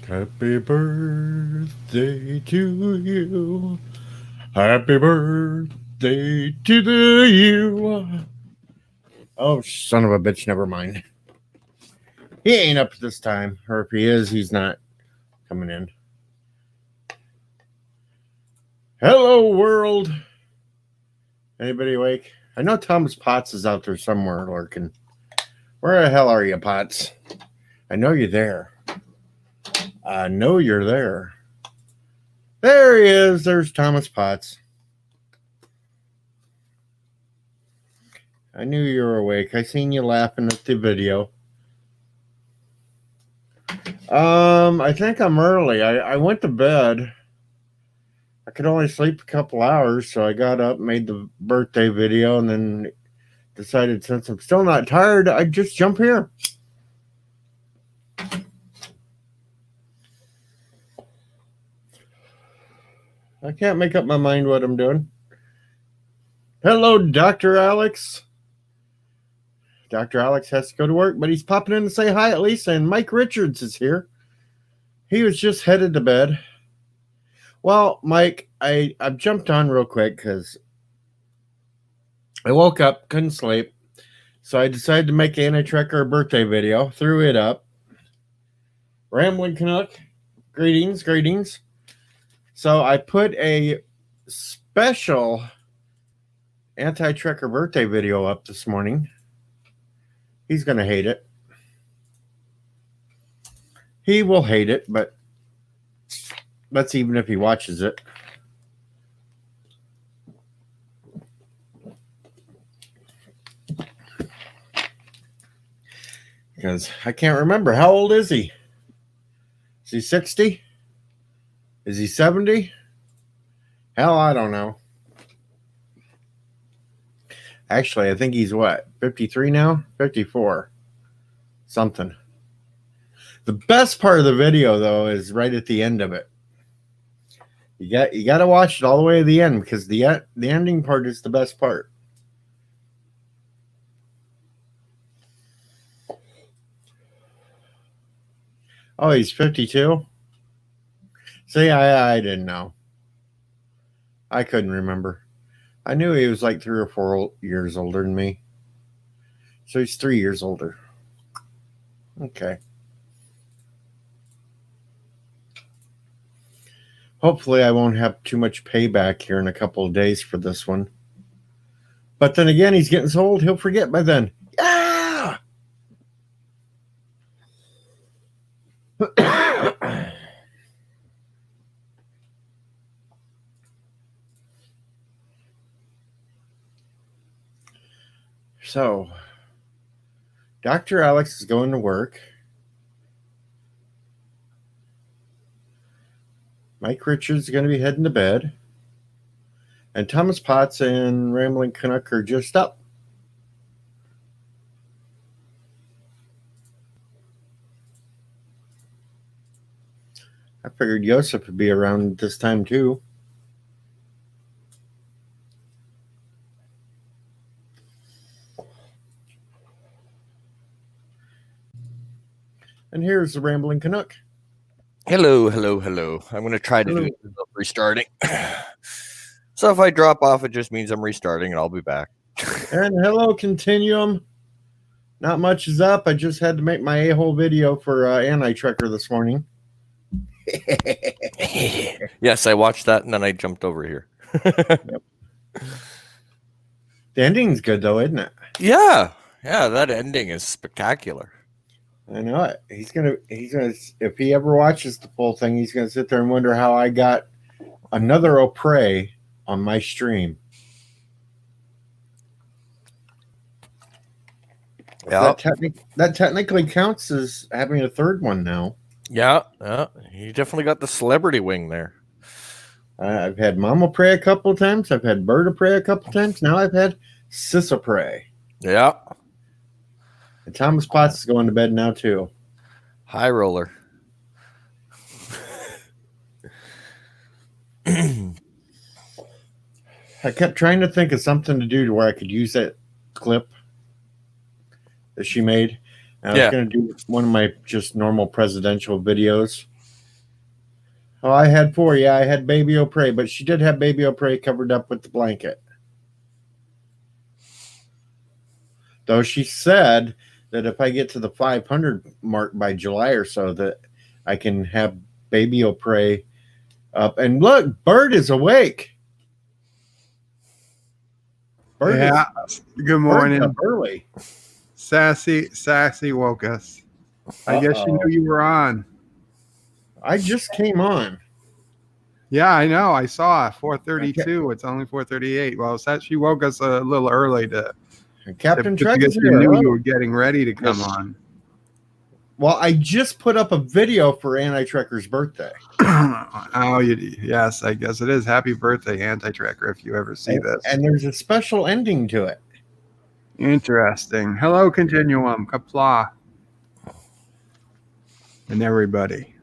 Happy birthday to you. Happy birthday to you. Oh, son of a bitch, never mind. He ain't up this time. Or if he is, he's not coming in. Hello, world. Anybody awake? I know Thomas Potts is out there somewhere lurking. Where the hell are you, Potts? I know you're there. I know you're there. There he is. There's Thomas Potts. I knew you were awake. I seen you laughing at the video. I think I'm early. I went to bed. I could only sleep a couple hours, so I got up, made the birthday video, and then decided since I'm still not tired, I'd just jump here. I can't make up my mind what I'm doing. Hello, Dr. Alex. Dr. Alex has to go to work, but he's popping in to say hi at least, and Mike Richards is here. He was just headed to bed. Well, Mike, I've jumped on real quick because I woke up, couldn't sleep, so I decided to make Anti-Trekker a birthday video, threw it up. Rambling Canuck, greetings. So I put a special Anti-Trekker birthday video up this morning. He's going to hate it. He will hate it, but that's even if he watches it. Because I can't remember. How old is he? Is he 60? Is he 70? Hell, I don't know. Actually, I think he's what? 53 now? 54. Something. The best part of the video, though, is right at the end of it. You got to watch it all the way to the end because the ending part is the best part. Oh, he's 52? See, I didn't know. I couldn't remember. I knew he was like 3 or 4 years older than me. So he's 3 years older. Okay. Hopefully I won't have too much payback here in a couple of days for this one. But then again, he's getting so old, he'll forget by then. Yeah! So, Dr. Alex is going to work. Mike Richards is going to be heading to bed. And Thomas Potts and Rambling Canuck are just up. I figured Yosef would be around this time too. And here's the Rambling Canuck. Hello. I'm going to try to do restarting. So if I drop off, it just means I'm restarting and I'll be back. And hello, Continuum. Not much is up. I just had to make my a-hole video for Anti-Trekker this morning. Yes, I watched that and then I jumped over here. Yep. The ending's good though, isn't it? Yeah, that ending is spectacular. I know it. He's gonna if he ever watches the full thing, he's gonna sit there and wonder how I got another O'Prey on my stream. Yeah, that technically counts as having a third one now. Yeah, you definitely got the celebrity wing there. I've had Mama Prey a couple of times. I've had Berta Prey a couple of times. Now I've had Sissa Prey. Yeah. And Thomas Potts is going to bed now too. High roller. I kept trying to think of something to do to where I could use that clip that she made. And I was going to do one of my just normal presidential videos. Oh, I had 4. Yeah, I had Baby O'Prey, but she did have Baby O'Prey covered up with the blanket. Though she said that if I get to the 500 mark by July or so, that I can have Baby O'Prey up. And look, Bird is awake. Bird Yeah. Good morning. Bird's up early. Sassy woke us. I guess she knew you were on. I just came on. Yeah, I know. I saw 4:32. It's only 4:38. Well, she woke us a little early to. Captain Trek because is she here. knew Hello. you were getting ready to come on. Well, I just put up a video for Anti-Trekker's birthday. Oh, yes, I guess it is. Happy birthday, Anti-Trekker, if you ever see this. And there's a special ending to it. Interesting. Hello, Continuum, Kapla, and everybody.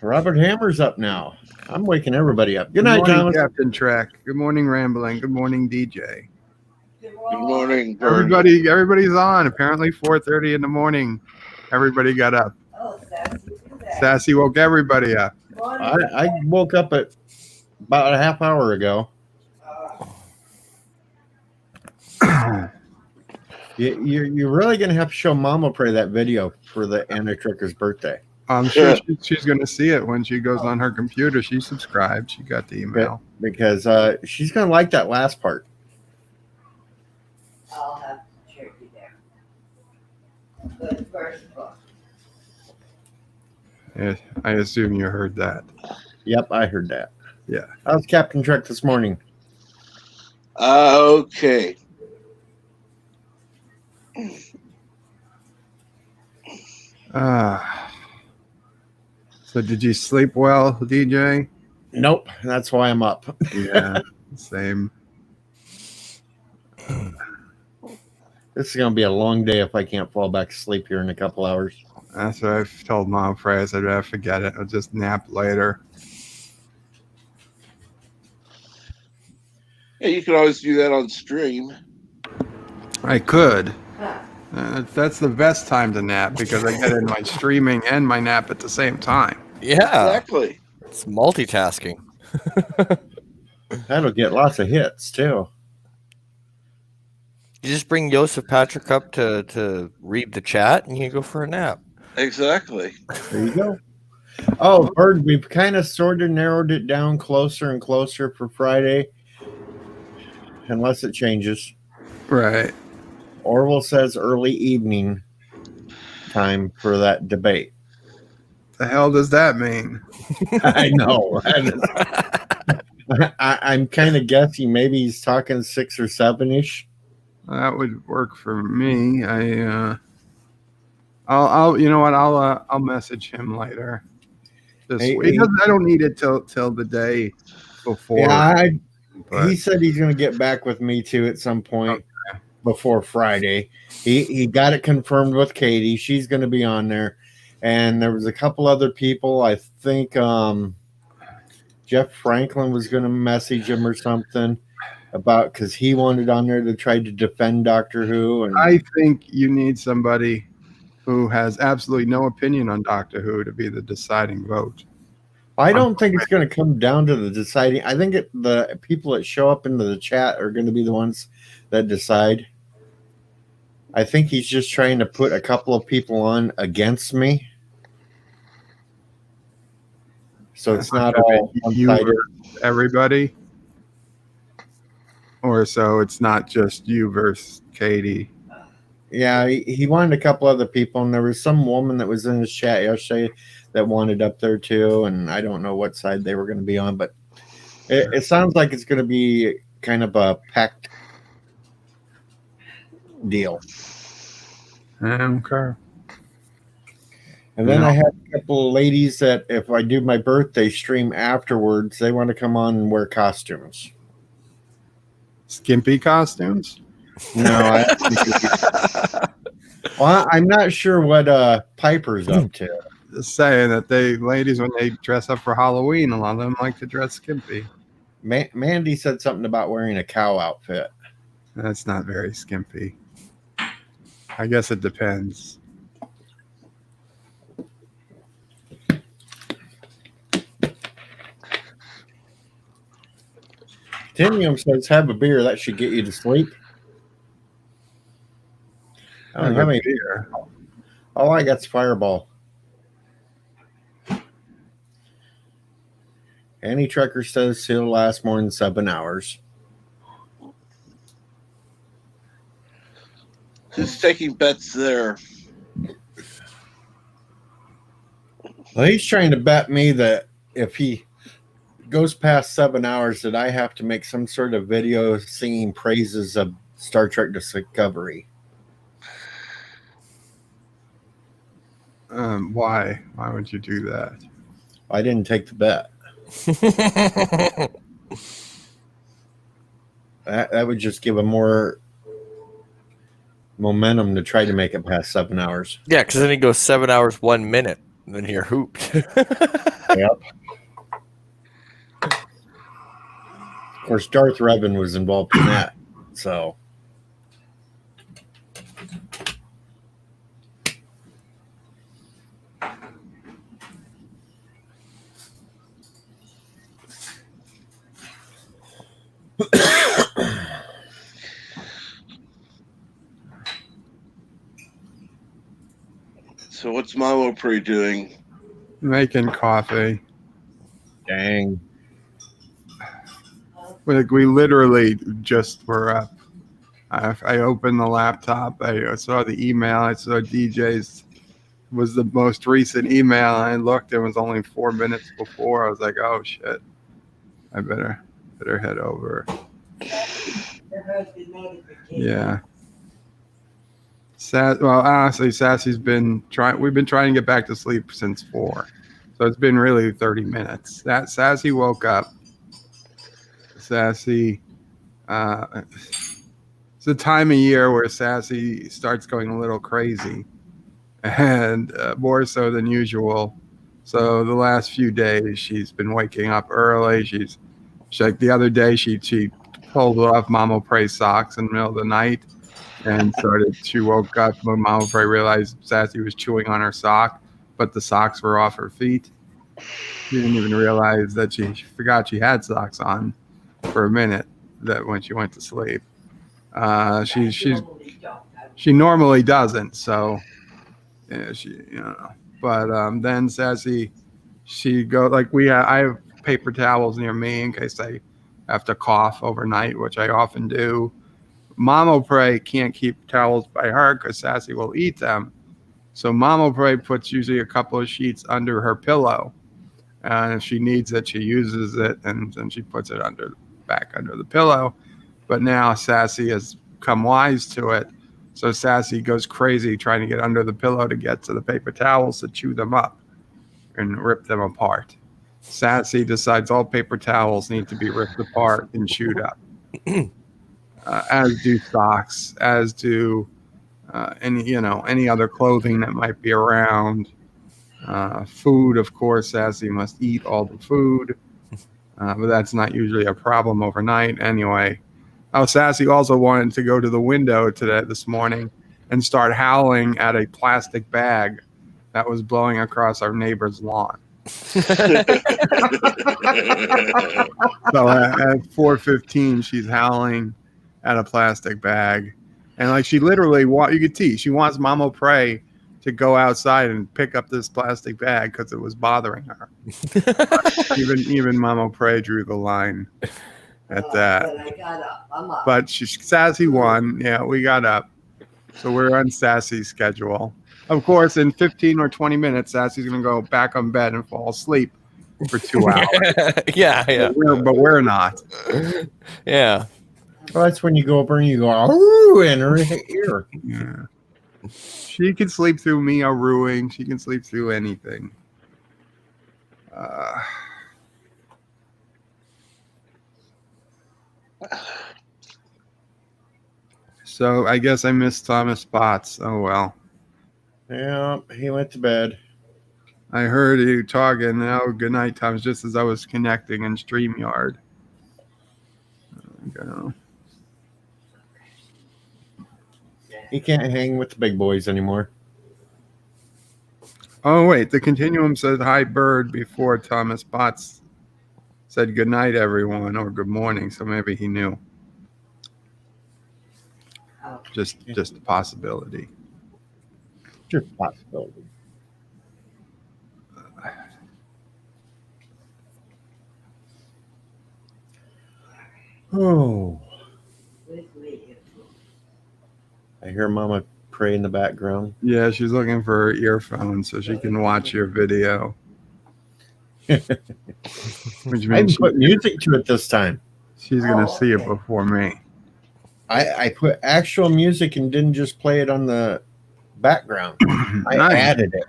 Robert Hammer's up now. I'm waking everybody up. Good night, morning, Thomas. Captain Trek. Good morning, Rambling. Good morning, DJ. Good morning, Bird. Everybody's on. Apparently 4:30 in the morning. Everybody got up. Oh, Sassy woke everybody up. I woke up at about a half hour ago. You're really going to have to show Mama Pray that video for the Anti-Trekker's birthday. I'm sure she's going to see it when she goes on her computer. She subscribed. She got the email. Because she's going to like that last part. I'll have turkey there. Good first book. Yeah, I assume you heard that. Yep, I heard that. Yeah. How's Captain Trek this morning? Okay. So did you sleep well, DJ? Nope, that's why I'm up. Yeah, same. This is going to be a long day if I can't fall back to sleep here in a couple hours. That's what I've told Mom Frey. I said, forget it. I'll just nap later. Yeah, you can always do that on stream. I could. That's the best time to nap because I get in my streaming and my nap at the same time. Yeah, Exactly. it's multitasking. That'll get lots of hits, too. You just bring Joseph Patrick up to read the chat, and you go for a nap. Exactly. There you go. Oh, Bird, we've kind of sort of narrowed it down closer and closer for Friday, unless it changes. Right. Orville says early evening time for that debate. The hell does that mean? I know. I'm kind of guessing maybe he's talking 6 or 7-ish. That would work for me. I'll you know what? I'll message him later. This week. I don't need it till the day before. Yeah, he said he's going to get back with me too at some point before Friday. He got it confirmed with Katie. She's going to be on there, and there was a couple other people. I think Jeff Franklin was going to message him or something about because he wanted on there to try to defend Doctor Who. And I think you need somebody who has absolutely no opinion on Doctor Who to be the deciding vote. I don't think it's going to come down to the deciding. I think the people that show up into the chat are going to be the ones that decide. I think he's just trying to put a couple of people on against me. So it's not all you or everybody. Or so it's not just you versus Katie. Yeah, he wanted a couple other people, and there was some woman that was in his chat yesterday that wanted up there too, and I don't know what side they were going to be on, but it sounds like it's going to be kind of a packed deal. Okay. And then I had a couple of ladies that if I do my birthday stream afterwards, they want to come on and wear costumes. Skimpy costumes? No, well, I'm not sure what Piper's up to. Just saying that ladies, when they dress up for Halloween, a lot of them like to dress skimpy. Mandy said something about wearing a cow outfit. That's not very skimpy. I guess it depends. Continuum says have a beer. That should get you to sleep. I don't have any beer. All I got's Fireball. Any trucker says he'll last more than 7 hours. Who's taking bets there? Well, he's trying to bet me that if he goes past 7 hours, that I have to make some sort of video singing praises of Star Trek Discovery. Why? Why would you do that? I didn't take the bet. That would just give him more momentum to try to make it past 7 hours. Yeah, because then he goes 7 hours, 1 minute, and then you're hooped. Yep. Of course, Darth Revan was involved in that. So, So what's Mama Pre doing? Making coffee. dang. Like we literally just were up. I opened the laptop. I saw the email. I saw DJ's was the most recent email. I looked. It was only 4 minutes before. I was like, oh shit! I better head over. Yeah. Well, honestly, Sassy's been trying. We've been trying to get back to sleep since 4, so it's been really 30 minutes. That Sassy woke up. Sassy, it's the time of year where Sassy starts going a little crazy, and more so than usual. So the last few days, she's been waking up early. She like the other day, she pulled off Mama Prey socks in the middle of the night. And she woke up when Mama Prey realized Sassy was chewing on her sock, but the socks were off her feet. She didn't even realize that she forgot she had socks on for a minute that when she went to sleep. She normally doesn't, so yeah, but then Sassy, she go like I have paper towels near me in case I have to cough overnight, which I often do. Mama Prey can't keep towels by her because Sassy will eat them. So Mama Prey puts usually a couple of sheets under her pillow. And if she needs it, she uses it, and then she puts it back under the pillow. But now Sassy has come wise to it. So Sassy goes crazy trying to get under the pillow to get to the paper towels to chew them up and rip them apart. Sassy decides all paper towels need to be ripped apart and chewed up. As do socks, as do any other clothing that might be around. Food, of course, Sassy must eat all the food, but that's not usually a problem overnight anyway. Sassy also wanted to go to the window this morning and start howling at a plastic bag that was blowing across our neighbor's lawn. So at 4:15, she's howling at a plastic bag, and like she literally you could see she wants Mama Prey to go outside and pick up this plastic bag because it was bothering her. even Mama Prey drew the line at that. But I got up. I'm up. But Sassy won. Yeah, we got up, so we're on Sassy's schedule. Of course, in 15 or 20 minutes, Sassy's gonna go back on bed and fall asleep for 2 hours. Yeah. But we're not. Yeah. Well, that's when you go over and you go, ooh, in her ear. Yeah. She can sleep through me ruining. She can sleep through anything. So I guess I missed Thomas Spots. Oh well. Yeah, he went to bed. I heard you talking. Oh, good night, Thomas. Just as I was connecting in StreamYard. Okay. He can't hang with the big boys anymore. Oh wait, the Continuum said hi, Bird, before Thomas Spots said good night, everyone, or good morning. So maybe he knew. Oh, Just a possibility. Just a possibility. Oh, where's me? I hear Mama pray in the background. Yeah, she's looking for her earphones so she can watch your video. Which I means didn't put music to it this time. she's going to see it before me. I put actual music and didn't just play it on the background. I Nice. added it.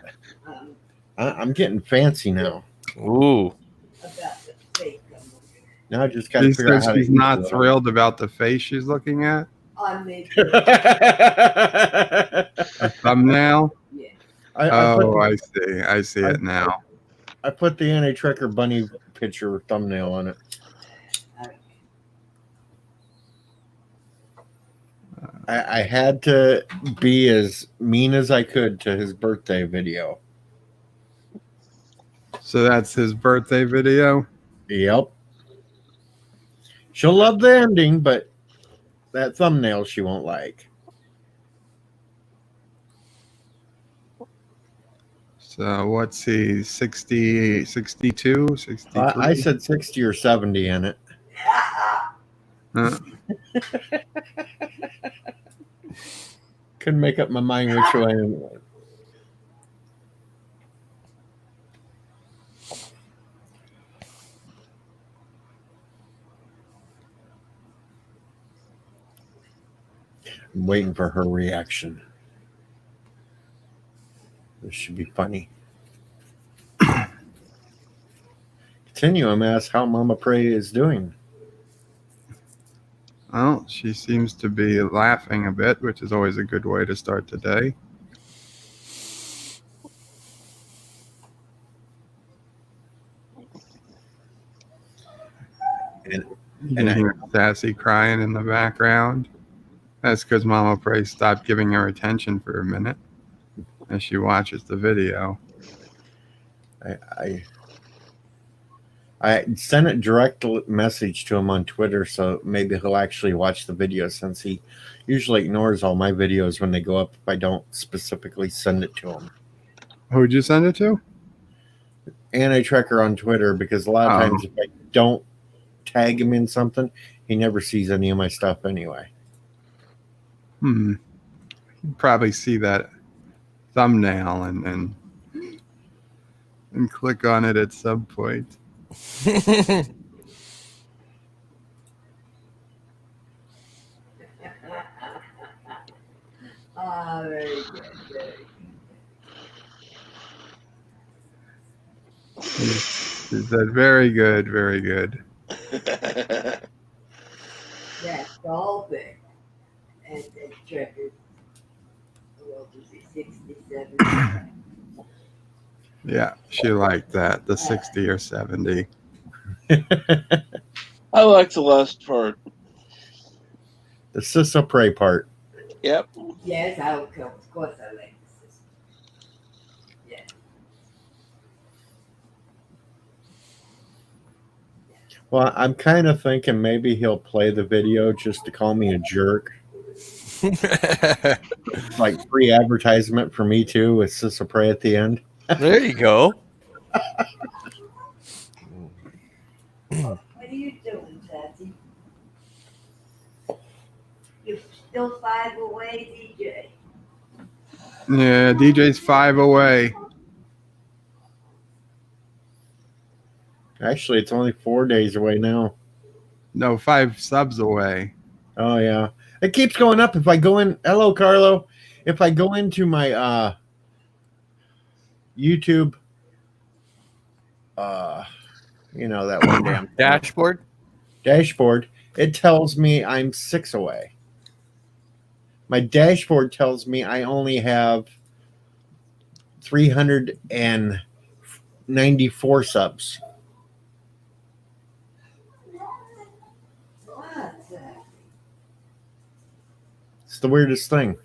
Um, I'm getting fancy now. Ooh. about the fake Now I just got to She figure out says how to she's use not it. thrilled about the face she's looking at. on me. A thumbnail. Yeah. I see it now. I put the anti-tracker bunny picture thumbnail on it. I had to be as mean as I could to his birthday video. So that's his birthday video. Yep. She'll love the ending, but that thumbnail she won't like. So what's he, 60, 62, 63? I said 60 or 70 in it. Huh. Couldn't make up my mind which way. I'm waiting for her reaction. This should be funny. Continuum asks how Mama Prey is doing. Well, she seems to be laughing a bit, which is always a good way to start the day. And You can hear Sassy crying in the background. That's because Mama Prey stopped giving her attention for a minute as she watches the video. I sent a direct message to him on Twitter, so maybe he'll actually watch the video, since he usually ignores all my videos when they go up if I don't specifically send it to him. Who'd you send it to? Anti-tracker on Twitter, because a lot of times if I don't tag him in something, he never sees any of my stuff anyway. You probably see that thumbnail and click on it at some point. Ah, very good. She said, very good, very good. That's the whole thing. And the tracker. Well, was it 67? Yeah, she liked that, the 60 or 70. I like the last part. The Sissa Prey part. Yep. Yes, I will come. Of course, I like the system. Yeah. Well, I'm kind of thinking maybe he'll play the video just to call me a jerk. Like free advertisement for me too, with Sissa Prey at the end. There you go. What are you doing, Sassy? You're still 5 away, DJ. Yeah, DJ's 5 away. Actually, it's only 4 days away now. No, 5 subs away. Oh yeah, it keeps going up. If I go in, hello Carlo. If I go into my YouTube, you know, that one damn Dashboard. dashboard, it tells me I'm 6 away. My dashboard tells me I only have 394 subs. What? It's the weirdest thing.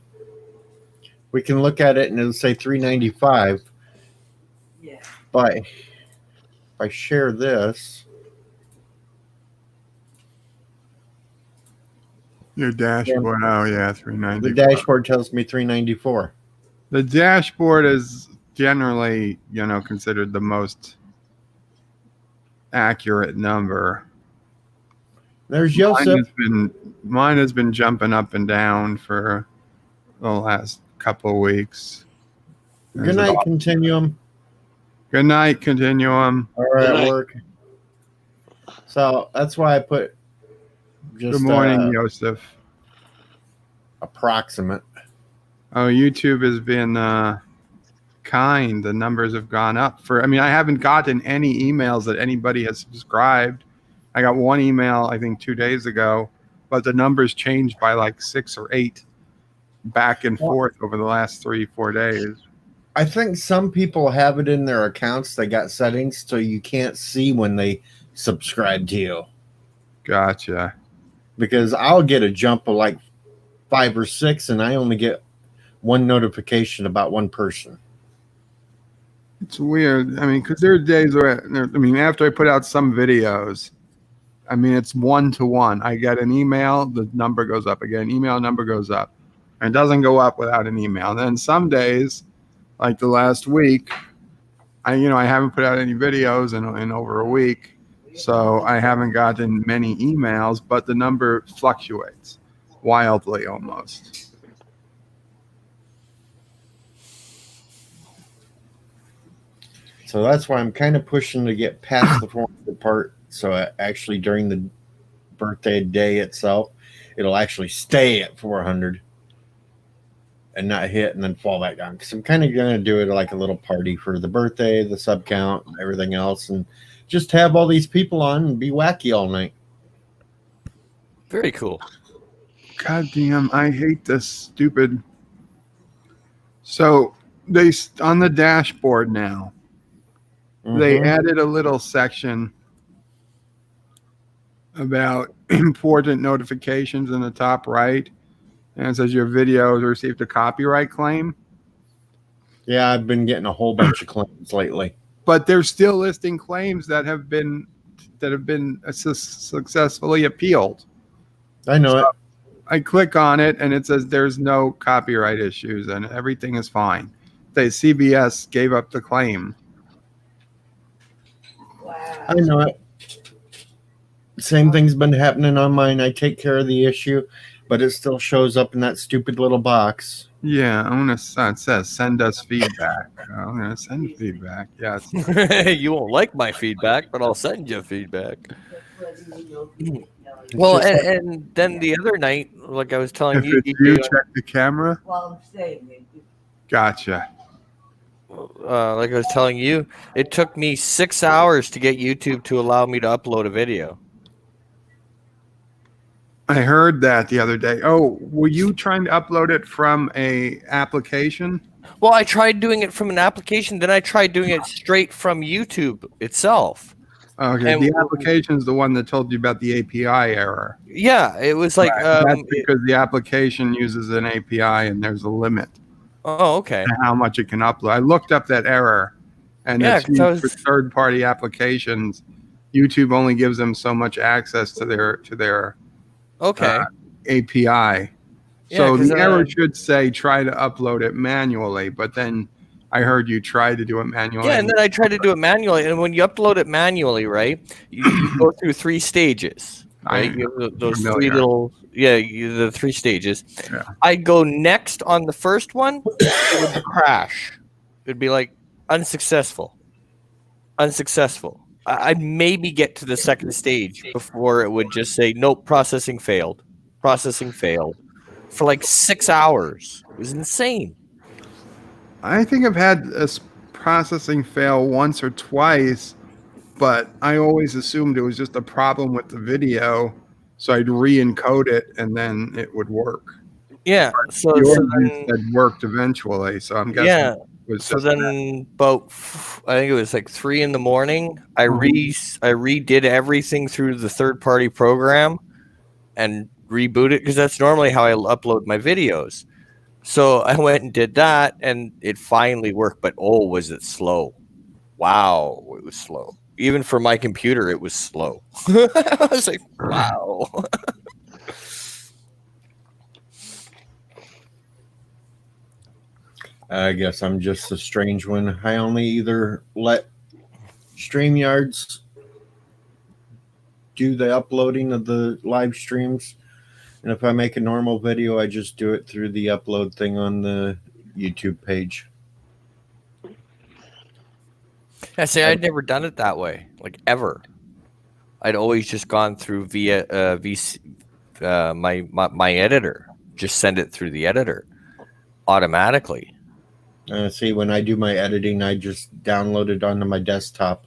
We can look at it and it'll say 395, Yeah. but if I share this, Your dashboard. Oh yeah, The 390. dashboard tells me 394. The dashboard is generally, considered the most accurate number. There's Joseph. Mine has been jumping up and down for the last couple of weeks. Good night, Continuum. Good night, Continuum. All right, Good night. work. So that's why I put just Good morning, Joseph. approximate. Oh, YouTube has been kind. The numbers have gone up. I haven't gotten any emails that anybody has subscribed. I got one email, I think 2 days ago, but the numbers changed by like 6 or 8 back and forth over the last 3-4 days. I think some people have it in their accounts. They got settings so you can't see when they subscribe to you. Gotcha. Because I'll get a jump of like 5 or 6, and I only get one notification about one person. It's weird. Because there are days where, after I put out some videos, it's 1-to-1. I get an email, the number goes up. Again, email number goes up. And it doesn't go up without an email. And then some days, like the last week, I haven't put out any videos in over a week. So I haven't gotten many emails, but the number fluctuates wildly almost. So that's why I'm kind of pushing to get past the 400 part. So actually during the birthday day itself, it'll actually stay at 400 and not hit and then fall back down. Because I'm kind of going to do it like a little party for the birthday, the sub count, and everything else. And just have all these people on and be wacky all night. Very cool. God damn, I hate this stupid. So they on the dashboard now, they added a little section about important notifications in the top right, and it says your video has received a copyright claim. Yeah, I've been getting a whole bunch of claims lately. But they're still listing claims that have been successfully appealed. I know it. I click on it and it says there's no copyright issues and everything is fine. CBS gave up the claim. Wow. I know it. Same thing's been happening on mine. I take care of the issue, but it still shows up in that stupid little box. Yeah, it says send us feedback. I'm gonna send feedback. Yes. You won't like my feedback, but I'll send you feedback. Well, and then the other night, like I was telling If you, it's you, check the camera. Well, I'm saying it. Gotcha. like I was telling you, it took me 6 hours to get YouTube to allow me to upload a video. I heard that the other day. Oh, were you trying to upload it from a application? Well, I tried doing it from an application, then I tried doing it straight from YouTube itself. Okay, And the application is the one that told you about the API error. Yeah, it was like That's because the application uses an API and there's a limit oh, okay. to how much it can upload. I looked up that error, and Yeah, it's 'cause I used for was- third-party applications. YouTube only gives them so much access to their Okay. API. Yeah, So 'cause, the error should say try to upload it manually, but then I heard you try to do it manually. Yeah, and then I tried to do it manually, and when you upload it manually, right, you go through 3 stages, right? I'm You have those familiar. 3 little, the 3 stages. Yeah. I go next on the first one, it would crash. It'd be like unsuccessful. I'd maybe get to the second stage before it would just say, nope, processing failed. For like 6 hours. It was insane. I think I've had processing fail once or twice, but I always assumed it was just a problem with the video, so I'd re-encode it and then it would work. Yeah, so Yours then, had worked eventually, so I'm guessing yeah. it was So just that. then, about I think it was like 3 in the morning. I redid everything through the third-party program and reboot it because that's normally how I upload my videos. So I went and did that, and it finally worked. But oh, was it slow? Wow, it was slow. Even for my computer, it was slow. I was like, wow. I guess I'm just a strange one. I only either let StreamYards do the uploading of the live streams, and if I make a normal video, I just do it through the upload thing on the YouTube page. I say I'd never done it that way, like ever. I'd always just gone through via my editor. Just send it through the editor automatically. See, when I do my editing, I just download it onto my desktop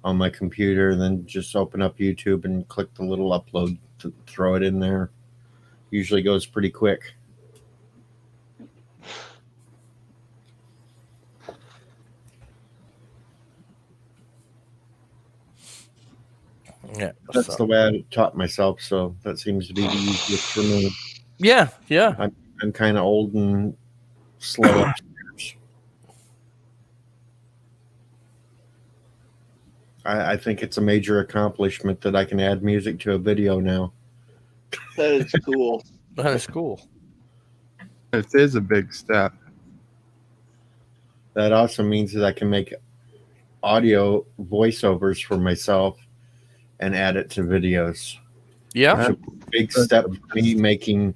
on my computer, and then just open up YouTube and click the little upload to throw it in there. Usually goes pretty quick. Yeah, That's the way I taught myself, so that seems to be the easiest for me. yeah. I'm kind of old and slow upstairs. I think it's a major accomplishment that I can add music to a video now. That is cool. That is cool. It is a big step. That also means that I can make audio voiceovers for myself and add it to videos. Yeah. That's a big step for me, making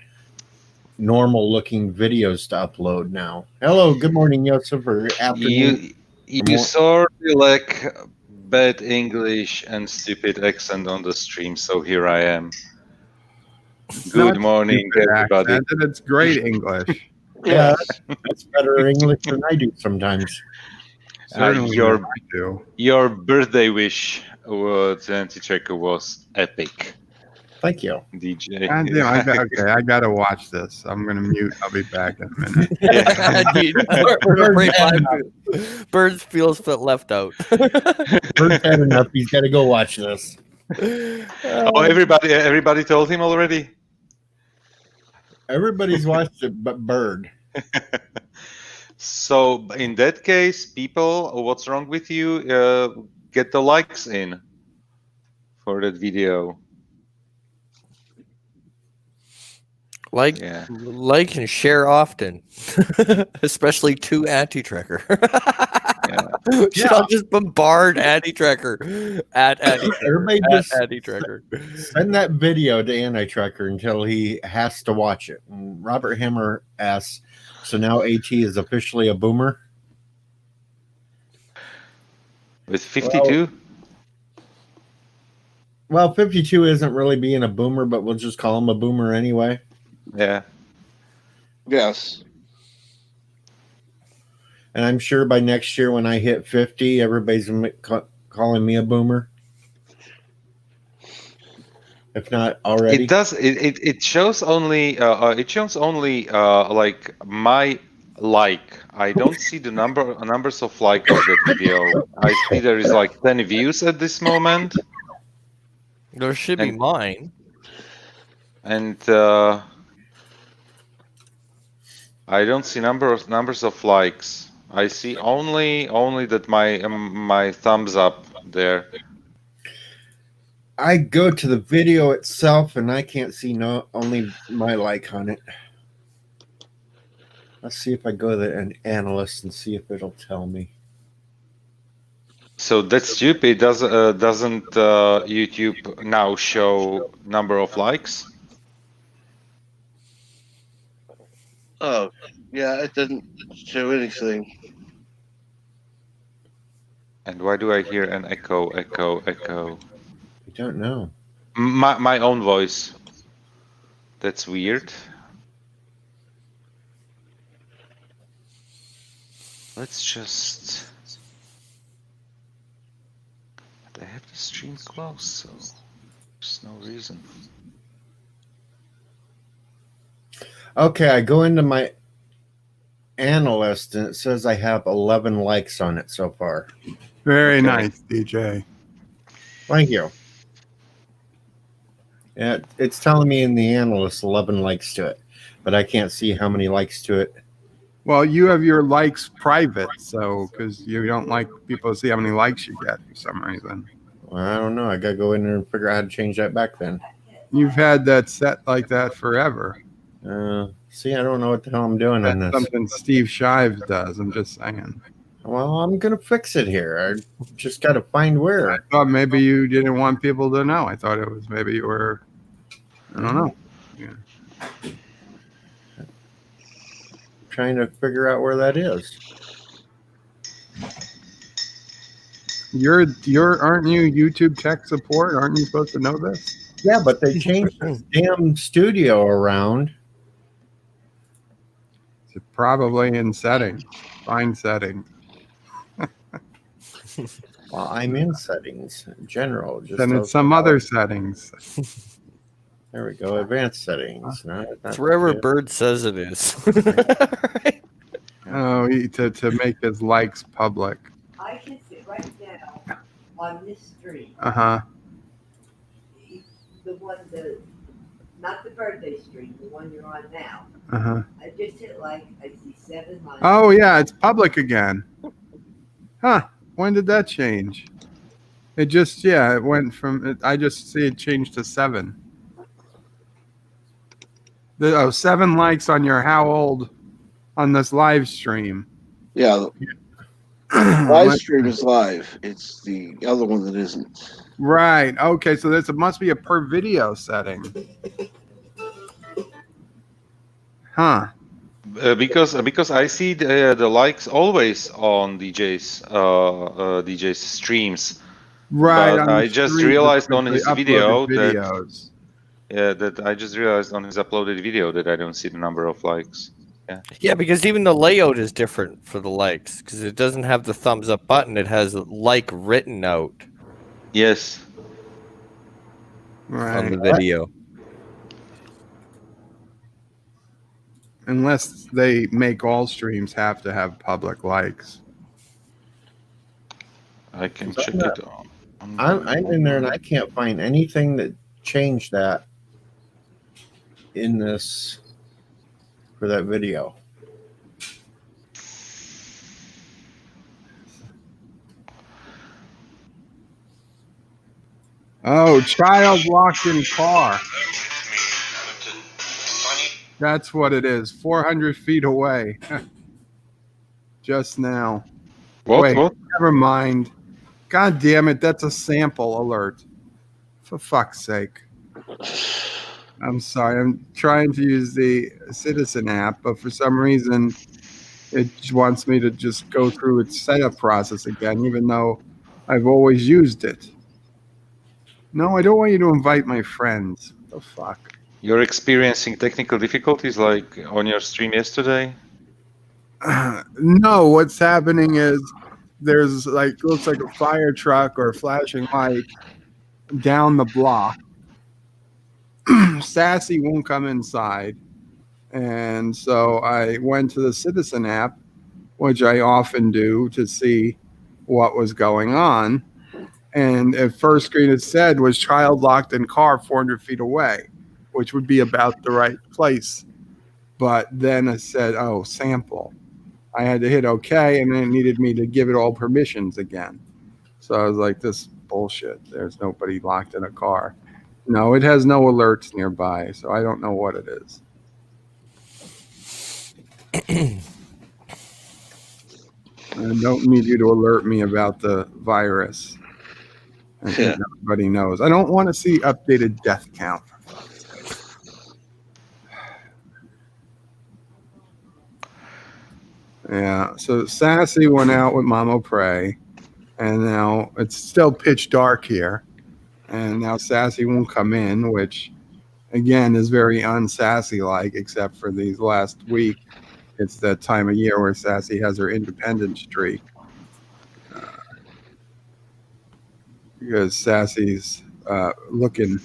normal looking videos to upload now. Hello, good morning, Joseph, or afternoon. You sorely lack bad English and stupid accent on the stream, so here I am. Good Not morning, stupid everybody. accent, and it's great English. Yeah, that's better English than I do sometimes. Certainly your- I do. Your birthday wish with Anti-Tracker was epic, Thank you. DJ. God damn, I gotta watch this. I'm gonna mute. I'll be back in a minute. Bird feels left out. Bird's had enough. He's got to go watch this. Oh, everybody told him already? Everybody's watched it but Bird. So in that case, people, what's wrong with you? Get the likes in for that video. Like and share often, especially to Anti-Tracker. Should I just bombard Anti-Tracker at Everybody just Anti-Tracker? send that video to Anti-Tracker until he has to watch it. And Robert Hammer asks, so now AT is officially a boomer? With 52? Well, 52 isn't really being a boomer, but we'll just call him a boomer anyway. Yeah. Yes. And I'm sure by next year when I hit 50, everybody's calling me a boomer. If not already. It does. It shows only. It shows only like my like. I don't see the numbers of like of the video. I see there is like 10 views at this moment, There should be And- mine. and I don't see numbers of likes. I see only that my thumbs up there. I go to the video itself and I can't see only my like on it. Let's see if I go to an analyst and see if it'll tell me. So that's stupid. Doesn't YouTube now show number of likes? Oh, yeah, it doesn't show anything. And why do I hear an echo? I don't know. My own voice. That's weird. Let's just. But I have the stream closed, so there's no reason. Okay, I go into my analyst and it says I have 11 likes on it so far. Very Okay. nice, DJ. Thank you. Yeah, it's telling me in the analyst 11 likes to it, but I can't see how many likes to it. Well, you have your likes private, so because you don't like people to see how many likes you get for some reason. Well, I don't know. I gotta go in there and figure out how to change that back then. You've had that set like that forever. See, I don't know what the hell I'm doing on That's this. something Steve Shives does. I'm just saying. Well, I'm gonna fix it here. I just got to find where. I thought maybe you didn't want people to know. I thought it was maybe you were. I don't know. Trying to figure out where that is. You're aren't you YouTube tech support? Aren't you supposed to know this? Yeah, but they changed the damn studio around. It's probably in settings. Find settings. Well, I'm in settings, general. Just Then those- it's some other settings. There we go. Advanced settings. It's wherever Bird says it is. Right? Oh, to make his likes public. I can see right now on this stream, Uh-huh. the one, not the birthday stream, the one you're on now. Uh-huh. I just hit like, I see 7 likes. Oh yeah, it's public again. Huh. When did that change? It just it went from I just see it changed to 7. 7 likes on your how old on this live stream. Yeah, live stream is live. It's the other one that isn't. Right. Okay, so this must be a per video setting. Huh. Because I see the likes always on DJ's streams. Right. But on the I just stream, realized the on his uploaded video that videos. that I just realized on his uploaded video that I don't see the number of likes. Yeah, because even the layout is different for the likes because it doesn't have the thumbs up button. It has like written out Yes. on Right. the video. Unless they make all streams have to have public likes. I can So check I'm it on. I'm in there and I can't find anything that changed that in this for that video. Oh, child locked in car. That's what it is. 400 feet away. Just now. What? Wait. What? Never mind. God damn it. That's a sample alert. For fuck's sake. I'm sorry. I'm trying to use the Citizen app, but for some reason, it wants me to just go through its setup process again, even though I've always used it. No, I don't want you to invite my friends. What the fuck? You're experiencing technical difficulties like on your stream yesterday? No, what's happening is there's looks like a fire truck or a flashing light down the block. Sassy won't come inside. And so I went to the Citizen app, which I often do to see what was going on. And at first screen it said was child locked in car 400 feet away, which would be about the right place. But then it said, oh, sample. I had to hit OK, and then it needed me to give it all permissions again. So I was like, this bullshit. There's nobody locked in a car. No, it has no alerts nearby, so I don't know what it is. I don't need you to alert me about the virus. I think everybody knows. I don't want to see updated death count. Yeah, so Sassy went out with Mama Prey, and now it's still pitch dark here. And now Sassy won't come in, which, again, is very unsassy-like, except for these last week. It's that time of year where Sassy has her independent streak. Because Sassy's looking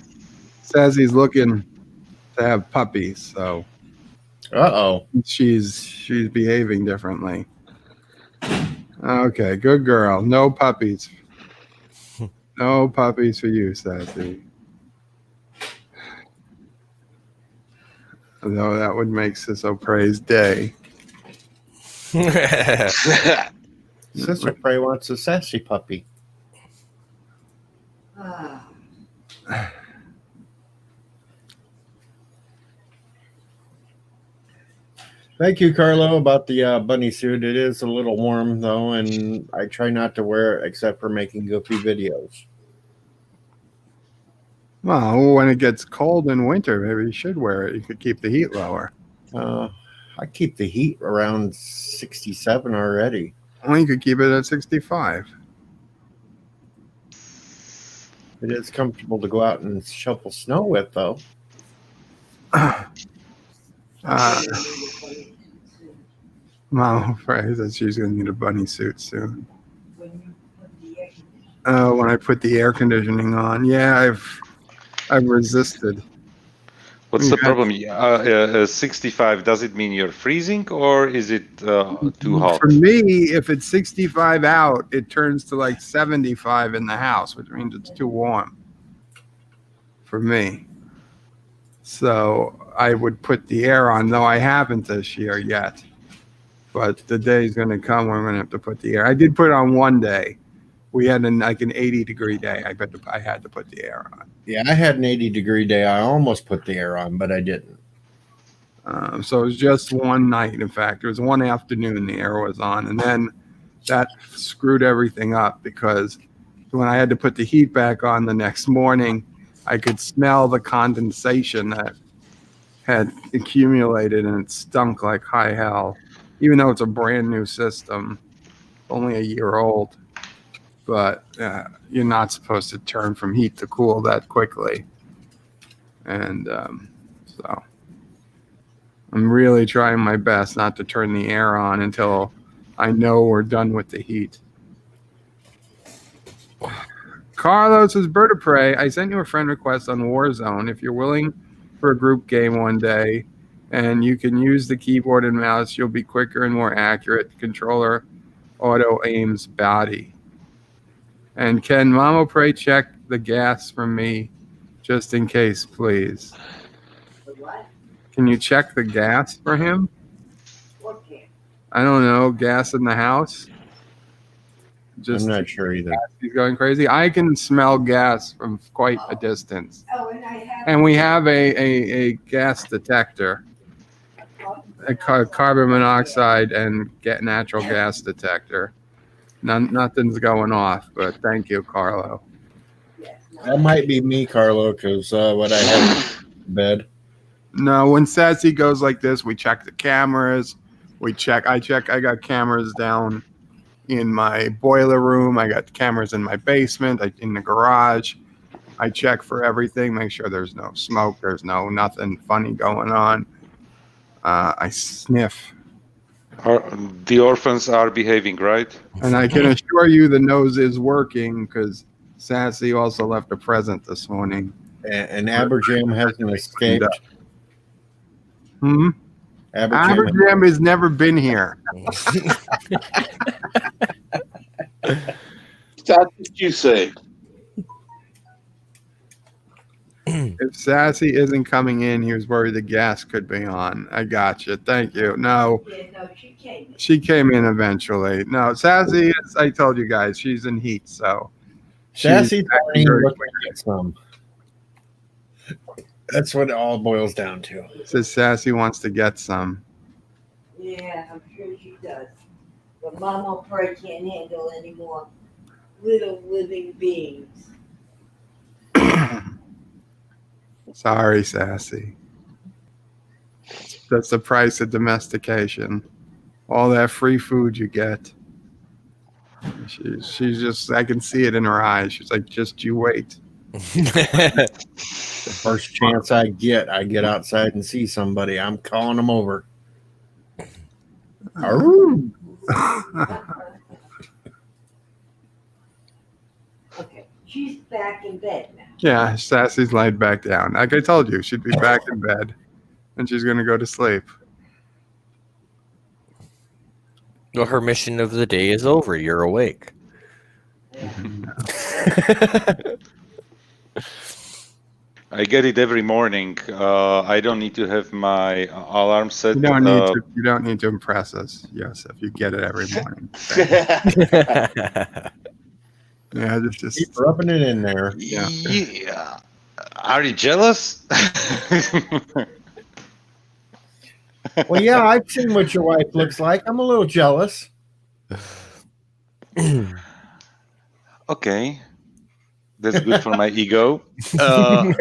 to have puppies, so she's behaving differently. Okay, good girl. No puppies. No puppies for you, Sassy. Although that would make Sisso Prey's day. Sister Prey wants a sassy puppy. Thank you, Carlo, about the bunny suit. It is a little warm, though, and I try not to wear it except for making goofy videos. Well, when it gets cold in winter, maybe you should wear it. You could keep the heat lower. I keep the heat around 67 already. Well, you could keep it at 65. It is comfortable to go out and shovel snow with, though. Mom afraid that she's going to need a bunny suit soon. When you put the air conditioning. When I put the air conditioning on, yeah, I've resisted. What's the Yeah. problem? 65, does it mean you're freezing or is it too hot? For me, if it's 65 out, it turns to like 75 in the house, which means it's too warm for me. So I would put the air on, though I haven't this year yet. But the day's going to come where I'm going to have to put the air. I did put it on one day. We had an 80-degree day. I had to put the air on. Yeah, I had an 80-degree day. I almost put the air on, but I didn't. So it was just one night. In fact, it was one afternoon the air was on, and then that screwed everything up because when I had to put the heat back on the next morning, I could smell the condensation that had accumulated, and it stunk like high hell. Even though it's a brand new system, only a year old, but you're not supposed to turn from heat to cool that quickly. And so I'm really trying my best not to turn the air on until I know we're done with the heat. Carlos says, Bird of Prey, I sent you a friend request on Warzone. If you're willing for a group game one day and you can use the keyboard and mouse, you'll be quicker and more accurate. The controller auto aims body. And can Mama Prey check the gas from me just in case, please? The what? Can you check the gas for him? What can? I don't know, gas in the house? Just I'm not sure either. he's going crazy. I can smell gas from quite a distance. Oh, and I have. And we have a gas detector, a carbon monoxide and natural gas detector. Nothing's going off, but thank you, Carlo. Yes, no. That might be me, Carlo, because what I have in bed. No, when Sassy goes like this, we check the cameras. I got cameras down in my boiler room. I got cameras in my basement, in the garage. I check for everything, make sure there's no smoke, there's nothing funny going on. I sniff. The orphans are behaving, right? And I can assure you the nose is working because Sassy also left a present this morning. And Aberjam hasn't escaped. Hmm? Aberjam Aberjam has never been here. That's what you say. If Sassy isn't coming in, he was worried the gas could be on. I got you. Thank you. No, Yeah, no, she came. she came in eventually. No, Sassy is, I told you guys, she's in heat, so. Sassy she's very- looking to get some. That's what it all boils down to. says Sassy wants to get some. Yeah, I'm sure she does. But Mama Prey can't handle any more little living beings. Sorry, Sassy. That's the price of domestication. All that free food you get. She's just, I can see it in her eyes. She's like, just you wait. The first chance I get outside and see somebody. I'm calling them over. Arroo. Okay, she's back in bed now. Yeah, Sassy's laid back down. Like I told you, she'd be back in bed and she's going to go to sleep. Well, her mission of the day is over. You're awake. I get it every morning. I don't need to have my alarm set. You don't need to impress us, Joseph. You get it every morning. Yeah, just Keep rubbing it in there. Yeah. Are you jealous? Well, yeah, I've seen what your wife looks like. I'm a little jealous. Okay, that's good for my ego. Uh,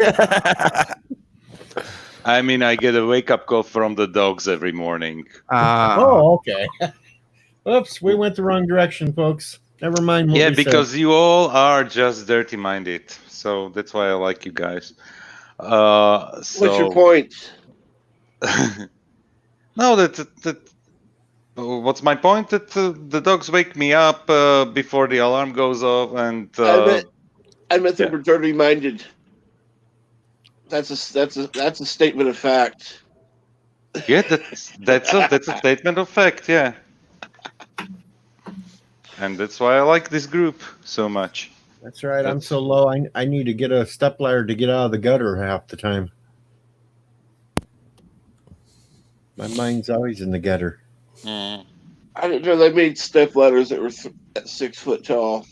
I mean, I get a wake-up call from the dogs every morning. Oh, okay. Oops, we went the wrong direction, folks. Never mind what Yeah, we said. because you all are just dirty-minded, so that's why I like you guys. What's your So point? no, what's my point? That the dogs wake me up before the alarm goes off, and I meant they yeah. were dirty minded. That's a statement of fact. yeah, that's a statement of fact. Yeah, and that's why I like this group so much. That's right. I'm That's- so low. I need to get a stepladder to get out of the gutter half the time. My mind's always in the gutter. I didn't know they made step ladders that were 6 foot tall.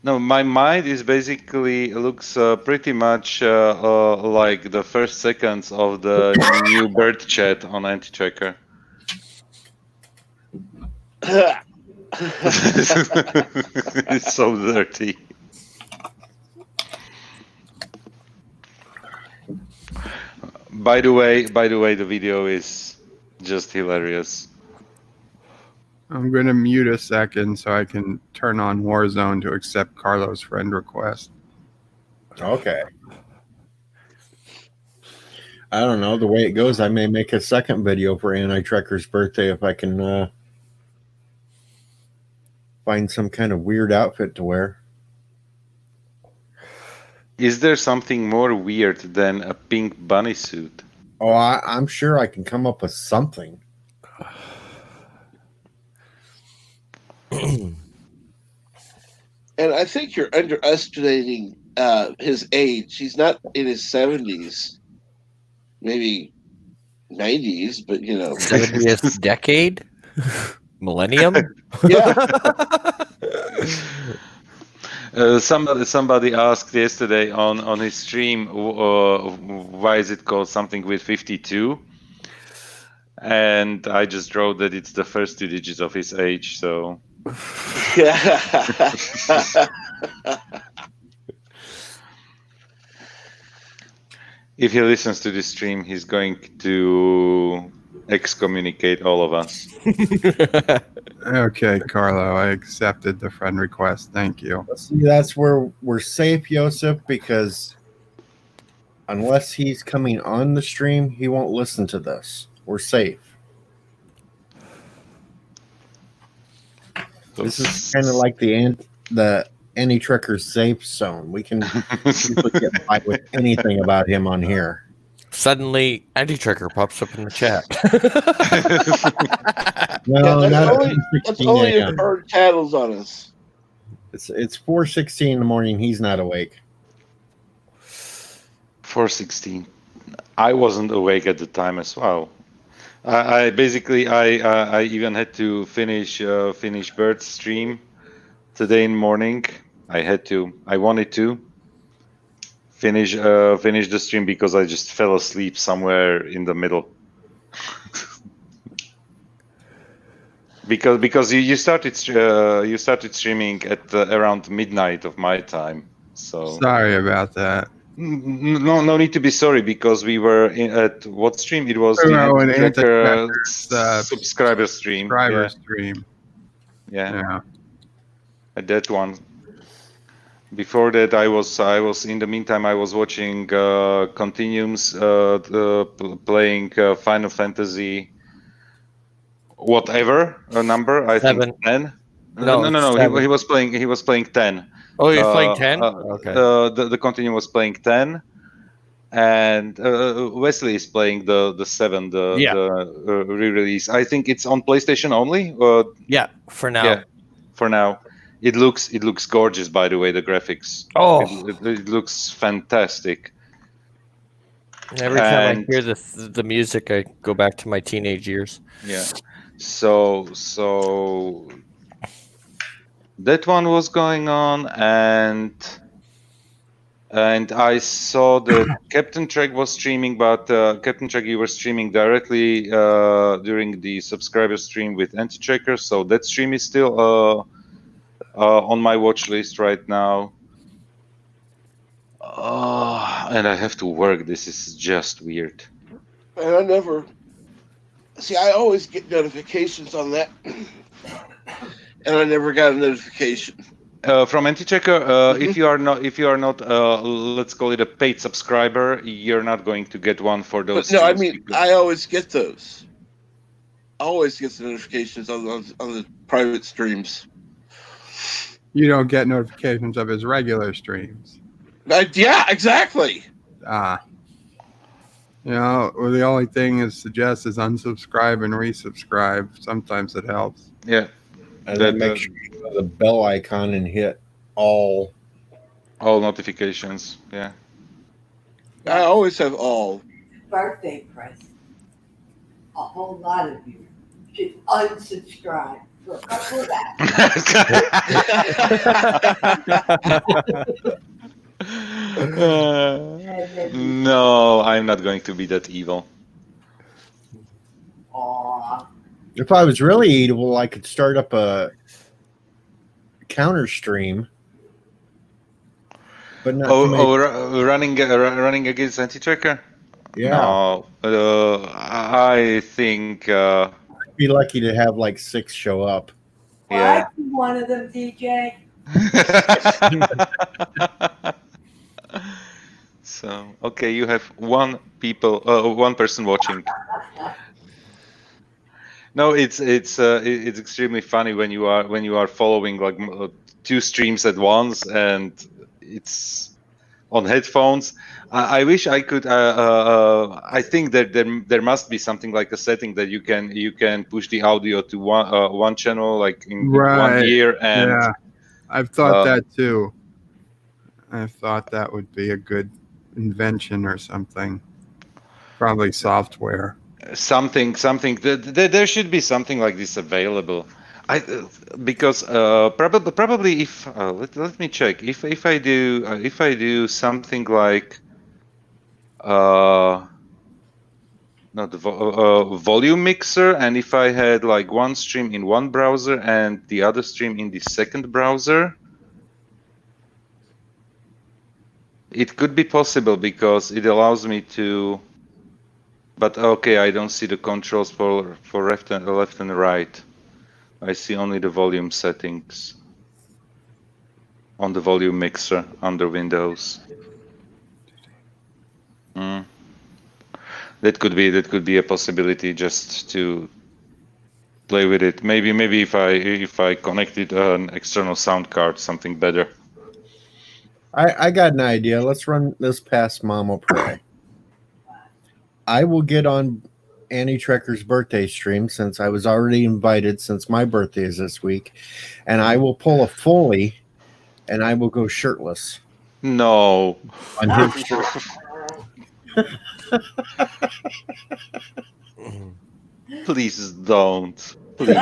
No, my mind is basically looks pretty much like the first seconds of the new bird chat on Anti-Tracker. It's so dirty. By the way, the video is just hilarious. I'm going to mute a second so I can turn on Warzone to accept Carlos' friend request. Okay. I don't know. The way it goes, I may make a second video for Anti-Trekker's birthday if I can find some kind of weird outfit to wear. Is there something more weird than a pink bunny suit? Oh, I'm sure I can come up with something. And I think you're underestimating his age. He's not in his 70s, maybe 90s, but 70th decade? Millennium? yeah. Somebody asked yesterday on his stream why is it called something with 52, and I just wrote that it's the first 2 digits of his age. So if he listens to this stream, he's going to excommunicate all of us. Okay, Carlo, I accepted the friend request. Thank you. See, that's where we're safe, Joseph, because unless he's coming on the stream, he won't listen to this. We're safe. This is kind of like the Anti-Trekker safe zone. We can usually get by with anything about him on here. Suddenly, Anti-Tracker pops up in the chat. No, Yeah, not that's at 2:16 only if a.m. bird tattles on us. It's 4:16 in the morning. He's not awake. 4:16. I wasn't awake at the time as well. I even had to finish Bert's stream today in morning. I wanted to finish the stream because I just fell asleep somewhere in the middle. because you started streaming at around midnight of my time. So Sorry about that. no need to be sorry, because we were at what stream? It was We the were on Anti-Tracker Anti-Trekker's, subscriber stream. Driver stream. Yeah, Yeah. at that one. Before that, I was in the meantime I was watching Continuums playing Final Fantasy whatever number, I 7. think 10. No, No. 7. He was playing 10. Oh, you're playing 10? Okay. The Continuum was playing 10, and Wesley is playing the 7, the re-release. I think it's on PlayStation only. Yeah, for now. Yeah, for now. It looks gorgeous, by the way, the graphics. Oh, It looks fantastic. every time I And- hear the music, I go back to my teenage years. Yeah. So that one was going on, and And I saw that Captain Trek was streaming, but Captain Trek, you were streaming directly during the subscriber stream with Anti-Tracker, so that stream is still on my watch list right now. And I have to work. This is just weird. And I never see. I always get notifications on that, and I never got a notification. From Anti-Checker, if you are not, let's call it a paid subscriber, you're not going to get one for those. But no, I streams mean, because- I always get those. I always get the notifications on the private streams. You don't get notifications of his regular streams. Yeah, exactly. You know, well, the only thing is suggest is unsubscribe and resubscribe. Sometimes it helps. Yeah, And then make sure you go to the bell icon and hit all. all notifications. Yeah. I always have all. Birthday present. A whole lot of you should unsubscribe for a couple of hours. And then, No, I'm not going to be that evil. aw, If I was really evil, I could start up a counter stream. But not too many- Running against Anti-Tracker? yeah. No, I think. I'd be lucky to have like 6 show up. well, Yeah. I'd be one of them, DJ. So okay, you have one person watching. No, it's extremely funny when you are following like 2 streams at once and it's on headphones. I wish I could. I think that there must be something like a setting that you can push the audio to one channel like in Right. 1 year and. Yeah, I've thought that too. I thought that would be a good invention or something. Probably software. Something there should be something like this available. Because probably if let me check if I do something like not the volume mixer, and if I had like one stream in one browser and the other stream in the second browser, it could be possible because it allows me to. But okay, I don't see the controls for left and right. I see only the volume settings on the volume mixer under Windows. That could be a possibility just to play with it. Maybe if I connected an external sound card, something better. I got an idea. Let's run this past Mama Pray. I will get on Annie Trekker's birthday stream since I was already invited since my birthday is this week. And I will pull a Foley and I will go shirtless No. on his stream. Please don't. Please.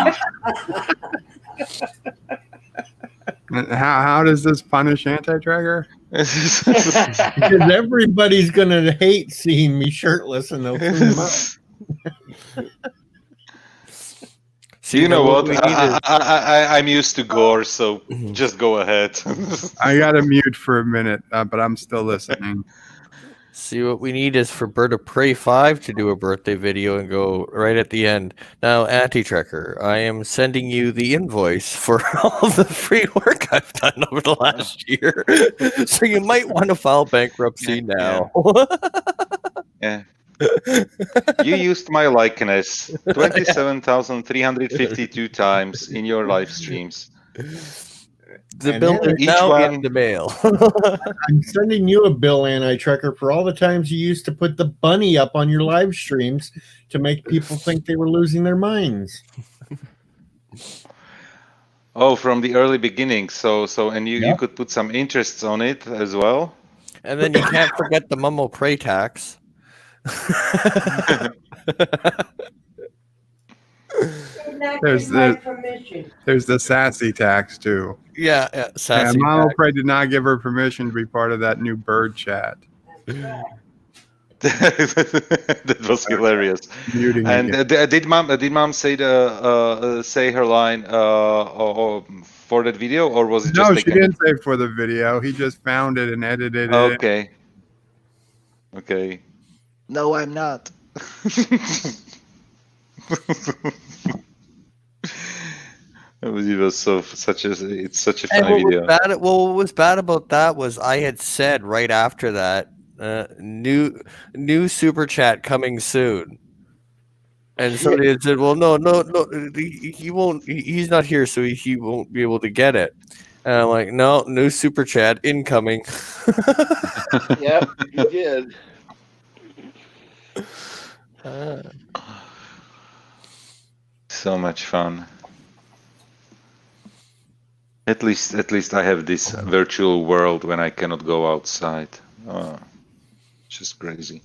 How does this punish Anti-Tracker? Because everybody's going to hate seeing me shirtless and they'll clean them up. So You know what? we need is- I'm used to gore, so just go ahead. I got to mute for a minute, but I'm still listening. See, what we need is for Bird of Prey 5 to do a birthday video and go right at the end. Now, Anti-Tracker, I am sending you the invoice for all the free work I've done over the last year. So you might want to file bankruptcy now. Yeah. You used my likeness 27,352 times in your live streams. The And bill then is each now one- in the mail. I'm sending you a bill, Anti-Trekker, for all the times you used to put the bunny up on your live streams to make people think they were losing their minds. Oh, from the early beginning. So and you Yeah. could put some interests on it as well. And then you can't forget the Mummo Prey tax. did not There's give my the- permission. There's the sassy tax too. Yeah, And sassy. Mama back. Prey did not give her permission to be part of that new bird chat. That's right. That was hilarious. Muting And again. did mom say say her line or for that video, or was it just No, she taken? didn't say for the video. He just found it and edited it. Okay. Okay. No, I'm not. It was such a And funny what video. what was bad about that was I had said right after that, new super chat coming soon. And somebody had said, "Well, no, he won't. He's not here, so he won't be able to get it." And I'm like, "No, new super chat incoming." Yep, you did. So much fun. At least I have this virtual world when I cannot go outside. Just crazy.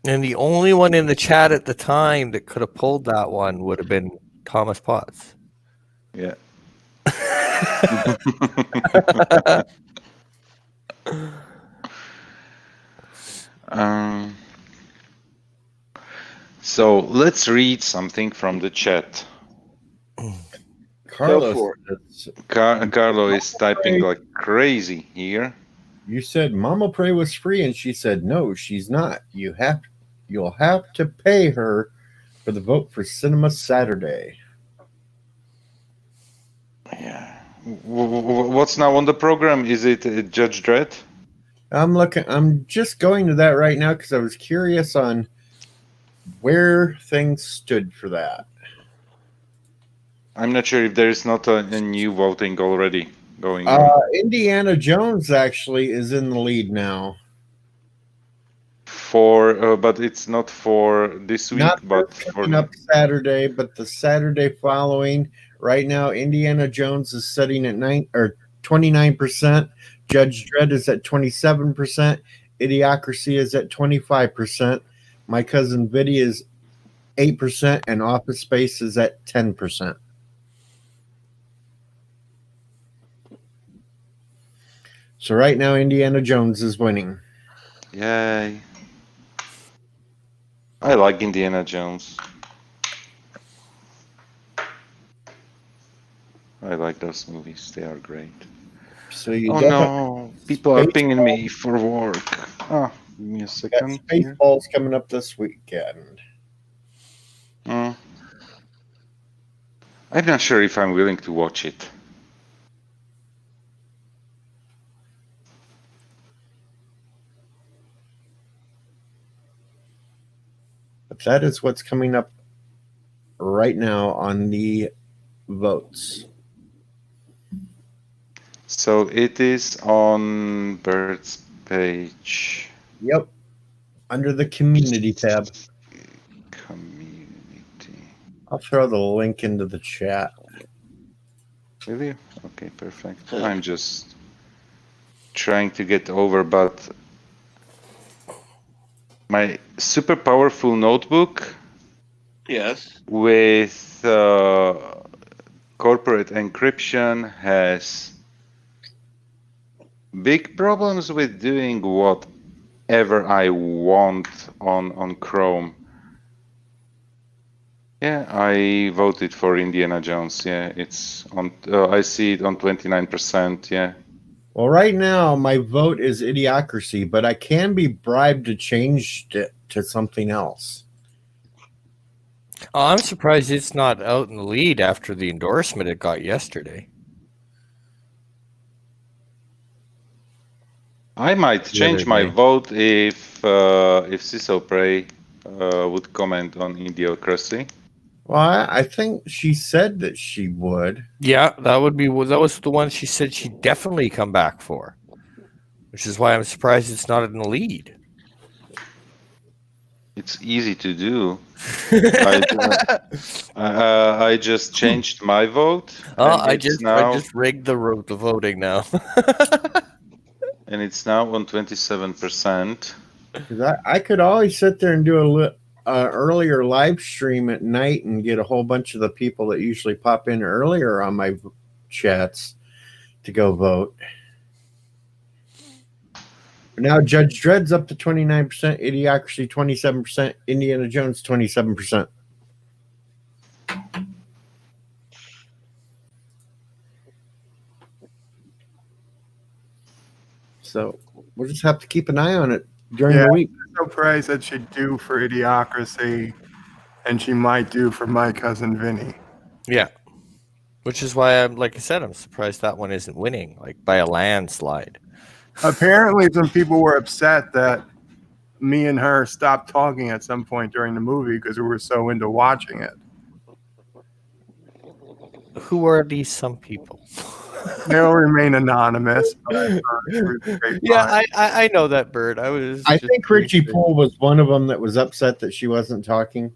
And the only one in the chat at the time that could have pulled that one would have been Thomas Potts. Yeah. So let's read something from the chat. Carlos, for Carlo is typing like crazy here. you said Mama Prey was free, and she said no, she's not. You'll have to pay her for the vote for Cinema Saturday. Yeah. What's now on the program? Is it Judge Dredd? I'm just going to that right now because I was curious on where things stood for that. I'm not sure if there is not a new voting already going on. Indiana Jones actually is in the lead now. But it's not for this week, Not but for coming up Saturday, but the Saturday following. Right now, Indiana Jones is sitting at 29%. Judge Dredd is at 27%. Idiocracy is at 25%. My Cousin Vinny is 8%, and Office Space is at 10%. So right now, Indiana Jones is winning. Yay. I like Indiana Jones. I like those movies. They are great. So you Oh no, people are pinging me for work. Oh, give me a got second. here. Spaceballs coming up this weekend. I'm not sure if I'm willing to watch it. But that is what's coming up right now on the votes. So it is on Bert's page. Yep. Under the community tab. Community. I'll throw the link into the chat. Really? Okay, perfect. I'm just trying to get over, but my super powerful notebook Yes. with corporate encryption has big problems with doing whatever I want on Chrome. Yeah, I voted for Indiana Jones. Yeah, it's on. I see it on 29%. Yeah. Well, right now my vote is Idiocracy, but I can be bribed to change it to something else. Oh, I'm surprised it's not out in the lead after the endorsement it got yesterday. I might change my day. vote if Ciso Prey would comment on Idiocracy. Well, I think she said that she would. Yeah, that was the one she said she'd definitely come back for, which is why I'm surprised it's not in the lead. It's easy to do. I just changed my vote. Oh, and I it's just rigged the voting now. and it's now on 27%. 'Cause I could always sit there and do earlier live stream at night and get a whole bunch of the people that usually pop in earlier on my chats to go vote. Now Judge Dredd's up to 29%, Idiocracy 27%, Indiana Jones 27%. So we'll just have to keep an eye on it during the week. So Prey said she'd do for Idiocracy, and she might do for My Cousin Vinny. Yeah. Which is why like I said, I'm surprised that one isn't winning, like by a landslide. Apparently, some people were upset that me and her stopped talking at some point during the movie because we were so into watching it. Who are these some people? They'll remain anonymous. But I thought it was a great Yeah, time. I know that bird. I think Richie Poole was one of them that was upset that she wasn't talking.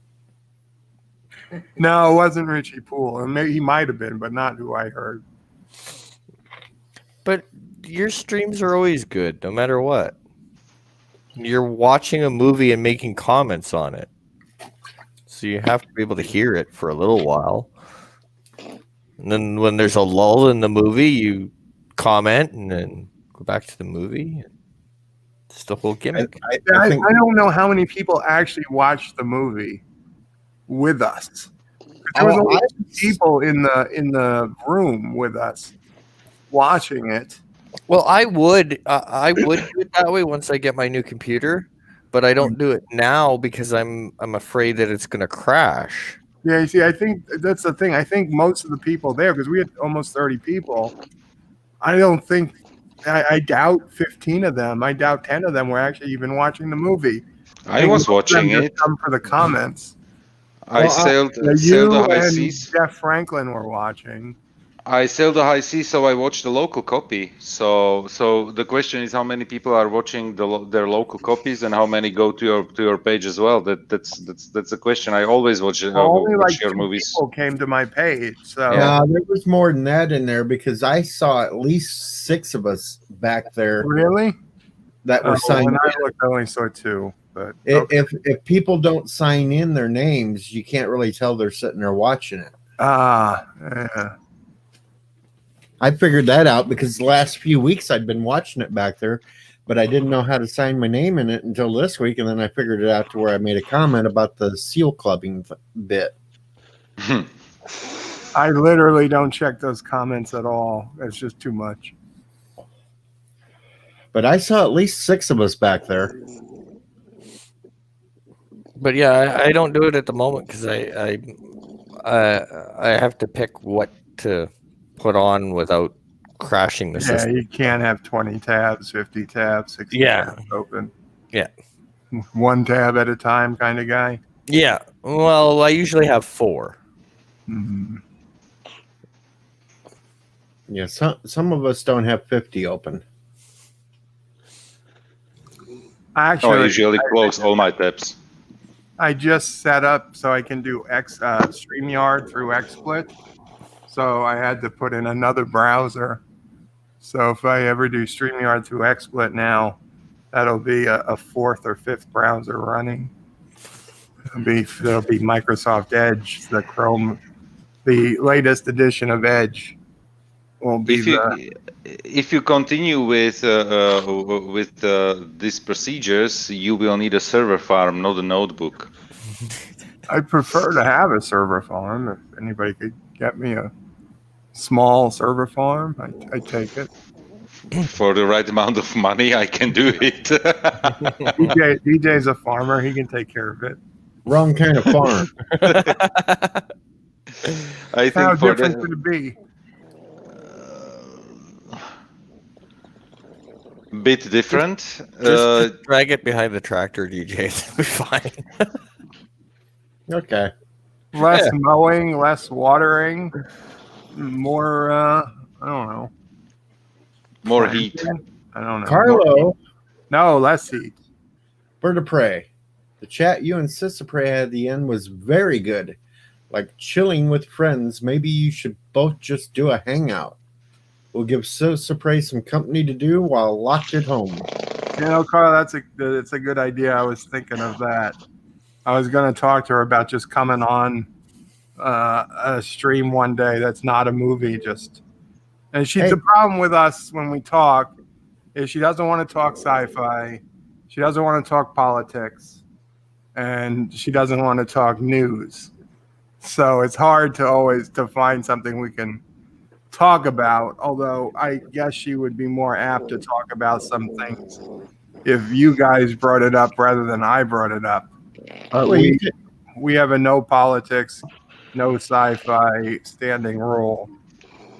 No, it wasn't Richie Poole. And maybe he might have been, but not who I heard. But your streams are always good, no matter what. You're watching a movie and making comments on it. So you have to be able to hear it for a little while. And then when there's a lull in the movie, you comment and then go back to the movie. It's the whole gimmick. I don't know how many people actually watched the movie with us. There was only people in the room with us watching it. Well, I would do it that way once I get my new computer, but I don't do it now because I'm afraid that it's going to crash. Yeah, you see, I think that's the thing. I think most of the people there, because we had almost 30 people, I doubt 15 of them, I doubt 10 of them were actually even watching the movie. I was watching it. Come for the comments. I sailed the high seas. Jeff Franklin were watching. I sailed the high seas, so I watched the local copy. So the question is, how many people are watching their local copies, and how many go to your page as well? That's the question. I always watch Only like your 2 movies. people came to my page. So there was more than that in there because I saw at least 6 of us back there. Really? That were signed. When I looked, I only saw 2. But if people don't sign in their names, you can't really tell they're sitting there watching it. Yeah. I figured that out because the last few weeks I'd been watching it back there, but I didn't know how to sign my name in it until this week, and then I figured it out to where I made a comment about the seal clubbing bit. I literally don't check those comments at all. It's just too much. But I saw at least 6 of us back there. But yeah, I don't do it at the moment because I have to pick what to put on without crashing the system. Yeah, you can't have 20 tabs, 50 tabs, 60 tabs open. Yeah. 1 tab at a time kind of guy. Yeah. Well, I usually have 4. Mm-hmm. Yeah, some of us don't have 50 open. Actually, I usually close all my tabs. I just set up so I can do StreamYard through XSplit. So I had to put in another browser. So if I ever do StreamYard through XSplit now, that'll be a 4th or 5th browser running. There'll be Microsoft Edge, the Chrome, the latest edition of Edge. Will be if you continue with these procedures, you will need a server farm, not a notebook. I prefer to have a server farm. If anybody could get me a small server farm, I take it. For the right amount of money, I can do it. DJ's a farmer. He can take care of it. Wrong kind of farm. I think How for different could it be? Bit different. Just drag it behind the tractor, DJ. It'll be fine. Okay. Less mowing, less watering, more, I don't know. More heat. I don't know. Carlo, No, less heat. Bird of Prey. The chat you and Sister Prey had at the end was very good. Like chilling with friends. Maybe you should both just do a hangout. We'll give Sister Prey some company to do while locked at home. You know, Carl, that's a good idea. I was thinking of that. I was going to talk to her about just coming on a stream one day that's not a movie. And she's the problem with us when we talk is she doesn't want to talk sci-fi. She doesn't want to talk politics. And she doesn't want to talk news. So it's hard to find something we can talk about, although I guess she would be more apt to talk about some things if you guys brought it up rather than I brought it up. We have a no politics, no sci-fi standing rule.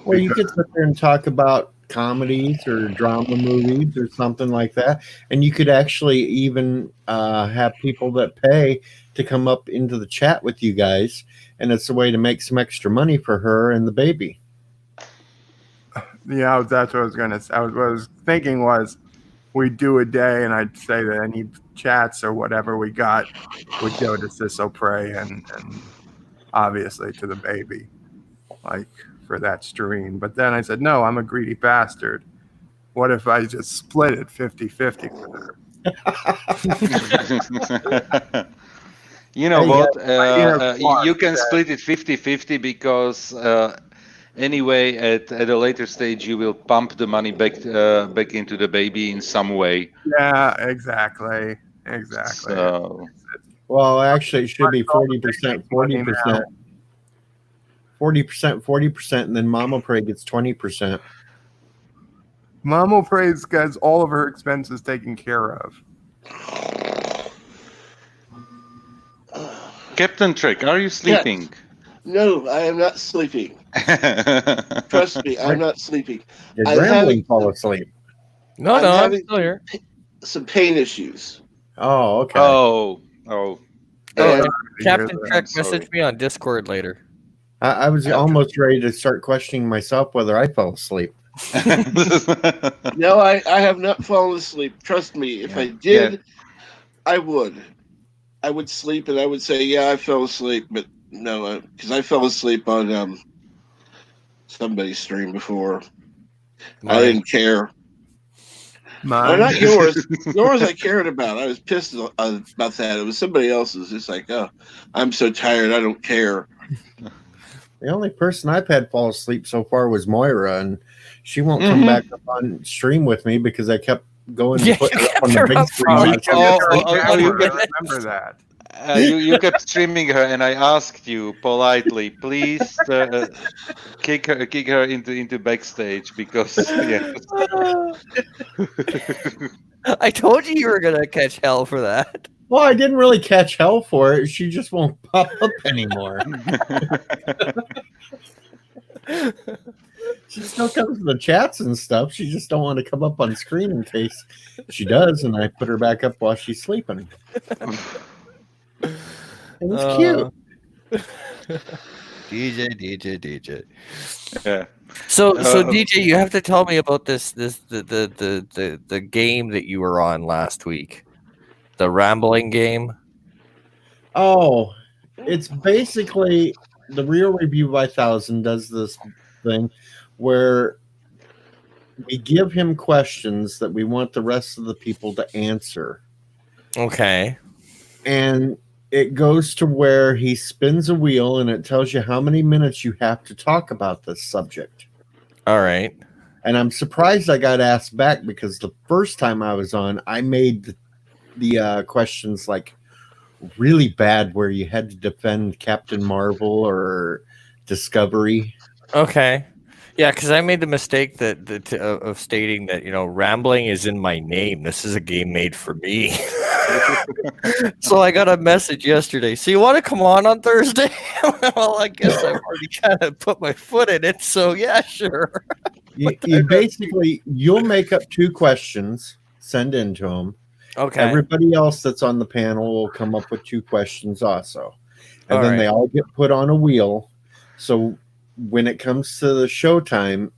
Well, you could sit there and talk about comedies or drama movies or something like that, and you could actually even have people that pay to come up into the chat with you guys, and it's a way to make some extra money for her and the baby. Yeah, that's what I was gonna say. What I was thinking was we'd do a day, and I'd say that any chats or whatever we got would go to Sissel Prey and obviously to the baby, like for that stream. But then I said, no, I'm a greedy bastard. What if I just split it 50-50 with her? You know what? You can split it 50-50 because anyway, at a later stage, you will pump the money back into the baby in some way. Yeah, exactly. So, well, actually, it should be 40%, 40%. 40%, 40%, and then Mama Prey gets 20%. Mama Prey gets all of her expenses taken care of. Captain Trick, are you sleeping? Yes. No, I am not sleeping. Trust me, I'm not sleeping. Did I'm Rambling fall asleep? No, I'm still here. Some pain issues. Oh, okay. Oh. And Captain Trek, message me on Discord later. I was almost ready to start questioning myself whether I fell asleep. no, I have not fallen asleep. Trust me, if I did, I would. I would sleep and I would say, yeah, I fell asleep, but no, because I fell asleep on somebody's stream before. I didn't care. No, not yours. Yours I cared about. I was pissed about that. It was somebody else's. It's like, oh, I'm so tired. I don't care. The only person I've had fall asleep so far was Moira, and she won't come back up on stream with me because I kept going to put her up on the big screen. You remember that. You kept streaming her, and I asked you politely, please kick her into backstage because I told you were gonna catch hell for that. Well, I didn't really catch hell for it. She just won't pop up anymore. She still comes to the chats and stuff. She just don't want to come up on screen in case she does, and I put her back up while she's sleeping. It was cute. DJ. Yeah. So DJ, you have to tell me about the game that you were on last week. The Rambling game. Oh, it's basically the Real Review by 1000 does this thing where we give him questions that we want the rest of the people to answer. Okay. And it goes to where he spins a wheel and it tells you how many minutes you have to talk about this subject. All right. And I'm surprised I got asked back because the first time I was on, I made the questions like really bad where you had to defend Captain Marvel or Discovery. Okay. Yeah, because I made the mistake of stating that, Rambling is in my name. This is a game made for me. So I got a message yesterday. So you want to come on Thursday? Well, I guess I've already kind of put my foot in it. So yeah, sure. You'll make up 2 questions, send in to him. Okay. Everybody else that's on the panel will come up with 2 questions also. And then they all get put on a wheel. So when it comes to the showtime,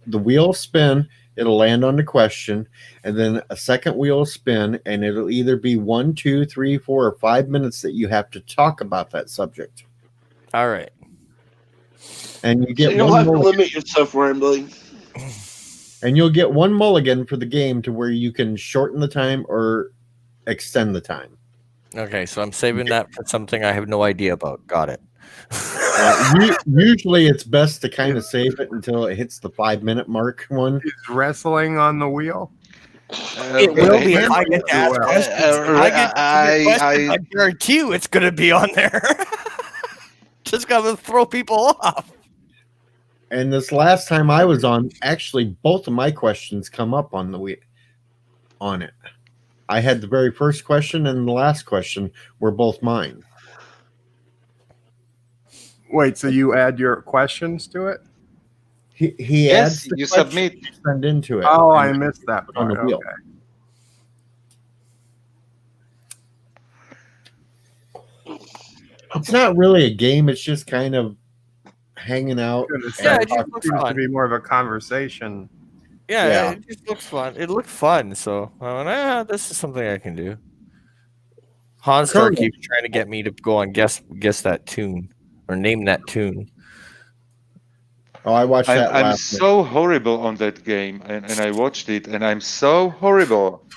the wheel will spin, it'll land on the question, and then a second wheel will spin, and it'll either be 1, 2, 3, 4, or 5 minutes that you have to talk about that subject. All right. And you get so you'll have to limit yourself, Rambling. And you'll get 1 mulligan for the game to where you can shorten the time or extend the time. Okay, so I'm saving that for something I have no idea about. Got it. Usually, it's best to kind of save it until it hits the 5-minute mark. One. Is wrestling on the wheel? It will be if I Remember get to ask you, questions. If I get to get questions, I guarantee you it's going to be on there. Just got to throw people off. And this last time I was on, actually, both of my questions come up on it. I had the very first question and the last question were both mine. Wait, so you add your questions to it? He Yes, adds the you question submit. you send into it. Oh, I and missed that on part. the wheel. Okay. It's not really a game. It's just kind of hanging out. Gonna say, Yeah, it it just looks seems to fun. be more of a conversation. Yeah, Yeah. it just looks fun. It looked fun, so I went, this is something I can do. Honstar Colonel. keeps trying to get me to go on guess that tune or name that tune. Oh, I watched that I'm last night. so horrible on that game, and I watched it, and I'm so horrible.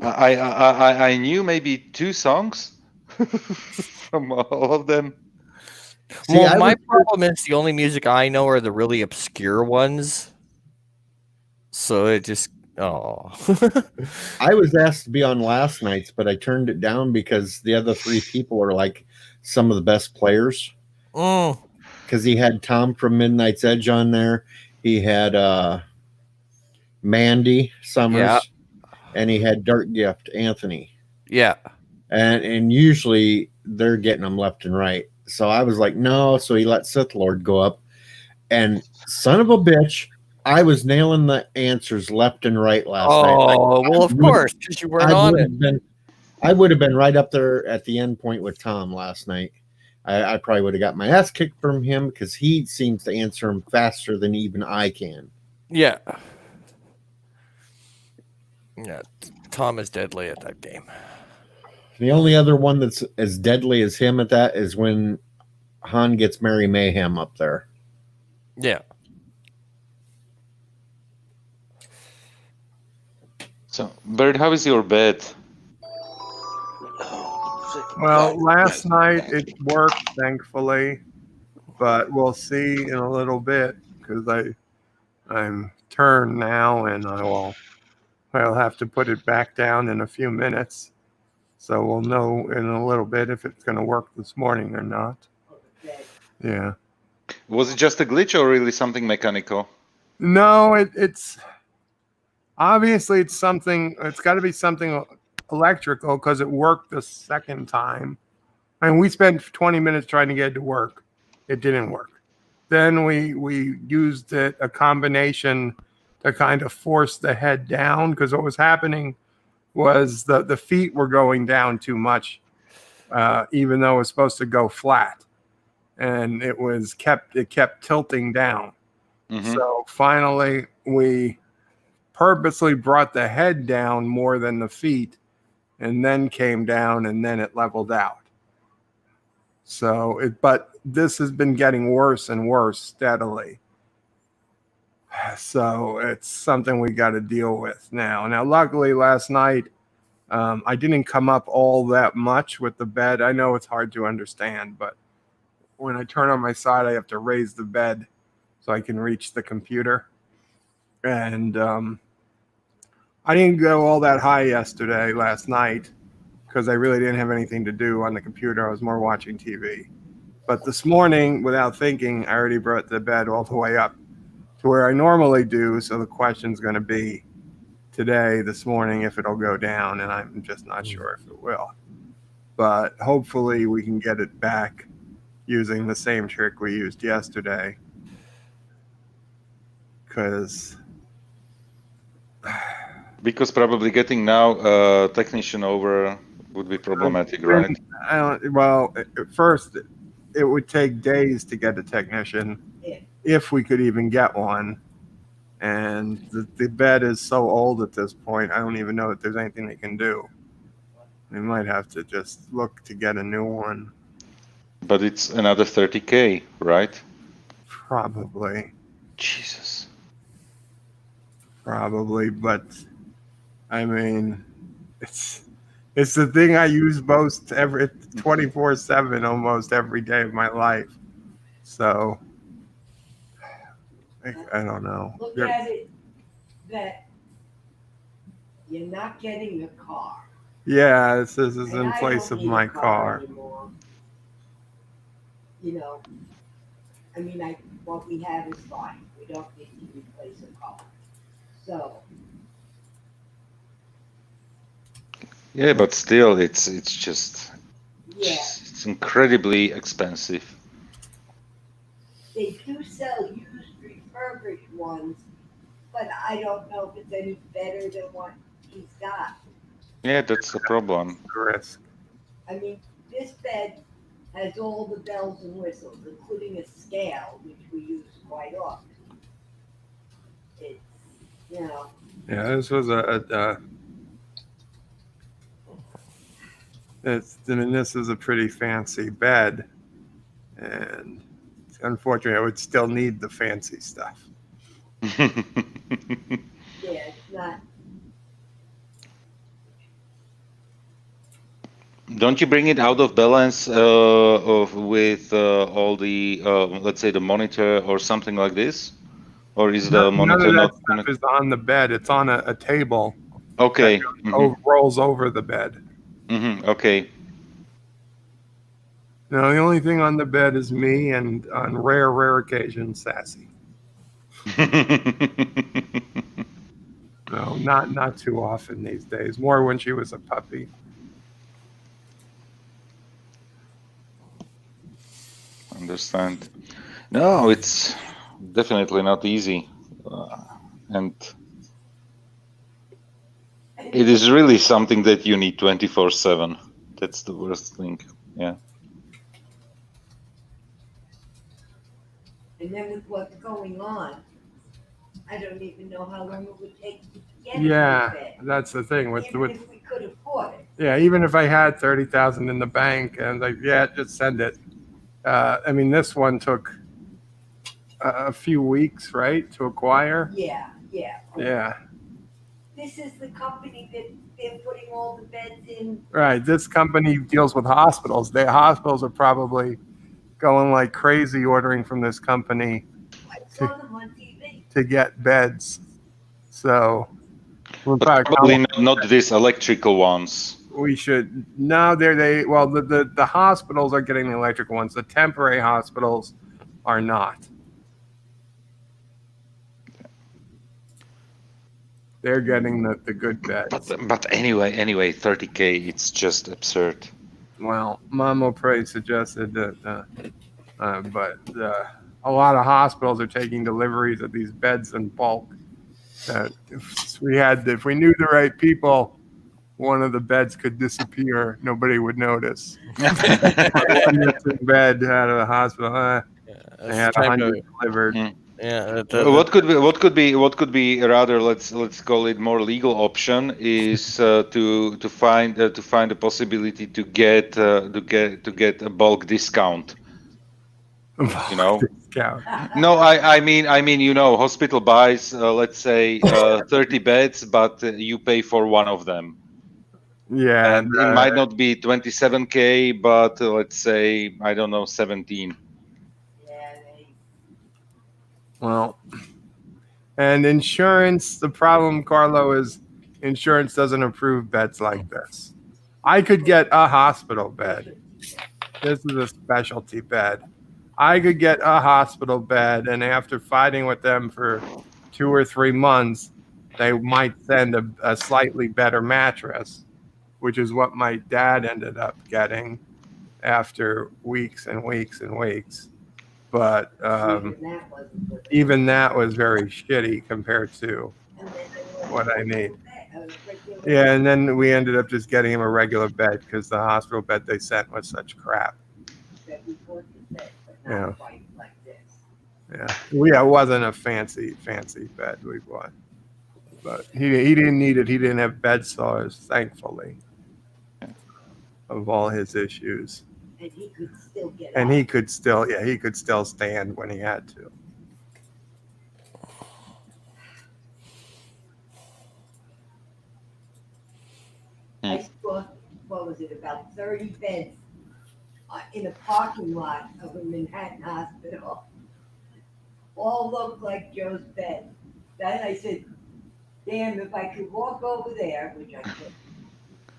I knew maybe 2 songs from all of them. See, Well, I my was- problem is the only music I know are the really obscure ones. So it just I was asked to be on last night's, but I turned it down because the other 3 people are like some of the best players. Mm. Because he had Tom from Midnight's Edge on there. He had Mandy Summers. Yeah. And he had Dark Gift Anthony. Yeah. And usually they're getting them left and right. So I was like, no. So he let Sith Lord go up. And son of a bitch, I was nailing the answers left and right last night. Oh, well, of course, because you weren't on it. I would have been right up there at the end point with Tom last night. I probably would have got my ass kicked from him because he seems to answer them faster than even I can. Yeah. Yeah. Tom is deadly at that game. The only other one that's as deadly as him at that is when Han gets Mary Mayhem up there. Yeah. So, Bird, how is your bed? Well, last night it worked, thankfully, but we'll see in a little bit because I'm turned now, and I'll have to put it back down in a few minutes. So we'll know in a little bit if it's going to work this morning or not. Yeah. Was it just a glitch or really something mechanical? No, it's obviously it's something. It's got to be something electrical because it worked the second time. And we spent 20 minutes trying to get it to work. It didn't work. Then we used a combination to kind of force the head down because what was happening was the feet were going down too much, even though it was supposed to go flat, and it kept tilting down. Mhm. So finally, we purposely brought the head down more than the feet, and then came down, and then it leveled out. But this has been getting worse and worse steadily. So it's something we got to deal with now. Now, luckily, last night, I didn't come up all that much with the bed. I know it's hard to understand, but when I turn on my side, I have to raise the bed so I can reach the computer. And I didn't go all that high last night, because I really didn't have anything to do on the computer. I was more watching TV. But this morning, without thinking, I already brought the bed all the way up to where I normally do. So the question's going to be this morning, if it'll go down, and I'm just not sure if it will. But hopefully we can get it back using the same trick we used yesterday. Because probably getting now a technician over would be problematic, right? At first, it would take days to get a technician, if we could even get one. And the bed is so old at this point, I don't even know if there's anything they can do. We might have to just look to get a new one. But it's another 30K, right? Probably. Jesus. Probably, but I mean, It's the thing I use most 24/7, almost every day of my life. So I don't know. Look at it that you're not getting a car. Yeah, this is And in I place don't of need my a car. anymore. You know, I mean, what we have is fine. We don't need to replace a car. So, Yeah, but still, it's just yeah, it's incredibly expensive. they do sell used refurbished ones, but I don't know if it's any better than what he's got. Yeah, that's the problem. Risk. I mean, this bed has all the bells and whistles, including a scale, which we use quite often. It's, you know, Yeah, this was this is a pretty fancy bed, and unfortunately, I would still need the fancy stuff. yeah, it's not. Don't you bring it out of balance with all the let's say the monitor or something like this, or is the None monitor of that not stuff connected? is on the bed. It's on a table Okay. that rolls over the bed. Okay. No, the only thing on the bed is me, and on rare occasions, Sassy. No, not too often these days. More when she was a puppy. Understand. No, it's definitely not easy, and it is really something that you need 24/7. That's the worst thing. Yeah. And then with what's going on, I don't even know how long it would take to get Yeah, a bed. that's the thing. Even if we could afford it. Yeah, even if I had 30,000 in the bank and like, yeah, just send it. I mean, this one took a few weeks, right, to acquire. Yeah. Yeah, This is the company that they're putting all the beds in. right. This company deals with hospitals. The hospitals are probably going like crazy ordering from this company I saw them on TV. to get beds. So, in But fact, probably not these electrical ones. we should now. Well, the hospitals are getting the electric ones. The temporary hospitals are not. They're getting the good beds. But anyway, 30K, it's just absurd. Well, Mamo Prey suggested that, but a lot of hospitals are taking deliveries of these beds in bulk. If we knew the right people, one of the beds could disappear. Nobody would notice. One missing bed out of the hospital. They had 100 delivered. Yeah. What could be rather, let's call it more legal option is to find a possibility to get a bulk discount. You know. Discount. No, I mean, you know, hospital buys, let's say, 30 beds, but you pay for one of them. Yeah, And it might not be 27K, but let's say, I don't know, 17. well, and insurance. The problem, Carlo, is insurance doesn't approve beds like this. I could get a hospital bed. This is a specialty bed. I could get a hospital bed, and after fighting with them for 2 or 3 months, they might send a slightly better mattress, which is what my dad ended up getting after weeks and weeks and weeks. But even that was very shitty compared to what I need. Yeah, and then we ended up just getting him a regular bed because the hospital bed they sent was such crap. Yeah. Yeah, it wasn't a fancy bed we bought, but he didn't need it. He didn't have bed sores, thankfully, of all his issues. And he could still get And up. he could still stand when he had to. I saw what was it, about 30 beds in a parking lot of a Manhattan hospital. All looked like Joe's bed. Then I said, damn, if I could walk over there, which I could,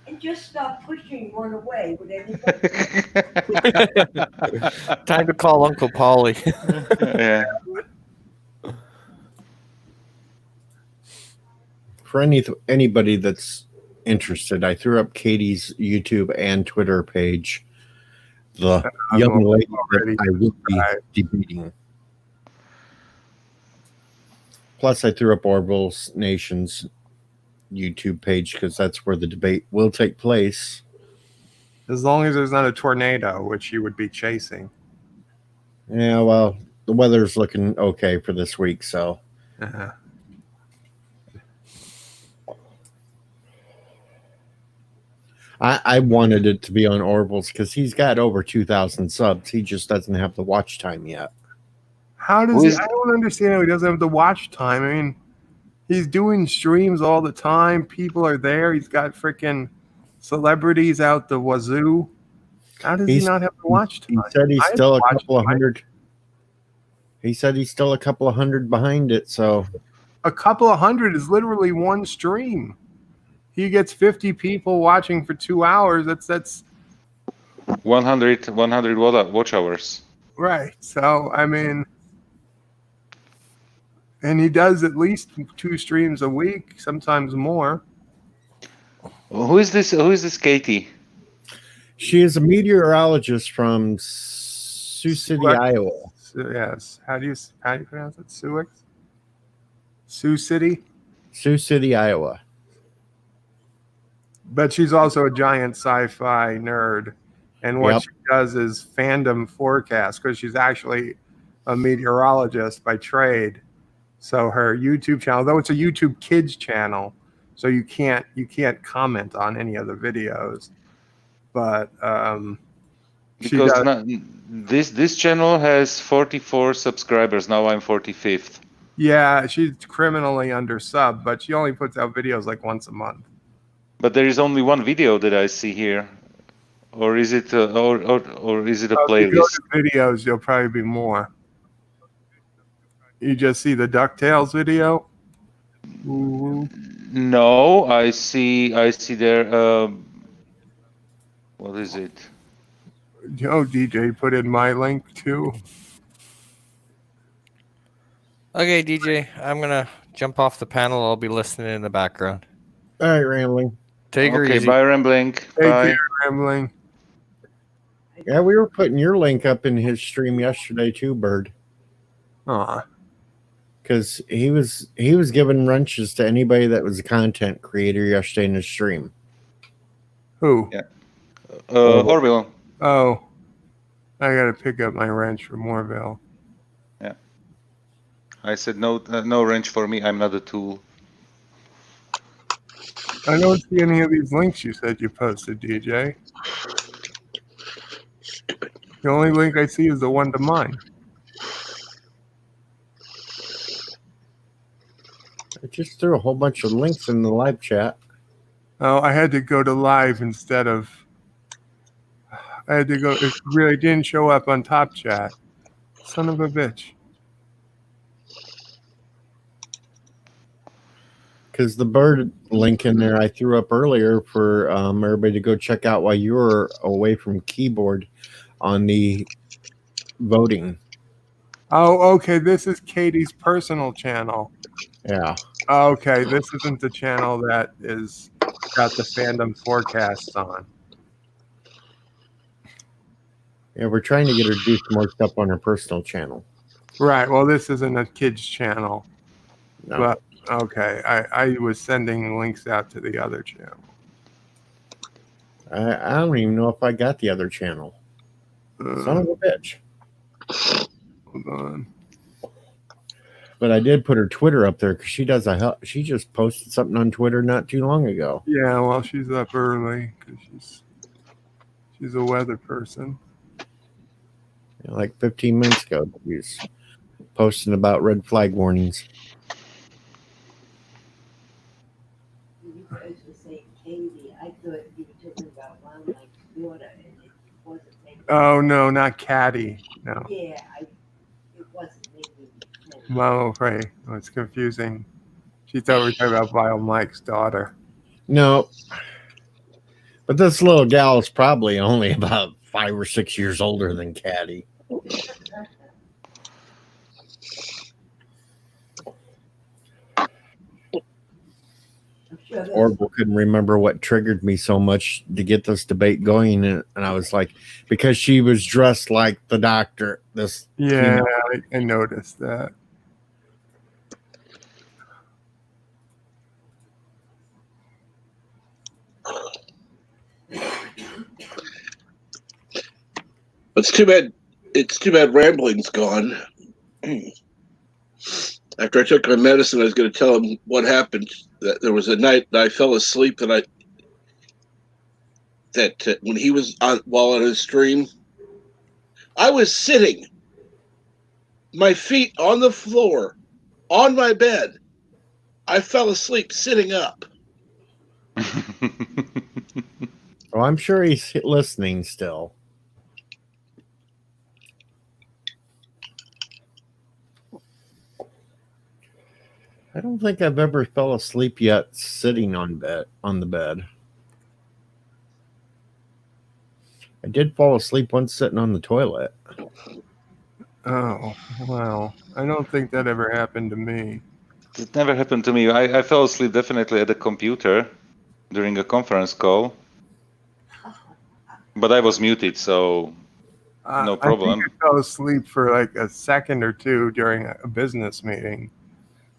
and just start pushing one away, would anybody? Time to call Uncle Polly. Yeah. For anybody that's interested, I threw up Katie's YouTube and Twitter page. The young lady that I will be debating. Plus, I threw up Orville's Nation's YouTube page because that's where the debate will take place. As long as there's not a tornado, which you would be chasing. Yeah, well, the weather's looking okay for this week, so. Uh-huh. I wanted it to be on Orville's because he's got over 2,000 subs. He just doesn't have the watch time yet. How does he? I don't understand how he doesn't have the watch time. I mean, he's doing streams all the time. People are there. He's got freaking celebrities out the wazoo. How does he not have the watch time? He said he's still a couple of hundred. He said he's still a couple of hundred behind it. So a couple of hundred is literally one stream. He gets 50 people watching for 2 hours. That's 100 watch hours. Right. So I mean, and he does at least 2 streams a week, sometimes more. Who is this? Who is this Katie? She is a meteorologist from Sioux City, Iowa. Yes. How do you pronounce it? Sioux City? Sioux City, Iowa. But she's also a giant sci-fi nerd. And what she does is fandom forecast because she's actually a meteorologist by trade. So her YouTube channel, though it's a YouTube Kids channel, so you can't comment on any of the videos. But because this channel has 44 subscribers. Now I'm 45th. Yeah, she's criminally under sub, but she only puts out videos like once a month. But there is only one video that I see here, or is it or is it a playlist? If you go to videos, you'll probably be more. You just see the DuckTales video. Ooh. No, I see there. What is it? Oh, DJ put in my link too. Okay, DJ, I'm gonna jump off the panel. I'll be listening in the background. All right, Rambling. Take her easy. Bye, Rambling. Bye. Rambling. Yeah, we were putting your link up in his stream yesterday too, Bird. Because he was giving wrenches to anybody that was a content creator yesterday in his stream. Who? Yeah. Orville. Oh, I gotta pick up my wrench from Moorville. Yeah. I said no wrench for me. I'm not a tool. I don't see any of these links you said you posted, DJ. The only link I see is the one to mine. I just threw a whole bunch of links in the live chat. Oh, I had to go to live instead of. I had to go. It really didn't show up on Top Chat. Son of a bitch. Because the Bird link in there I threw up earlier for everybody to go check out while you were away from keyboard on the voting. Oh, okay. This is Katie's personal channel. Yeah. Okay, this isn't the channel that is got the fandom forecasts on. Yeah, we're trying to get her to do some more stuff on her personal channel. Right. Well, this isn't a kids channel. No. But okay, I was sending links out to the other channel. I don't even know if I got the other channel. Son of a bitch. Hold on. But I did put her Twitter up there because she just posted something on Twitter not too long ago. Yeah, well, she's up early because she's a weather person. Like 15 minutes ago, she was posting about red flag warnings. You guys were saying Katie. I thought you were talking about Ronald Oh no, not Caddy. No, Yeah, it wasn't making sense. Mama Ray. Oh, it's confusing. She thought we were talking about Vile Mike's daughter. No, but this little gal is probably only about 5 or 6 years older than Caddy. I'm sure that's Orville couldn't remember what triggered me so much to get this debate going, and I was like, because she was dressed like the doctor. This Yeah, female- I noticed that. It's too bad. It's too bad Rambling's gone. After I took my medicine, I was going to tell him what happened. That there was a night that I fell asleep, and when he was while on his stream, I was sitting, my feet on the floor, on my bed. I fell asleep sitting up. Oh, I'm sure he's listening still. I don't think I've ever fell asleep yet sitting on the bed. I did fall asleep once sitting on the toilet. Oh, wow. I don't think that ever happened to me. It never happened to me. I fell asleep definitely at the computer during a conference call, but I was muted, so no problem. I think I fell asleep for like a second or two during a business meeting,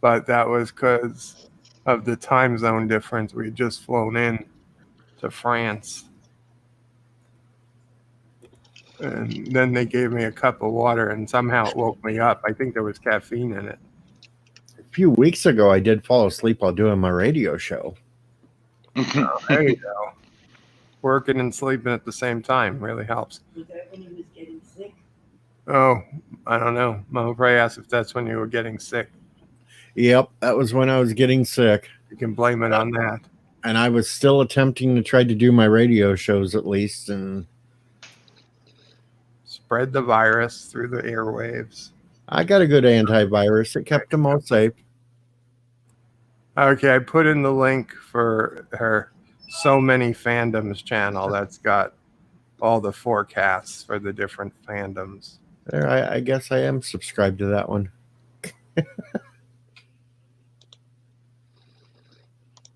but that was because of the time zone difference. We had just flown in to France. And then they gave me a cup of water, and somehow it woke me up. I think there was caffeine in it. A few weeks ago, I did fall asleep while doing my radio show. There you go. Working and sleeping at the same time really helps. Was that when he was getting sick? Oh, I don't know. Mo Ray asked if that's when you were getting sick. Yep, that was when I was getting sick. You can blame it on that. And I was still attempting to try to do my radio shows at least. And Spread the virus through the airwaves. I got a good antivirus. It kept them all safe. Okay, I put in the link for her So Many Fandoms channel that's got all the forecasts for the different fandoms. There, I guess I am subscribed to that one.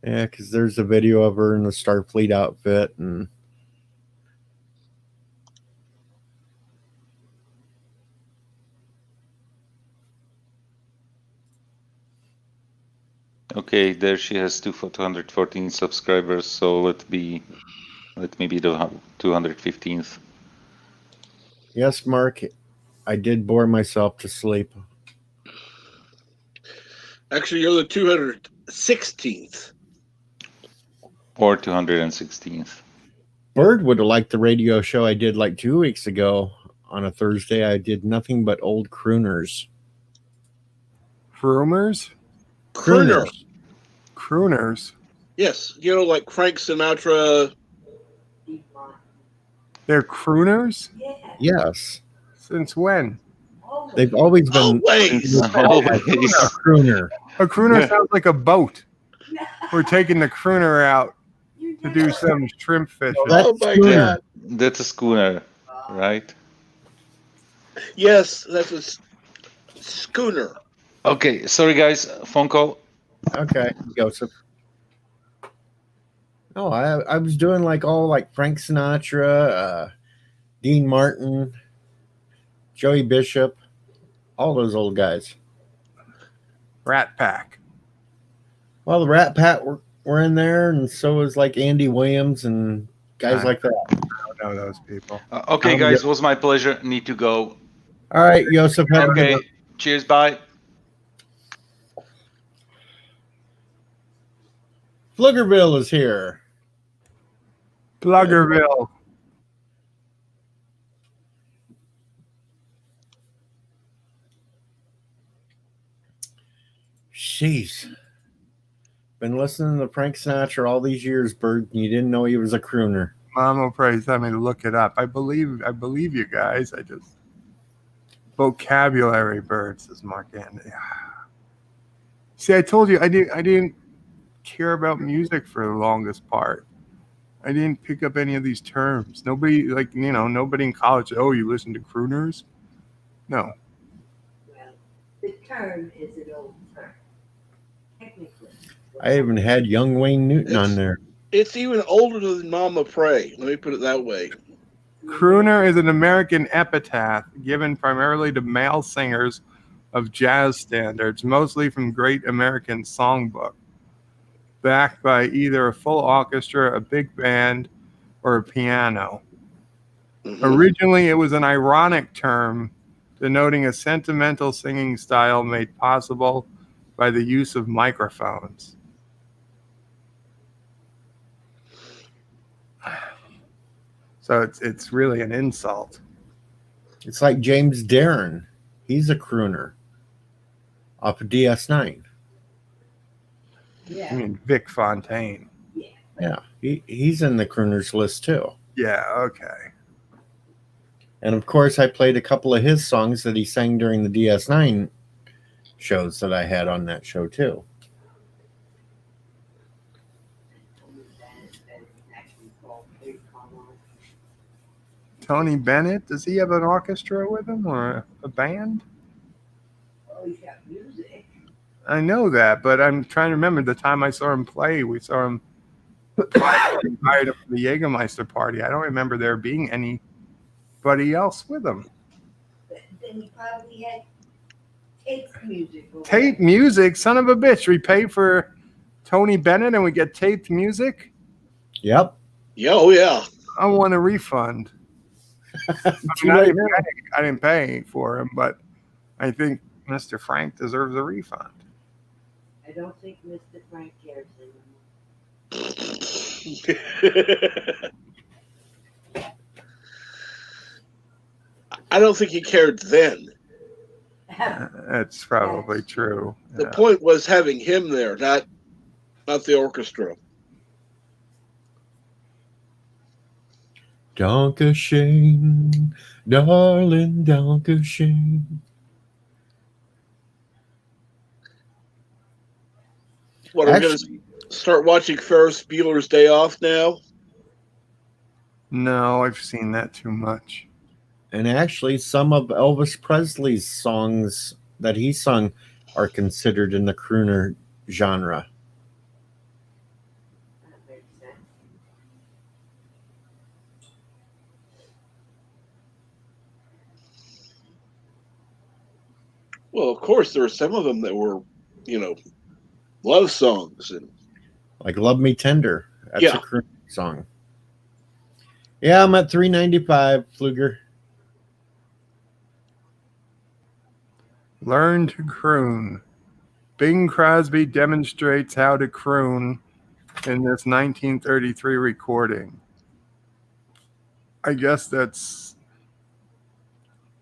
Yeah, because there's a video of her in the Starfleet outfit, and Okay, there she has 214 subscribers, so let me be the 215th. yes, Mark, I did bore myself to sleep. Actually, you're the 216th. Or 216th. Bird would have liked the radio show I did like 2 weeks ago on a Thursday. I did nothing but old crooners. Rumors? Crooner. Crooners? Yes, you know, like Frank Sinatra. Deep line. They're crooners? Yeah. Yes, Since when? Always. they've always been Always. a crooner. A crooner sounds like a boat. We're taking the crooner out You to know. do some shrimp fishing. That's Oh my schooner. God. That's a schooner, right? Yes, that's a schooner. Okay, sorry guys, phone call. Okay, Joseph. Oh, I was doing like all like Frank Sinatra, Dean Martin, Joey Bishop, all those old guys. Rat Pack. Well, the Rat Pack were in there, and so was like Andy Williams and guys like that. I don't know those people. Okay, guys, was my pleasure. Need to go. All right, Joseph. Have a good Okay, one. cheers, bye. Pflugerville is here. Pluggerville. Jeez. Been listening to Frank Sinatra all these years, Bird, and you didn't know he was a crooner. Mama prays tell me to look it up. I believe you guys. I just vocabulary bird, says Mark Andy. See, I told you I didn't care about music for the longest part. I didn't pick up any of these terms. Nobody nobody in college said, "Oh, you listen to crooners?" No. Well, the term is an old term. Technically. I even had young Wayne Newton on there. It's even older than Mama Pray. Let me put it that way. Crooner is an American epithet given primarily to male singers of jazz standards, mostly from Great American Songbook, backed by either a full orchestra, a big band, or a piano. Mhm. Originally, it was an ironic term denoting a sentimental singing style made possible by the use of microphones. So it's really an insult. It's like James Darren. He's a crooner off of DS9. I Yeah. mean, Vic Fontaine. Yeah, he's in the crooners list too. Yeah, okay. And of course, I played a couple of his songs that he sang during the DS9 shows that I had on that show too. Tony Bennett, does he have an orchestra with him or a band? Oh, he's got music. I know that, but I'm trying to remember the time I saw him play. We saw him invited him to the Jägermeister party. I don't remember there being anybody else with him. But then he probably had tape music. or Tape music, son of a bitch. We pay for Tony Bennett and we get taped music. Yep. Yeah, oh yeah. I want a refund. Too I late. didn't pay for him, but I think Mr. Frank deserves a refund. I don't think Mr. Frank cares anymore. I don't think he cared then. That's probably true. The Yeah. point was having him there, not the orchestra. Dankeschön, darling, Dankeschön. What, are we going to start watching Ferris Bueller's Day Off now? No, I've seen that too much. And actually, some of Elvis Presley's songs that he sung are considered in the crooner genre. That makes sense. Well, of course, there were some of them that were, love songs. And Like Love Me Tender. That's Yeah. a crooner song. Yeah, I'm at 395, Fluger. Learn to croon. Bing Crosby demonstrates how to croon in this 1933 recording. I guess that's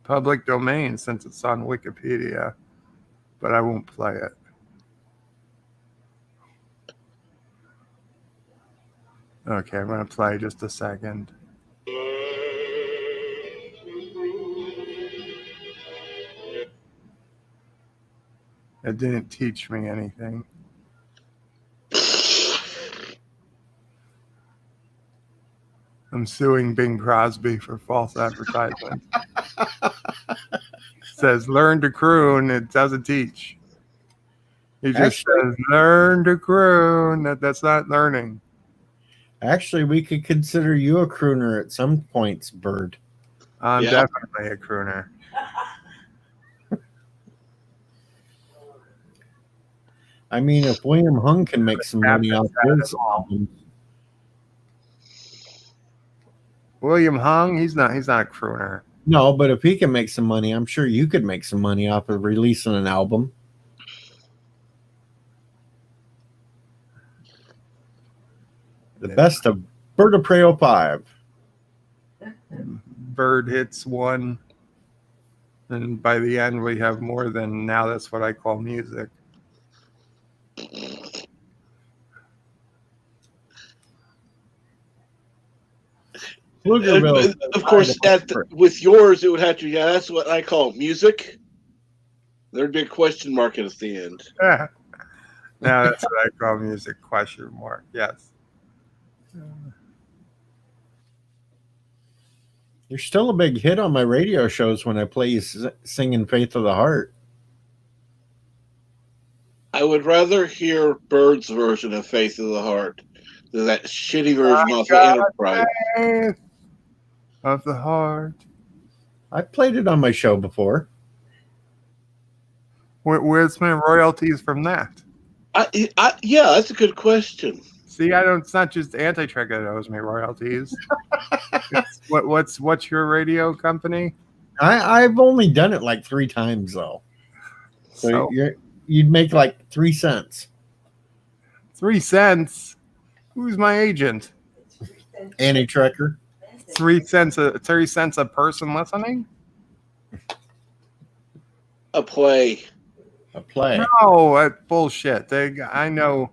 public domain since it's on Wikipedia, but I won't play it. Okay, I'm going to play just a second. It didn't teach me anything. I'm suing Bing Crosby for false advertisement. Says learn to croon. It doesn't teach. He just Actually- says learn to croon. That's not learning. Actually, we could consider you a crooner at some points, Bird. I'm Yeah. definitely a crooner. I mean, if William Hung can make some money off his album, William Hung, he's not a crooner. no, but if he can make some money, I'm sure you could make some money off of releasing an album. The best of Bird of Prey 05. Bird hits one, and by the end we have more than now. That's what I call music. Pflugerville. Of course, with yours, it would have to be. Yeah, that's what I call music. There'd be a question mark at the end. Yeah. Now that's what I call music question mark. Yes. You're still a big hit on my radio shows when I play you singing Faith of the Heart. I would rather hear Bird's version of Faith of the Heart than that shitty version off of Enterprise. Faith of the Heart. I played it on my show before. Where's my royalties from that? Yeah, that's a good question. See, it's not just Anti-Trek that owes me royalties. What's your radio company? I've only done it like 3 times though. So you'd make like 3 cents. 3 cents? Who's my agent? Anti-Trekker. 3 cents a person listening? A play. A play. No, that's bullshit. I know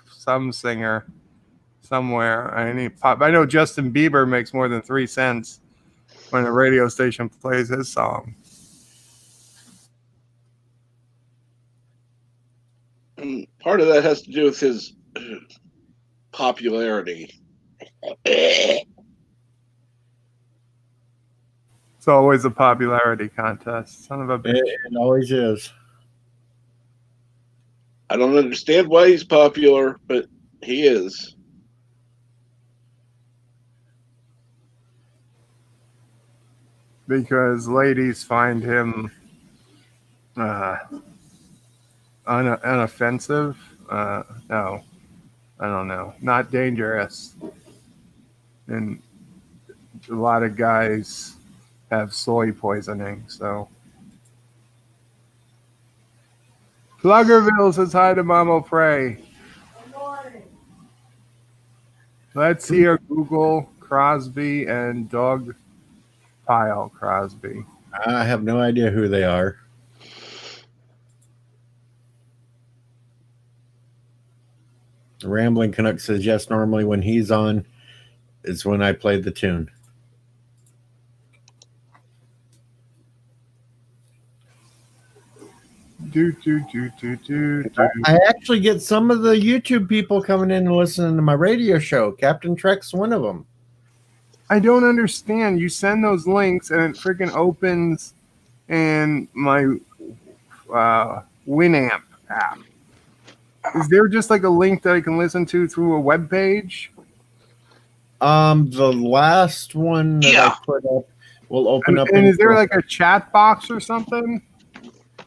some singer somewhere. I know Justin Bieber makes more than 3 cents when a radio station plays his song. And part of that has to do with his popularity. It's always a popularity contest. Son of a bitch. It always is. I don't understand why he's popular, but he is. Because ladies find him unoffensive. No, I don't know. Not dangerous. And a lot of guys have soy poisoning, so. Pflugerville says hi to Mama Prey. Let's hear Google Crosby and Dog Pile Crosby. I have no idea who they are. Rambling Canuck says yes, normally when he's on is when I play the tune. I actually get some of the YouTube people coming in and listening to my radio show. Captain Trek's one of them. I don't understand. You send those links and it freaking opens in my Winamp app. Is there just like a link that I can listen to through a web page? The last one that I put up will open up. And is there like a chat box or something?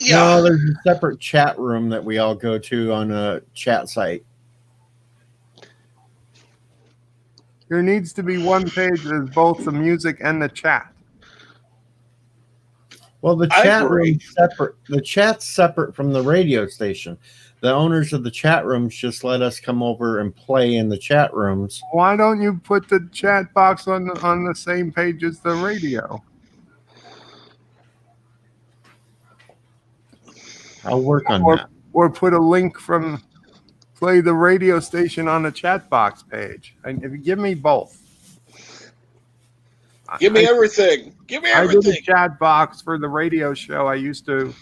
Yeah. No, there's a separate chat room that we all go to on a chat site. There needs to be one page that is both the music and the chat. Well, the chat room's separate. The chat's separate from the radio station. The owners of the chat rooms just let us come over and play in the chat rooms. Why don't you put the chat box on the same page as the radio? I'll work on that. Or put a link from play the radio station on the chat box page. If you give me both. Give me everything. Give me I everything. did a chat box for the radio show I used to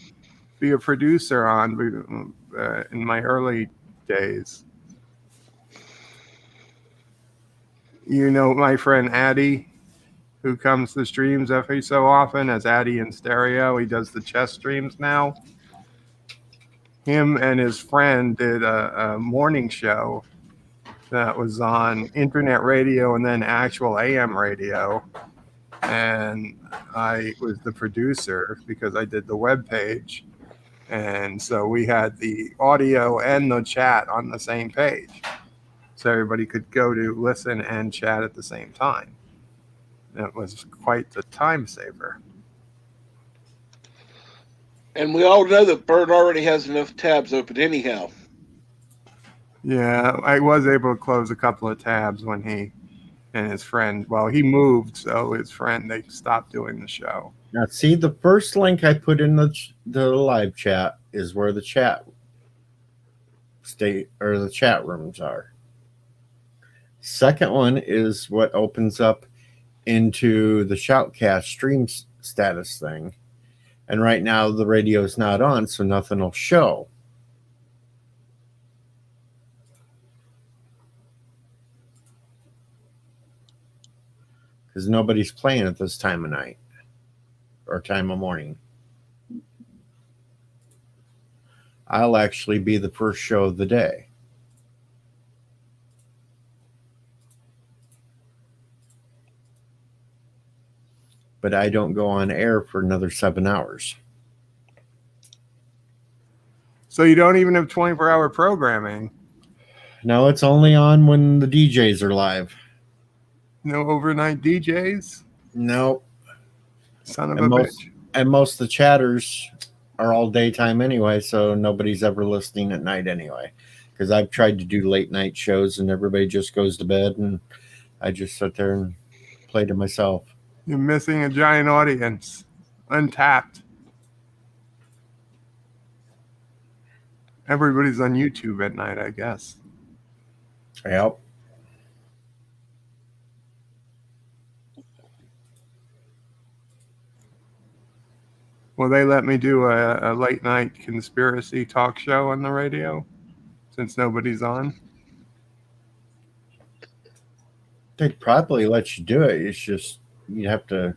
be a producer on in my early days. You know my friend Addy, who comes to streams every so often as Addy in Stereo. He does the chess streams now. Him and his friend did a morning show that was on internet radio and then actual AM radio. And I was the producer because I did the web page. And so we had the audio and the chat on the same page. So everybody could go to listen and chat at the same time. It was quite the time saver. And we all know that Bird already has enough tabs open anyhow. Yeah, I was able to close a couple of tabs when he and his friend, well, he moved, so his friend, they stopped doing the show. Now, see, the first link I put in the live chat is where the chat the chat rooms are. Second one is what opens up into the Shoutcast stream status thing. And right now the radio's not on, so nothing will show. Because nobody's playing at this time of night or time of morning. I'll actually be the first show of the day. But I don't go on air for another 7 hours. So you don't even have 24-hour programming. No, it's only on when the DJs are live. No overnight DJs. No. Son of And a most- bitch. And most of the chatters are all daytime anyway, so nobody's ever listening at night anyway. Because I've tried to do late night shows and everybody just goes to bed and I just sit there and play to myself. You're missing a giant audience. Untapped. Everybody's on YouTube at night, I guess. Yep. Will they let me do a late night conspiracy talk show on the radio since nobody's on? They'd probably let you do it. It's just you have to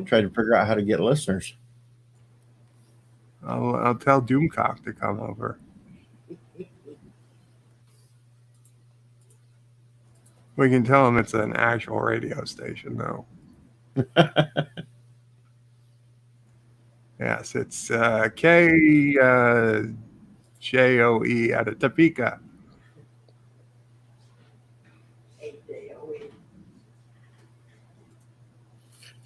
try to figure out how to get listeners. I'll tell Doomcock to come over. We can tell him it's an actual radio station, though. Yes, it's KJOE out of Topeka.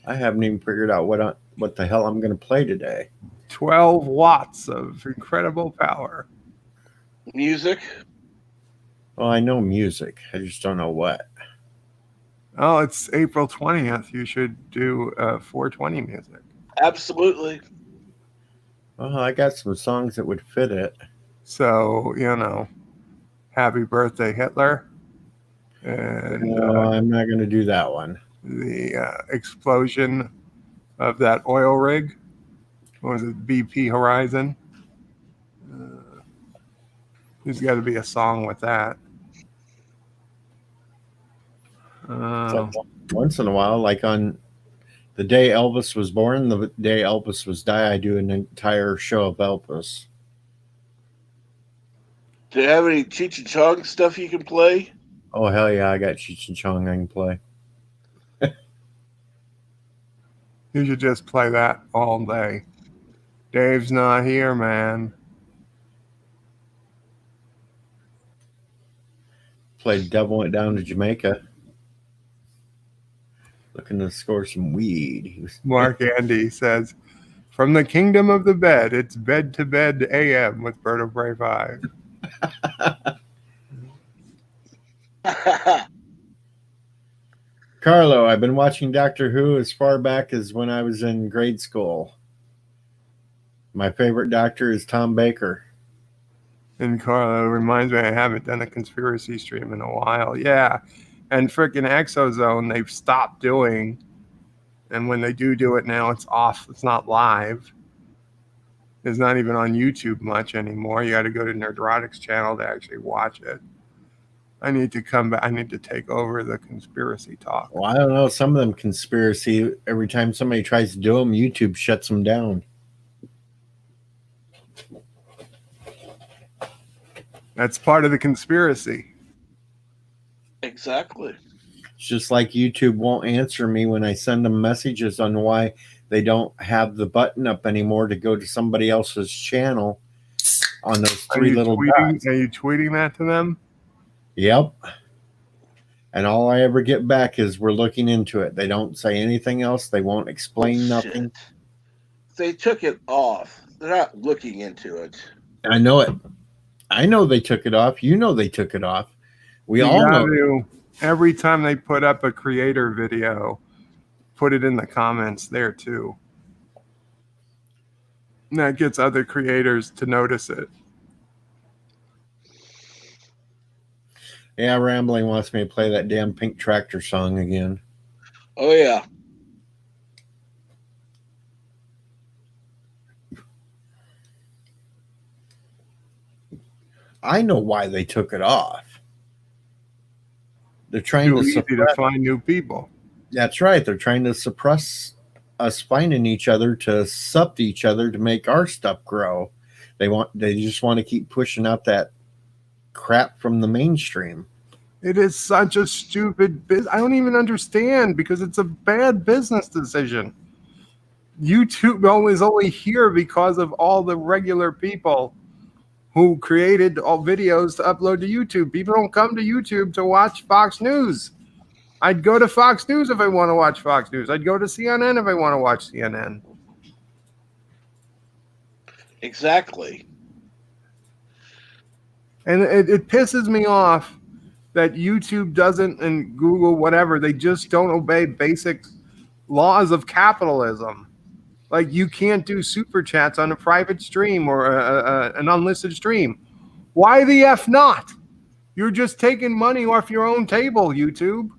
I haven't even figured out what the hell I'm going to play today. 12 watts of incredible power. Music. Well, I know music. I just don't know what. Oh, it's April 20th. You should do 420 music. Absolutely. Well, I got some songs that would fit it. So, Happy Birthday Hitler. And No, I'm not going to do that one. the explosion of that oil rig. What was it? BP Horizon. There's got to be a song with that. So once in a while, like on the day Elvis was born, the day Elvis was died, I do an entire show of Elvis. Do you have any Cheech and Chong stuff you can play? Oh, hell yeah, I got Cheech and Chong I can play. You should just play that all day. Dave's not here, man. Played Devil Went Down to Jamaica. Looking to score some weed. He was, Mark Andy says, from the kingdom of the bed, it's bed to bed AM with Bird of Prey 5. Carlo, I've been watching Doctor Who as far back as when I was in grade school. My favorite doctor is Tom Baker. And Carlo reminds me I haven't done a conspiracy stream in a while. Yeah. And freaking Exozone, they've stopped doing. And when they do it now, it's off. It's not live. It's not even on YouTube much anymore. You got to go to Nerdrotic's channel to actually watch it. I need to come back. I need to take over the conspiracy talk. Well, I don't know. Some of them conspiracy, every time somebody tries to do them, YouTube shuts them down. That's part of the conspiracy. Exactly. It's just like YouTube won't answer me when I send them messages on why they don't have the button up anymore to go to somebody else's channel on those three little dots. Are you tweeting that to them? Yep. And all I ever get back is we're looking into it. They don't say anything else. They won't explain nothing. They took it off. They're not looking into it. I know it. I know they took it off. You know they took it off. We You all gotta know. every time they put up a creator video, put it in the comments there too. And that gets other creators to notice it. Yeah, Rambling wants me to play that damn Pink Tractor song again. Oh yeah. I know why they took it off. They're trying Too to easy to suppress. find new people. That's right. They're trying to suppress us finding each other to sup to each other to make our stuff grow. They just want to keep pushing out that crap from the mainstream. It is such a stupid business. I don't even understand because it's a bad business decision. YouTube is only here because of all the regular people who created all videos to upload to YouTube. People don't come to YouTube to watch Fox News. I'd go to Fox News if I want to watch Fox News. I'd go to CNN if I want to watch CNN. Exactly. And it pisses me off that YouTube doesn't, and Google, whatever, they just don't obey basic laws of capitalism. Like you can't do super chats on a private stream or an unlisted stream. Why the F not? You're just taking money off your own table, YouTube.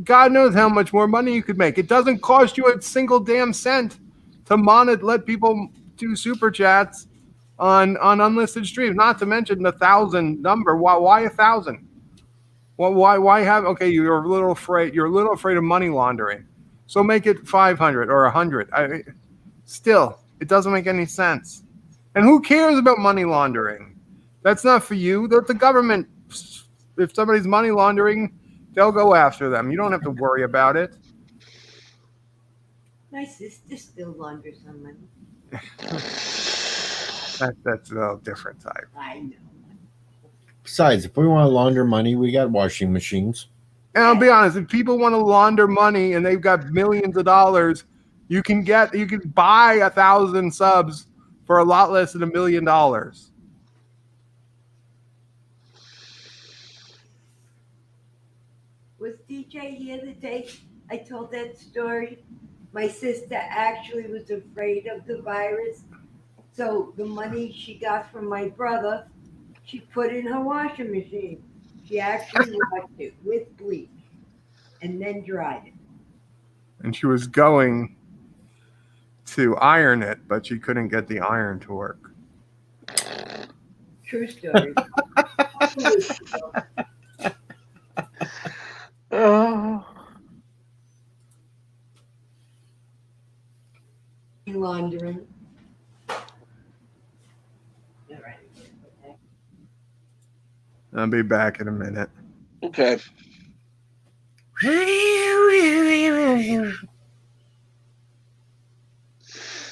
God knows how much more money you could make. It doesn't cost you a single damn cent to let people do super chats on unlisted streams. Not to mention the 1,000 number. Why 1,000? Well, why have? Okay, you're a little afraid. You're a little afraid of money laundering, so make it 500 or 100. Still, it doesn't make any sense. And who cares about money laundering? That's not for you. The government. If somebody's money laundering, they'll go after them. You don't have to worry about it. My sister still launders some money. That's a different type. I know. Besides, if we want to launder money, we got washing machines. And I'll be honest, if people want to launder money and they've got millions of dollars, you can buy 1,000 subs for a lot less than $1 million. Was DJ here the day I told that story? My sister actually was afraid of the virus. So the money she got from my brother, she put in her washing machine. She actually washed it with bleach and then dried it. And she was going to iron it, but she couldn't get the iron to work. True story. Laundering. I'll be back in a minute. Okay.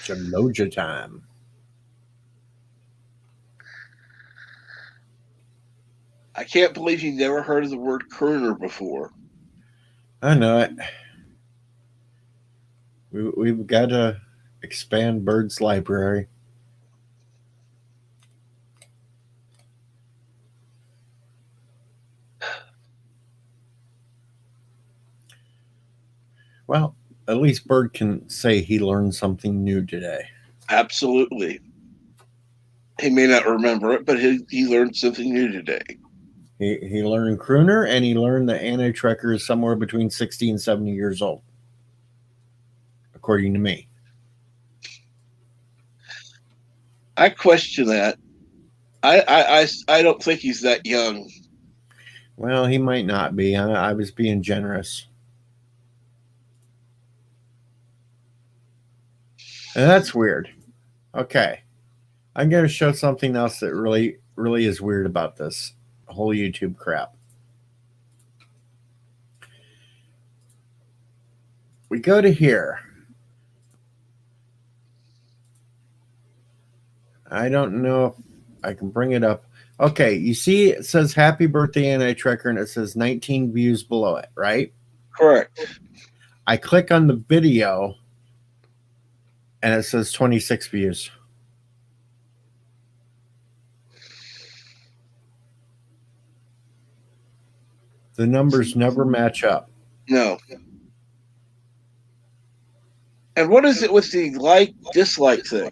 Gelogia time. I can't believe you never heard of the word crooner before. I know it. We've got to expand Bird's library. Well, at least Bird can say he learned something new today. Absolutely. He may not remember it, but he learned something new today. He learned crooner, and he learned that Anti-Trekker is somewhere between 60 and 70 years old, according to me. I question that. I don't think he's that young. Well, he might not be. I was being generous. And that's weird. Okay. I'm going to show something else that really, really is weird about this whole YouTube crap. We go to here. I don't know if I can bring it up. Okay, you see it says happy birthday Anti-Trekker and it says 19 views below it, right? Correct. I click on the video and it says 26 views. The numbers never match up. No. And what is it with the like-dislike thing?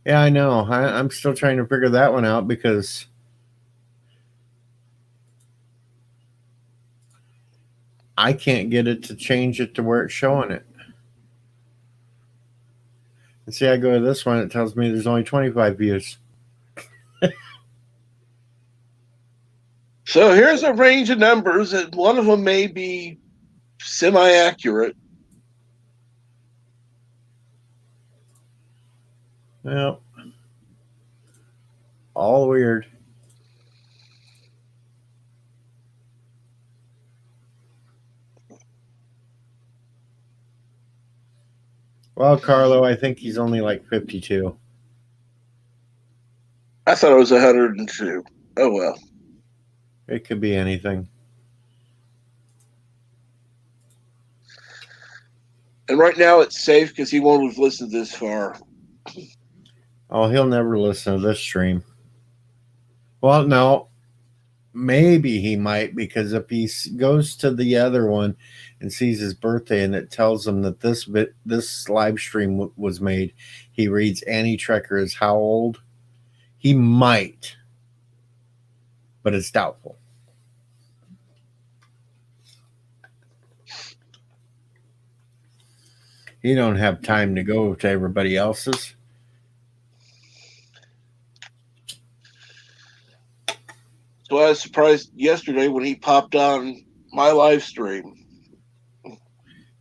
Yeah, I know. I'm still trying to figure that one out because I can't get it to change it to where it's showing it. And see, I go to this one, it tells me there's only 25 views. So here's a range of numbers, and one of them may be semi-accurate. Well, all weird. Well, Carlo, I think he's only like 52. I thought it was 102. Oh well. It could be anything. And right now it's safe because he won't have listened this far. Oh, he'll never listen to this stream. Well, no. Maybe he might, because if he goes to the other one and sees his birthday and it tells him that this live stream was made, he reads Annie Trecker is how old? He might, but it's doubtful. You don't have time to go to everybody else's. So I was surprised yesterday when he popped on my live stream.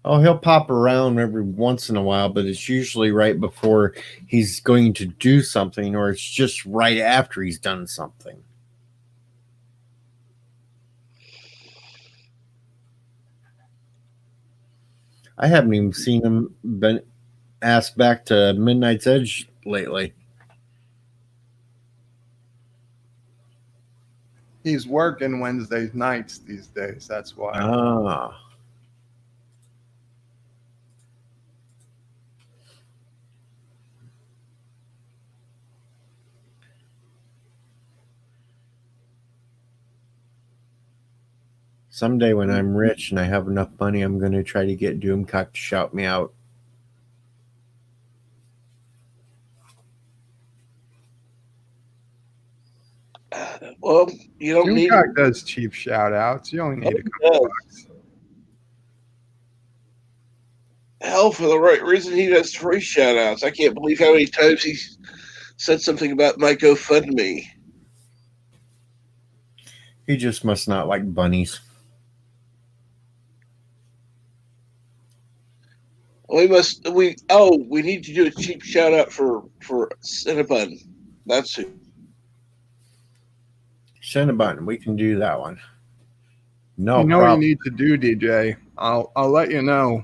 Oh, he'll pop around every once in a while, but it's usually right before he's going to do something, or it's just right after he's done something. I haven't even seen him been asked back to Midnight's Edge lately. He's working Wednesday nights these days. That's why. Ah. Someday when I'm rich and I have enough money, I'm going to try to get Doomcock to shout me out. Well, you don't need. Doomcock does cheap shout outs. You only need a couple bucks. Hell, for the right reason, he does free shout outs. I can't believe how many times he said something about my GoFundMe. He just must not like bunnies. We need to do a cheap shout out for Cinnabon. That's who. Cinnabon, we can do that one. No You know what problem. you need to do, DJ? I'll let you know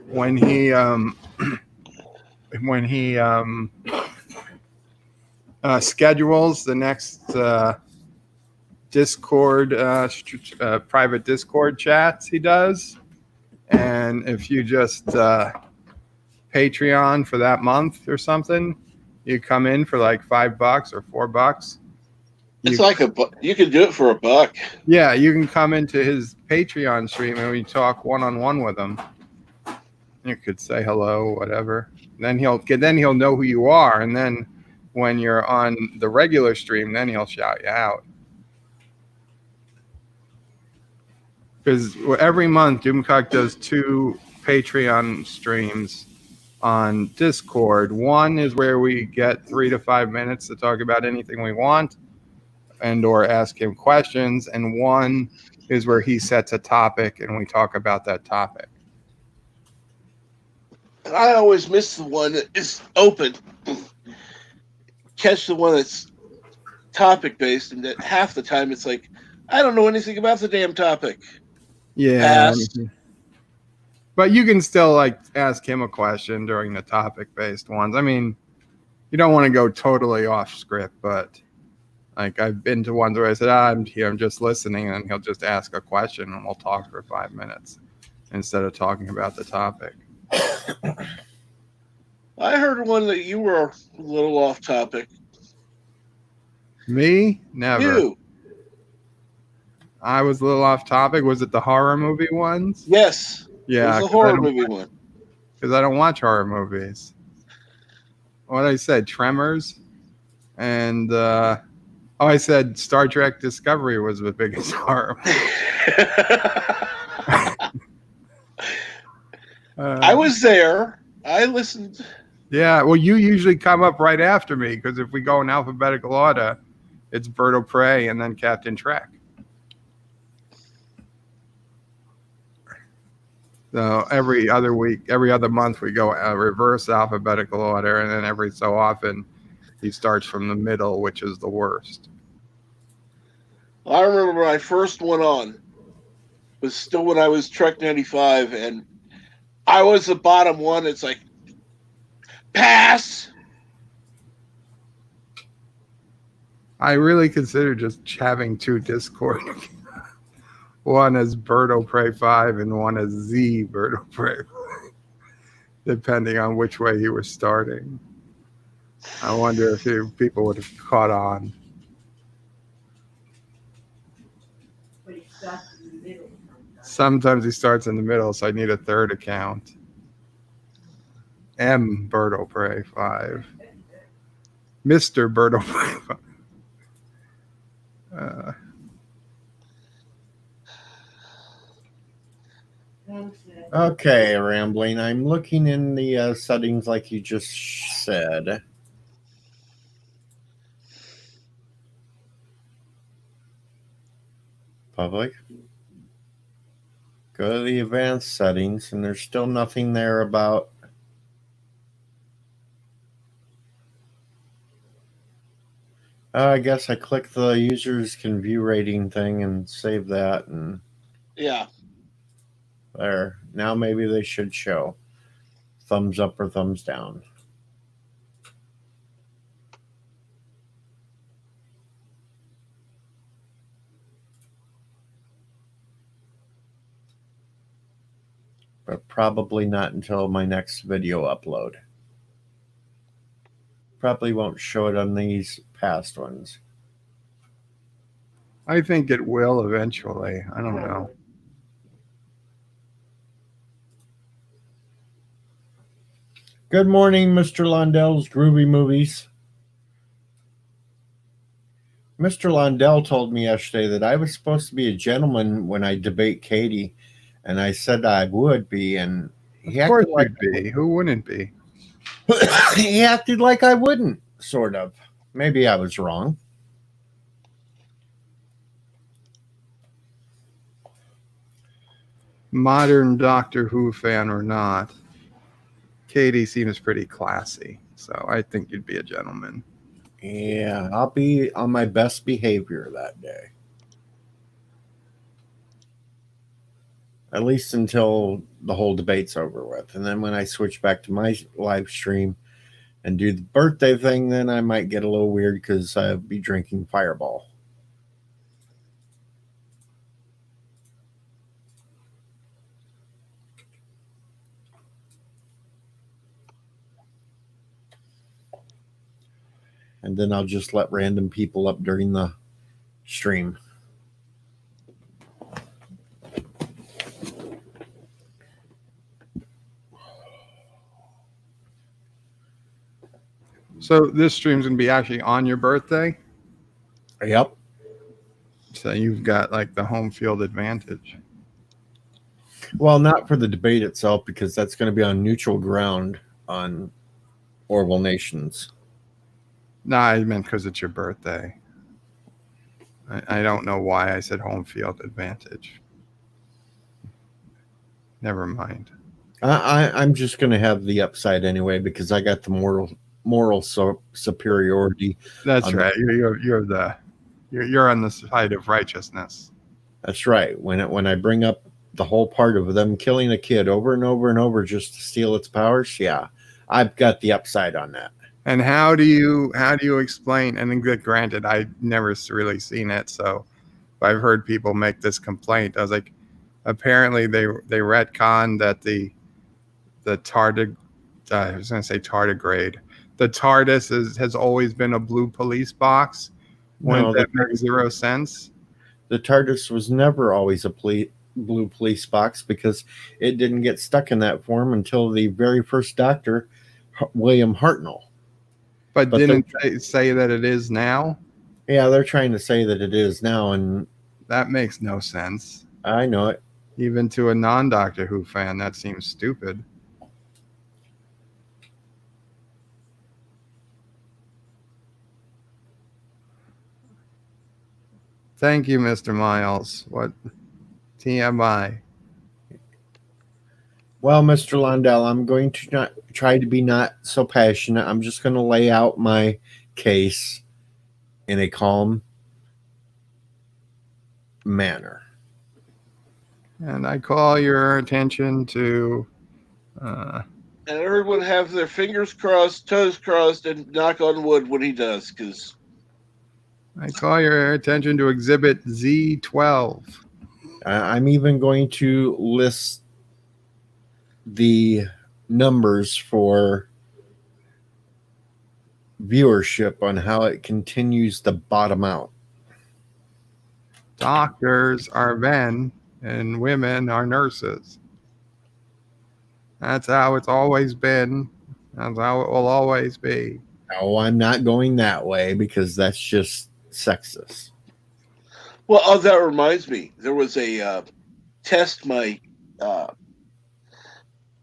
when he schedules the next Discord private Discord chats he does, and if you just Patreon for that month or something, you come in for like $5 or $4. It's like you can do it for $1. Yeah, you can come into his Patreon stream and we talk one-on-one with him. You could say hello, whatever. Then he'll know who you are, and then when you're on the regular stream, then he'll shout you out. Because every month, Doomcock does 2 Patreon streams on Discord. One is where we get 3 to 5 minutes to talk about anything we want and or ask him questions, and one is where he sets a topic and we talk about that topic. I always miss the one that is open. Catch the one that's topic based, and that half the time it's like, I don't know anything about the damn topic. Yeah. Pass. But you can still like ask him a question during the topic based ones. I mean, you don't want to go totally off script, but like I've been to ones where I said, I'm here, I'm just listening, and he'll just ask a question and we'll talk for 5 minutes instead of talking about the topic. I heard one that you were a little off topic. Me? Never. You? I was a little off topic. Was it the horror movie ones? Yes. Yeah. It was the horror movie one. Because I don't watch horror movies. What did I say? Tremors and Oh, I said Star Trek Discovery was the biggest horror. I was there. I listened. Yeah, well, you usually come up right after me because if we go in alphabetical order, it's Bird of Prey and then Captain Trek. So every other week, every other month, we go reverse alphabetical order, and then every so often, he starts from the middle, which is the worst. I remember when I first went on, was still when I was Trek 95, and I was the bottom one. It's like, pass. I really consider just having two Discord. One is Bird of Prey 5 and one is Z Bird of Prey 5, depending on which way he was starting. I wonder if people would have caught on. But it starts in the middle sometimes. Sometimes he starts in the middle, so I need a third account. M Bird of Prey 5. Mr. Bird of Prey 5. Thanks, Ed. Okay, rambling. I'm looking in the settings like you just said. Public. Go to the advanced settings, and there's still nothing there about. I guess I click the users can view rating thing and save that, and Yeah. there. Now maybe they should show thumbs up or thumbs down. But probably not until my next video upload. Probably won't show it on these past ones. I think it will eventually. I don't know. Good morning, Mr. Londell's Groovy Movies. Mr. Londell told me yesterday that I was supposed to be a gentleman when I debate Katie, and I said I would be, and he Of course acted like you'd be. Who wouldn't be? he acted like I wouldn't, sort of. Maybe I was wrong. Modern Doctor Who fan or not, Katie seems pretty classy, so I think you'd be a gentleman. Yeah, I'll be on my best behavior that day. At least until the whole debate's over with. And then when I switch back to my live stream and do the birthday thing, then I might get a little weird because I'll be drinking Fireball. And then I'll just let random people up during the stream. So this stream's gonna be actually on your birthday, Yep. so you've got like the home field advantage. Well, not for the debate itself, because that's going to be on neutral ground on Orville Nations. No, I meant because it's your birthday. I don't know why I said home field advantage. Never mind. I'm just going to have the upside anyway, because I got the moral superiority. That's right. You're on the side of righteousness. That's right. When I bring up the whole part of them killing a kid over and over and over just to steal its powers, yeah, I've got the upside on that. And how do you explain? And granted, I've never really seen it, so I've heard people make this complaint. I was like, apparently they retconned that the tardigrade. I was going to say tardigrade. The TARDIS has always been a blue police box. No, That makes zero sense. The TARDIS was never always a blue police box, because it didn't get stuck in that form until the very first Doctor, William Hartnell. But didn't they say that it is now? Yeah, they're trying to say that it is now, and That makes no sense. I know it. Even to a non-Doctor Who fan, that seems stupid. Thank you, Mr. Miles. What TMI? Well, Mr. Londell, I'm going to not try to be not so passionate. I'm just going to lay out my case in a calm manner. And I call your attention to And everyone have their fingers crossed, toes crossed, and knock on wood when he does, because Exhibit Z12. I'm even going to list the numbers for viewership on how it continues to bottom out. Doctors are men and women are nurses. That's how it's always been. That's how it will always be. Oh, I'm not going that way because that's just sexist. well, oh, that reminds me. There was a test my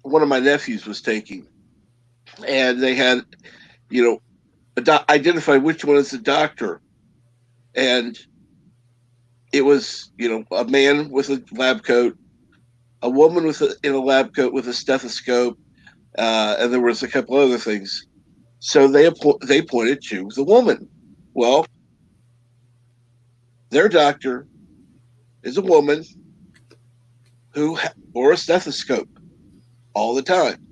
one of my nephews was taking, and they had, identify which one is the doctor, and it was, a man with a lab coat, a woman in a lab coat with a stethoscope, and there was a couple other things. So they pointed to the woman. Well, their doctor is a woman who wore a stethoscope all the time.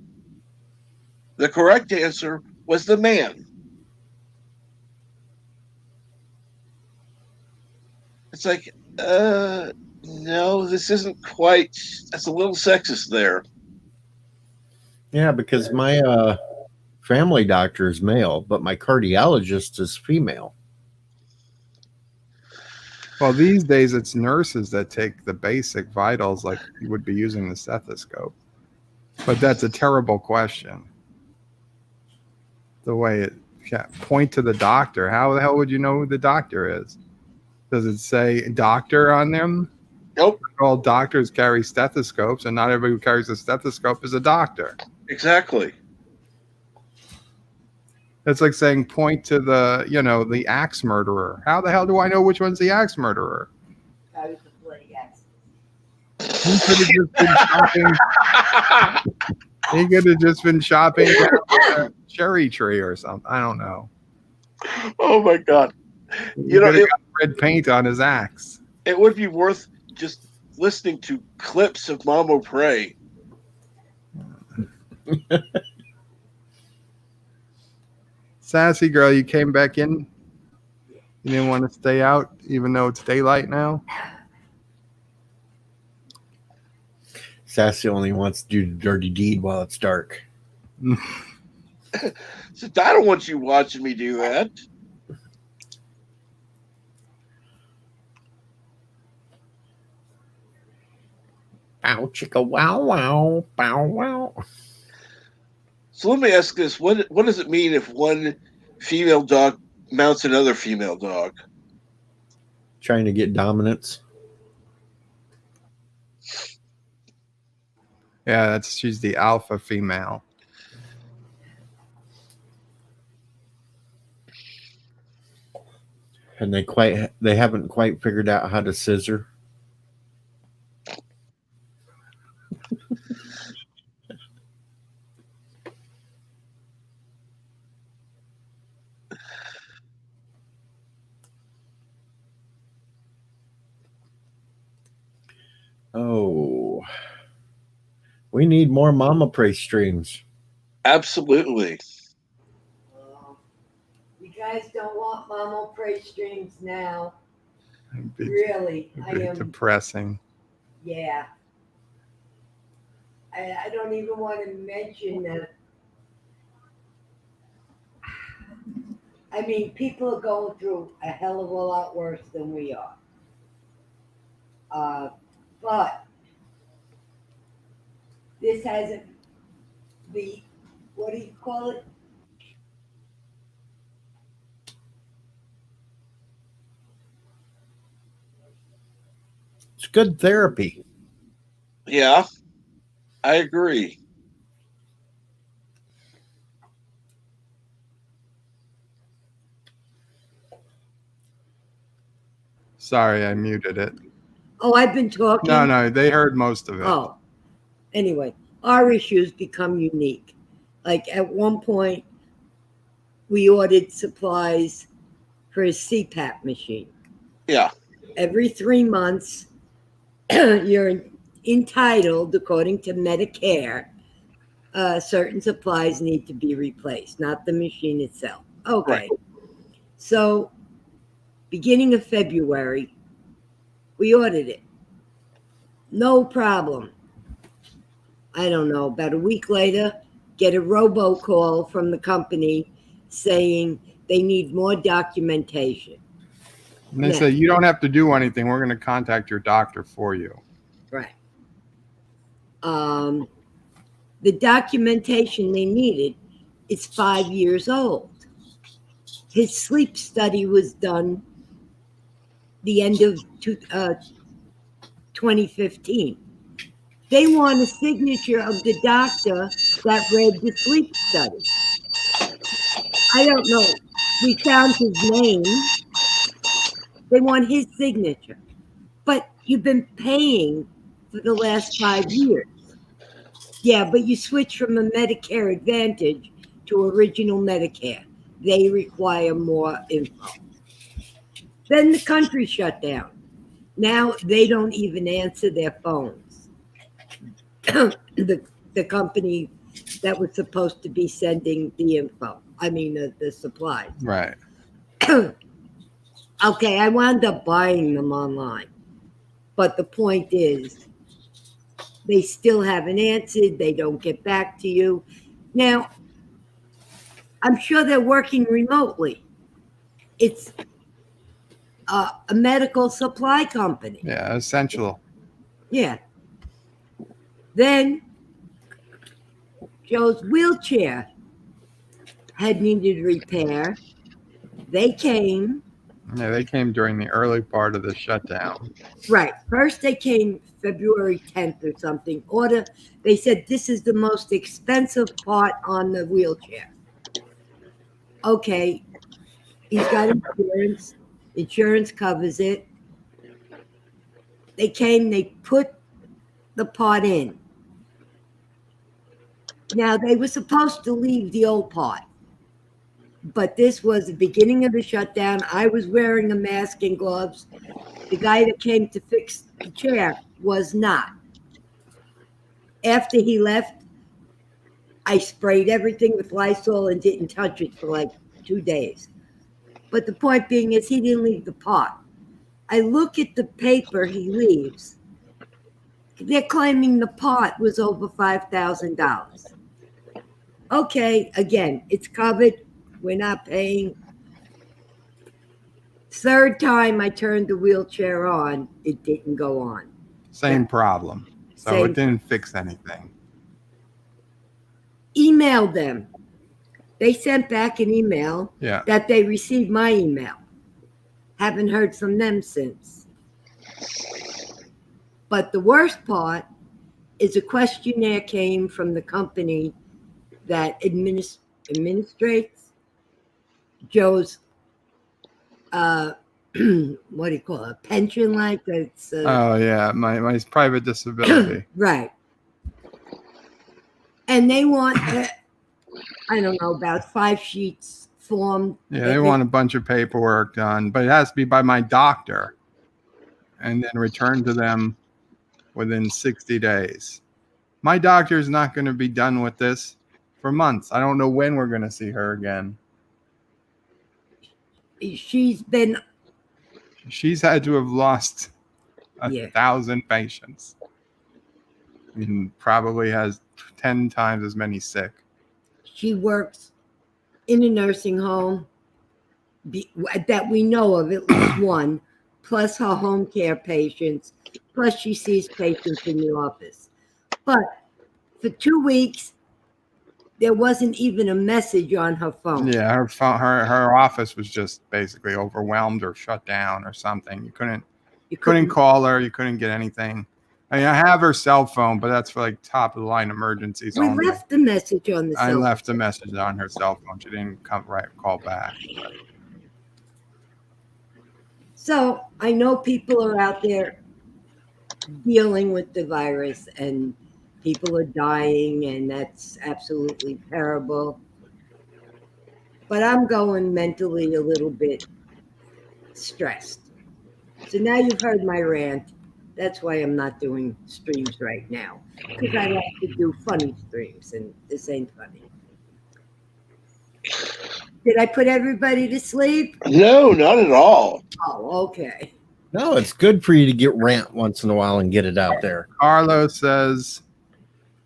The correct answer was the man. It's like, no, this isn't quite. That's a little sexist there. Yeah, because my family doctor is male, but my cardiologist is female. Well, these days it's nurses that take the basic vitals like you would be using the stethoscope. But that's a terrible question. The way it point to the doctor. How the hell would you know who the doctor is? Does it say doctor on them? Nope. All doctors carry stethoscopes, and not everybody who carries a stethoscope is a doctor. Exactly. It's like saying point to the axe murderer. How the hell do I know which one's the axe murderer? I was a bloody accident. He could have just been shopping. He could have just been shopping at a cherry tree or something. I don't know. Oh my God. He could have got red paint on his axe. It would be worth just listening to clips of Mamo Pray. Sassy girl, you came back in. You didn't want to stay out, even though it's daylight now. Sassy only wants to do the dirty deed while it's dark. So I don't want you watching me do that. Bow chicka wow wow bow wow. So let me ask this: what does it mean if one female dog mounts another female dog? Trying to get dominance. Yeah, she's the alpha female. And they haven't quite figured out how to scissor. Oh, we need more Mama Pray streams. Absolutely. You guys don't want Mama Pray streams now. It'd Really, I be am. depressing. Yeah. I don't even want to mention that. I mean, people are going through a hell of a lot worse than we are. But this hasn't what do you call it? It's good therapy. Yeah, I agree. Sorry, I muted it. Oh, I've been talking. No, they heard most of it. Oh, anyway, our issues become unique. Like at one point, we ordered supplies for a CPAP machine. Yeah. Every 3 months, you're entitled, according to Medicare, certain supplies need to be replaced, not the machine itself. Okay. Right. So, beginning of February, we ordered it. No problem. I don't know, about a week later, get a robocall from the company saying they need more documentation. And they No. say, you don't have to do anything. We're going to contact your doctor for you. Right. The documentation they needed is 5 years old. His sleep study was done the end of 2015. They want a signature of the doctor that read the sleep study. I don't know. We found his name. They want his signature. But you've been paying for the last 5 years. Yeah, but you switch from a Medicare Advantage to original Medicare. They require more info. Then the country shut down. Now they don't even answer their phones. The company that was supposed to be sending the info, the supplies. Right. Okay, I wound up buying them online. But the point is, they still haven't answered. They don't get back to you. Now, I'm sure they're working remotely. It's a medical supply company. Yeah, essential. Yeah. Then Joe's wheelchair had needed repair. They came. Yeah, they came during the early part of the shutdown. Right. First, they came February 10th or something. They said this is the most expensive part on the wheelchair. Okay. He's got insurance. Insurance covers it. They came, they put the part in. Now, they were supposed to leave the old part. But this was the beginning of the shutdown. I was wearing a mask and gloves. The guy that came to fix the chair was not. After he left, I sprayed everything with Lysol and didn't touch it for like 2 days. But the point being is he didn't leave the pot. I look at the paper he leaves. They're claiming the pot was over $5,000. Okay, again, it's covered. We're not paying. Third time I turned the wheelchair on, it didn't go on. Same problem. So Same. it didn't fix anything. Emailed them. They sent back an email Yeah. that they received my email. Haven't heard from them since. But the worst part is a questionnaire came from the company that administrates Joe's what do you call it? Pension, like that's Oh yeah, my private disability. right. And they want I don't know, about 5 sheets form. Yeah, they want a bunch of paperwork done, but it has to be by my doctor and then returned to them within 60 days. My doctor is not going to be done with this for months. I don't know when we're going to see her again. She's She's had to have lost a Yeah. 1,000 patients and probably has 10 times as many sick. she works in a nursing home that we know of, at least one, plus her home care patients, plus she sees patients in the office. But for 2 weeks, there wasn't even a message on her phone. Yeah, her office was just basically overwhelmed or shut down or something. You couldn't You couldn't call her. You couldn't get anything. I mean, I have her cell phone, but that's for like top of the line emergencies We only. left a message on the I cell left a message on her cell phone. She didn't call back. So I know people are out there dealing with the virus and people are dying, and that's absolutely terrible. But I'm going mentally a little bit stressed. So now you've heard my rant. That's why I'm not doing streams right now, because I like to do funny streams, and this ain't funny. Did I put everybody to sleep? No, not at all. Oh, okay. No, it's good for you to get rant once in a while and get it out there. Carlos says,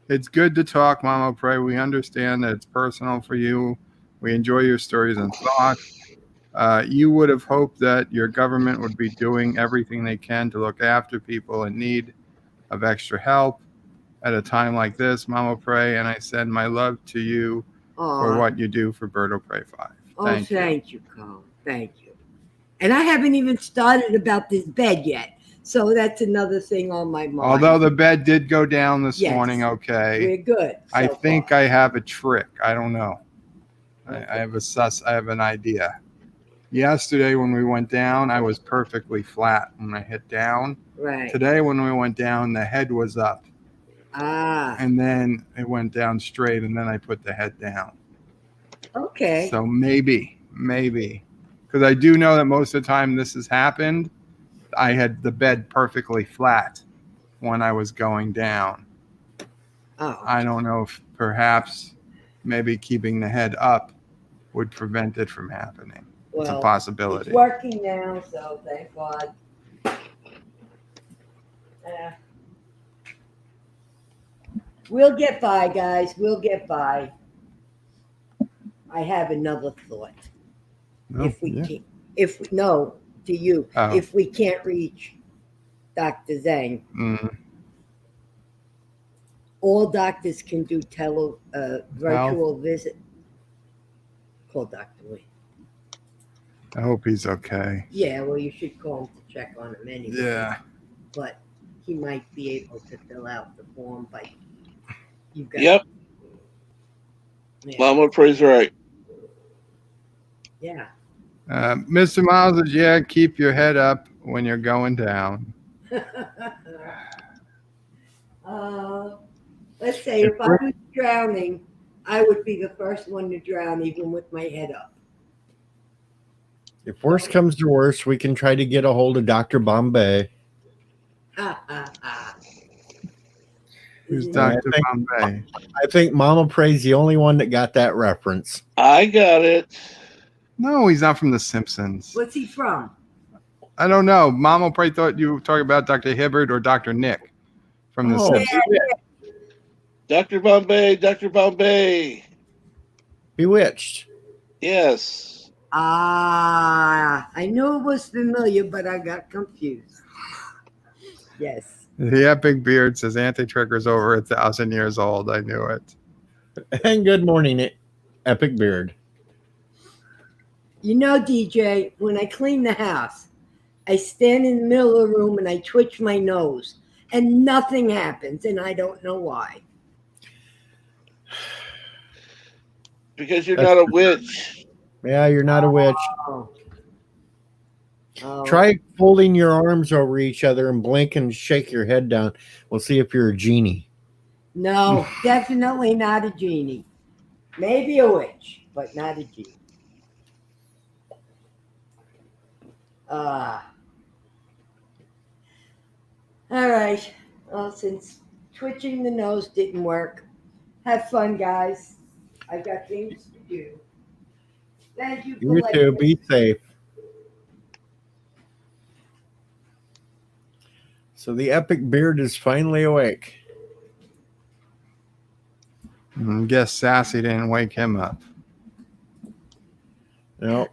it's good to talk, Mama Pray. We understand that it's personal for you. We enjoy your stories and thoughts. You would have hoped that your government would be doing everything they can to look after people in need of extra help at a time like this, Mama Pray. And I send my love to you for what you do for Birdo Pray 5. Thank you, Carl. Thank you. And I haven't even started about this bed yet. So that's another thing on my mind. Although the bed did go down this Yes. morning, okay. We're good. I so think far. I have a trick. I don't know. Okay. I have an idea. Yesterday when we went down, I was perfectly flat when I hit down. Right. Today when we went down, the head was up. Ah, And then it went down straight, and then I put the head down. okay. So maybe. Because I do know that most of the time this has happened, I had the bed perfectly flat when I was going down. Oh, I don't know if perhaps maybe keeping the head up would prevent it from happening. It's a well, possibility. it's working now, so thank God. We'll get by, guys. We'll get by. I have another thought. No, if we yeah. can't, to you, Oh. if we can't reach Dr. Zhang, Mm, all doctors can do virtual visit. Call Dr. Lee. I hope he's okay. Yeah, well, you should call him to check on him anyway. Yeah. But he might be able to fill out the form, but you've got. Yep, Yeah. Mama Prays right. Yeah. Mr. Miles says, yeah, keep your head up when you're going down. Let's say if I was drowning, I would be the first one to drown, even with my head up. If worse comes to worse, we can try to get a hold of Dr. Bombay. Ha ha ha. Who's Isn't Dr. I think- Bombay? I think Mama Pray's the only one that got that reference. I got it. No, he's not from The Simpsons. What's he from? I don't know. Mama probably thought you were talking about Dr. Hibbert or Dr. Nick from The Oh. Simpsons. Dr. Bombay, Dr. Bombay. Bewitched. Yes. Ah, I knew it was familiar, but I got confused. Yes. The Epic Beard says Anti-Trigger's over 1,000 years old. I knew it. And good morning, Epic Beard. You know, DJ, when I clean the house, I stand in the middle of the room and I twitch my nose, and nothing happens, and I don't know why. Because you're not a witch. Yeah, you're not a witch. Oh. Oh. Try folding your arms over each other and blink and shake your head down. We'll see if you're a genie. No, definitely not a genie. Maybe a witch, but not a genie. All right. Well, since twitching the nose didn't work, have fun, guys. I've got things to do. Thank you. You too. Be safe. So the Epic Beard is finally awake. Guess Sassy didn't wake him up. No.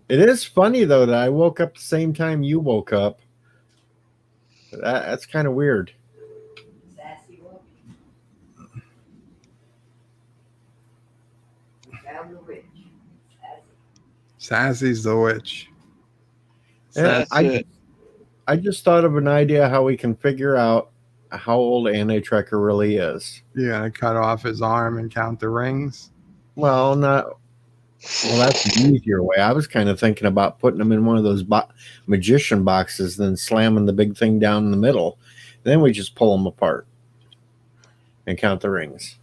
It is funny, though, that I woke up the same time you woke up. That's kind of weird. Sassy woman. We found the witch. Sassy. Sassy's the witch. Yeah, That's I- it. I just thought of an idea how we can figure out how old Anti-Trekker really is. You gotta cut off his arm and count the rings. Well, not. Well, that's an easier way. I was kind of thinking about putting them in one of those magician boxes, then slamming the big thing down in the middle. Then we just pull them apart and count the rings.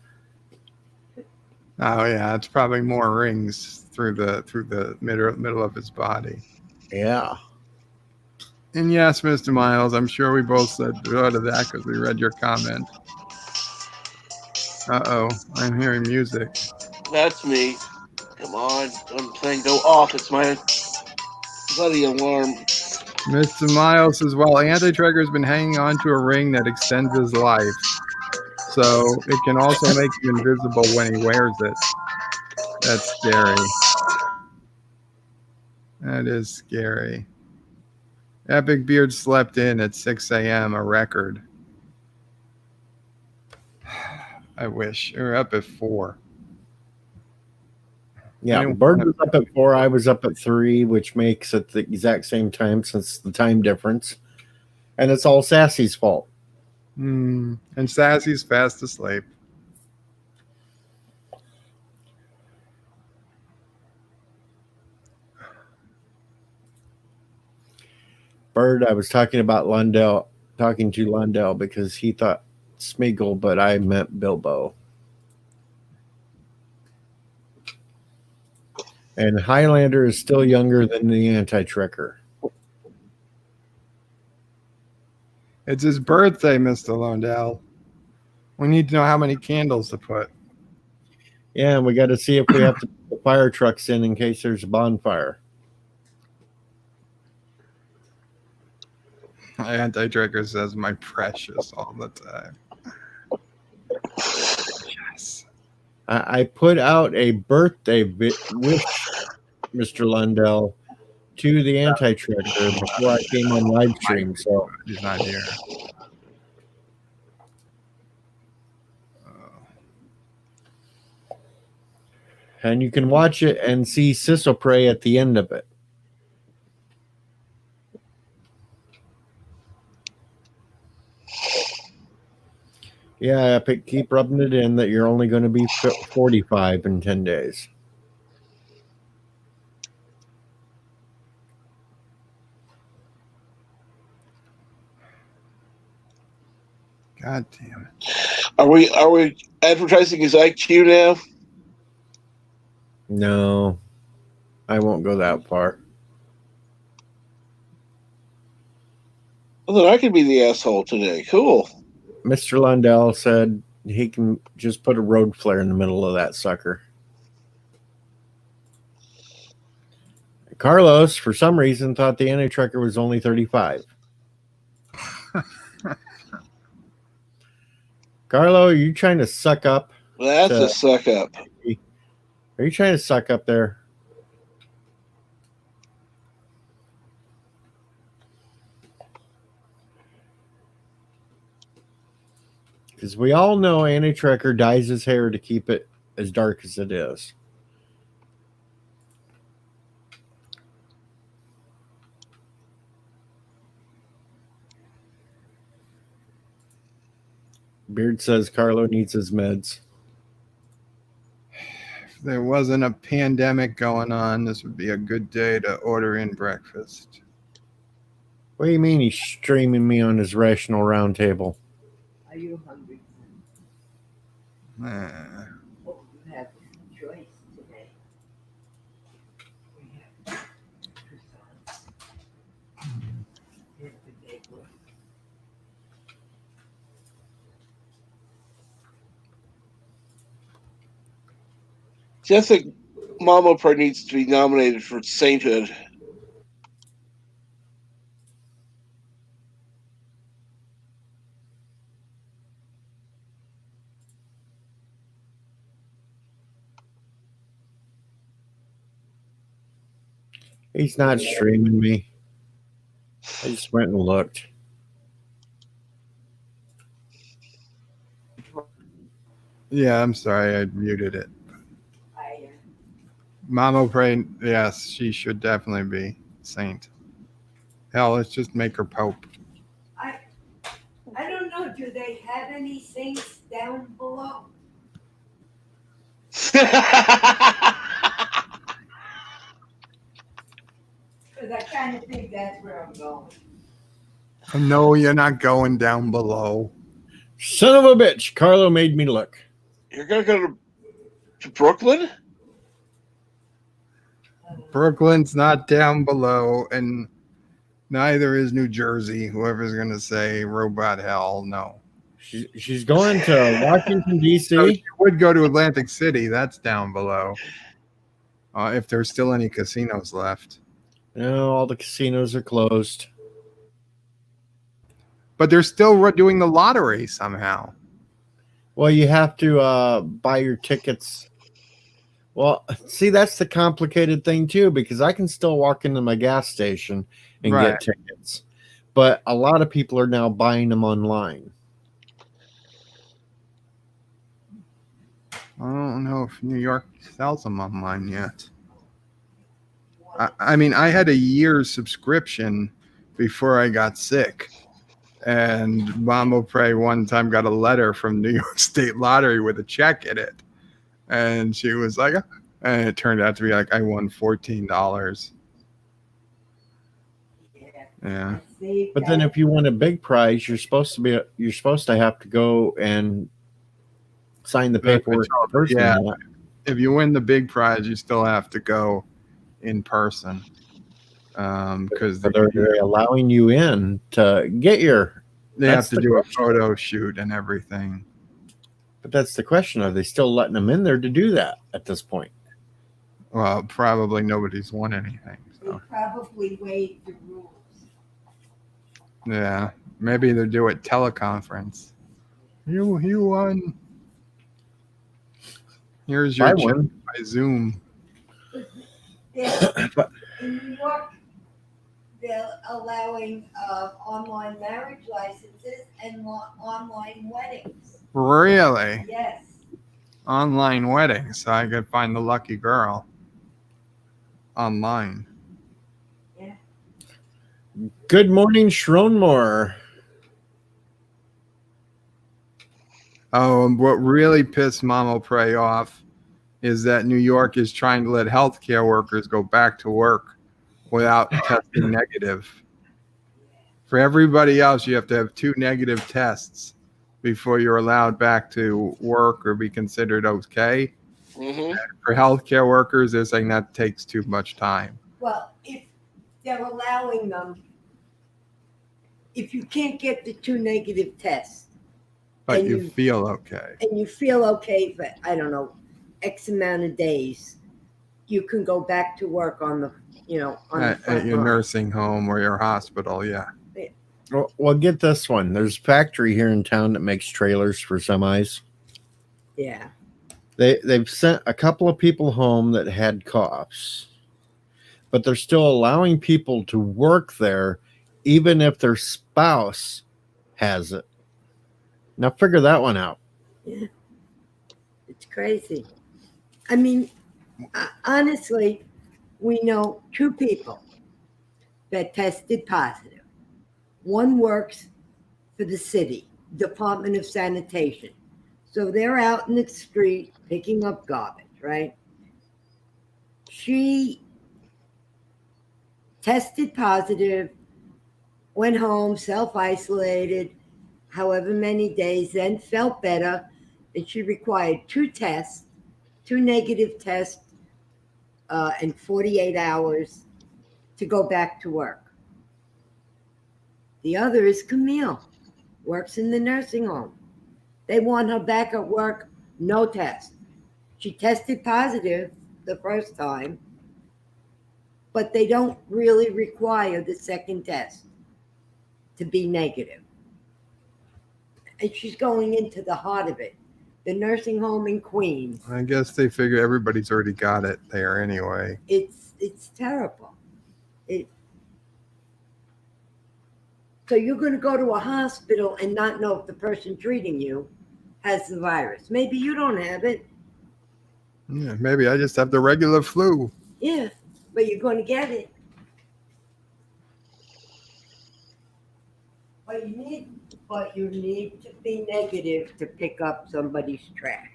Oh yeah, it's probably more rings through the middle of his body. Yeah. And yes, Mr. Miles, I'm sure we both said go to that because we read your comment. Uh-oh, I'm hearing music. That's me. Come on, I'm saying go off. It's my bloody alarm. Mr. Miles says, well, Anti-Trekker's been hanging on to a ring that extends his life. So it can also make him invisible when he wears it. That's scary. That is scary. Epic Beard slept in at 6 a.m., a record. I wish. We were up at 4. Yeah, Anyone- Bird was up at 4. I was up at 3, which makes it the exact same time since the time difference. And it's all Sassy's fault. And Sassy's fast asleep. Bird, I was talking to Lundell because he thought Smeagol, but I meant Bilbo. And Highlander is still younger than the Anti-Trekker. It's his birthday, Mr. Lundell. We need to know how many candles to put. Yeah, and we got to see if we have to put the fire trucks in case there's a bonfire. Anti-Trekker says my precious all the time. Yes. I put out a birthday wish, Mr. Lundell, to the Anti-Trekker before I came on live stream. So He's not here. and you can watch it and see Sissopray at the end of it. Yeah, Epic, keep rubbing it in that you're only going to be 45 in 10 days. God damn it. Are we advertising his IQ now? No, I won't go that far. Well, then I could be the asshole today. Cool. Mr. Lundell said he can just put a road flare in the middle of that sucker. Carlos, for some reason, thought the Anti-Trekker was only 35. Carlo, are you trying to suck up? That's a suck up. Are you trying to suck up there? Because we all know Anti-Trekker dyes his hair to keep it as dark as it is. Beard says Carlo needs his meds. If there wasn't a pandemic going on, this would be a good day to order in breakfast. What do you mean he's streaming me on his Rational Roundtable? Are you hungry? Oh, you have a choice today. We have croissants. Here's the big one. See, I think Mama Pro needs to be nominated for sainthood. He's not streaming me. I just went and looked. Yeah, I'm sorry, I muted it. I Mama Pray, yes, she should definitely be saint. Hell, let's just make her Pope. I don't know, do they have any saints down below? Because I kind of think that's where I'm going. No, you're not going down below. Son of a bitch. Carlo made me look. You're gonna go to Brooklyn? Brooklyn's not down below, and neither is New Jersey. Whoever's going to say robot hell, no. She's going to Washington, D.C. So she would go to Atlantic City. That's down below. If there's still any casinos left. No, all the casinos are closed. But they're still doing the lottery somehow. Well, you have to buy your tickets. Well, see, that's the complicated thing, too, because I can still walk into my gas station and Right. get tickets. But a lot of people are now buying them online. I don't know if New York sells them online yet. I mean, I had a year's subscription before I got sick. And Mama Pray one time got a letter from New York State Lottery with a check in it. And she was like, and it turned out to be like, I won $14. Yeah. But then if you win a big prize, you're supposed to have to go and sign the paperwork. Yeah. If you win the big prize, you still have to go in person. Because they're allowing you in to get your. They have to do a photo shoot and everything. But that's the question: are they still letting them in there to do that at this point? Well, probably nobody's won anything. They probably waived the rules. Yeah, maybe they'll do it teleconference. You won. Here's your check by Zoom. Yeah. In New York, they're allowing online marriage licenses and online weddings. Really? Yes. Online weddings, so I could find the lucky girl online. Yeah. Good morning, Schronmore. Oh, and what really pissed Mama Pray off is that New York is trying to let healthcare workers go back to work without testing negative. For everybody else, you have to have 2 negative tests before you're allowed back to work or be considered okay. Mm-hmm. For healthcare workers, they're saying that takes too much time. Well, if they're allowing them, if you can't get the 2 negative tests, But and you feel okay. and you feel okay for, I don't know, X amount of days, you can go back to work on the, on the At front your line. nursing home or your hospital, yeah. Well, get this one. There's a factory here in town that makes trailers for semis. Yeah. They've sent a couple of people home that had coughs, but they're still allowing people to work there, even if their spouse has it. Now figure that one out. Yeah. It's crazy. I mean, honestly, we know 2 people that tested positive. One works for the city, Department of Sanitation. So they're out in the street picking up garbage, right? She tested positive, went home, self-isolated, however many days, then felt better, and she required 2 tests, 2 negative tests in 48 hours to go back to work. The other is Camille, works in the nursing home. They want her back at work, no test. She tested positive the first time, but they don't really require the second test to be negative. And she's going into the heart of it, the nursing home in Queens. I guess they figure everybody's already got it there anyway. It's terrible. So you're going to go to a hospital and not know if the person treating you has the virus. Maybe you don't have it. Yeah, maybe I just have the regular flu. Yeah, but you're going to get it. But you need to be negative to pick up somebody's trash.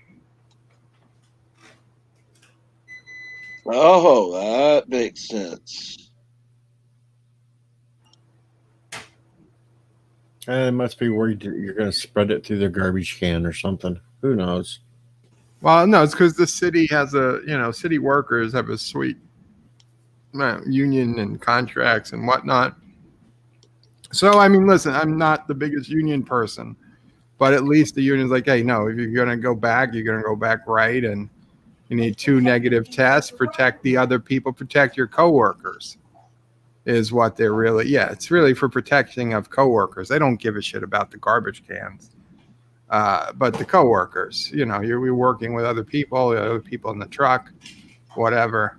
Oh, that makes sense. They must be worried that you're going to spread it through their garbage can or something. Who knows? Well, no, it's because the city has city workers have a sweet union and contracts and whatnot. So, I mean, listen, I'm not the biggest union person, but at least the union's like, hey, no, if you're going to go back, you're going to go back right. And you need 2 negative tests, protect the other people, protect your coworkers is what they're really, it's really for protection of coworkers. They don't give a shit about the garbage cans. But the coworkers, you're working with other people in the truck, whatever.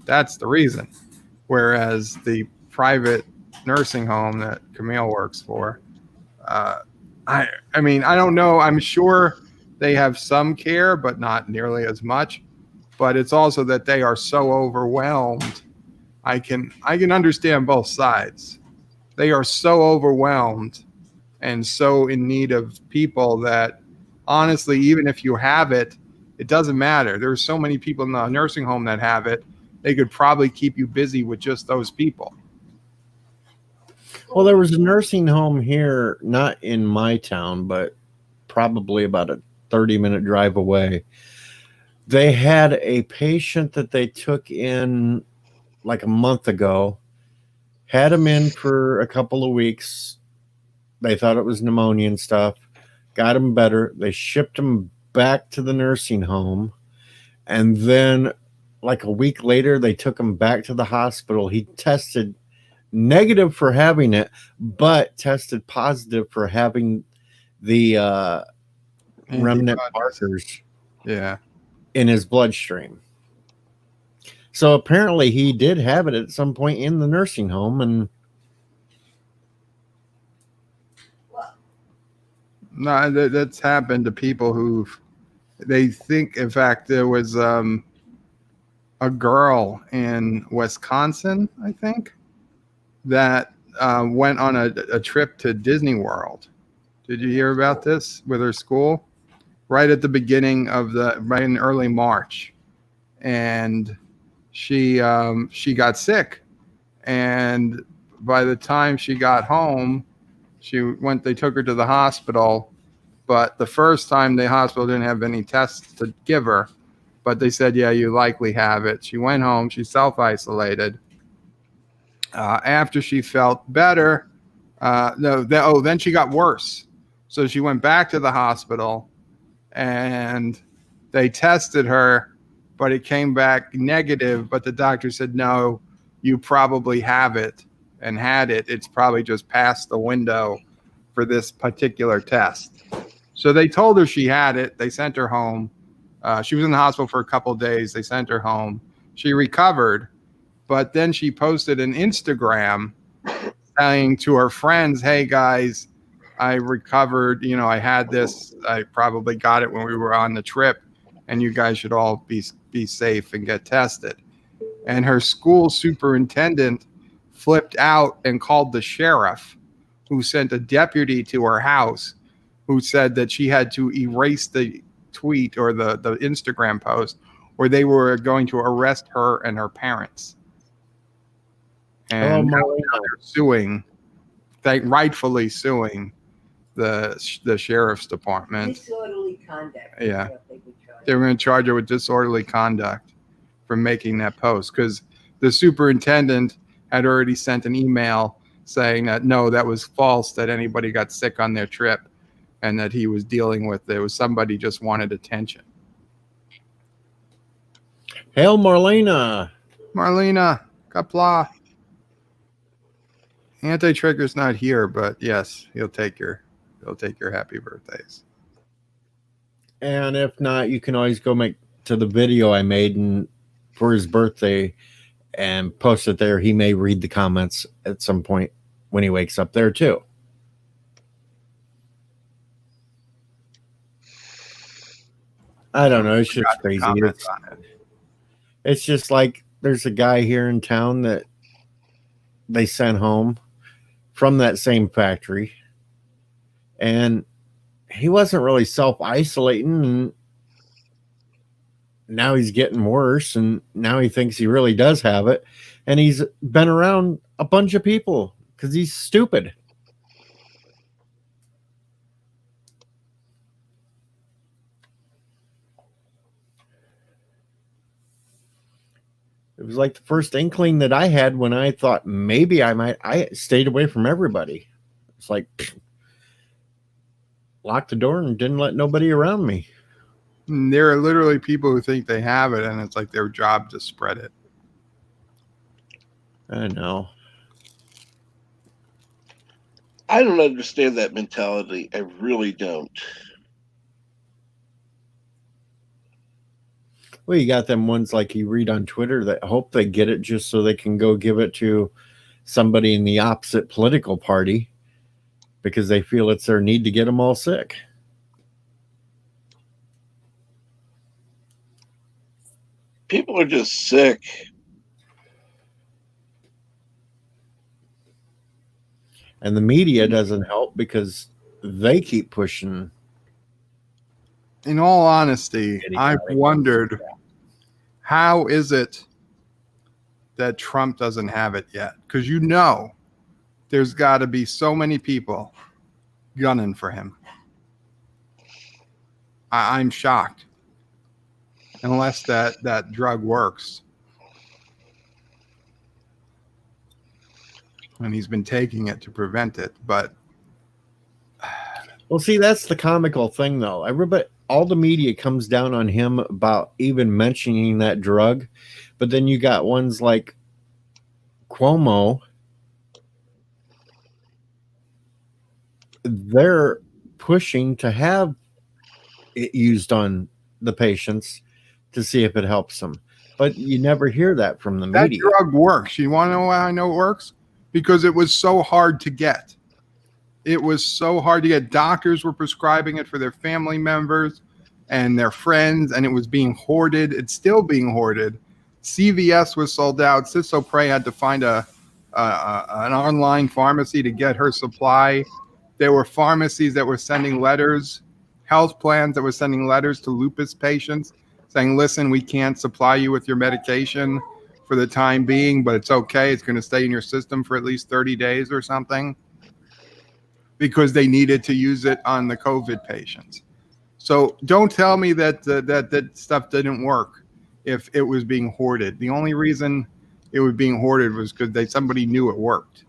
That's the reason. Whereas the private nursing home that Camille works for, I mean, I don't know. I'm sure they have some care, but not nearly as much. But it's also that they are so overwhelmed. I can understand both sides. They are so overwhelmed and so in need of people that honestly, even if you have it, it doesn't matter. There's so many people in the nursing home that have it. They could probably keep you busy with just those people. Well, there was a nursing home here, not in my town, but probably about a 30-minute drive away. They had a patient that they took in like a month ago, had him in for a couple of weeks. They thought it was pneumonia and stuff, got him better. They shipped him back to the nursing home. And then like a week later, they took him back to the hospital. He tested negative for having it, but tested positive for having the remnant markers in his bloodstream. So apparently he did have it at some point in the nursing home. And no, that's happened to people who they think, in fact, there was a girl in Wisconsin, I think, that went on a trip to Disney World. Did you hear about this with her school? Right at the beginning of right in early March. And she got sick. And by the time she got home, they took her to the hospital. But the first time the hospital didn't have any tests to give her. But they said, yeah, you likely have it. She went home. She self-isolated. After she felt better, then she got worse. So she went back to the hospital and they tested her, but it came back negative. But the doctor said, no, you probably have it and had it. It's probably just past the window for this particular test. So they told her she had it. They sent her home. She was in the hospital for a couple of days. They sent her home. She recovered, but then she posted an Instagram saying to her friends, hey guys, I recovered. I had this. I probably got it when we were on the trip, and you guys should all be safe and get tested. And her school superintendent flipped out and called the sheriff, who sent a deputy to her house, who said that she had to erase the tweet or the Instagram post, or they were going to arrest her and her parents. And now they're suing, rightfully suing the sheriff's department. Disorderly conduct. Yeah. They were going to charge her with disorderly conduct for making that post, because the superintendent had already sent an email saying that, no, that was false, that anybody got sick on their trip and that he was dealing with it. It was somebody just wanted attention. Hail Marlena. Marlena, Kapla. Anti-Trigger's not here, but yes, he'll take your happy birthdays. And if not, you can always go to the video I made for his birthday and post it there. He may read the comments at some point when he wakes up there too. I don't know. It's just crazy. It's just like there's a guy here in town that they sent home from that same factory, and he wasn't really self-isolating, and now he's getting worse, and now he thinks he really does have it, and he's been around a bunch of people because he's stupid. It was like the first inkling that I had when I thought maybe I stayed away from everybody. It's like, locked the door and didn't let nobody around me. There are literally people who think they have it, and it's like their job to spread it. I know. I don't understand that mentality. I really don't. Well, you got them ones like you read on Twitter that hope they get it just so they can go give it to somebody in the opposite political party because they feel it's their need to get them all sick. People are just sick. And the media doesn't help because they keep pushing. In all honesty, I've wondered, how is it that Trump doesn't have it yet? Because there's got to be so many people gunning for him. I'm shocked. Unless that drug works. And he's been taking it to prevent it. But well, see, that's the comical thing, though. All the media comes down on him about even mentioning that drug. But then you got ones like Cuomo. They're pushing to have it used on the patients to see if it helps them. But you never hear that from the media. That drug works. You want to know why I know it works? Because it was so hard to get. It was so hard to get. Doctors were prescribing it for their family members and their friends, and it was being hoarded. It's still being hoarded. CVS was sold out. Cisco Prey had to find an online pharmacy to get her supply. There were pharmacies that were sending letters, health plans that were sending letters to lupus patients saying, listen, we can't supply you with your medication for the time being, but it's okay. It's going to stay in your system for at least 30 days or something, because they needed to use it on the COVID patients. So don't tell me that stuff didn't work if it was being hoarded. The only reason it was being hoarded was because somebody knew it worked.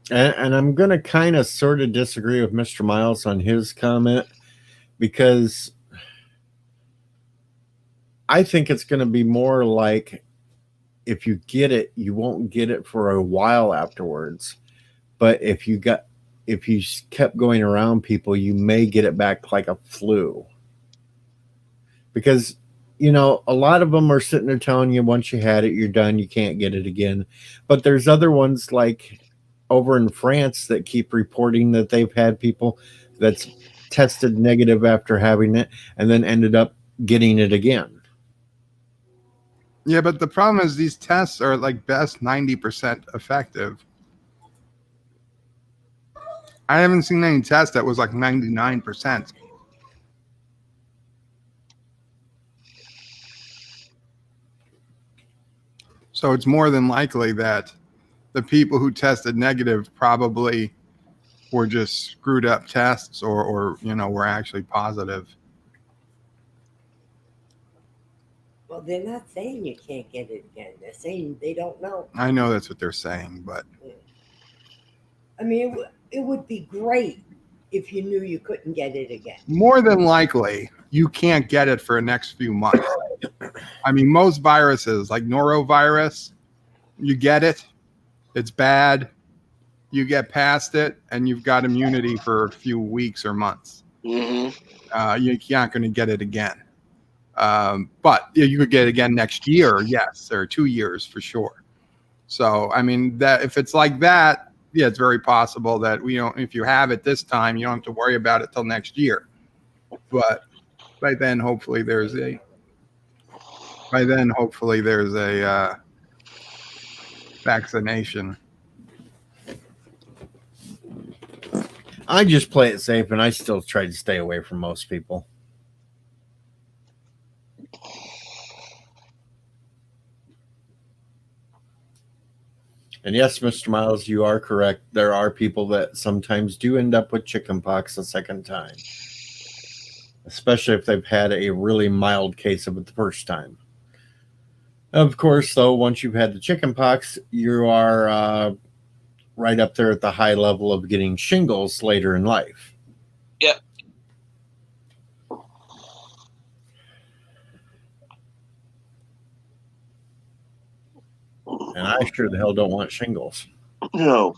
And I'm going to kind of sort of disagree with Mr. Miles on his comment, because I think it's going to be more like if you get it, you won't get it for a while afterwards. But if you kept going around people, you may get it back like a flu. Because, a lot of them are sitting there telling you once you had it, you're done. You can't get it again. But there's other ones like over in France that keep reporting that they've had people that's tested negative after having it and then ended up getting it again. Yeah, but the problem is these tests are like best 90% effective. I haven't seen any test that was like 99%. So it's more than likely that the people who tested negative probably were just screwed up tests or were actually positive. Well, they're not saying you can't get it again. They're saying they don't know. I know that's what they're saying, but I mean, it would be great if you knew you couldn't get it again. More than likely, you can't get it for the next few months. I mean, most viruses, like norovirus, you get it, it's bad, you get past it, and you've got immunity for a few weeks or months. Mm-hmm. You're not going to get it again. But you could get it again next year, yes, or 2 years for sure. So, I mean, that if it's like that, yeah, it's very possible that if you have it this time, you don't have to worry about it till next year. But by then, hopefully there's a vaccination. I just play it safe, and I still try to stay away from most people. And yes, Mr. Miles, you are correct. There are people that sometimes do end up with chickenpox a second time, especially if they've had a really mild case of it the first time. Of course, though, once you've had the chickenpox, you are right up there at the high level of getting shingles later in life. Yep. And I sure the hell don't want shingles. No.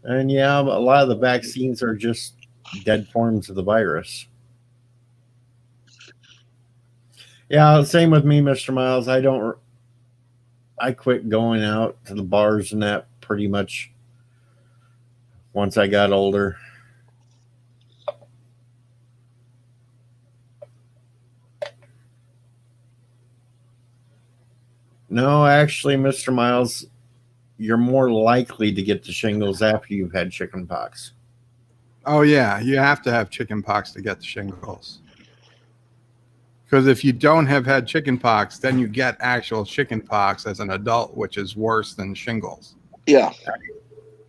And yeah, a lot of the vaccines are just dead forms of the virus. Yeah, same with me, Mr. Miles. I quit going out to the bars and that pretty much once I got older. No, actually, Mr. Miles, you're more likely to get the shingles after you've had chickenpox. Oh yeah, you have to have chickenpox to get the shingles. Because if you don't have had chickenpox, then you get actual chickenpox as an adult, which is worse than shingles. Yeah.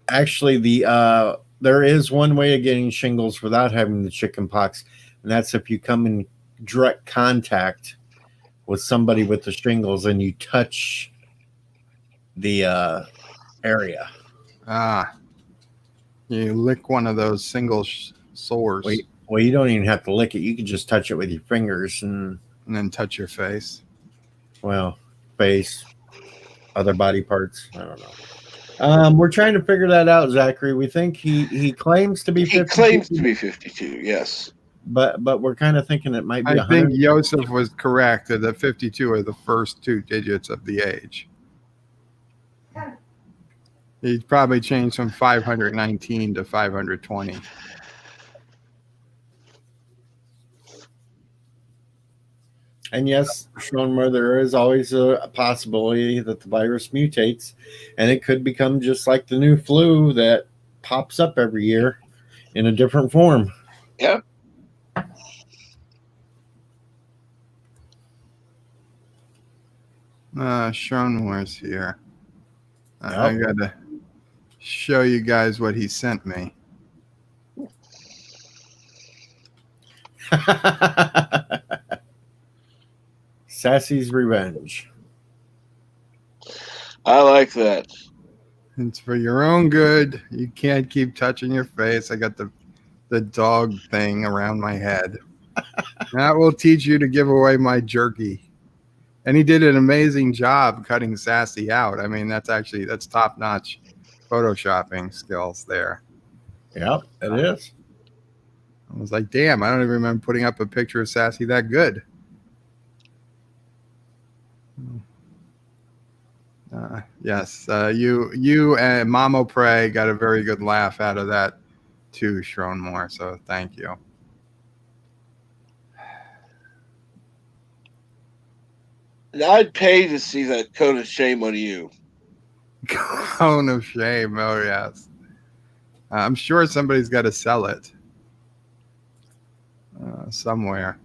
Actually, there is one way of getting shingles without having the chickenpox, and that's if you come in direct contact with somebody with the shingles and you touch the area. You lick one of those single sores Well, you don't even have to lick it. You can just touch it with your fingers and then touch your face. well, face, other body parts. I don't know. We're trying to figure that out, Zachary. We think he claims to be 52. He claims to be 52, yes. But we're kind of thinking it might be I think 100. Joseph was correct that the 52 are the first two digits of the age. He probably changed from 519 to 520. And yes, Schroenmer, there is always a possibility that the virus mutates, and it could become just like the new flu that pops up every year in a different form. Yep. Schroenmer's here. I gotta show you guys what he sent me. Sassy's Revenge. I like that. It's for your own good. You can't keep touching your face. I got the dog thing around my head. That will teach you to give away my jerky. And he did an amazing job cutting Sassy out. I mean, that's top-notch photoshopping skills there. Yep, it is. I was like, damn, I don't even remember putting up a picture of Sassy that good. Yes, you and Mamo Prey got a very good laugh out of that too, Schroenmer. So thank you. I'd pay to see that cone of shame on you. Cone of shame. Oh yes, I'm sure somebody's got to sell it somewhere.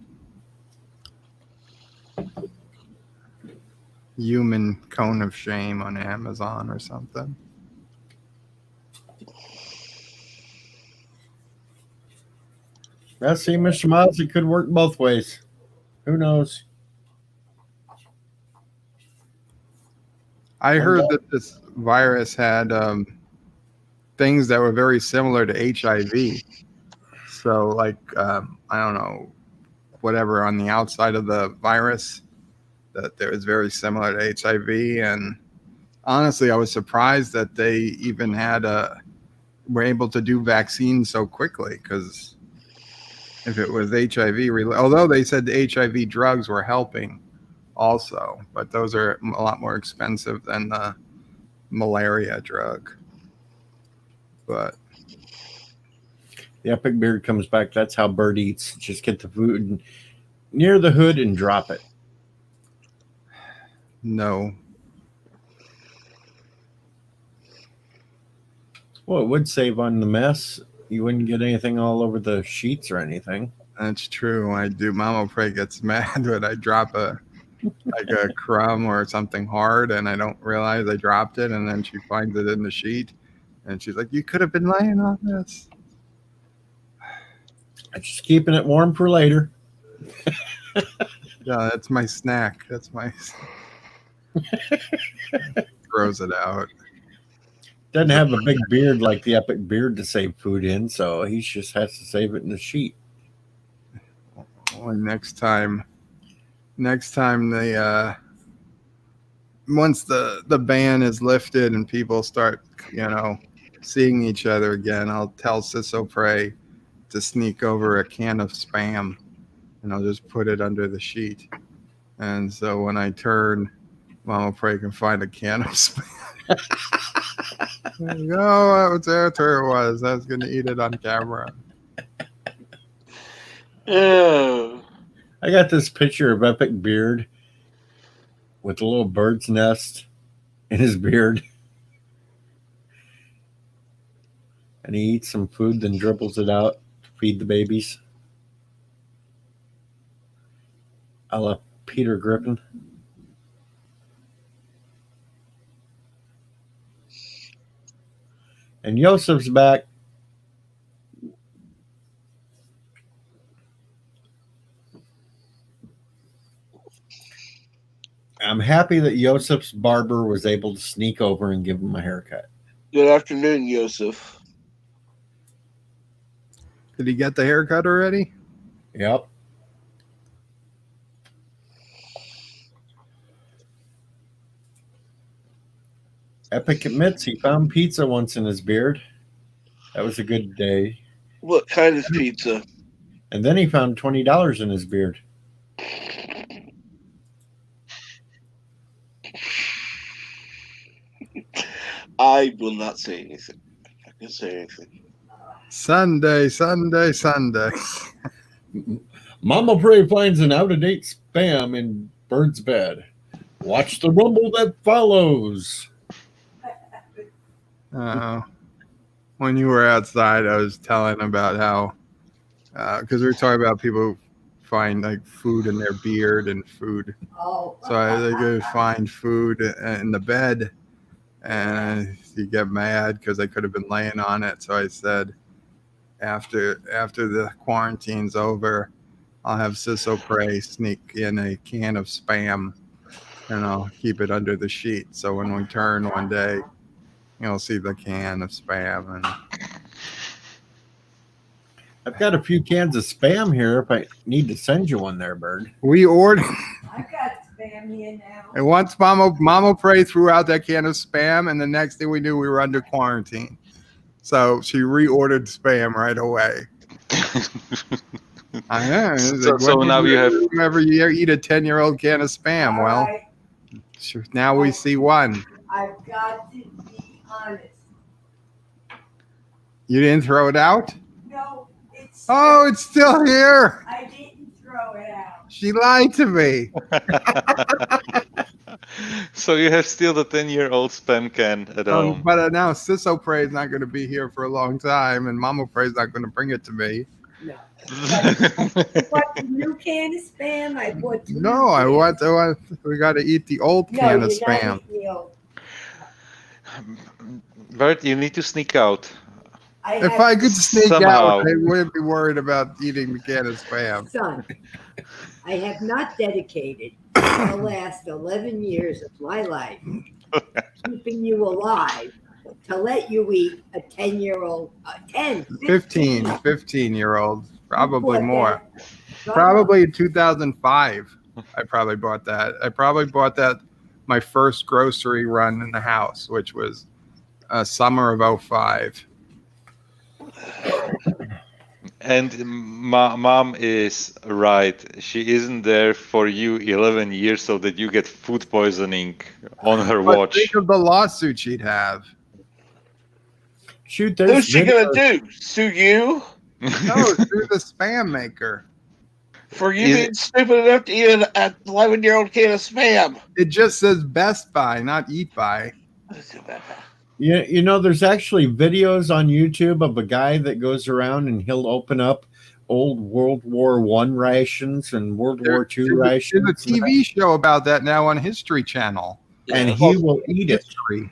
Human cone of shame on Amazon or something. Now, see, Mr. Miles, it could work both ways. Who knows? I heard that this virus had things that were very similar to HIV. So, like, I don't know, whatever on the outside of the virus, that there was very similar to HIV. And honestly, I was surprised that they even were able to do vaccines so quickly, because if it was HIV, although they said the HIV drugs were helping also, but those are a lot more expensive than the malaria drug. But The Epic Beard comes back. That's how Bird eats. Just get the food near the hood and drop it. No. Well, it would save on the mess. You wouldn't get anything all over the sheets or anything. That's true. I do. Mama Prey gets mad when I drop a crumb or something hard, and I don't realize I dropped it, and then she finds it in the sheet, and she's like, "You could have been laying on this." I'm just keeping it warm for later. Yeah, that's my snack. That's my. Throws it out. Doesn't have a big beard like the Epic Beard to save food in, so he just has to save it in the sheet. Well, next time the once the ban is lifted and people start, seeing each other again, I'll tell Ciso Prey to sneak over a can of Spam, and I'll just put it under the sheet. And so when I turn, Mama Prey can find a can of Spam. Oh, that's where it was. I was going to eat it on camera. Oh. I got this picture of Epic Beard with a little bird's nest in his beard. And he eats some food, then dribbles it out to feed the babies. A la Peter Griffin. And Yosef's back. I'm happy that Yosef's barber was able to sneak over and give him a haircut. Good afternoon, Yosef. Did he get the haircut already? Yep. Epic admits he found pizza once in his beard. That was a good day. What kind of pizza? And then he found $20 in his beard. I will not say anything. I can say anything. Sunday. Mama Prey finds an out-of-date Spam in Bird's bed. Watch the rumble that follows. When you were outside, I was telling about how, because we were talking about people who find like food in their beard and food. Oh. So they go find food in the bed, and you get mad because they could have been laying on it. So I said, after the quarantine's over, I'll have Ciso Prey sneak in a can of Spam, and I'll keep it under the sheet. So when we turn one day, you'll see the can of Spam. And I've got a few cans of Spam here if I need to send you one there, Bird. we ordered. I've got Spam here now. And once Mama Prey threw out that can of Spam, and the next thing we knew, we were under quarantine. So she reordered Spam right away. I know. So now you have. Whenever you eat a 10-year-old can of Spam, All well, right, now we see one. I've got to be honest. You didn't throw it out? No, it's. Oh, it's still here. I didn't throw it out. She lied to me. So you have still the 10-year-old Spam can at home. But now Ciso Prey is not going to be here for a long time, and Mama Prey is not going to bring it to me. No. What, the new can of Spam? I bought two. No, I want. We got to eat the old can of Spam. Bert, you need to sneak out. If I could sneak Somehow. out, I wouldn't be worried about eating the can of Spam. Son, I have not dedicated the last 11 years of my life keeping you alive to let you eat a 10-year-old, 15-year-old, probably Bought more. that. Probably in 2005, I probably bought that. I probably bought that my first grocery run in the house, which was summer of 05. And mom is right. She isn't there for you 11 years so that you get food poisoning on her But watch. think of the lawsuit she'd have. Shoot, What's she gonna do? Sue you? No, through the spam maker. For you Is being stupid enough to eat an 11-year-old can of Spam. It just says Best Buy, not Eat Buy. You know, there's actually videos on YouTube of a guy that goes around and he'll open up old World War I rations and World War II rations. There's a TV show about that now on History Channel. And he will eat it. History.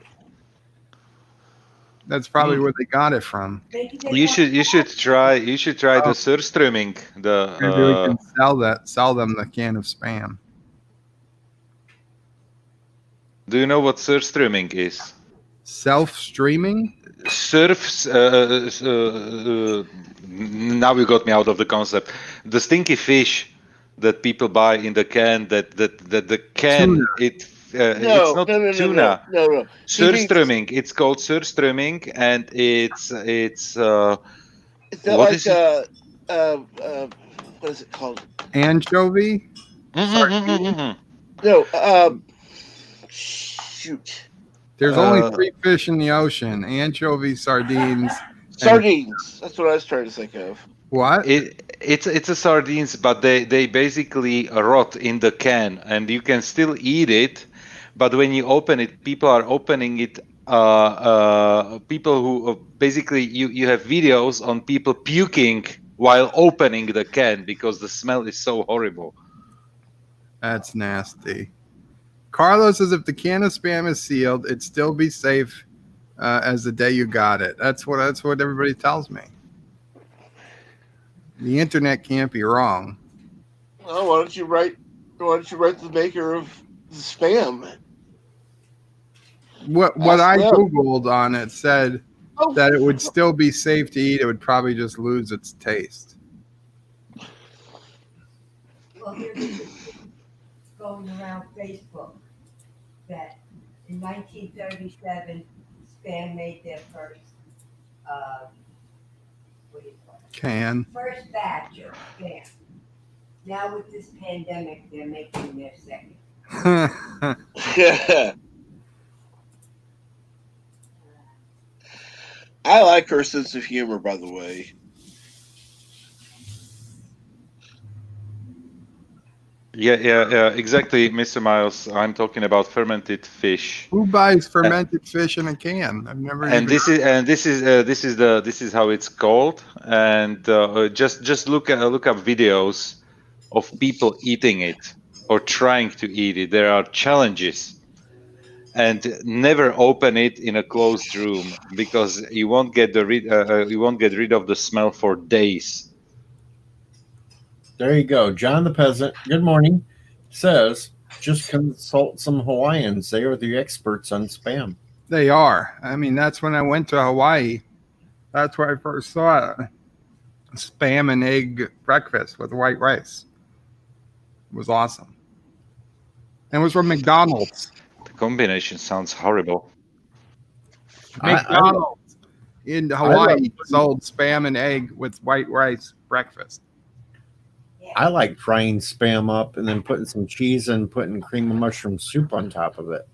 That's probably where they got it from. You should try the surströmming. Maybe we can sell them the can of Spam. Do you know what surströmming is? Self-streaming? Now you got me out of the concept. The stinky fish that people buy in the can, that the can Tuna. it's not tuna. No. Surströmming. It's called surströmming, and it's Is that What like is it? what is it called? Anchovy? No, shoot. There's only 3 fish in the ocean. Anchovy, sardines. Sardines. That's what I was trying to think of. What? It's a sardines, but they basically rot in the can, and you can still eat it. But when you open it, people are opening it. People who basically you have videos on people puking while opening the can because the smell is so horrible. That's nasty. Carlos says if the can of Spam is sealed, it'd still be safe as the day you got it. That's what everybody tells me. The internet can't be wrong. Well, why don't you write the maker of the Spam? What Ask I them. Googled on it said Oh, that it would still be safe to eat. It would probably just lose its taste. Well, here's going around Facebook that in 1937, Spam made their first, what do you call it? Can. First batch of Spam. Now with this pandemic, they're making their second. yeah. I like her sense of humor, by the way. Yeah, exactly, Mr. Miles. I'm talking about fermented fish. Who buys fermented fish in a can? I've never. And this is how it's called. And just look up videos of people eating it or trying to eat it. There are challenges, and never open it in a closed room because you won't get rid of the smell for days. There you go. John the Peasant, good morning, says, just consult some Hawaiians. They are the experts on Spam. They are. I mean, that's when I went to Hawaii. That's where I first saw it. Spam and egg breakfast with white rice. It was awesome. And it was from McDonald's. The combination sounds horrible. McDonald's in Hawaii sold Spam and egg with white rice breakfast. I like frying Spam up and then putting some cheese and putting cream of mushroom soup on top of it.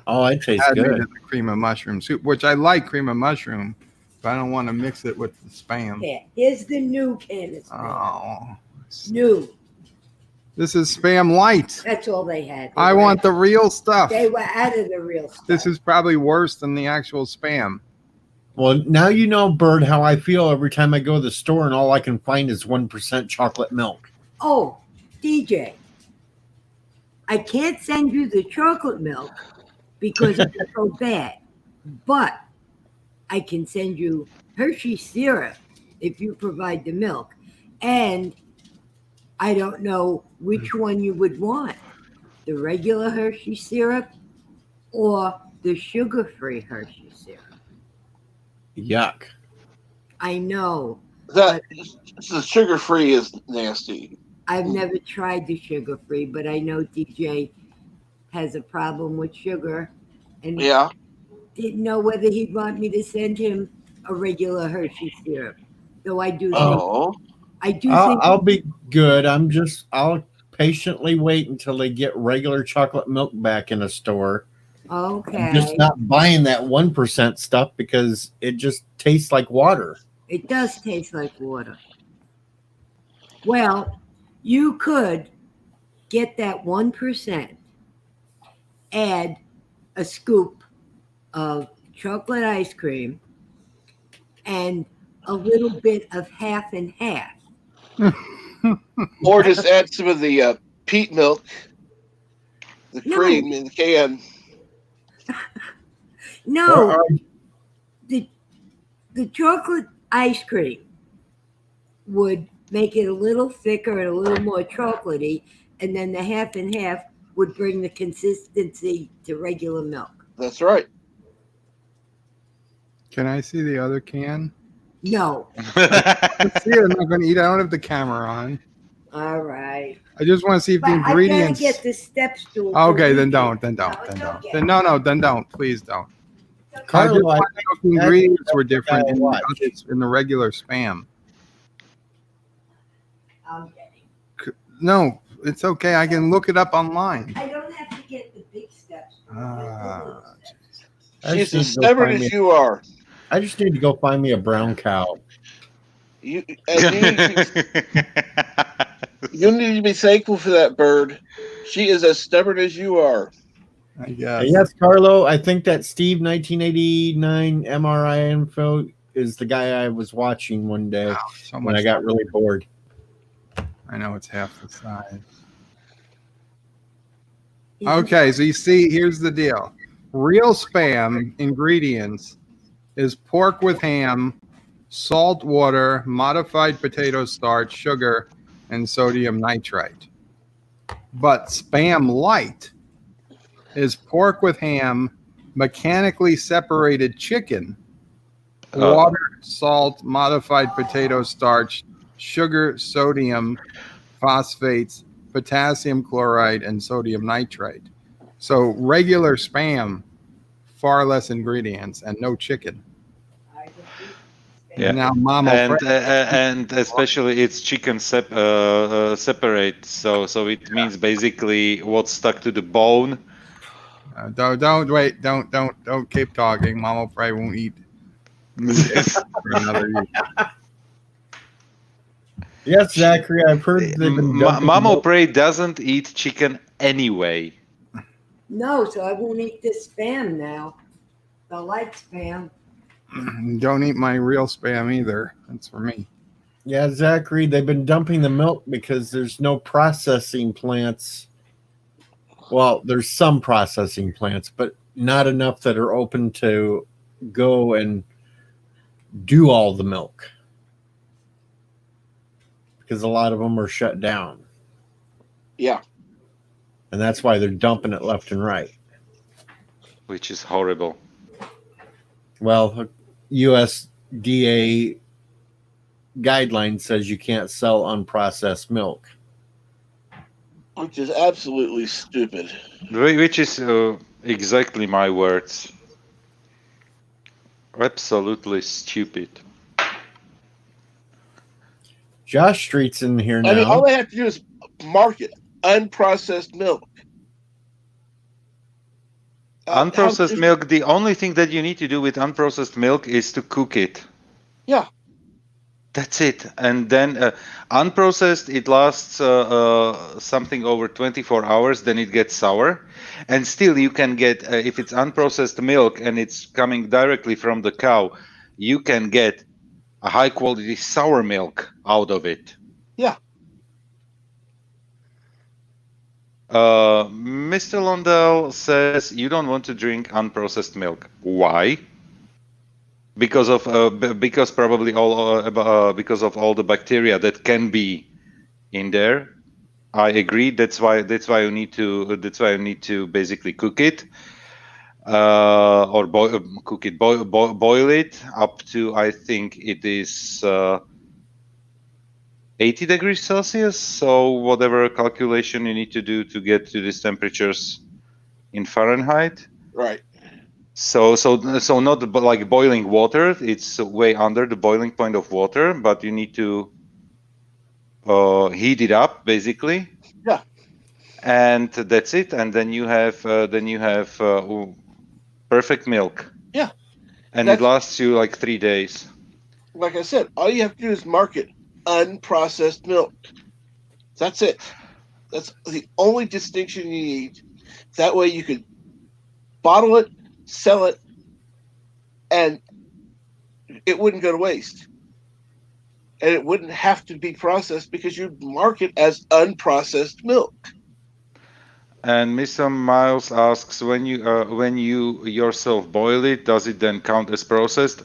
Oh, it tastes Add me to good. the cream of mushroom soup, which I like cream of mushroom, but I don't want to mix it with the Spam. Yeah, here's the new can of Spam. Oh, New. this is Spam Light. That's all they had. I want the real stuff. They were out of the real stuff. This is probably worse than the actual Spam. Well, now you know, Bird, how I feel every time I go to the store and all I can find is 1% chocolate milk. Oh, DJ, I can't send you the chocolate milk because it's so bad, but I can send you Hershey syrup if you provide the milk. And I don't know which one you would want, the regular Hershey syrup or the sugar-free Hershey syrup. Yuck. I know. That the sugar-free is nasty. I've never tried the sugar-free, but I know DJ has a problem with sugar and Yeah. didn't know whether he'd want me to send him a regular Hershey syrup. Though I do think Oh. I'll be good. I'll patiently wait until they get regular chocolate milk back in a store. okay. I'm just not buying that 1% stuff because it just tastes like water. It does taste like water. Well, you could get that 1%, add a scoop of chocolate ice cream, and a little bit of half and half. Or just add some of the peat milk, the No. cream in the can. No, Or- the chocolate ice cream would make it a little thicker and a little more chocolatey, and then the half and half would bring the consistency to regular milk. That's right. Can I see the other can? No. Let's see it. I'm not going to eat. I don't have the camera on. All right. I just want to see if But the I gotta ingredients. get the step stool. so Okay, we then can- don't. Then No, don't. it's Then don't. okay. Then no. Then don't. Please don't. I just Carlo, I want to know if the that's- ingredients were that's different what I in watch. in the regular Spam. I'm getting. No, it's okay. I can look it up online. I don't have to get the big steps. Ah, I She's just need as to go stubborn find as me- you are. I just need to go find me a brown cow. You need to be thankful for that bird. She is as stubborn as you are. I guess. Yes, Carlo, I think that Steve 1989 MRI info is the guy I was watching one day Wow, so when much. I got really bored. I know it's half the size. Yeah. Okay, so you see, here's the deal. Real Spam ingredients is pork with ham, salt water, modified potato starch, sugar, and sodium nitrite. But Spam Light is pork with ham, mechanically separated chicken, Oh. water, salt, modified potato starch, sugar, sodium, phosphates, potassium chloride, and sodium nitrite. So regular Spam, far less ingredients and no chicken. Yeah. And now Mama and especially it's chicken separate, so it means basically what's stuck to the bone. don't wait, don't keep talking. Mama probably won't eat for another week. Yes, Zachary, I've heard they've been dumping Mamo milk. Prey doesn't eat chicken anyway. No, so I won't eat this spam now. The light spam. Don't eat my real Spam either. That's for me. Yeah, Zachary, they've been dumping the milk because there's no processing plants. Well, there's some processing plants, but not enough that are open to go and do all the milk. Because a lot of them are shut down. Yeah. And that's why they're dumping it left and right. Which is horrible. Well, USDA guideline says you can't sell unprocessed milk. Which is absolutely stupid. Which is exactly my words. Absolutely stupid. Josh Street's in here now. I mean, all they have to do is market unprocessed milk. Unprocessed milk, the only thing that you need to do with unprocessed milk is to cook it. Yeah. That's it. And then unprocessed, it lasts something over 24 hours, then it gets sour. And still you can get, if it's unprocessed milk and it's coming directly from the cow, you can get a high quality sour milk out of it. Yeah. Mr. Londell says you don't want to drink unprocessed milk. Why? Because probably because of all the bacteria that can be in there. I agree. That's why you need to basically cook it, or boil it up to, I think it is 80 degrees Celsius. So whatever calculation you need to do to get to these temperatures in Fahrenheit. Right. So not like boiling water. It's way under the boiling point of water, but you need to heat it up basically. Yeah. And that's it. And then you have perfect milk. Yeah. And it lasts you like 3 days. like I said, all you have to do is market unprocessed milk. That's it. That's the only distinction you need. That way you could bottle it, sell it, and it wouldn't go to waste. And it wouldn't have to be processed because you mark it as unprocessed milk. And Mr. Miles asks, when you yourself boil it, does it then count as processed?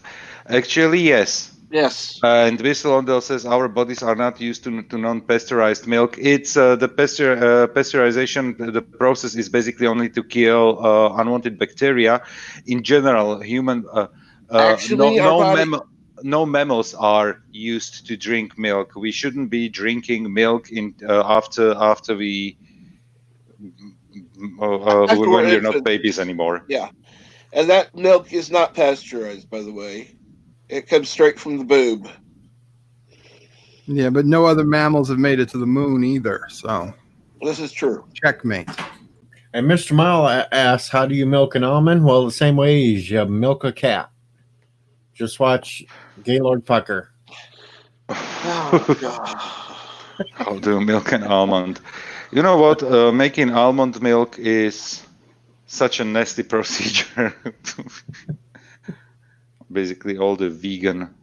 Actually, yes. Yes. And Mr. Londell says our bodies are not used to non-pasteurized milk. It's the pasteurization. The process is basically only to kill unwanted bacteria. In general, human Actually, no mammals are used to drink milk. We shouldn't be drinking milk in after we when we're not babies anymore. Yeah, and that milk is not pasteurized, by the way. It comes straight from the boob. Yeah, but no other mammals have made it to the moon either. So This is true. checkmate. And Mr. Mile asks, how do you milk an almond? Well, the same way as you milk a cat. Just watch Gaylord Fucker. Oh, God. How do you milk an almond? You know what? Making almond milk is such a nasty procedure. Basically, all the vegan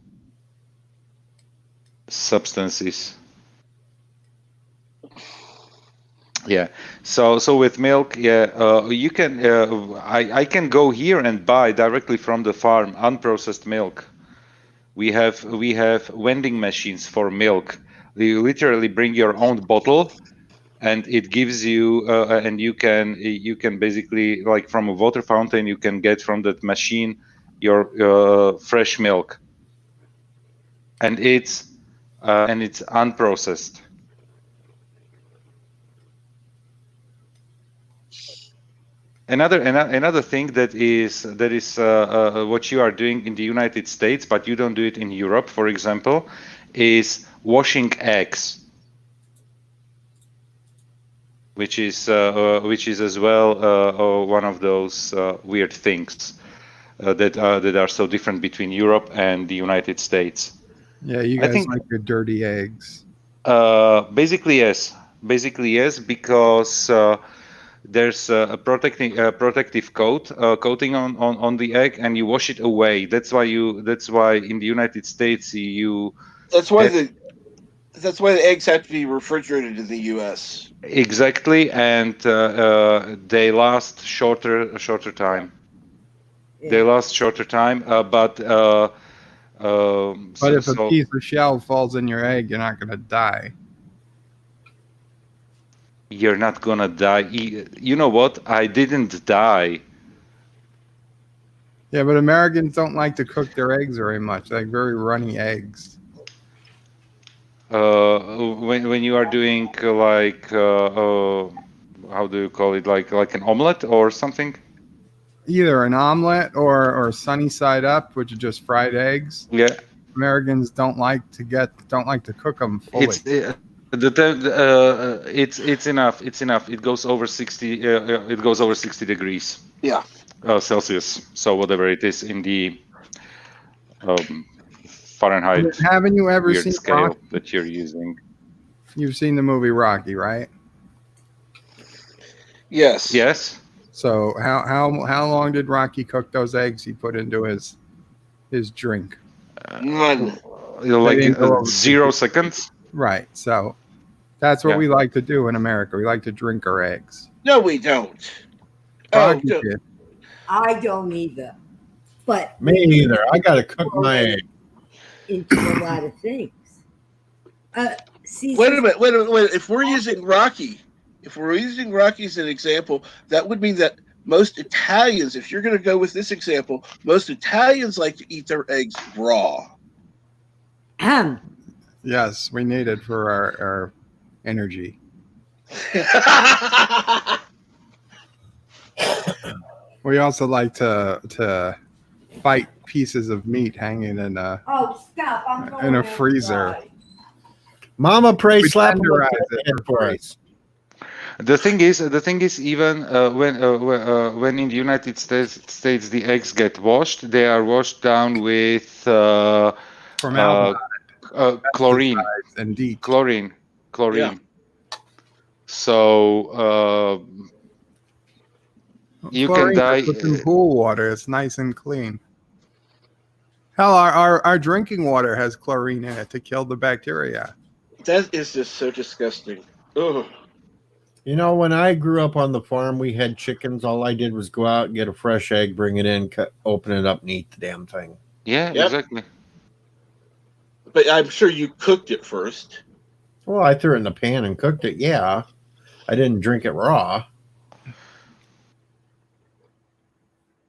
substances. Yeah. So with milk, yeah, you can. I can go here and buy directly from the farm unprocessed milk. We have vending machines for milk. You literally bring your own bottle, and it gives you, and you can basically, like from a water fountain, you can get from that machine your fresh milk, and it's unprocessed. Another thing that is what you are doing in the United States, but you don't do it in Europe, for example, is washing eggs, which is as well one of those weird things that are so different between Europe and the United States. Yeah, you guys like your dirty eggs. Basically yes, because there's a protective coating on the egg, and you wash it away. That's why in the United States That's why the eggs have to be refrigerated in the U.S. Exactly, and they last shorter time. Yeah. They last shorter time, but if a piece of shell falls in your egg, you're not going to die. You're not gonna die. You know what? I didn't die. Yeah, but Americans don't like to cook their eggs very much. They like very runny eggs. When you are doing like how do you call it? Like an omelet or something? Either an omelet or sunny side up, which is just fried eggs. Yeah. Americans don't like to cook them fully. It's enough. It goes over 60. It goes over 60 degrees. Yeah. Celsius. So whatever it is in the Fahrenheit. Haven't you ever seen scale Rocky? that you're using? You've seen the movie Rocky, right? Yes. Yes. So how long did Rocky cook those eggs he put into his drink? None. Like 0 seconds. Right. So that's what we like to do in America. We like to drink our eggs. No, we don't. Rocky did. I don't either. But Me either. I got to cook my egg. into a lot of things. Wait a minute. If we're using Rocky as an example, that would mean that most Italians, if you're going to go with this example, most Italians like to eat their eggs raw. Yes, we need it for our energy. We also like to fight pieces of meat hanging in a stop! I'm going in a freezer. outside. Mama, pray We slap him tenderize with it it for us. The thing is, even when in the United States the eggs get washed, they are washed down with Formaldehyde, chlorine, and DEET. chlorine. Yeah. So you can Chlorine die. is in pool water. It's nice and clean. Hell, our drinking water has chlorine in it to kill the bacteria. That is just so disgusting. Ugh. You know, when I grew up on the farm, we had chickens. All I did was go out and get a fresh egg, bring it in, open it up, and eat the damn thing. Yeah, Yep. exactly. But I'm sure you cooked it first. Well, I threw it in the pan and cooked it. Yeah, I didn't drink it raw.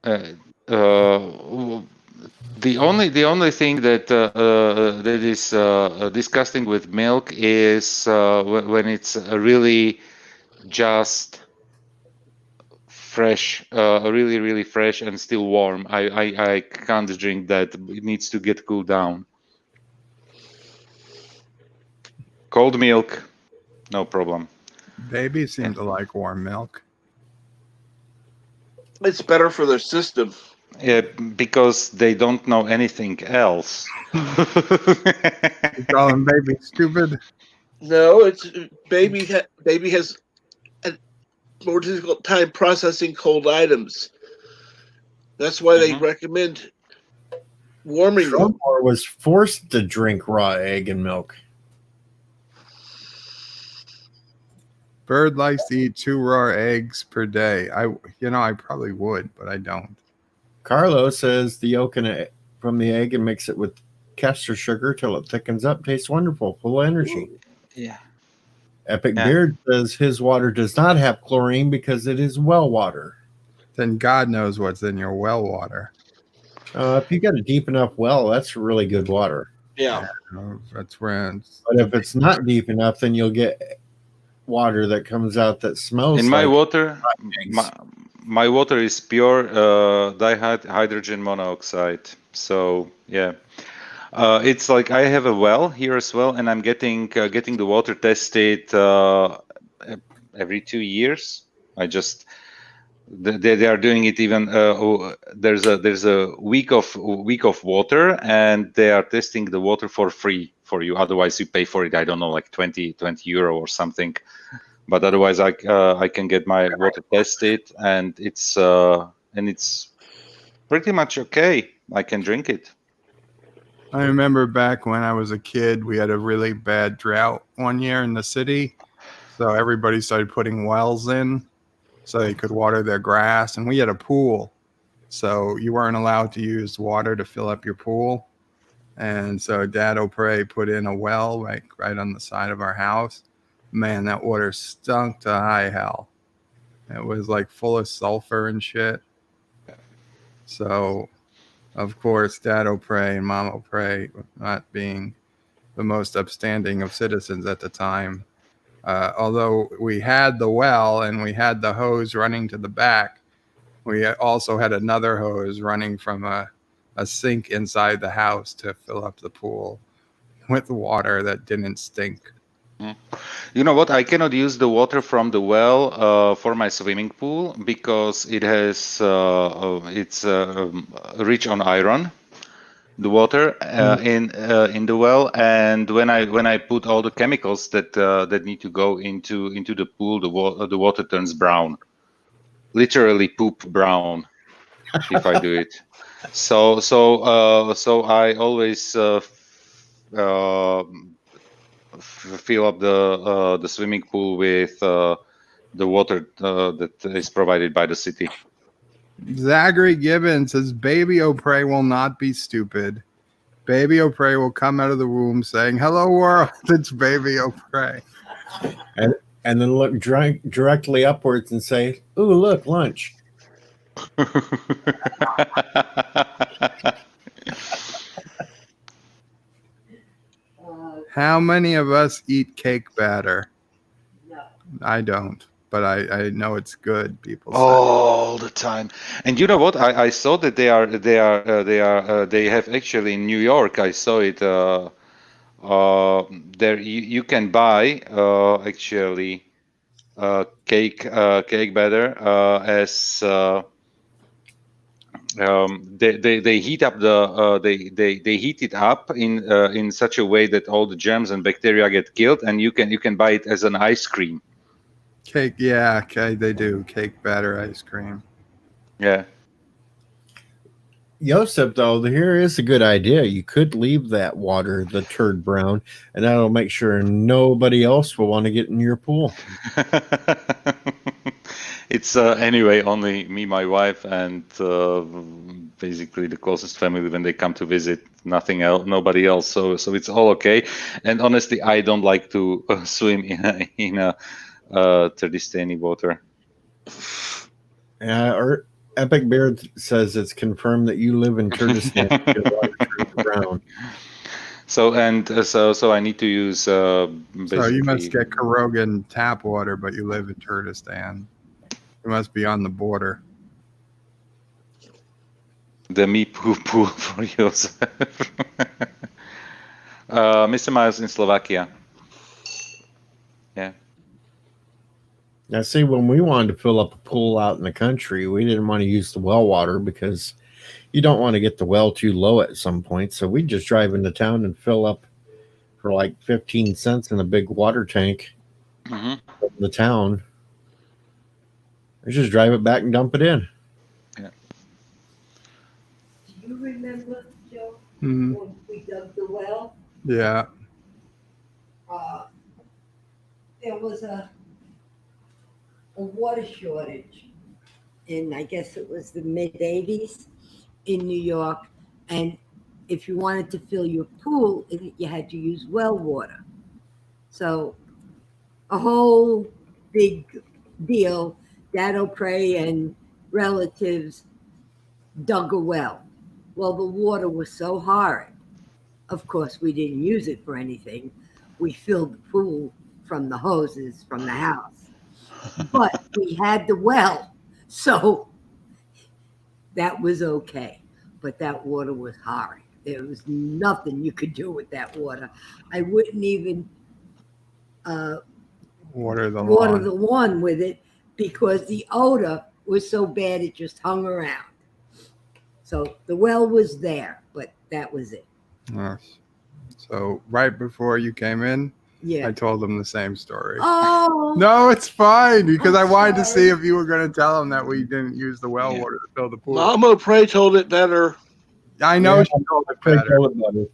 The only thing that that is disgusting with milk is when it's really just fresh, really fresh and still warm. I can't drink that. It needs to get cooled down. Cold milk, no problem. Babies seem to like warm milk. It's better for their system. Yeah, because they don't know anything else. You calling baby stupid? No, it's baby has a more difficult time processing cold items. That's why they recommend warming them. Or was forced to drink raw egg and milk. Bird likes to eat 2 raw eggs per day. I probably would, but I don't. Carlo says the yolk from the egg and mix it with castor sugar till it thickens up. Tastes wonderful, full of energy. Yeah. Epic Beard says his water does not have chlorine because it is well water. Then God knows what's in your well water. If you got a deep enough well, that's really good water. Yeah. That's where it's, But if it's not deep enough, then you'll get water that comes out that smells In my like water, eggs. my water is pure dihydrogen monoxide. So yeah, it's like I have a well here as well, and I'm getting the water tested every 2 years. I just they are doing it even. There's a week of water, and they are testing the water for free for you. Otherwise, you pay for it. I don't know, like 20 euro or something. But otherwise, I can get my water tested, and it's pretty much okay. I can drink it. I remember back when I was a kid, we had a really bad drought one year in the city. So everybody started putting wells in so they could water their grass. And we had a pool. So you weren't allowed to use water to fill up your pool. And so Dad O'Prey put in a well right on the side of our house. Man, that water stunk to high hell. It was like full of sulfur and shit. So, of course, Dad O'Prey and Mom O'Prey, not being the most upstanding of citizens at the time, although we had the well and we had the hose running to the back, we also had another hose running from a sink inside the house to fill up the pool with water that didn't stink. You know what? I cannot use the water from the well for my swimming pool because it has it's rich on iron. The water in the well, and when I put all the chemicals that need to go into the pool, the water turns brown, literally poop brown, if I do it. So I always fill up the swimming pool with the water that is provided by the city. Zachary Gibbons says Baby O'Prey will not be stupid. Baby O'Prey will come out of the womb saying, "Hello world, it's Baby O'Prey." And then look directly upwards and say, "Ooh, look, lunch." How many of us eat cake batter? No. I don't, but I know it's good. People say. All the time. And you know what? I saw that they have actually in New York. I saw it. There you can buy actually cake batter as they heat up they heat it up in such a way that all the germs and bacteria get killed, and you can buy it as an ice cream. Cake, yeah, okay, they do cake batter ice cream. Yeah. Joseph, though, here is a good idea. You could leave that water, the turd brown, and that'll make sure nobody else will want to get in your pool. It's anyway only me, my wife, and basically the closest family when they come to visit. Nothing else, nobody else. So it's all okay. And honestly, I don't like to swim in a Turdistani water. Or Epic Beard says it's confirmed that you live in Kurdistan. Your water turns brown. So I need to use. So you must get Karogan tap water, but you live in Kurdistan. You must be on the border. The me pool for yourself. Mr. Miles in Slovakia. Yeah. Now, see, when we wanted to fill up a pool out in the country, we didn't want to use the well water because you don't want to get the well too low at some point. So we just drive into town and fill up for like 15 cents in a big water tank in the town. I just drive it back and dump it in. Do you remember, Joe, Mhm. when we dug the well? Yeah. There was a water shortage in, I guess it was the mid-'80s in New York. And if you wanted to fill your pool, you had to use well water. So a whole big deal. Dad O'Prey and relatives dug a well. Well, the water was so hard. Of course, we didn't use it for anything. We filled the pool from the hoses from the house. But we had the well, so that was okay. But that water was horrid. There was nothing you could do with that water. I wouldn't even Water the water lawn. the lawn with it because the odor was so bad it just hung around. So the well was there, but that was it. Yes. So right before you came in, Yeah. I told them the same story. Oh No, it's fine because I I'm wanted to see sorry. if you were going to tell them that we didn't use the well water to fill the pool. Mama Pray told it better. I know Yeah, she told it Craig better. told it better.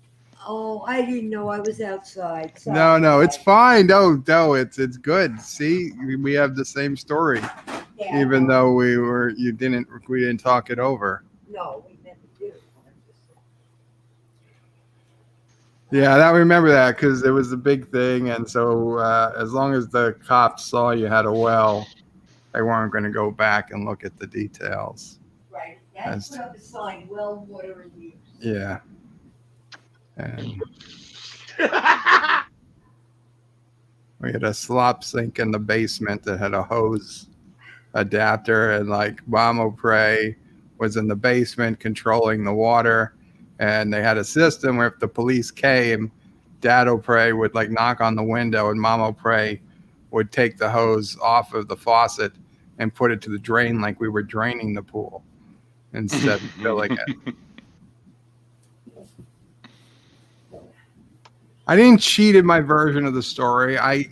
Oh, I didn't know I was outside. Sorry. No, it's fine. No, it's good. See, we have the same story, Yeah, even though we didn't talk it over. no, we never do. Yeah, I remember that because it was a big thing, and so as long as the cops saw you had a well, they weren't going to go back and look at the details. Right. That's what I was sign, well water in use. Yeah, and we had a slop sink in the basement that had a hose adapter, and like Mom O'Prey was in the basement controlling the water, and they had a system where if the police came, Dad O'Prey would like knock on the window, and Mom O'Prey would take the hose off of the faucet and put it to the drain like we were draining the pool instead of filling it. I didn't cheat in my version of the story. I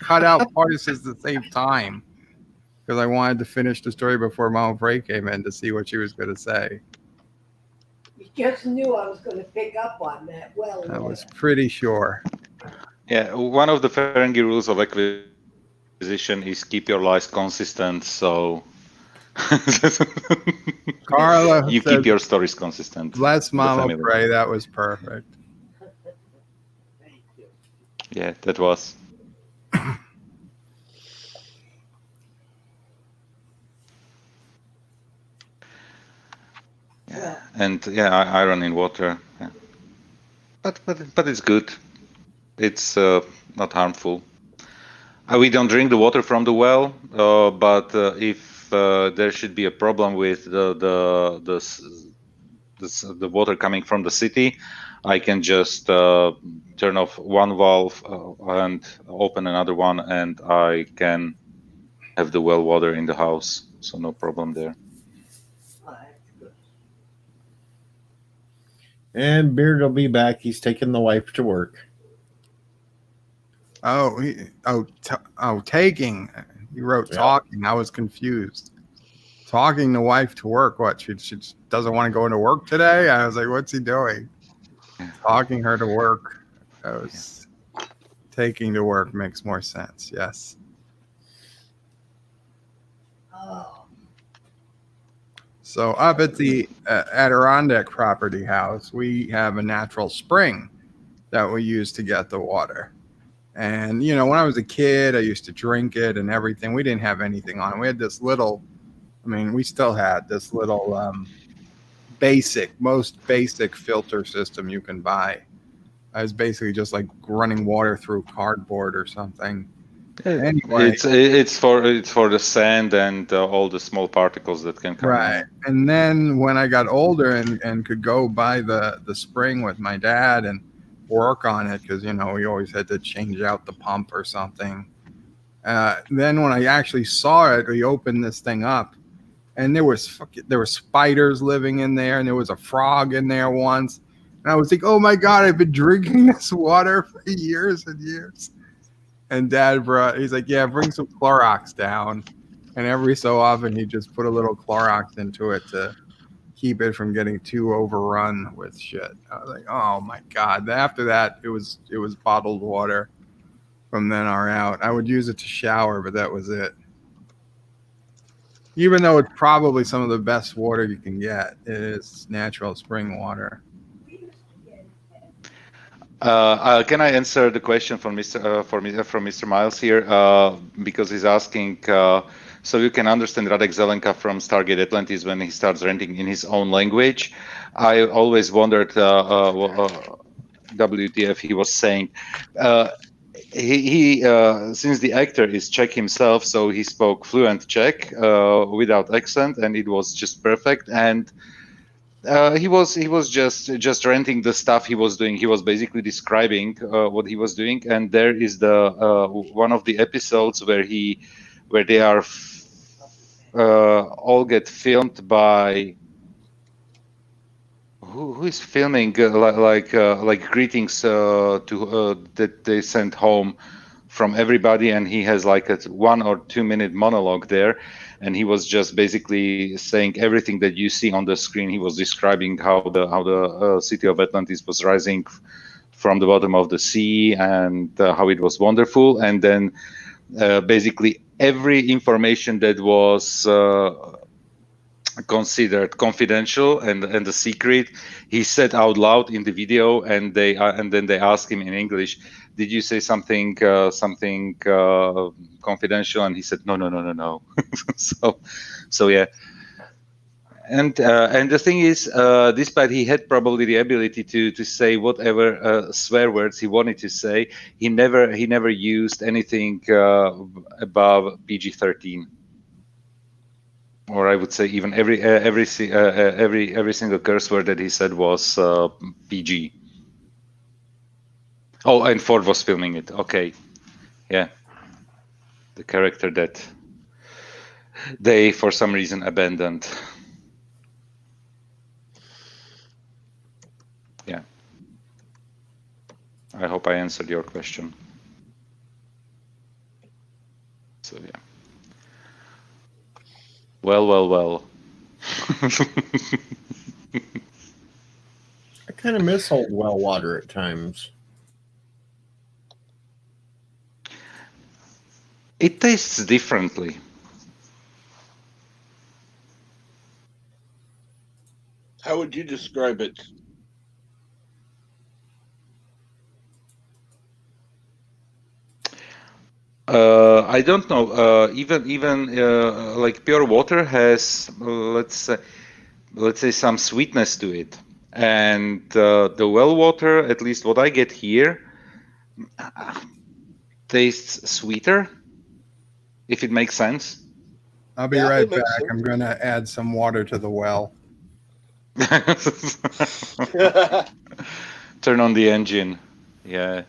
cut out parts at the same time because I wanted to finish the story before Mama Bray came in to see what she was going to say. You just knew I was going to pick up on that well I water. was pretty sure. Yeah, one of the Ferengi rules of acquisition is keep your lies consistent. So Carla you said, keep your stories consistent. bless Mama family. Bray. That was perfect. Thank you. Yeah, that was. Well, And yeah, iron in water. Yeah. But it's good. It's not harmful. We don't drink the water from the well, but if there should be a problem with the water coming from the city, I can just turn off one valve and open another one, and I can have the well water in the house. So no problem there. all right. And Beard will be back. He's taking the wife to work. Taking. You wrote Yeah. talking. I was confused. Talking the wife to work. What? She doesn't want to go into work today? I was like, what's he doing? Talking her to work. I was taking to work makes more sense. Yes. Oh, So up at the Adirondack property house, we have a natural spring that we use to get the water. And, you know, when I was a kid, I used to drink it and everything. We didn't have anything on it. We had this little, we still had this little most basic filter system you can buy. I was basically just like running water through cardboard or something. Anyway. It's for the sand and all the small particles that can come Right. And then when I got older and could go by the spring with my dad and work on it, because, you know, we always had to change out the pump or something. Then when I actually saw it, we opened this thing up and there were spiders living in there and there was a frog in there once. And I was like, oh my God, I've been drinking this water for years and years. And Dad he's like, yeah, bring some Clorox down. And every so often he just put a little Clorox into it to keep it from getting too overrun with shit. I was like, oh my God. After that, it was bottled water from then on out. I would use it to shower, but that was it. Even though it's probably some of the best water you can get, it is natural spring water. Can I answer the question from Mr. Miles here? Because he's asking, so you can understand Radek Zelenka from Stargate Atlantis when he starts ranting in his own language. I always wondered WTF he was saying. He since the actor is Czech himself, so he spoke fluent Czech without accent, and it was just perfect. And he was just renting the stuff he was doing. He was basically describing what he was doing, and there is the one of the episodes where they are all get filmed by who is filming like greetings to that they sent home from everybody, and he has like a 1 or 2 minute monologue there. And he was just basically saying everything that you see on the screen. He was describing how the city of Atlantis was rising from the bottom of the sea and how it was wonderful. And then basically every information that was considered confidential and the secret, he said out loud in the video. And then they asked him in English, did you say something confidential? And he said, no. so yeah. And the thing is, despite he had probably the ability to say whatever swear words he wanted to say, he never used anything above PG-13. Or I would say even every single curse word that he said was PG. Oh, and Ford was filming it. Okay, yeah, the character that they for some reason abandoned. Yeah, I hope I answered your question. So yeah. Well. I kind of miss old well water at times. It tastes differently. How would you describe it? I don't know. Even like pure water has, let's say some sweetness to it, and the well water, at least what I get here, tastes sweeter. If it makes sense. I'll be right back. I'm going to add some water to the well. Turn on the engine. Yeah.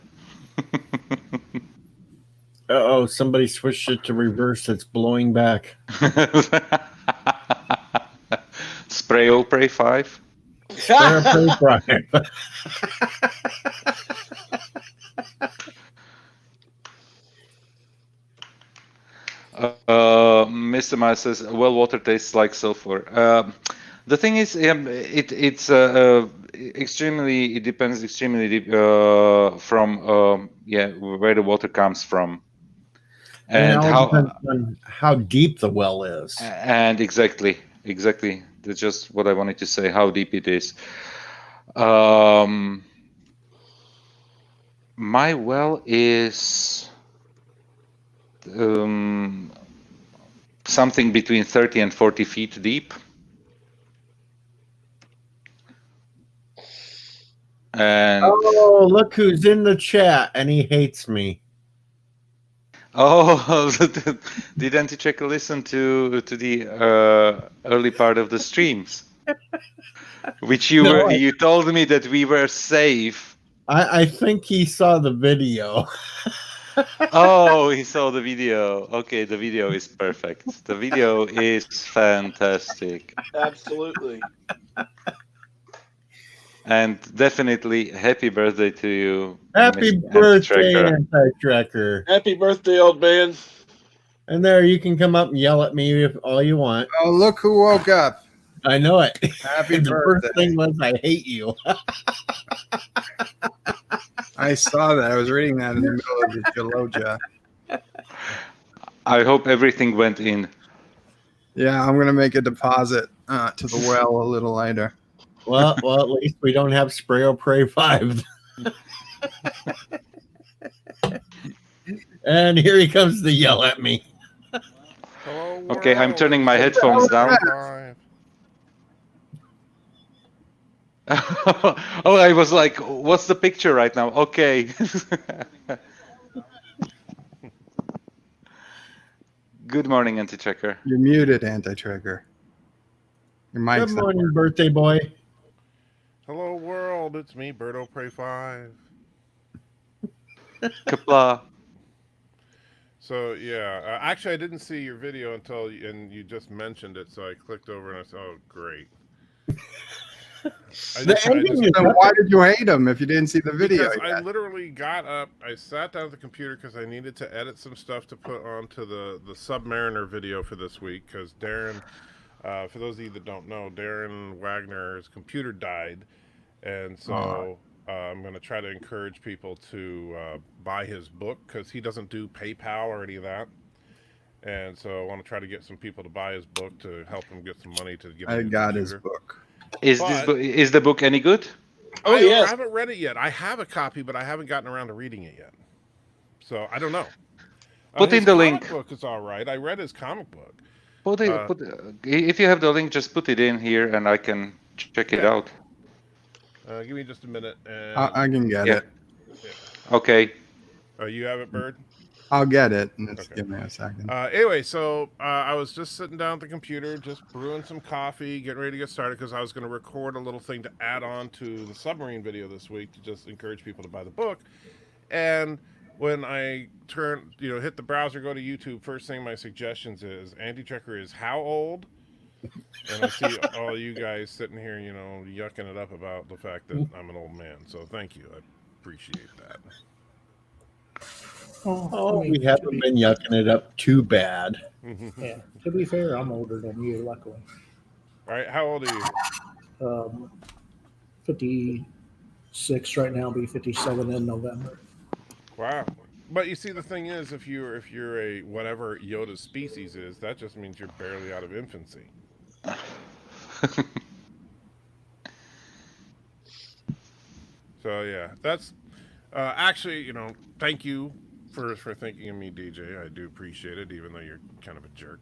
Uh-oh, somebody switched it to reverse. It's blowing back. Spray Opray 5. Sparrow Prey 5. Mr. Miles says, well, water tastes like sulfur. The thing is, it's extremely. It depends extremely from where the water comes from, and it all depends on how deep the well is. And exactly. That's just what I wanted to say. How deep it is. My well is something between 30 and 40 feet deep. And oh, look who's in the chat, and he hates me. oh, did Anti-Checker listen to the early part of the streams, which you told me that we were safe. I think he saw the video. Oh, he saw the video. Okay, the video is perfect. The video is fantastic. Absolutely. And definitely happy birthday to you. Happy Mr. birthday, Anti-Checker. Anti-Tracker. Happy birthday, old man. And there, you can come up and yell at me if all you want. Oh, look who woke up. I know it. Happy The birthday. first thing was, I hate you. I saw that. I was reading that in the middle of the Jaloja. I hope everything went in. Yeah, I'm going to make a deposit to the well a little later. Well, at least we don't have Sparrow Prey 5. And here he comes to yell at me. Hello, Okay, I'm world. turning my headphones down. Five. Oh, I was like, what's the picture right now? Okay. Good morning, Anti-Checker. You're muted, Anti-Trigger. Your mic's Good not morning, birthday boy. Hello, world. It's me, Birdo Prey 5. Kapla. So, yeah. Actually, I didn't see your video until you just mentioned it, so I clicked over and I said, oh, great. The ending is Then why did you hate him if you didn't see the video Because I yet? literally got up, I sat down at the computer because I needed to edit some stuff to put onto the Submariner video for this week, because Darren, for those of you that don't know, Darren Wagner's computer died, and so I'm going to try to encourage people to buy his book, because he doesn't do PayPal or any of that, and so I want to try to get some people to buy his book to help him get some money to give him I a got computer. his book. Is the book any good? Oh, I yes. haven't read it yet. I have a copy, but I haven't gotten around to reading it yet. So I don't know. Put in His the comic link. book is all right. I read his comic book. If you have the link, just put it in here and I can check it out. Give me just a minute. And I can get Yeah. it. Okay. you have it, Bird? I'll get it. Just Okay. give me a second. Anyway, so I was just sitting down at the computer, just brewing some coffee, getting ready to get started, because I was going to record a little thing to add on to the submarine video this week to just encourage people to buy the book. And when I hit the browser, go to YouTube, first thing my suggestions is Anti-Checker is how old? And I see all you guys sitting here, yucking it up about the fact that I'm an old man. So thank you. I appreciate that. Oh, we haven't been yucking it up too bad. Yeah, to be fair, I'm older than you, luckily. All right, how old are you? 56 right now, be 57 in November. Wow. But you see, the thing is, if you're a whatever Yoda's species is, that just means you're barely out of infancy. So yeah, that's actually, thank you for thinking of me, DJ. I do appreciate it, even though you're kind of a jerk.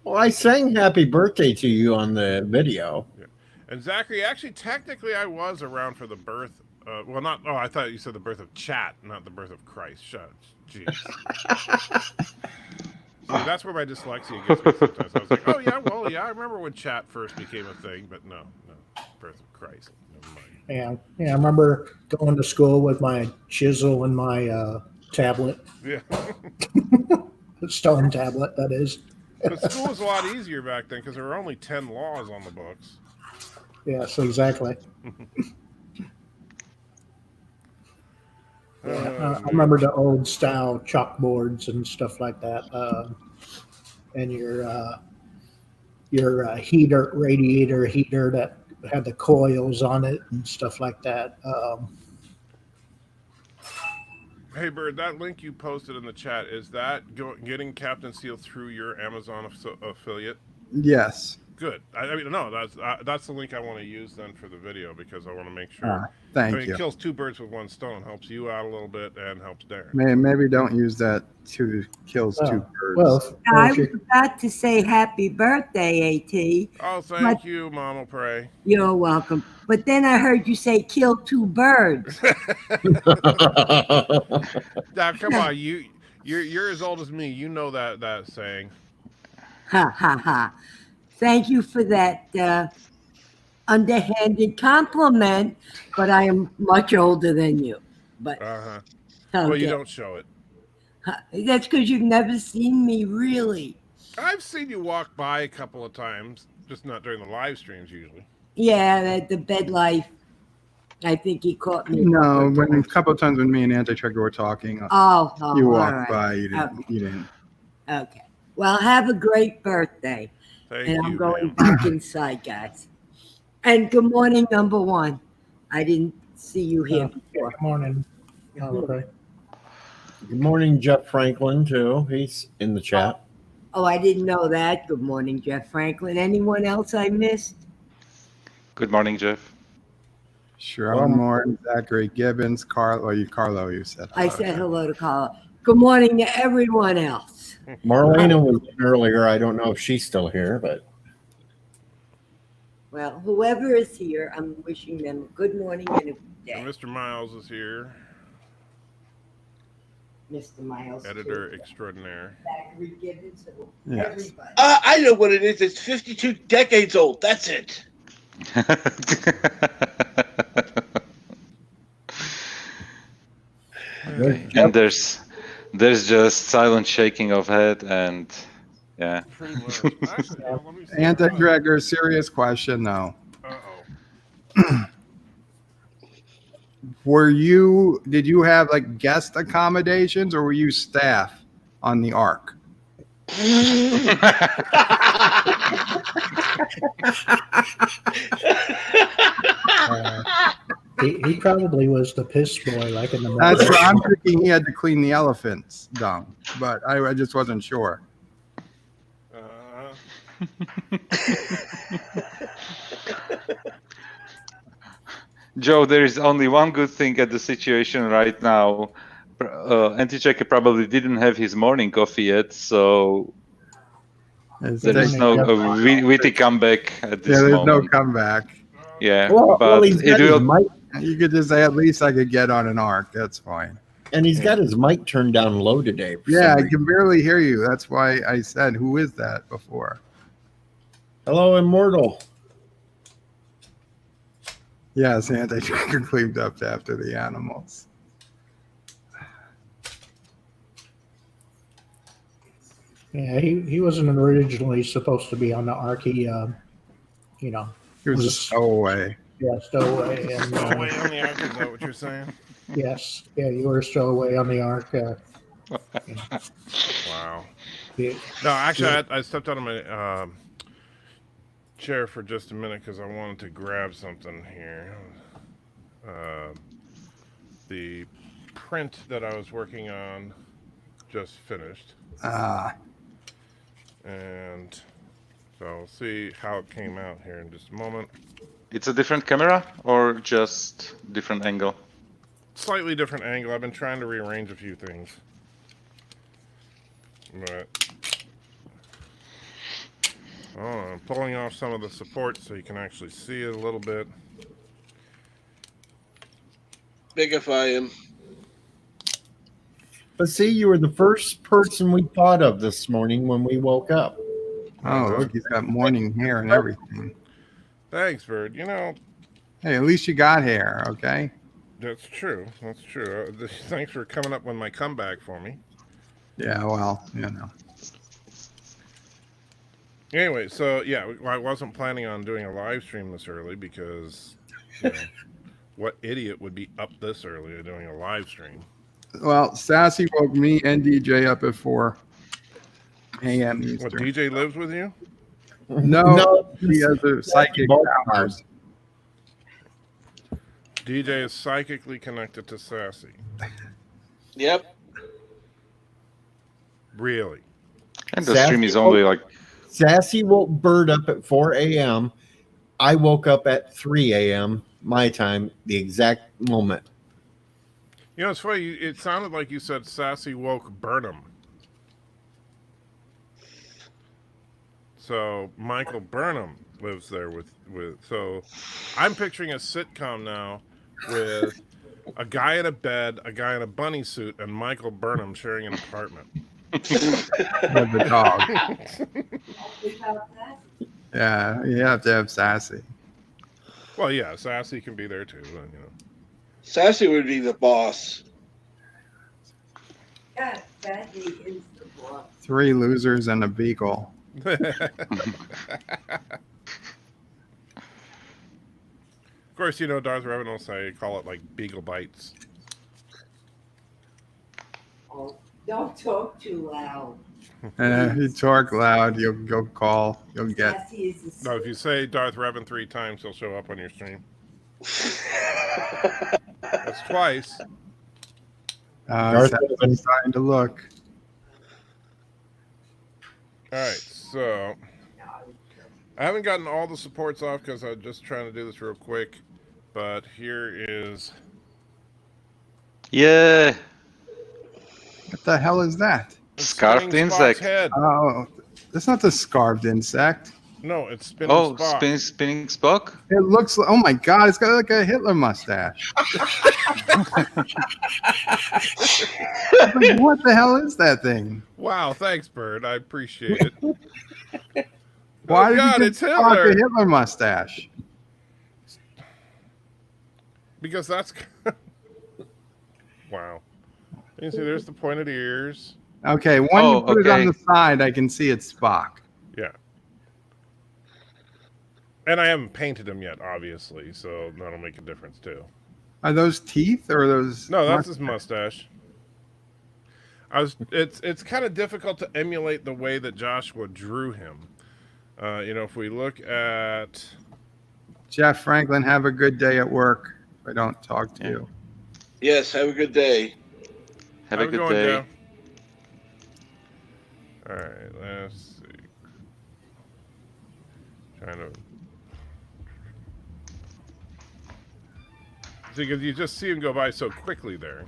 Well, I sang happy birthday to you on the video. Yeah. And Zachary, actually, technically, I was around for the birth. Well, not. Oh, I thought you said the birth of Chat, not the birth of Christ. Shut. Jeez. See, that's where my dyslexia gets me sometimes. I was like, oh yeah, well, yeah, I remember when Chat first became a thing, but no, birth of Christ. Never mind. Yeah, I remember going to school with my chisel and my tablet, Yeah. stone tablet, that is. But school was a lot easier back then because there were only 10 laws on the books. Yes, exactly. Yeah, I remember the old style chalkboards and stuff like that, and your heater, radiator heater that had the coils on it and stuff like that. Hey, Bird, that link you posted in the chat, is that getting Captain Seal through your Amazon affiliate? Yes. Good. I mean, no, that's the link I want to use then for the video because I want to make sure. Thank I mean, you. it kills two birds with one stone. Helps you out a little bit and helps Darren. Maybe don't use that to kills two birds. Well, I was about to say happy birthday, AT. Oh, thank you, Mama Pray. You're welcome. But then I heard you say kill two birds. Now, come on, you're as old as me. You know that saying. Ha ha ha. Thank you for that underhanded compliment, but I am much older than you. But Uh-huh. okay. Well, you don't show it. That's because you've never seen me, really. I've seen you walk by a couple of times, just not during the live streams usually. Yeah, at the bed life. I think he caught me. No, a couple of times when me and Anti-Trigger were talking, Oh, you all walked right. by. You didn't. Okay. You didn't. Okay. Well, have a great birthday. Thank And you, I'm going ma'am. back inside, guys. And good morning, number one. I didn't see you here before. Good morning. Okay. Good morning, Jeff Franklin, too. He's in the chat. Oh, I didn't know that. Good morning, Jeff Franklin. Anyone else I missed? Good morning, Jeff. Sharon Moore, Zachary Gibbons, Carlo, you said. I said hello to Carla. Good morning to everyone else. Marlena was in earlier. I don't know if she's still here, but Well, whoever is here, I'm wishing them a good morning and a good day. And Mr. Miles is here, Mr. Miles. editor too. extraordinaire. Zachary Gibbons, Yes. everybody. I know what it is. It's 52 decades old. That's it. And there's just silent shaking of head and yeah. Pretty much. Actually, let me see. Anti-Trigger, serious question though. Uh-oh. Did you have like guest accommodations or were you staff on the Ark? He probably was the piss boy, like in the That's movie. what I'm thinking. He had to clean the elephant's dung, but I just wasn't sure. Joe, there is only one good thing at the situation right now. Anti-Checker probably didn't have his morning coffee yet, so there is no witty comeback at this There's moment. no comeback. Yeah, well, but he's it got his will. mic, You could just say, at least I could get on an Ark. That's fine. and he's got his mic turned down low today. for Yeah, some I reason. can barely hear you. That's why I said, who is that before? Hello, Immortal. Yes, Anti-Trigger cleaned up after the animals. Yeah, he wasn't originally supposed to be on the Ark. He, you know, He was a stowaway. yeah, stowaway. And, Stowaway on the ark, is that what you're saying? yes, yeah, you were a stowaway on the Ark. Wow. Yeah, No, actually, I stepped out of my chair for just a minute because I wanted to grab something here. The print that I was working on just finished. And so we'll see how it came out here in just a moment. It's a different camera or just different angle? Slightly different angle. I've been trying to rearrange a few things. But I'm pulling off some of the support so you can actually see it a little bit. Bigify him. But see, you were the first person we thought of this morning when we woke up. Oh, look, he's got morning hair and everything. Thanks, Bird. You know, Hey, at least you got hair, okay? that's true. That's true. Thanks for coming up with my comeback for me. Yeah, well, you know. Anyway, so yeah, I wasn't planning on doing a live stream this early because, you know, what idiot would be up this early doing a live stream? Well, Sassy woke me and DJ up at 4 a.m. What, Eastern. DJ lives with you? No, he has a psychic both powers. DJ is psychically connected to Sassy. Yep. Really? And the stream is only like Sassy woke Bird up at 4 a.m. I woke up at 3 a.m. my time, the exact moment. You know, it's funny. It sounded like you said Sassy woke Burnham. So Michael Burnham lives there with. So I'm picturing a sitcom now with a guy in a bed, a guy in a bunny suit, and Michael Burnham sharing an apartment. With the dog. Without that, Yeah, you have to have Sassy. Well, yeah, Sassy can be there too. You know. Sassy would be the boss. yeah, that is the boss. 3 losers and a beagle. Of course, you know, Darth Revan will say, call it like Beagle Bites. Oh, don't talk too loud. If you talk loud, you'll go call. You'll get. Sassy is a No, if you say Darth Revan 3 times, he'll show up on your stream. That's twice. Darth Sassy's Vader. starting to look. All right, so I haven't gotten all the supports off because I'm just trying to do this real quick. But here is yeah, What the hell is that? Scarfed Spinning Spock's insect. head. Oh, that's not the scarved insect. No, it's Spinning Oh, Spock. spinning Spock. It looks. Oh my god! It's got like a Hitler mustache. Like, what the hell is that thing? Wow, thanks, Bird. I appreciate it. Why Oh, did God, you give it's Spock Hitler. a Hitler mustache? Because that's wow. You see, there's the pointed ears. Okay, when Oh, you put it on okay. the side, I can see it's Spock. Yeah. And I haven't painted him yet, obviously, so that'll make a difference too. Are those teeth or are those? No, that's his mustache. It's kind of difficult to emulate the way that Joshua drew him. You know, if we look at Jeff Franklin, have a good day at work. If I don't talk to you. Yes, have a good day. Have how's a it good going, day. Joe? All right, let's see. Trying to see because you just see him go by so quickly there.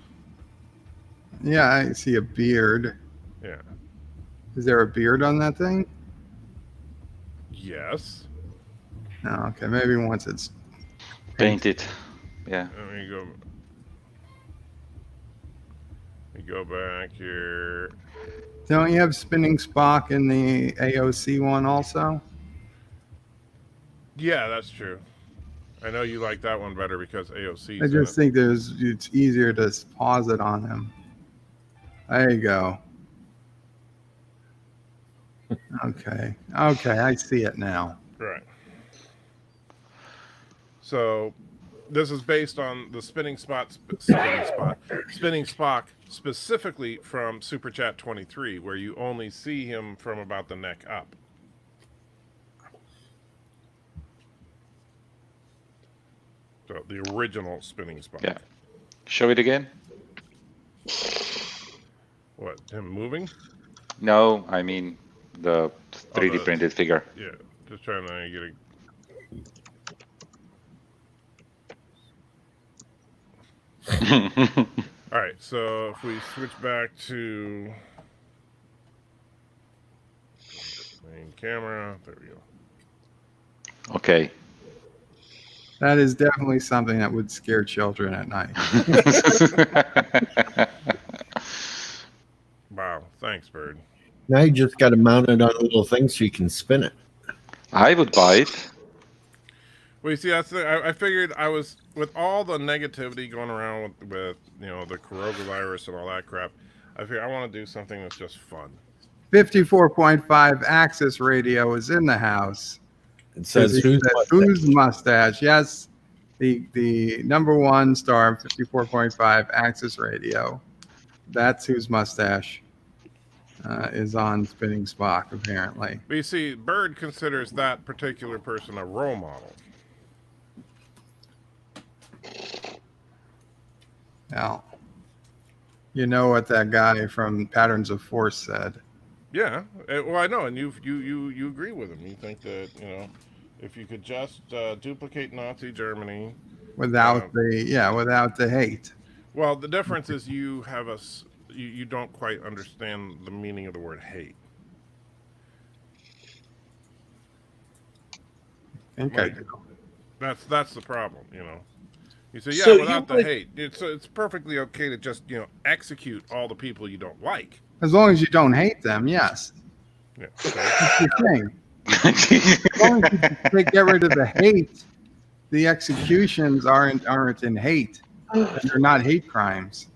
Yeah, I see a beard. Yeah. Is there a beard on that thing? Yes. No, okay, maybe once it's Painted. Yeah. Let me go back here. Don't you have spinning Spock in the AOC one also? Yeah, that's true. I know you like that one better because AOC. I just think it's easier to pause it on him. There you go. Okay, I see it now. Right. So, this is based on the Spinning Spock specifically from Super Chat 23, where you only see him from about the neck up. So the original Spinning Spock. Yeah. Show it again. What? Him moving? No, I mean the 3D the- printed figure. Yeah. Just trying to get a. All right, so if we switch back to main camera, there we go. Okay. That is definitely something that would scare children at night. Wow, thanks, Bird. Now you just got to mount it on a little thing so you can spin it. I would buy it. Well, you see, that's I figured I was with all the negativity going around with you know the coronavirus and all that crap. I figured I want to do something that's just fun. 54.5 Axis Radio is in the house. It says He who's said, whose mustache? Yes, the number one star of 54.5 Axis Radio. That's whose mustache is on Spinning Spock, apparently. But you see, Bird considers that particular person a role model. Now, you know what that guy from Patterns of Force said. Yeah, well, I know, and you agree with him. You think that, you know, if you could just duplicate Nazi Germany Without the hate. Well, the difference is you don't quite understand the meaning of the word hate. I think I Like, do. That's the problem, you know. You say, yeah, So you without the would- hate, it's perfectly okay to just, you know, execute all the people you don't like. As long as you don't hate them, yes. Yeah. So, That's the thing. As long as you get rid of the hate, the executions aren't in hate. They're not hate crimes.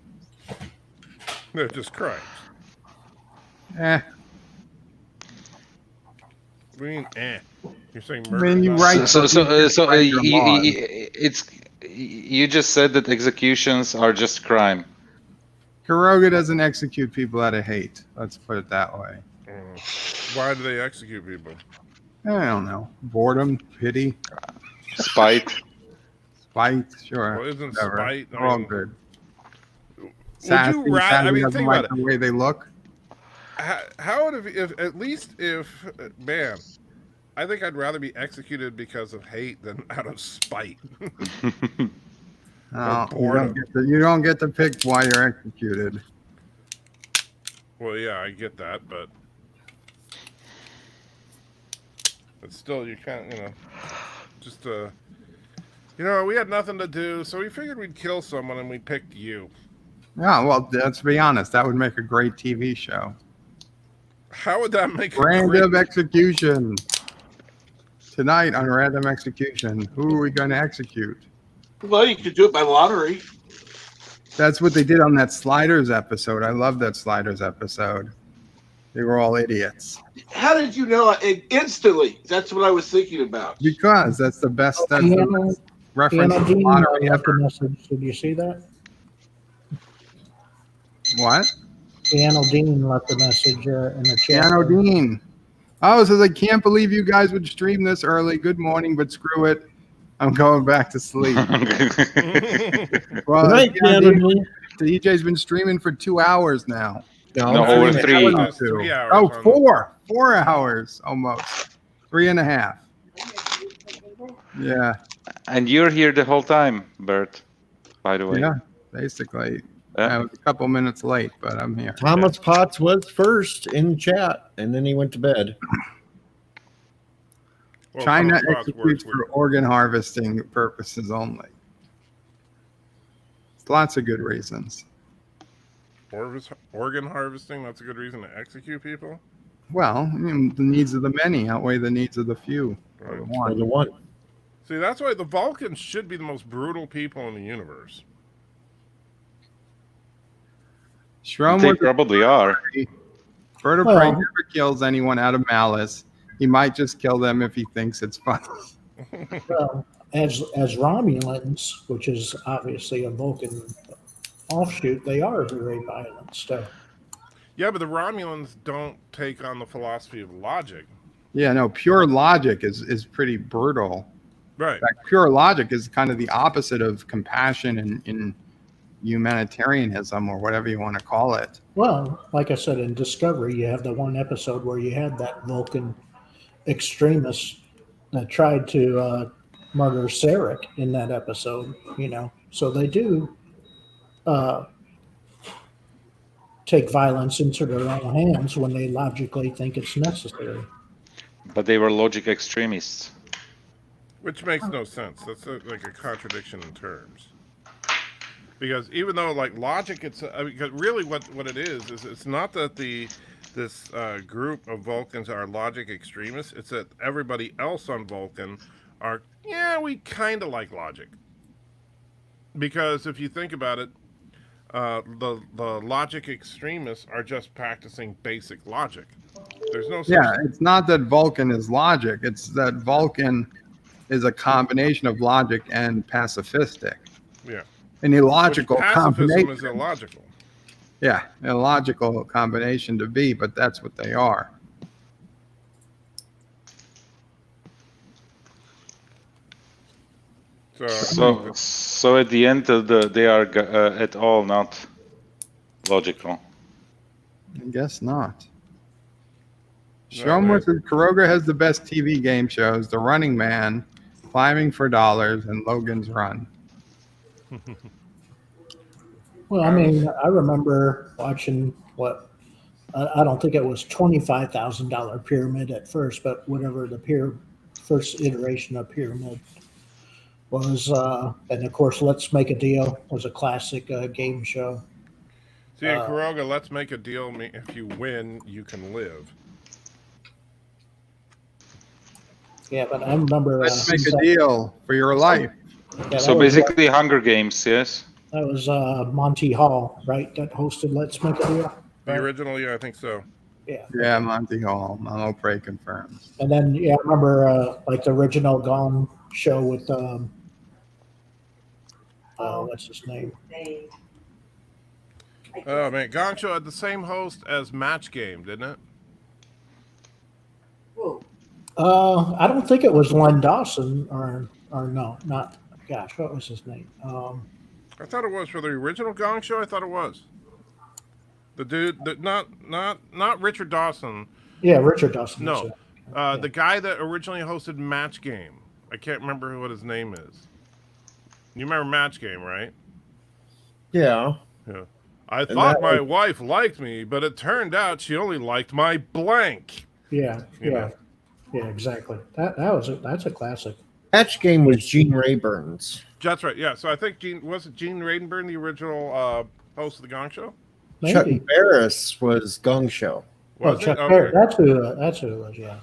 they're just crimes. Eh. What do you mean, eh? You're saying I murder? mean, you not- write- You just said that executions are just crime. Kuroga doesn't execute people out of hate. Let's put it that way. Why do they execute people? I don't know. Boredom, pity, Spite. spite, sure. Well, isn't whatever. spite? They're all good. Would Sassy, you rather? I Sassy mean, doesn't think like about it. the way they look. How would if at least if man, I think I'd rather be executed because of hate than out of spite. No, boredom. you don't get to pick why you're executed. Well, yeah, I get that, but still, you can't, you know, just you know, we had nothing to do, so we figured we'd kill someone, and we picked you. Yeah, well, let's be honest. That would make a great TV show. How would that make a Random great... execution. Tonight on Random Execution, who are we going to execute? Well, you could do it by lottery. That's what they did on that Sliders episode. I love that Sliders episode. They were all idiots. How did you know? Instantly. That's what I was thinking about. Because that's the best, that's the best reference Piano to Dean lottery left a ever. message. Did you see that? What? Piano Dean left a message in the chat. Piano Dean. Oh, it says, I can't believe you guys would stream this early. Good morning, but screw it. I'm going back to sleep. Well, Good night, Piano Dean. the DJ's been streaming for 2 hours now. No, over That 3. was Not 3 two. hours Oh, on 4 hours almost. 3.5. Yeah, And you're here the whole time, Bert, by the way. yeah, basically. Yeah. I was a couple minutes late, but I'm here. Thomas Potts was first in chat, and then he went to bed. Well, China Thomas Potts executes works for organ harvesting purposes only. Lots of good reasons. organ harvesting, that's a good reason to execute people? Well, the needs of the many outweigh the needs of the few. Or the Right. Or one. the one. See, that's why the Vulcans should be the most brutal people in the universe. Strom They was probably are. Bird of Prey Well- never kills anyone out of malice. He might just kill them if he thinks it's fun. Well, as Romulans, which is obviously a Vulcan offshoot, they are very violent. So Yeah, but the Romulans don't take on the philosophy of logic. Yeah, no, pure logic is pretty brutal. Right. In fact, pure logic is kind of the opposite of compassion and humanitarianism or whatever you want to call it. well, like I said, in Discovery, you have the one episode where you had that Vulcan extremist that tried to murder Sarek in that episode, you know. So they do take violence into their own hands when they logically think it's necessary. But they were logic extremists. Which makes no sense. That's like a contradiction in terms. Because even though like logic, it's because really what it is it's not that this group of Vulcans are logic extremists. It's that everybody else on Vulcan are, yeah, we kind of like logic. Because if you think about it, the logic extremists are just practicing basic logic. There's no such Yeah, it's not that Vulcan is logic. It's that Vulcan is a combination of logic and pacifistic. yeah. An illogical Which pacifism combination. is illogical. Yeah, an illogical combination to be, but that's what they are. So at the end of they are at all not logical. I guess not. No, Show 'em they- what Kuroga has the best TV game shows: The Running Man, Climbing for Dollars, and Logan's Run. Well, I mean, I remember watching what I don't think it was $25,000 pyramid at first, but whatever the first iteration of pyramid was, and of course, Let's Make a Deal was a classic game show. See, in Kuroga, let's make a deal. If you win, you can live. Yeah, but I remember. Let's make a deal for your life. Yeah, So basically, Hunger Games, yes. that was Monty Hall, right? That hosted Let's Make a Deal. The original, yeah, I think so. Yeah. Yeah, Monty Hall. Mamo Prey confirms. And then, yeah, I remember like the original Gone show with what's his name? Oh man, Gong Show had the same host as Match Game, didn't it? Whoa. I don't think it was Len Dawson or no, not. Gosh, what was his name? I thought it was for the original Gong Show. I thought it was the dude that not Richard Dawson. Yeah, Richard Dawson. No, that's it. the guy that originally hosted Match Game. I can't remember what his name is. You remember Match Game, right? Yeah. Yeah. I thought my wife liked me, but it turned out she only liked my blank. Yeah, You yeah, know. yeah, exactly. That's a classic. Match Game was Gene Rayburns. That's right. Yeah. So I think Gene Raidenburn, the original host of the Gong Show? Chuck Maybe. Barris was Gong Show. Oh, Was it? Chuck Okay. Berry. That's who it was. Yeah.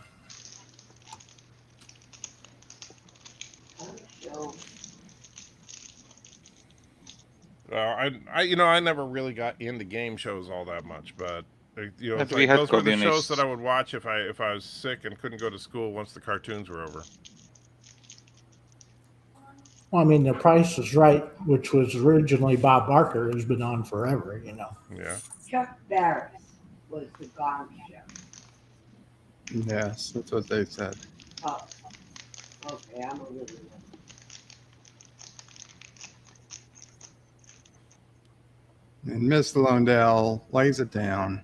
I never really got into game shows all that much, but But it's we like had those were the shows communists. that I would watch if I was sick and couldn't go to school once the cartoons were over. Well, I mean, The Price is Right, which was originally Bob Barker, has been on forever. You know. Yeah. Chuck Barris was the Gong Show. Yes, that's what they said. Oh, okay, I'm a little. And Miss Londell lays it down.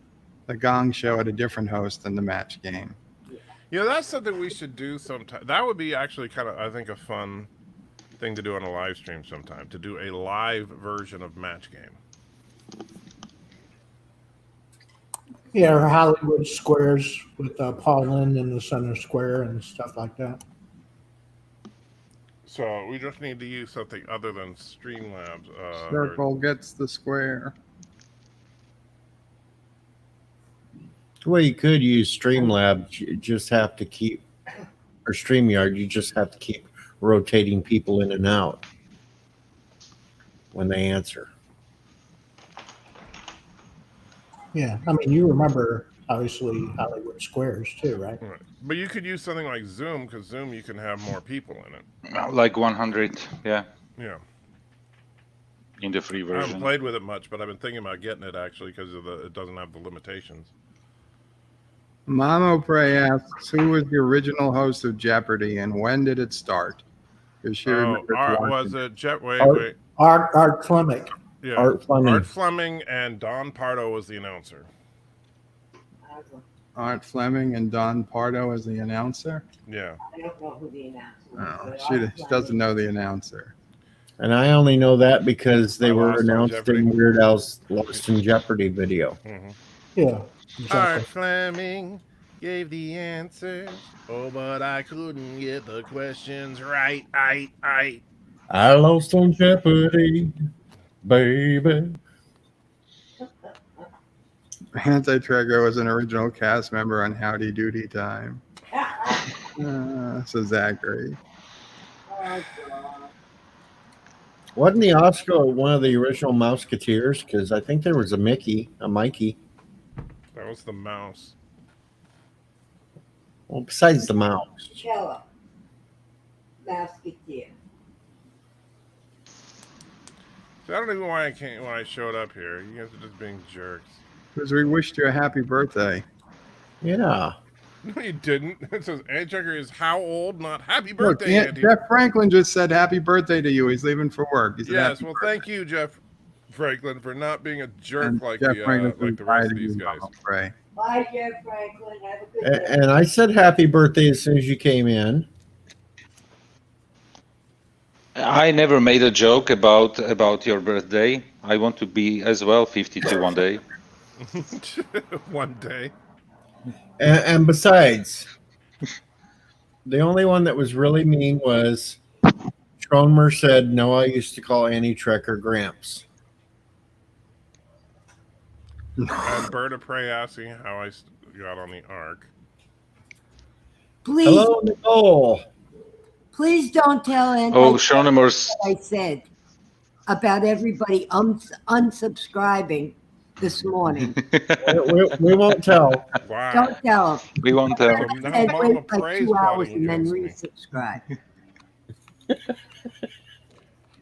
The Gong Show had a different host than the Match Game. Yeah, that's something we should do sometime. That would be actually kind of, I think, a fun thing to do on a live stream sometime, to do a live version of Match Game. Yeah, or Hollywood Squares with Paul Lynde in the center square and stuff like that. So we just need to use something other than Streamlabs. Circle gets the square. Well, you could use Streamlabs. You just have to keep, or StreamYard, you just have to keep rotating people in and out when they answer. Yeah, I mean, you remember obviously Hollywood Squares too, right? Right. But you could use something like Zoom, because Zoom you can have more people in it. Like 100, yeah, Yeah. in the free I haven't version. played with it much, but I've been thinking about getting it actually because it doesn't have the limitations. Mamo Prey asks, who was the original host of Jeopardy and when did it start? Because she remembers watching. Was it Art- wait. Art Fleming. Yeah. Art Fleming. Art Fleming and Don Pardo was the announcer. Art Fleming and Don Pardo as the announcer? Yeah. I don't know who the announcer was. Oh, but she Art doesn't Fleming- know the announcer. And I only know that because they I were Lost on announced Jeopardy. in Weird Al's Lost in Jeopardy video. Mm-hmm. Yeah, Art exactly. Fleming gave the answers. Oh, but I couldn't get the questions right. I. I lost on Jeopardy, baby. Anti-Trego was an original cast member on Howdy Doody Time. So Zachary. Oh, God. Wasn't the Oscar one of the original Mouseketeers? Because I think there was a Mikey, a Mikey. That was the mouse. Well, besides the mouse. Cello. Musketeer. So I don't even know why I showed up here. You guys are just being jerks. Because we wished you a happy birthday. Yeah. No, you didn't. It says Andy Checker is how old, not happy Look, birthday, Andy. Jeff Franklin just said happy birthday to you. He's leaving for work. He said Yes, happy well, birthday. thank you, Jeff Franklin, for not being a jerk And like Jeff the Franklin's like the rest of invited these you, guys. Mama Pray. Bye, Jeff Franklin. Have a good day. And I said happy birthday as soon as you came in. I never made a joke about your birthday. I want to be as well 52 one day. One day. And besides, the only one that was really mean was Schromer said, no, I used to call Annie Trekker Gramps. And Bird of Prey asking how I got on the Ark. Please, Hello, Nicole. please don't tell anyone Oh, Schoenemer's. what I said about everybody unsubscribing this morning. We won't tell. Wow. Don't tell them. We won't tell. So now And Mama wait like Prey's 2 hours plotting and then against me. resubscribe.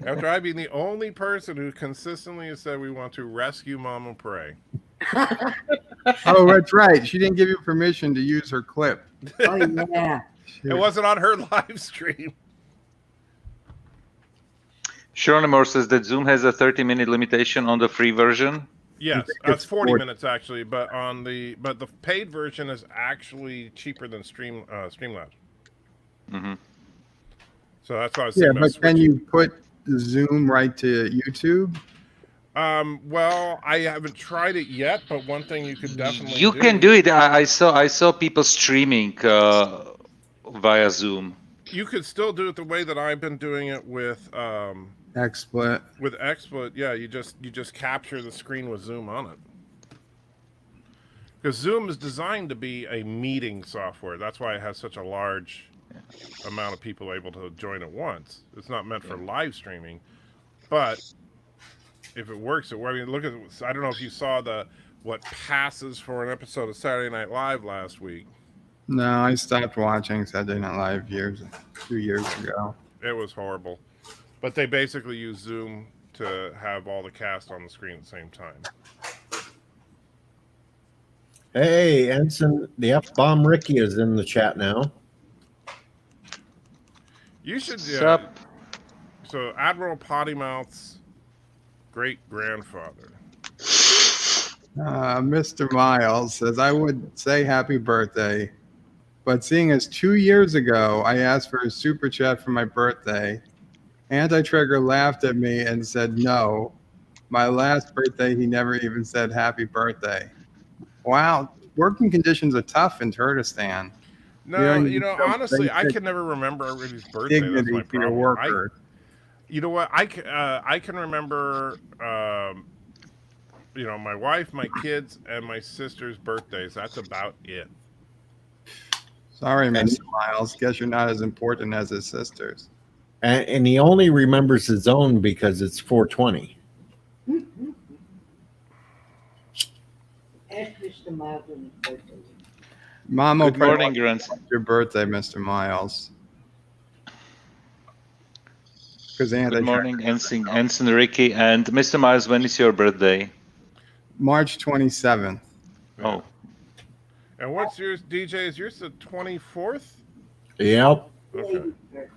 After I being the only person who consistently has said we want to rescue Mama Prey. Oh, that's right. She didn't give you permission to use her clip. Oh, yeah. It wasn't on her live stream. Schoenemer says that Zoom has a 30-minute limitation on the free version. Yes, think that's it's 40 40. minutes actually, but the paid version is actually cheaper than Streamlabs. Hmm. So that's why I was Yeah, saying about but can switching. you put the Zoom right to YouTube? Well, I haven't tried it yet, but one thing you could definitely You can do it. I saw people streaming via Zoom. You could still do it the way that I've been doing it with XSplit. XSplit. Yeah, you just capture the screen with Zoom on it. Because Zoom is designed to be a meeting software. That's why it has such a large amount of people able to join at once. It's not meant for live streaming, but if it works, I mean, look at. I don't know if you saw what passes for an episode of Saturday Night Live last week. No, I stopped watching Saturday Night Live 2 years ago. It was horrible, but they basically use Zoom to have all the cast on the screen at the same time. Hey, Ensign, the F-Bomb Ricky is in the chat now. You should. Sup? So Admiral Pottymouth's great grandfather. Mr. Miles says, I would say happy birthday, but seeing as 2 years ago I asked for a super chat for my birthday, Anti-Trigger laughed at me and said no. My last birthday, he never even said happy birthday. Wow, working conditions are tough in Kurdistan. No, You you know, know, you honestly, I basic can never remember everybody's birthday. That's Dignity my for your problem. worker. You know what? I can remember, you know, my wife, my kids, and my sister's birthdays. That's about it. Sorry, Mr. Miles. Guess you're not as important as his sisters. And he only remembers his own because it's 420. Ask Mr. Miles when his birthday is. Mama, Good morning, grandson. your birthday, Mr. Miles. Because Good morning, Ensign Ricky, and Mr. Miles. When is your birthday? March 27th. Oh, And what's yours, DJ? Is yours the 24th? Yep. Okay. Birthday.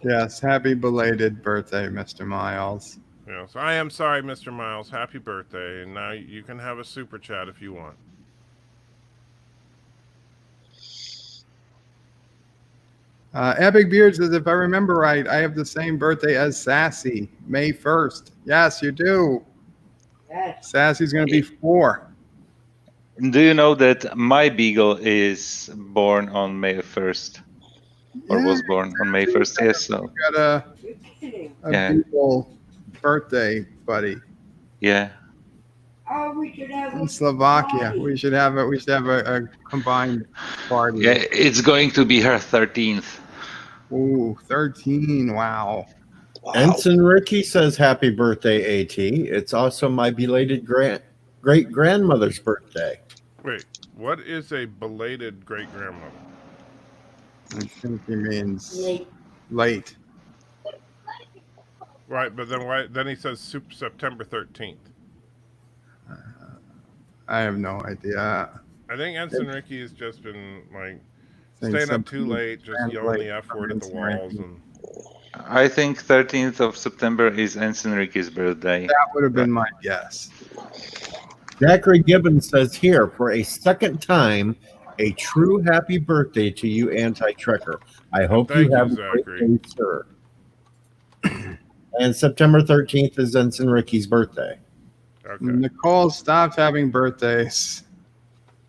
Yes, happy belated birthday, Mr. Miles. Yeah. So I am sorry, Mr. Miles. Happy birthday, and now you can have a super chat if you want. Epic Beard says, if I remember right, I have the same birthday as Sassy, May 1st. Yes, you do. Yes. Sassy's going to be 4. do you know that my beagle is born on May 1st, or was born on May 1st? Yes, so You got You're kidding. a Yeah. beautiful birthday, buddy. yeah. Oh, we should have In a Slovakia, party. we should have a combined party. Yeah, it's going to be her 13th. Ooh, 13. Wow. Ensign Ricky says happy birthday, AT. It's also my belated great grandmother's birthday. Wait, what is a belated great grandmother? I think he means Late. late. Right, but then why? Then he says September 13th. I have no idea. I think Ensign Ricky has just been like Think staying up too something late, just yelling the translate F word from at the Ensign walls, Ricky. and I think 13th of September is Ensign Ricky's birthday. That would have been my guess. Zachary Gibbons says here for a second time, a true happy birthday to you, Anti-Trekker. I hope thank you have you, a great Zachary. day, sir. And September 13th is Ensign Ricky's birthday. Okay. Nicole stopped having birthdays.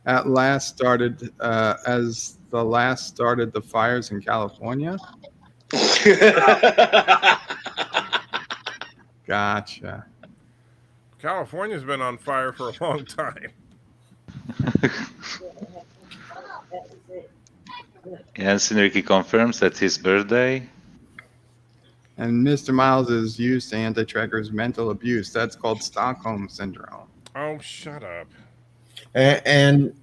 At last started as the last started the fires in California. Gotcha. California's been on fire for a long time. Ensign Ricky confirms that's his birthday. And Mr. Miles is used to anti-trackers mental abuse. That's called Stockholm syndrome. Oh, shut up. And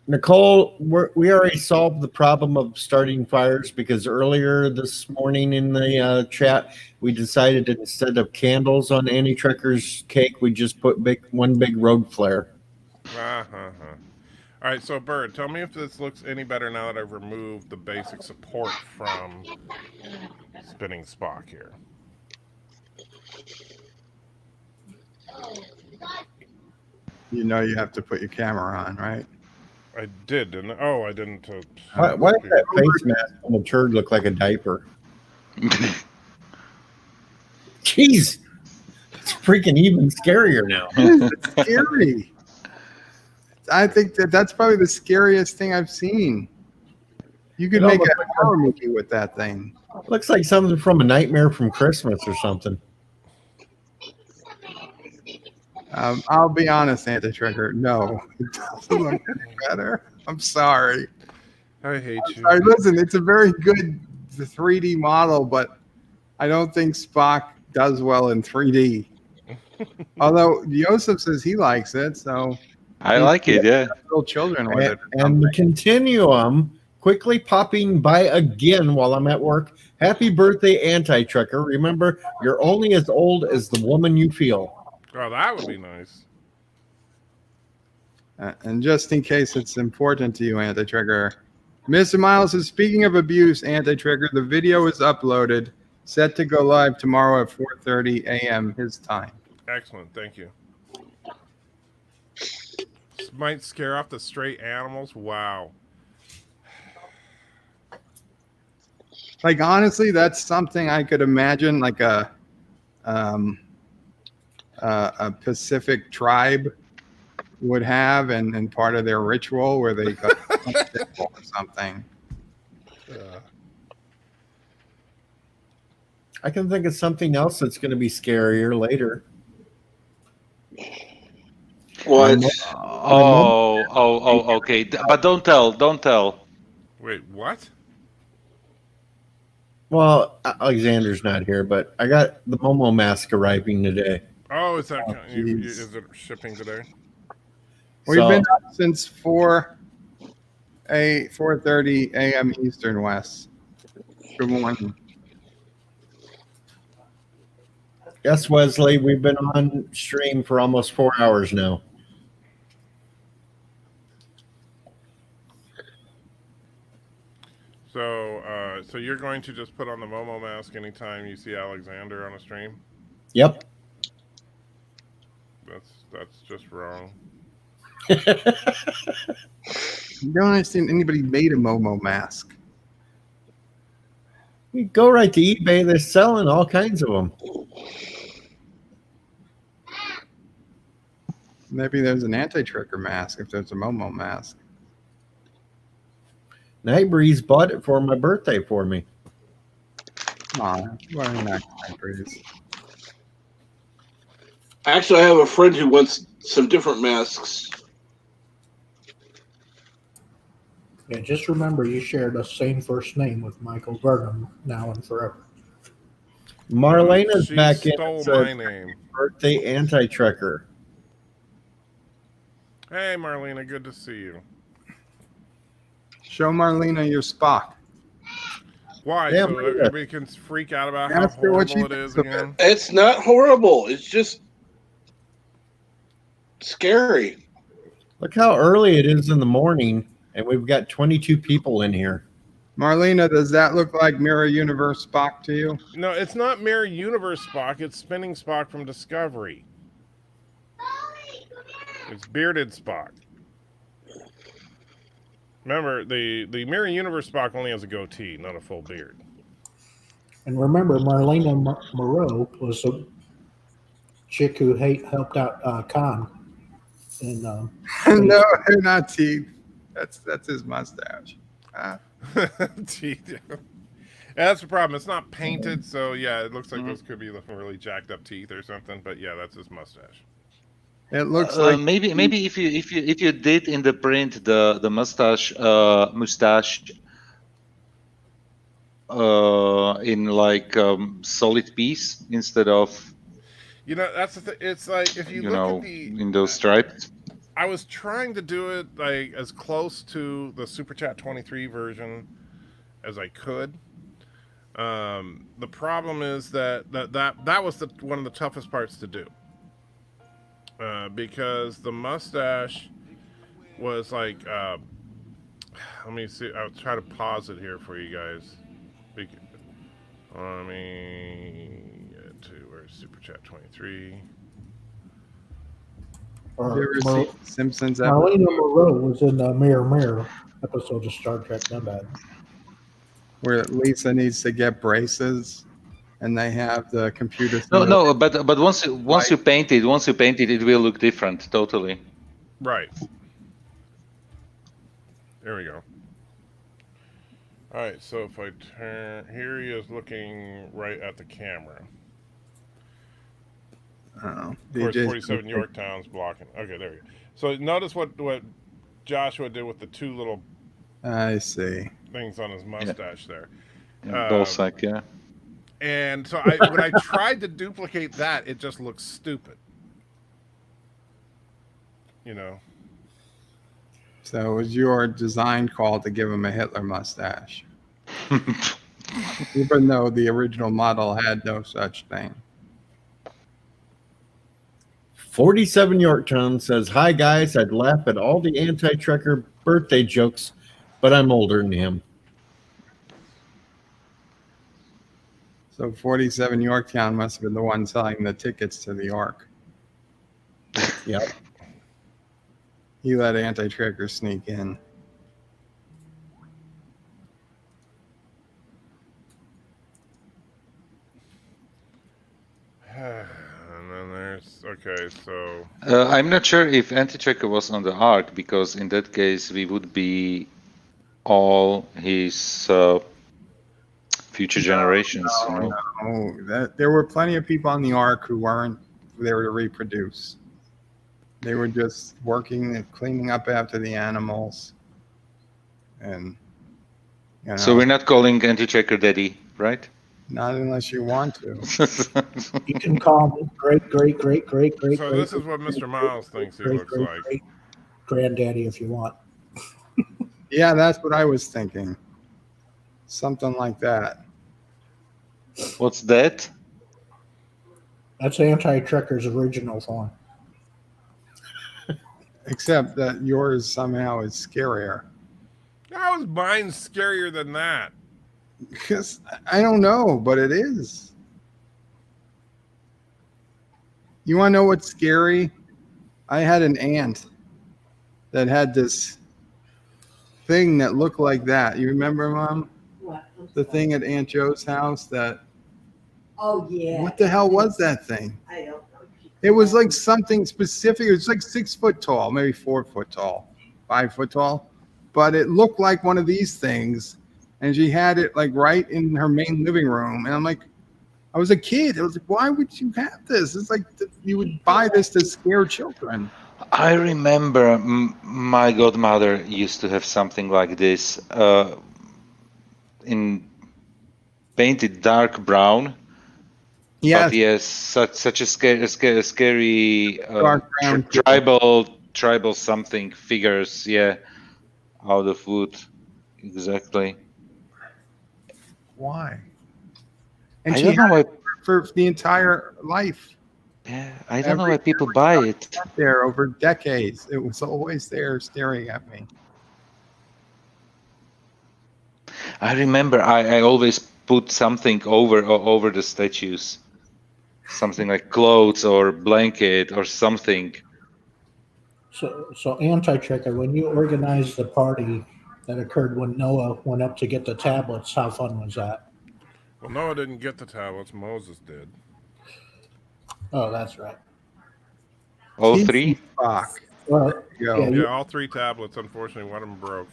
Nicole, we already solved the problem of starting fires because earlier this morning in the chat, we decided instead of candles on Anti-Trekker's cake, we just put one big road flare. All right, so Bird, tell me if this looks any better now that I've removed the basic support from Spinning Spock here. You know you have to put your camera on, right? I did, didn't I? Oh, I didn't. Why does that face mask on the turd look like a diaper? Jeez, it's freaking even scarier now. It's scary. I think that's probably the scariest thing I've seen. You could It make a almost horror movie with that thing. Looks like something from A Nightmare from Christmas or something. I'll be honest, Anti-Trigger. No, it doesn't look any better. I'm sorry. I hate you. Sorry, listen, it's a very good 3D model, but I don't think Spock does well in 3D. Although Joseph says he likes it, so I like it, yeah. little children with it. And the Continuum quickly popping by again while I'm at work. Happy birthday, Anti-Trekker. Remember, you're only as old as the woman you feel. Oh, that would be nice. And just in case it's important to you, Anti-Trigger, Mr. Miles is speaking of abuse, Anti-Trigger. The video is uploaded, set to go live tomorrow at 4:30 a.m. his time. Excellent, thank you. This might scare off the stray animals. Wow. Like, honestly, that's something I could imagine, like a Pacific tribe would have, and part of their ritual where they go or something. I can think of something else that's going to be scarier later. What? Oh, okay. But don't tell. Wait, what? Well, Alexander's not here, but I got the Momo mask arriving today. Oh, is that geez. is it shipping today? We've been up since 4:30 a.m. Eastern, West. Good morning. Yes, Wesley, we've been on stream for almost 4 hours now. So you're going to just put on the Momo mask anytime you see Alexander on a stream? Yep. That's just wrong. You don't understand anybody made a Momo mask. You go right to eBay, they're selling all kinds of them. Maybe there's an anti-tricker mask if there's a Momo mask. Nightbreeze bought it for my birthday for me. Aw, very nice, Nightbreeze. Actually, I have a friend who wants some different masks. Yeah, just remember you share the same first name with Michael Burnham now and forever. Marlena's She back in. stole It says, my name. birthday anti-trekker. Hey, Marlena, good to see you. Show Marlena your Spock. Why? Yeah, So Marlena. everybody can freak out about how Ask her what she horrible it is thinks of it. again? It's not horrible. It's just scary. Look how early it is in the morning, and we've got 22 people in here. Marlena, does that look like Mirror Universe Spock to you? No, it's not Mirror Universe Spock. It's Spinning Spock from Discovery. It's Bearded Spock. Remember, the Mirror Universe Spock only has a goatee, not a full beard. And remember, Marlena Moreau was a chick who helped out Khan. And No, they're not teeth. That's his mustache. Teeth. Yeah, that's the problem. It's not painted, so yeah, it looks like those could be looking really jacked up teeth or something. But yeah, that's his mustache. It looks like maybe if you did in the print the mustache in like solid piece instead of You know, that's the thing. It's like if you look at the in those stripes. I was trying to do it like as close to the Super Chat 23 version as I could. The problem is that was one of the toughest parts to do. Because the mustache was like, let me see. I'll try to pause it here for you guys. Let me get to where's Super Chat 23. you ever see Simpsons episode? Marlena Moreau was in the Mirror episode of Star Trek. Not bad. Where Lisa needs to get braces, and they have the computer. No, but once you paint it, it will look different totally. Right. There we go. All right, so if I turn, here he is looking right at the camera. Of course, 47 Yorktown's blocking. Okay, there you go. So notice what Joshua did with the two little I see things on his mustache there. Ballsack, yeah. And so when I tried to duplicate that, it just looks stupid. You know. So it was your design call to give him a Hitler mustache, even though the original model had no such thing. 47 Yorktown says, "Hi guys, I'd laugh at all the anti-trekker birthday jokes, but I'm older than him." So 47 Yorktown must have been the one selling the tickets to the Ark. Yep. He let anti-trekker sneak in. And then there's okay, so I'm not sure if Anti-Trekker was on the Ark, because in that case we would be all his future generations. You know? No, there were plenty of people on the Ark who weren't there to reproduce. They were just working and cleaning up after the animals. And So we're not calling Anti-Trekker Daddy, right? Not unless you want to. You can call me great. so this is what Mr. Miles thinks he looks like. Granddaddy, if you want. Yeah, that's what I was thinking. Something like that. What's that? That's Anti-Trekker's original form. Except that yours somehow is scarier. How is mine scarier than that? Because I don't know, but it is. You want to know what's scary? I had an aunt that had this thing that looked like that. You remember, Mom? What? The thing at Aunt Joe's house that. Oh, yeah. What the hell was that thing? I don't know. It was like something specific. It was like 6 foot tall, maybe 4 foot tall, 5 foot tall. But it looked like one of these things. And she had it like right in her main living room. And I'm like, I was a kid. I was like, why would you have this? It's like you would buy this to scare children. I remember my godmother used to have something like this in painted dark brown, Yes, But yes, such a scary dark brown kid. tribal something figures. Yeah, out of wood. Exactly. Why? And I she don't know had why. it for the entire life. Yeah, I don't know Every why people buy it. there over decades. It was always there staring at me. I remember I always put something over the statues, something like clothes or blanket or something. So anti-checker, when you organized the party that occurred when Noah went up to get the tablets, how fun was that? Well, Noah didn't get the tablets. Moses did. Oh, that's right. All Teach three. Spock. Well, Go. yeah, Yeah, all 3 tablets. Unfortunately, one of them broke.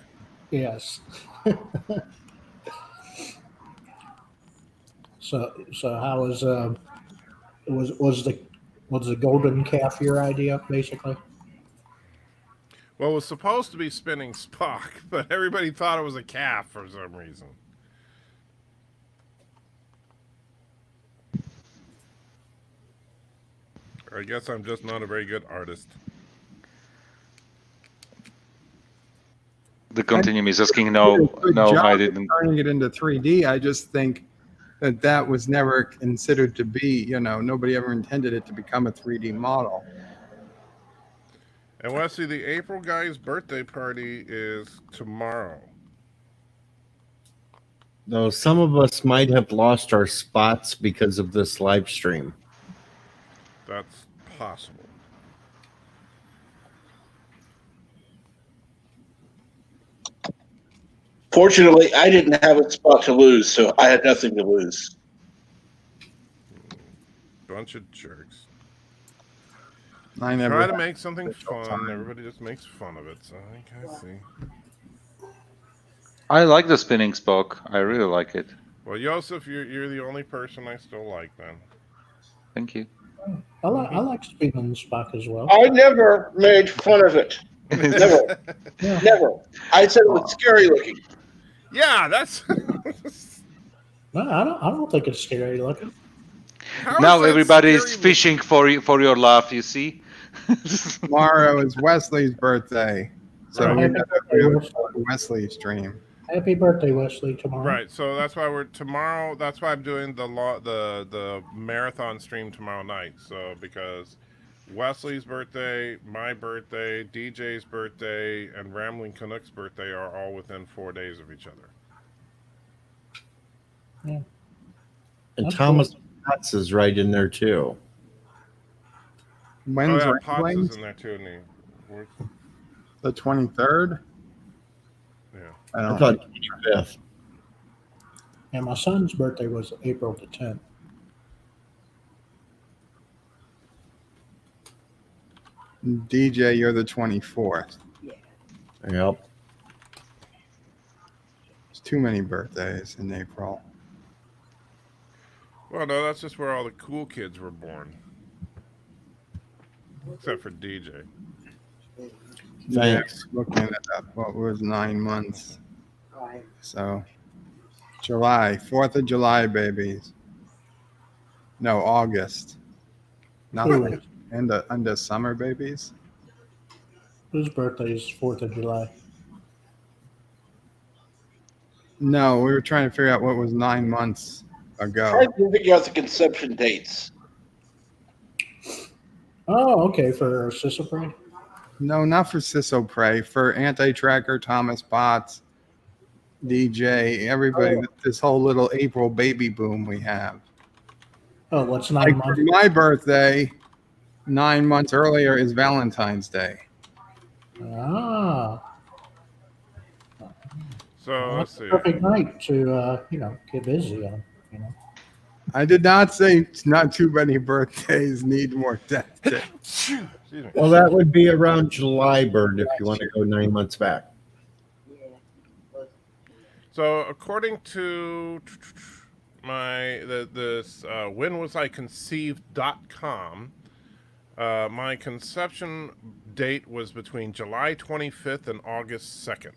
yes. So how was the golden calf your idea basically? Well, it was supposed to be spinning Spock, but everybody thought it was a calf for some reason. I guess I'm just not a very good artist. The Continuum is asking. No, Good no, job I of didn't. turning it into 3D. I just think that was never considered to be. Nobody ever intended it to become a 3D model. And Wesley, the April guy's birthday party is tomorrow. Though some of us might have lost our spots because of this live stream. That's possible. Fortunately, I didn't have a spot to lose, so I had nothing to lose. Bunch of jerks. I never Try to had make something official fun. time. Everybody just makes fun of it. So I think I see. I like the spinning Spock. I really like it. Well, Yosef, you're the only person I still like then. Thank you. I like spinning Spock as well. I never made fun of it. Never. Yeah. Never. I said it was scary looking. Yeah, that's. No, I don't think it's scary looking. How is Now that everybody is scary fishing for your laugh. You see. Tomorrow is Wesley's birthday, so Right. we Happy have birthday, a Wesley. Wesley stream. Happy birthday, Wesley, tomorrow. Right, so that's why we're tomorrow. That's why I'm doing the marathon stream tomorrow night. So because Wesley's birthday, my birthday, DJ's birthday, and Rambling Canuck's birthday are all within 4 days of each other. Yeah. And That's Thomas Potts is right in there too. When's Oh yeah, Potts Ramblings? is in there too, isn't he? Where's- The 23rd? Yeah. I I don't thought 25th. And my son's birthday was April the 10th. DJ, you're the 24th. Yep. There's too many birthdays in April. Well, no, that's just where all the cool kids were born, except for DJ. Thanks. Yeah, looking at that, what was 9 months? Right. So, July, 4th of July, babies. No, August. Not Who? end of summer, babies. Whose birthday is 4th of July? No, we were trying to figure out what was 9 months ago. Trying to figure out the conception dates. Oh, okay, for Sisselprey. No, not for Sissopray, for Anti-Tracker, Thomas Potts, DJ, everybody. This whole little April baby boom we have. Oh, what's Like 9 for months? my birthday, 9 months earlier is Valentine's Day. Ah, So well, let's that's the see. perfect night to get busy on. I did not say not too many birthdays need more death day. Excuse me. Well, that would be around July, Bird, if you want to go 9 months back. Yeah. So according to this when was I conceived.com, my conception date was between July 25th and August 2nd.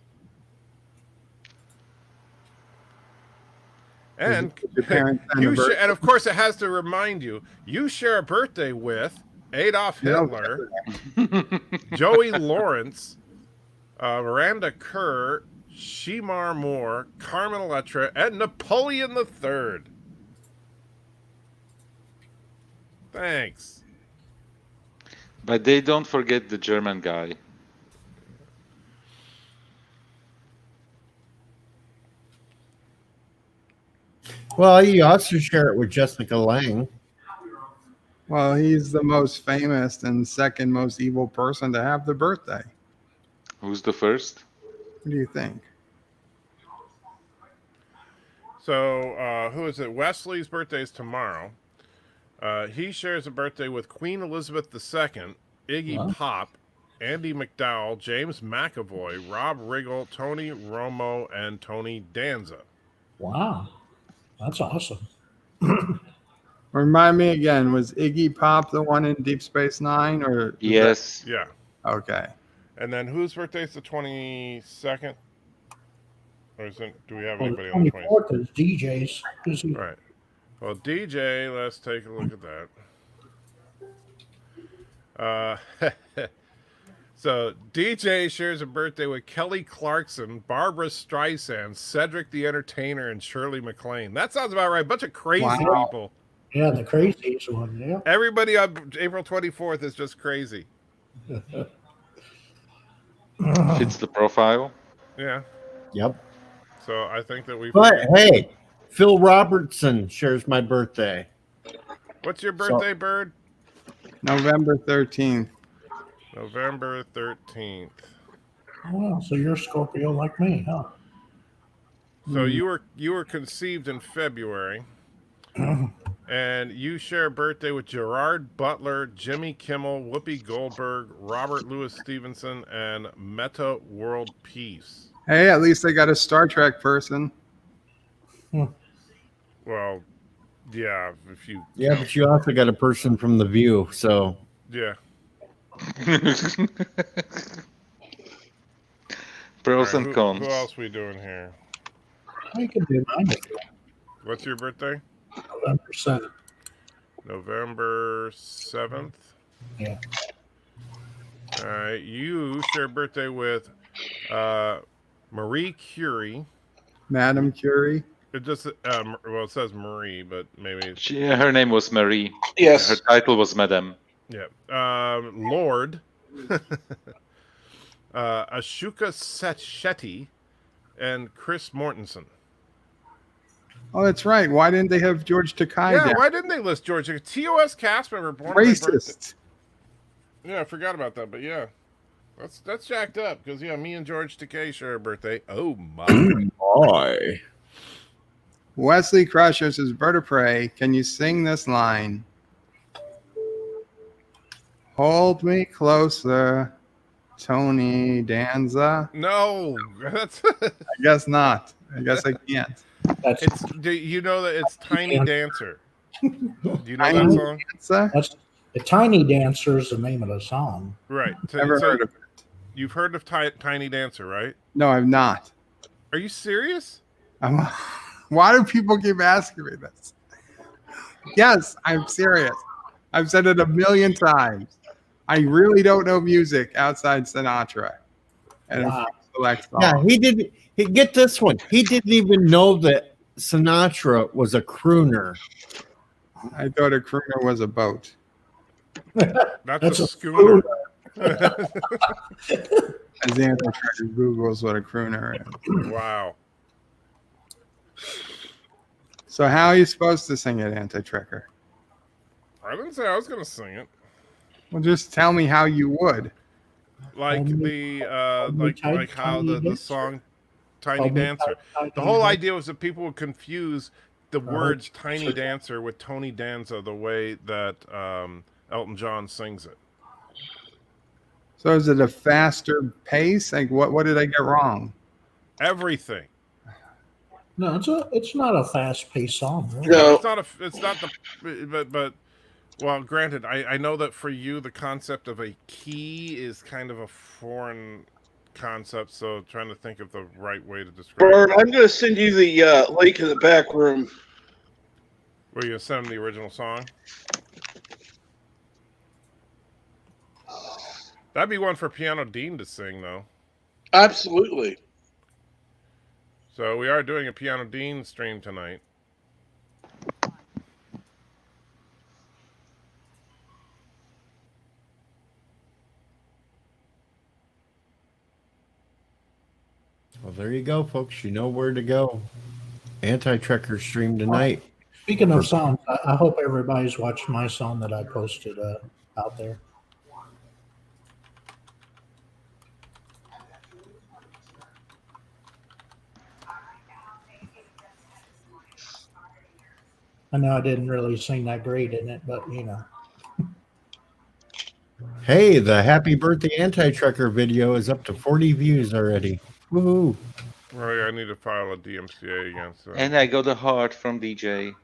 And Your parents' and anniversary. of course, it has to remind you, you share a birthday with Adolf Hitler, Joey Lawrence, Miranda Kerr, Shemar Moore, Carmen Electra, and Napoleon III. Thanks. But they don't forget the German guy. Well, you also share it with Jessica Lange. Well, he's the most famous and second most evil person to have the birthday. Who's the first? What do you think? So, who is it? Wesley's birthday is tomorrow. He shares a birthday with Queen Elizabeth II, Iggy Pop, Andy McDowell, James McAvoy, Rob Riggle, Tony Romo, and Tony Danza. Wow. That's awesome. Remind me again, was Iggy Pop the one in Deep Space Nine, or Yes. Yeah. okay? And then whose birthday is the 22nd? Or is it, do we have Well, anybody the on the 24th is DJ's. Is he? Right. Well, DJ, let's take a look at that. So DJ shares a birthday with Kelly Clarkson, Barbara Streisand, Cedric the Entertainer, and Shirley MacLaine. That sounds about right. Bunch of crazy Wow. people. Yeah, the craziest one. Yeah. Everybody on April 24th is just crazy. Fits the profile. Yeah. Yep. So I think that we've. But hey, Phil Robertson shares my birthday. What's your birthday, Bird? November 13th. November 13th. Oh, well, so you're a Scorpio like me, huh? So you were conceived in February, and you share a birthday with Gerard Butler, Jimmy Kimmel, Whoopi Goldberg, Robert Louis Stevenson, and Meta World Peace. Hey, at least I got a Star Trek person. Well, yeah, if you Yeah, but you also got a person from The View, so yeah. Pros All and right, cons. Who else we doing here? I can do mine if you What's your birthday? want. November 7th. November 7th. Yeah. All right, you share a birthday with Marie Curie. Madame Curie. It just well, it says Marie, but maybe it's, Her name was Marie. Her Yes. title was Madame. yeah. Lord, Ashoka Shetty, and Chris Mortensen. Oh, that's right. Why didn't they have George Takei Yeah, there? why didn't they list George? A TOS cast member born on my birthday. Racist. Yeah, I forgot about that, but yeah, that's jacked up because yeah, me and George Takei share a birthday. Oh my! boy. Wesley Crusher says, Vertebrae, can you sing this line? Hold me closer, Tony Danza. No, that's I guess not. I guess I can't. That's it's. Do you know that it's Tiny Dancer? Do you know that Tiny song? Danza? that's the Tiny Dancer is the name of the song. Right. Never So heard of it. You've heard of Tiny Dancer, right? No, I've not. Are you serious? Why do people keep asking me this? Yes, I'm serious. I've said it a million times. I really don't know music outside Sinatra and Wow. select songs. Yeah, he didn't. Get this one. He didn't even know that Sinatra was a crooner. I thought a crooner was a boat. That's a schooner. As Anthony Treasure Googles what a crooner is. Wow. So how are you supposed to sing it, Anti-Trekker? I didn't say I was gonna sing it. Well, just tell me how you would. Like Only- the only like how Tiny the Dancer? song Tiny Dancer. The whole idea was that people would confuse the words Tiny Dancer with Tony Danza the way that Elton John sings it. So is it a faster pace? Like what did I get wrong? Everything. No, it's not a fast paced song. Really. No. It's not the but well, granted, I know that for you the concept of a key is kind of a foreign concept, so trying to think of the right way to describe Bird, it. I'm going to send you the link in the back room. Were you gonna send him the original song? That'd be one for Piano Dean to sing, though. Absolutely. So we are doing a Piano Dean stream tonight. Well, there you go, folks. You know where to go. Anti-Trekker stream tonight. Speaking of songs, I hope everybody's watched my song that I posted out there. I know I didn't really sing that great in it, but you know. Hey, the Happy Birthday Anti-Trekker video is up to 40 views already. Woohoo! Right, I need to file a DMCA against that. And I got a heart from DJ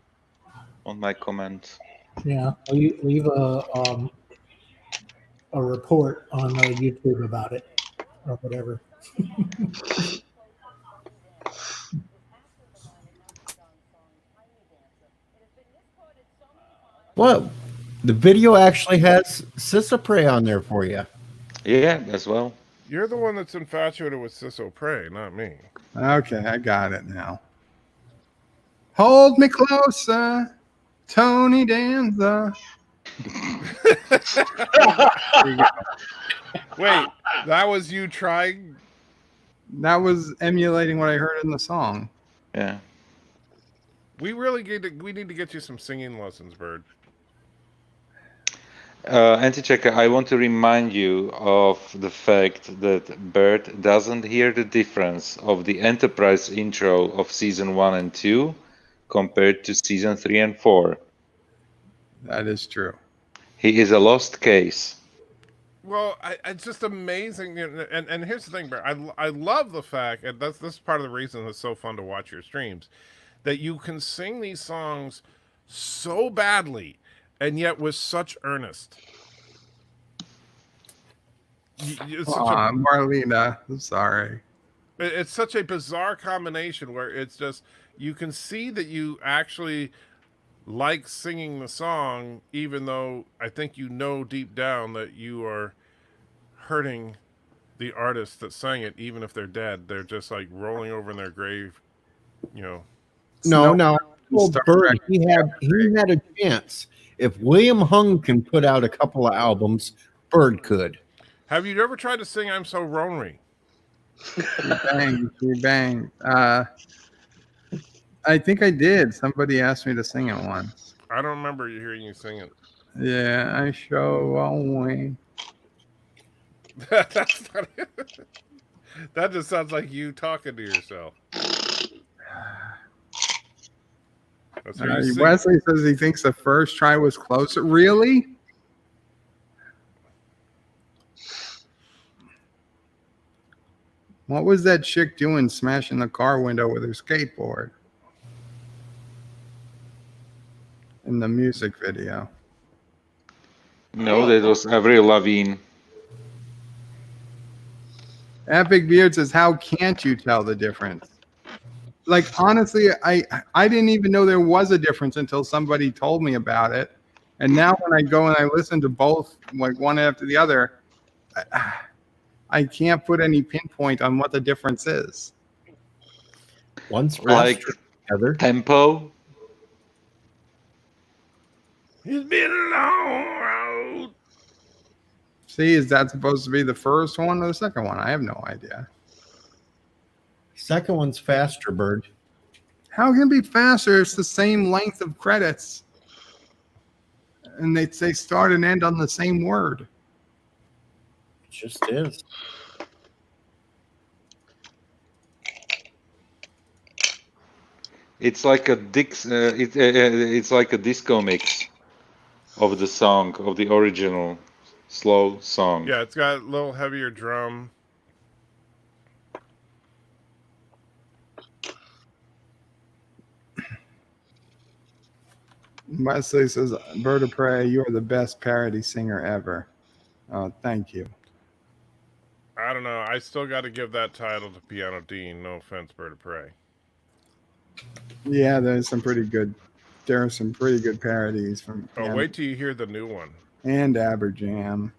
on my comment. Yeah, leave a report on YouTube about it or whatever. What? The video actually has Sissapray on there for you. Yeah, as well. You're the one that's infatuated with Cisso Prey, not me. Okay, I got it now. Hold me closer, Tony Danza. Wait, that was you trying? That was emulating what I heard in the song. Yeah. We need to get you some singing lessons, Bird. Anti-Checker, I want to remind you of the fact that Bert doesn't hear the difference of the Enterprise intro of season 1 and 2 compared to season 3 and 4. That is true. He is a lost case. Well, it's just amazing, you know, and here's the thing, Bert. I love the fact, and this is part of the reason it's so fun to watch your streams, that you can sing these songs so badly and yet with such earnest. It's such a, Marlena, I'm sorry. it's such a bizarre combination where it's just, you can see that you actually like singing the song, even though I think you know deep down that you are hurting the artists that sang it, even if they're dead. They're just like rolling over in their grave, you know. No. Well, Bird, he had a chance. If William Hung can put out a couple of albums, Bird could. Have you ever tried to sing "I'm So Lonely"? We bang. I think I did. Somebody asked me to sing it once. I don't remember hearing you sing it. Yeah, I show only. That's not it. That just sounds like you talking to yourself. That's what you sing. Wesley says he thinks the first try was closer. Really? What was that chick doing smashing the car window with her skateboard? In the music video. No, that was Avril Lavigne. Epic Beard says, how can't you tell the difference? Like, honestly, I didn't even know there was a difference until somebody told me about it. And now when I go and I listen to both, like one after the other, I can't put any pinpoint on what the difference is. One's Like faster than the other. tempo. It's been a long road. See, is that supposed to be the first one or the second one? I have no idea. Second one's faster, Bird. How can it be faster? It's the same length of credits. And they say start and end on the same word. It just is. It's like a it's like a disco mix of the song, of the original slow song. Yeah, it's got a little heavier drum. Wesley says, Bird of Prey, you are the best parody singer ever. Thank you. I don't know. I still got to give that title to Piano Dean. No offense, Bird of Prey. Yeah, there's some pretty good. There are some pretty good parodies from Oh, wait till you hear the new one. and Aberjam.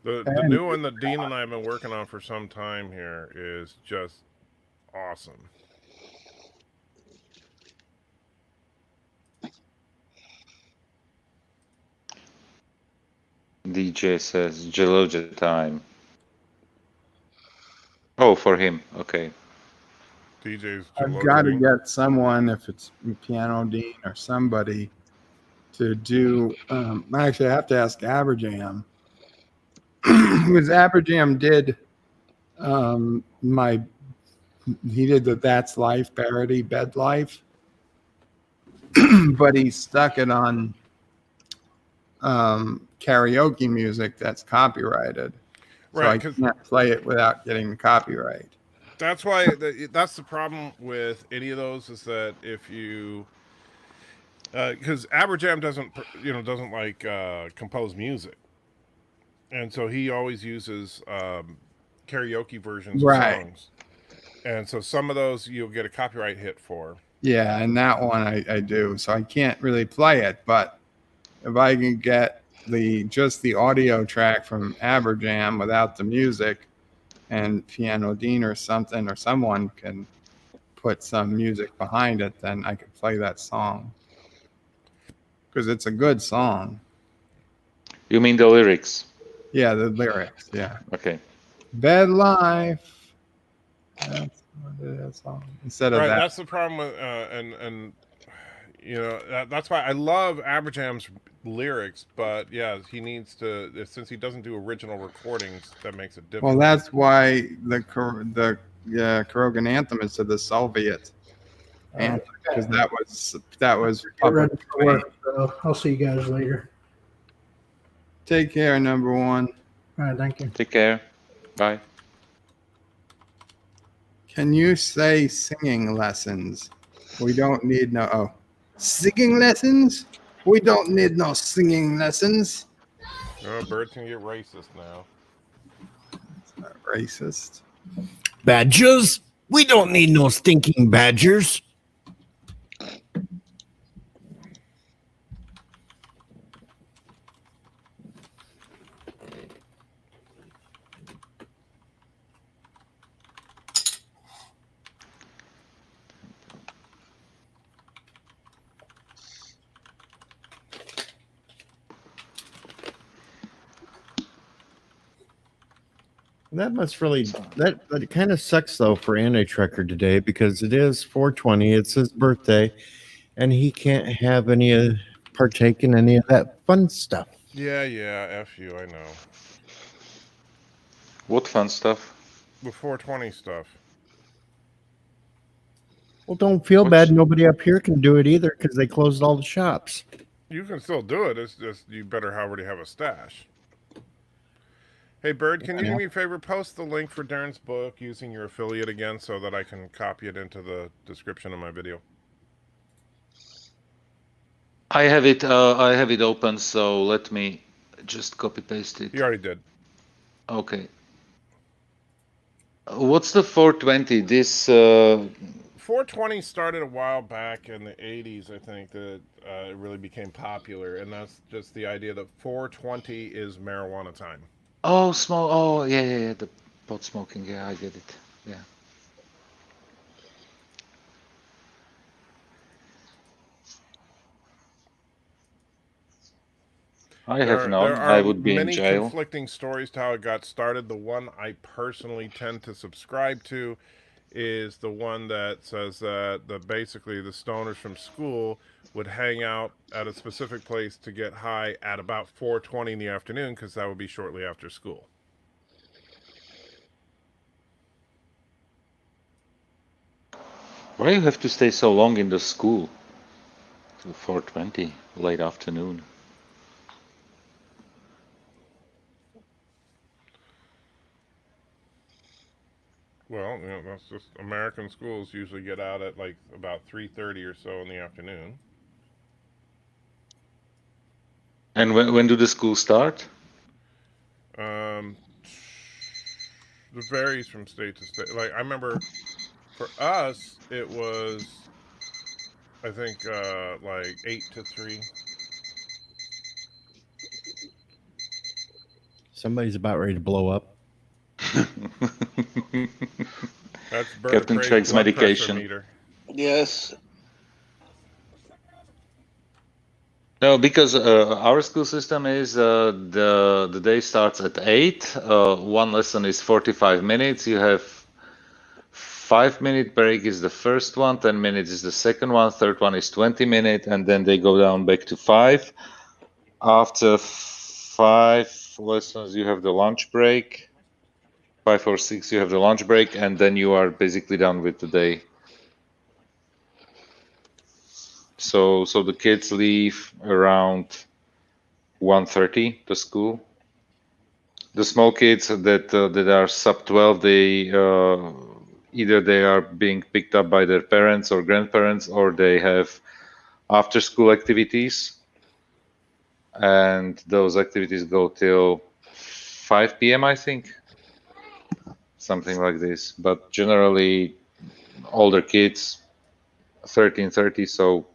The And- new one that Dean and I have been working on for some time here is just awesome. DJ says Geloja time. Oh, for him. Okay. DJ's I've got to Geloja. get someone, if it's Piano Dean or somebody, to do. Actually, I have to ask Aberjam. Because Aberjam did he did the That's Life parody, Bed Life, but he stuck it on karaoke music that's copyrighted. Right, So I 'cause- can't play it without getting the copyright. That's why that's the problem with any of those is that if you because Aberjam doesn't like compose music, and so he always uses karaoke versions Right. of songs, and so some of those you'll get a copyright hit for. Yeah, and that one I do. So I can't really play it, but if I can get just the audio track from Aberjam without the music, and Piano Dean or something or someone can put some music behind it, then I could play that song. Because it's a good song. You mean the lyrics? Yeah, the lyrics. Yeah. Okay. Bed Life. That's that song. Instead of Right, that. that's the problem with and you know that's why I love Aberjam's lyrics, but yeah, he needs to since he doesn't do original recordings, that makes it difficult. Well, that's why the Korogan anthem is to the Soviet anthem, because that was Get ready public for work, so I'll see you guys later. Take care, number one. All right, thank you. Take care. Bye. Can you say singing lessons? We don't need no singing lessons? We don't need no singing lessons. Oh, Bird's gonna get racist now. It's not racist. Badgers? We don't need no stinking badgers. That must really that it kind of sucks though for Anti-Trekker today because it is 420. It's his birthday, and he can't have any partake in any of that fun stuff. Yeah, F you, I know. What fun stuff? The 420 stuff. Well, don't feel bad. Nobody up here can do it either because they closed all the shops. You can still do it. It's just you better already have a stash. Hey, Bird, can you do me a favor? Post the link for Darren's book using your affiliate again so that I can copy it into the description of my video. I have it open, so let me just copy paste it. You already did. Okay. What's the 420? This 420 started a while back in the 80s, I think, that it really became popular, and that's just the idea that 420 is marijuana time. yeah, the pot smoking. Yeah, I get it. Yeah. I have none. There I are would be in many jail. conflicting stories to how it got started. The one I personally tend to subscribe to is the one that says that basically the stoners from school would hang out at a specific place to get high at about 4:20 in the afternoon because that would be shortly after school. Why you have to stay so long in the school? Till 4:20, late afternoon. Well, you know, that's just American schools usually get out at like about 3:30 or so in the afternoon. And when do the schools start? It varies from state to state. Like I remember, for us, it was, I think, like 8 to 3. Somebody's about ready to blow up. That's Captain Prey's Craig's blood pressure medication. meter. Yes. No, because our school system is the day starts at 8. One lesson is 45 minutes. You have 5-minute break is the first one, 10 minutes is the second one, third one is 20 minutes, and then they go down back to 5. After 5 lessons, you have the lunch break. 5 or 6, you have the lunch break, and then you are basically done with the day. So the kids leave around 1:30 to school. The small kids that are sub 12, they either they are being picked up by their parents or grandparents, or they have after school activities, and those activities go till 5 p.m. I think, something like this. But generally, older kids, 13:30, so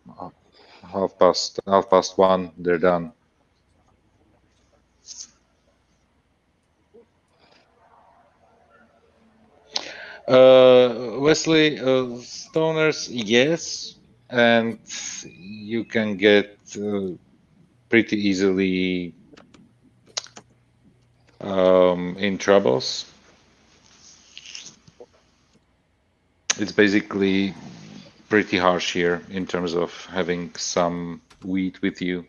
half past 1, they're done. Wesley, stoners, yes, and you can get pretty easily in troubles. It's basically pretty harsh here in terms of having some weed with you.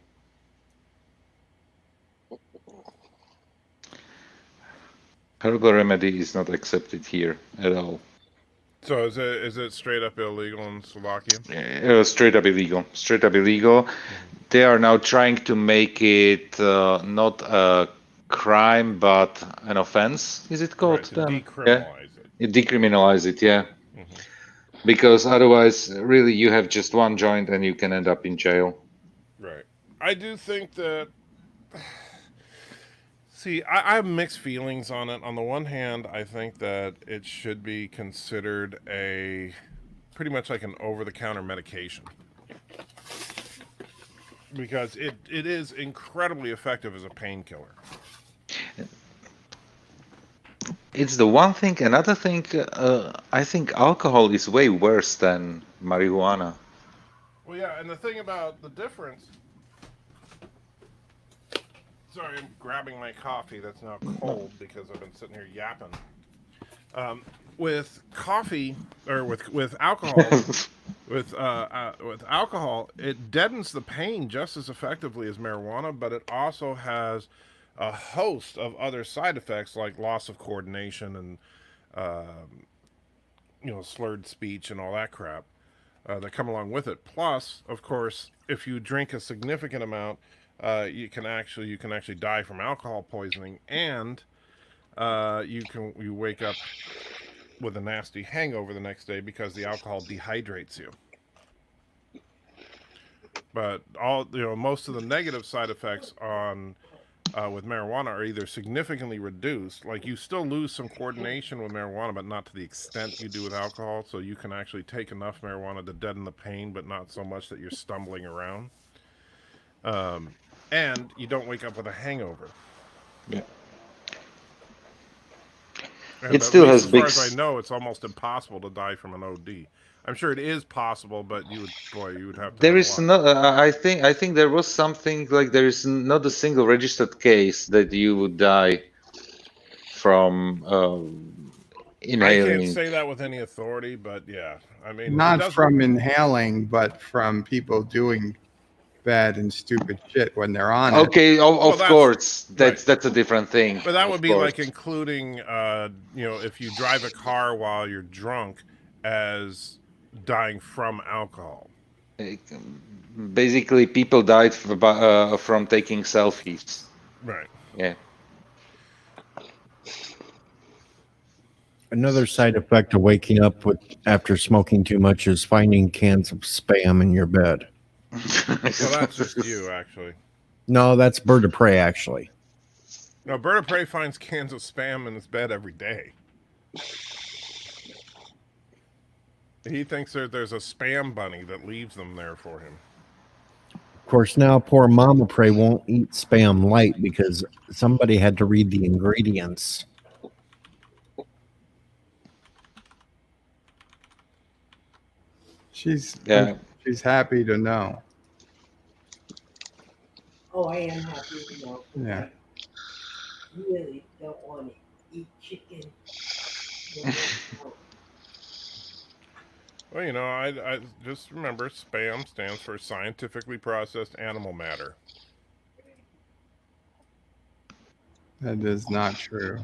Herbal remedy is not accepted here at all. So is it straight up illegal in Slovakia? Straight up illegal. Straight up illegal. They are now trying to make it not a crime but an offense. Is it called? Right, to decriminalize it. Decriminalize it, yeah. Because otherwise, really, you have just one joint and you can end up in jail. Right. I do think that. See, I have mixed feelings on it. On the one hand, I think that it should be considered pretty much like an over-the-counter medication. Because it is incredibly effective as a painkiller. It's the one thing. Another thing, I think alcohol is way worse than marijuana. Well, yeah, and the thing about the difference... Sorry, I'm grabbing my coffee that's now cold because I've been sitting here yapping. With coffee, or with alcohol, with alcohol, it deadens the pain just as effectively as marijuana, but it also has a host of other side effects like loss of coordination and slurred speech and all that crap that come along with it. Plus, of course, if you drink a significant amount, you can actually die from alcohol poisoning, and you wake up with a nasty hangover the next day because the alcohol dehydrates you. But most of the negative side effects on with marijuana are either significantly reduced, like you still lose some coordination with marijuana, but not to the extent you do with alcohol. So you can actually take enough marijuana to deaden the pain, but not so much that you're stumbling around. And you don't wake up with a hangover. Yeah. It still has as big. Far as I know, it's almost impossible to die from an OD. I'm sure it is possible, but you would have to. There is no. I think there was something like there is not a single registered case that you would die from inhaling. I can't say that with any authority, but yeah, I mean, Not from inhaling, but from people doing bad and stupid shit when they're on it. Okay, of course, that's a different thing. But that would be like including, if you drive a car while you're drunk, as dying from alcohol. Basically, people died from taking selfies. Right. Yeah. Another side effect of waking up after smoking too much is finding cans of Spam in your bed. Well, that's just you, actually. No, that's Bird of Prey, actually. No, Bird of Prey finds cans of Spam in his bed every day. He thinks there's a spam bunny that leaves them there for him. Of course, now poor Mama Prey won't eat Spam Light because somebody had to read the ingredients. She's happy to know. Oh, I am happy to know. Yeah. I really don't want to eat chicken. Well, you know, I just remember SPAM stands for scientifically processed animal matter. That is not true.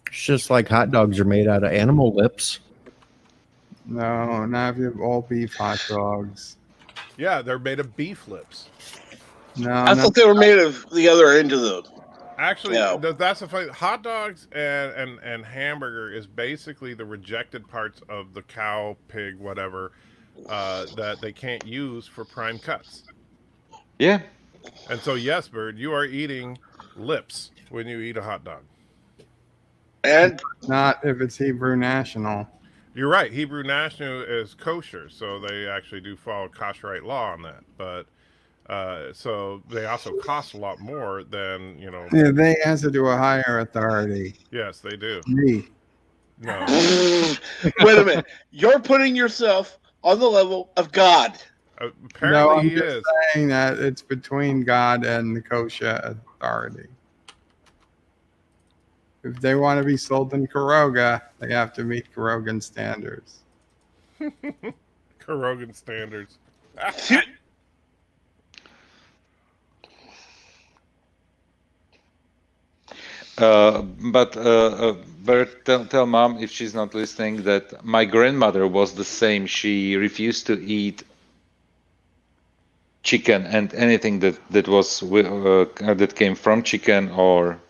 It's just like hot dogs are made out of animal lips. No, not if you have all beef hot dogs. Yeah, they're made of beef lips. No, I thought they were made of the other end of the. Actually, Yeah. that's the funny. Hot dogs and hamburger is basically the rejected parts of the cow, pig, whatever, that they can't use for prime cuts. Yeah. And so, yes, Bird, you are eating lips when you eat a hot dog. And not if it's Hebrew National. You're right. Hebrew National is kosher, so they actually do follow kasherite law on that. But so they also cost a lot more than, you know. Yeah, they answer to a higher authority. Yes, they do. Me. No. wait a minute, you're putting yourself on the level of God. Apparently, No, I'm he just is. saying that it's between God and the kosher authority. If they want to be sold in Karoga, they have to meet Karogan standards. Karogan standards. But Bert, tell mom, if she's not listening, that my grandmother was the same. She refused to eat chicken and anything that was that came from chicken or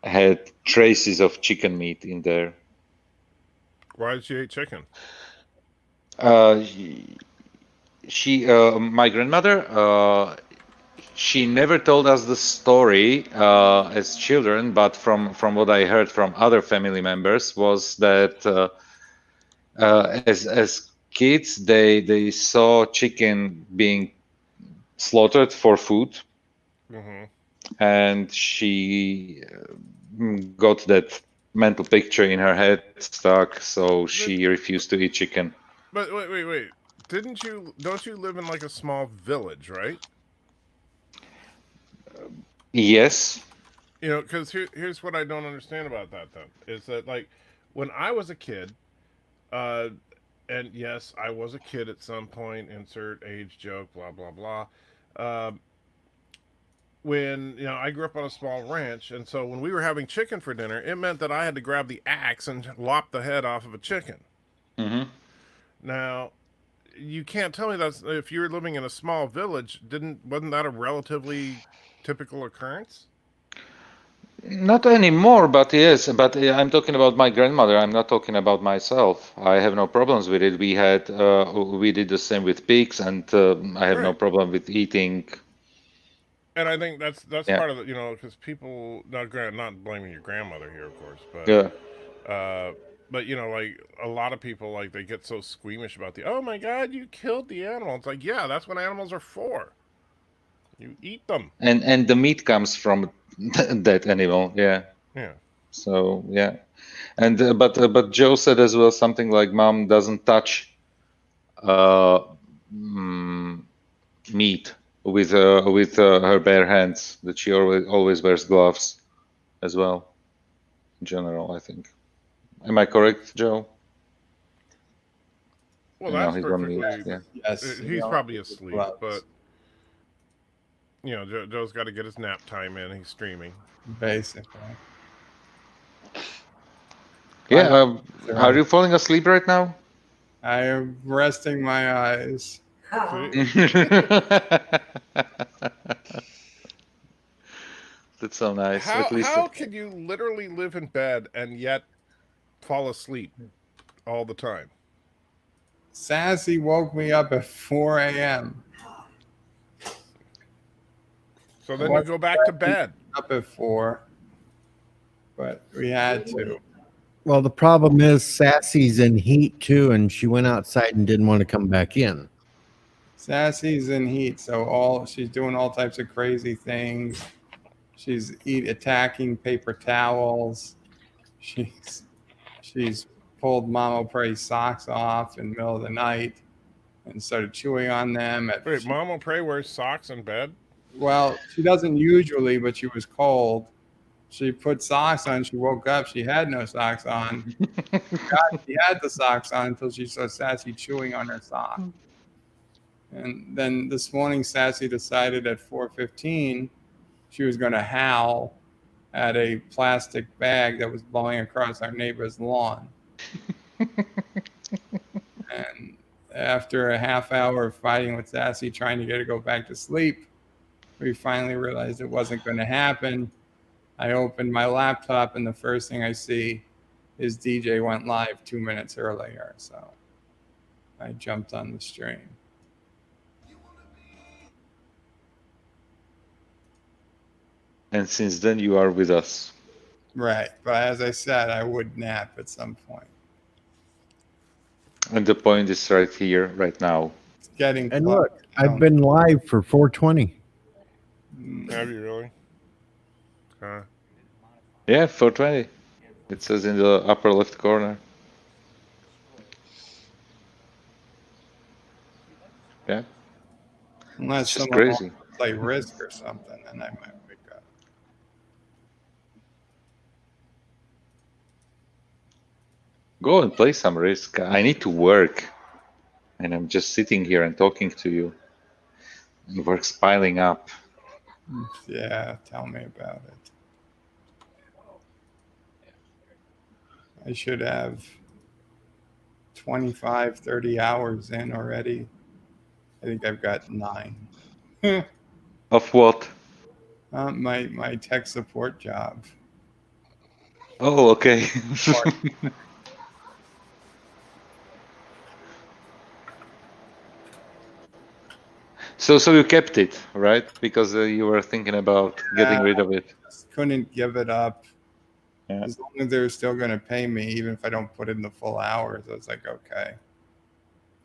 had traces of chicken meat in there. Why did she eat chicken? My grandmother, she never told us the story as children, but from what I heard from other family members was that as kids they saw chicken being slaughtered for food, and she got that mental picture in her head stuck, so she refused to eat chicken. But wait. Don't you live in like a small village, right? Yes. You know, because here's what I don't understand about that, then, is that, like, when I was a kid, and yes, I was a kid at some point, insert age joke, blah, blah, blah. When, you know, I grew up on a small ranch, and so when we were having chicken for dinner, it meant that I had to grab the axe and lop the head off of a chicken. Mm-hmm. Now, you can't tell me that if you were living in a small village, wasn't that a relatively typical occurrence? Not anymore, but yes. But I'm talking about my grandmother. I'm not talking about myself. I have no problems with it. We did the same with pigs, and I have no problem with eating. And I think that's part of it, you know, because people not blaming your grandmother here, of course, but yeah. But you know, like a lot of people, like they get so squeamish about oh my God, you killed the animal. It's like, yeah, that's what animals are for. You eat them. And the meat comes from that animal, yeah. Yeah. So yeah, and but Joe said as well something like mom doesn't touch meat with her bare hands. That she always wears gloves as well. In general, I think. Am I correct, Joe? Well, that's perfectly. Yeah. Yes. He's probably asleep, but you know, Joe's got to get his nap time in. He's streaming. Basically. Yeah. Are you falling asleep right now? I am resting my eyes. That's so nice. How can you literally live in bed and yet fall asleep all the time? Sassy woke me up at 4 a.m. So then you go back to bed. Up at 4, but we had to. Well, the problem is Sassy's in heat too, and she went outside and didn't want to come back in. Sassy's in heat, so she's doing all types of crazy things. She's attacking paper towels. She's pulled Mama Pray's socks off in the middle of the night and started chewing on them. Wait, Mama Pray wears socks in bed? Well, she doesn't usually, but she was cold. She put socks on. She woke up. She had no socks on. She had the socks on until she saw Sassy chewing on her sock. And then this morning, Sassy decided at 4:15 she was going to howl at a plastic bag that was blowing across our neighbor's lawn. And after a half hour of fighting with Sassy, trying to get her to go back to sleep, we finally realized it wasn't going to happen. I opened my laptop, and the first thing I see is DJ went live 2 minutes earlier. So I jumped on the stream. And since then, you are with us. Right. But as I said, I would nap at some point. And the point is right here, right now. It's getting And close. look, I've been live for 420. Have you really? Yeah, 420. It says in the upper left corner. Yeah, Unless it's just someone crazy. wants to play Risk or something, then I might wake up. Go and play some Risk. I need to work. And I'm just sitting here and talking to you. And work's piling up. Yeah, tell me about it. I should have 25, 30 hours in already. I think I've got 9. Of what? My tech support job. Oh, okay. So you kept it, right? Because you were thinking about getting rid of it. Just couldn't give it up. Yeah. As long as they're still going to pay me, even if I don't put in the full hours, I was like, okay.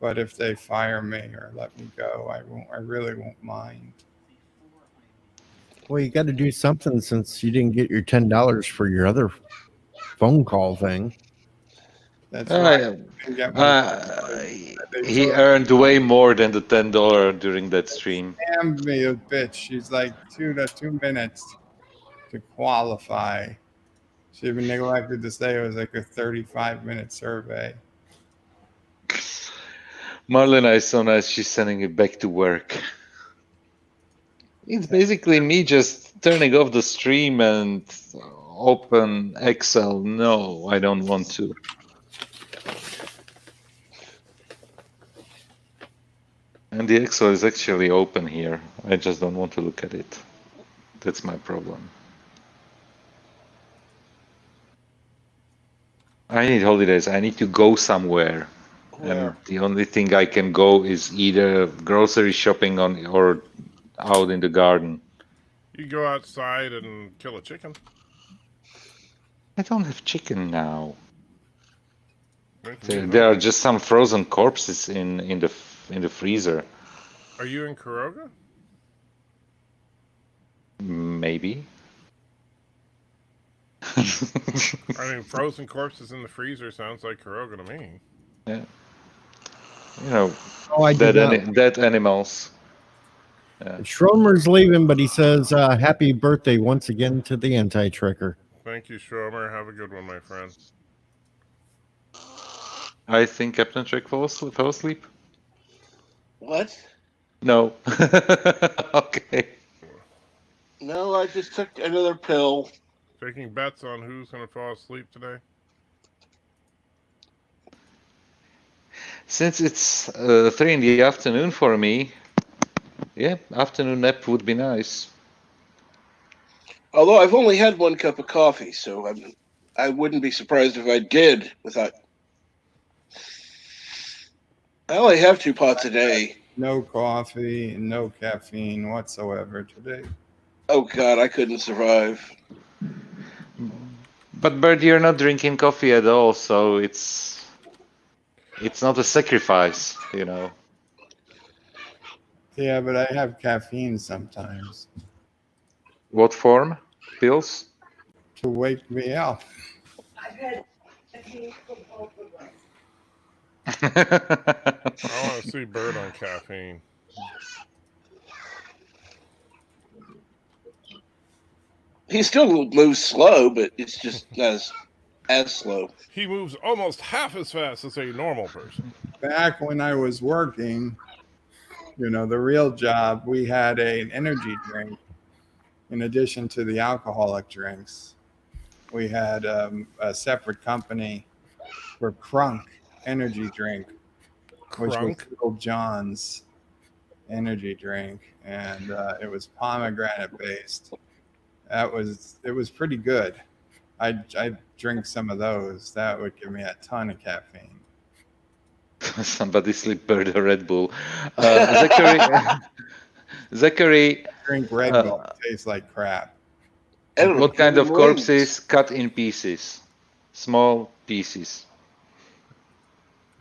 But if they fire me or let me go, I really won't mind. Well, you got to do something since you didn't get your $10 for your other phone call thing. That's right. I didn't get He earned way more than the $10 during that stream. Scammed me a bitch. She's like 2 minutes to qualify. She even neglected to say it was like a 35-minute survey. Marlena is so nice, she's sending it back to work. It's basically me just turning off the stream and open Excel. No, I don't want to. And the Excel is actually open here. I just don't want to look at it. That's my problem. I need holidays. I need to go somewhere. And the only thing I can go is either grocery shopping or out in the garden. You go outside and kill a chicken. I don't have chicken now. There are just some frozen corpses in the freezer. Are you in Kuroga? Maybe. I mean, frozen corpses in the freezer sounds like Kuroga to me. Yeah. You know, dead animals. Yeah. Schromer's leaving, but he says, happy birthday once again to the anti-tricker. Thank you, Schromer. Have a good one, my friend. I think Captain Trick fell asleep. What? No. Okay. No, I just took another pill. Taking bets on who's going to fall asleep today? Since it's 3 in the afternoon for me, yeah, afternoon nap would be nice. Although I've only had 1 cup of coffee, so I wouldn't be surprised if I did without. I only have 2 pots a day. No coffee, no caffeine whatsoever today. Oh God, I couldn't survive. But Bert, you're not drinking coffee at all, so it's not a sacrifice, you know. Yeah, but I have caffeine sometimes What form? Pills? to wake me up. I've had caffeine for both of us. I want to see Bird on caffeine. He still moves slow, but it's just not as slow. He moves almost half as fast as a normal person. Back when I was working, the real job, we had an energy drink in addition to the alcoholic drinks. We had a separate company for Crunk energy drink, which was Crunk? Little John's energy drink, and it was pomegranate based. It was pretty good. I'd drink some of those. That would give me a ton of caffeine. Somebody slip Bird a Red Bull. Zachary, Drink Red Bull. It tastes like crap. I don't know, what kind of human wings. corpses cut in pieces? Small pieces.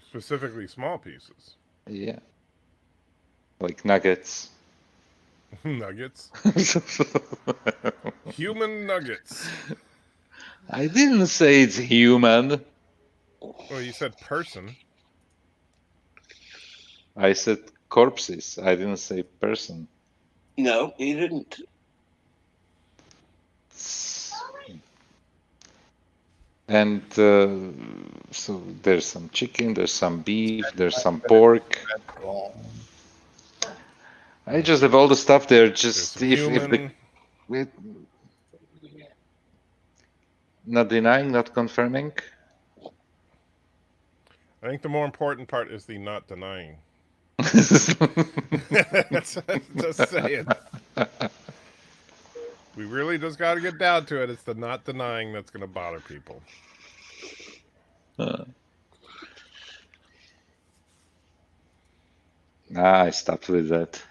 Specifically small pieces. Yeah. Like nuggets. Nuggets. Human nuggets. I didn't say it's human. Well, you said person. I said corpses. I didn't say person. No, he didn't. And so there's some chicken, there's some beef, there's some pork. Red Bull. I just have all the stuff there. There's Just some human. Not denying, not confirming. I think the more important part is the not denying. Just saying. We really just got to get down to it. It's the not denying that's going to bother people. I stopped with that.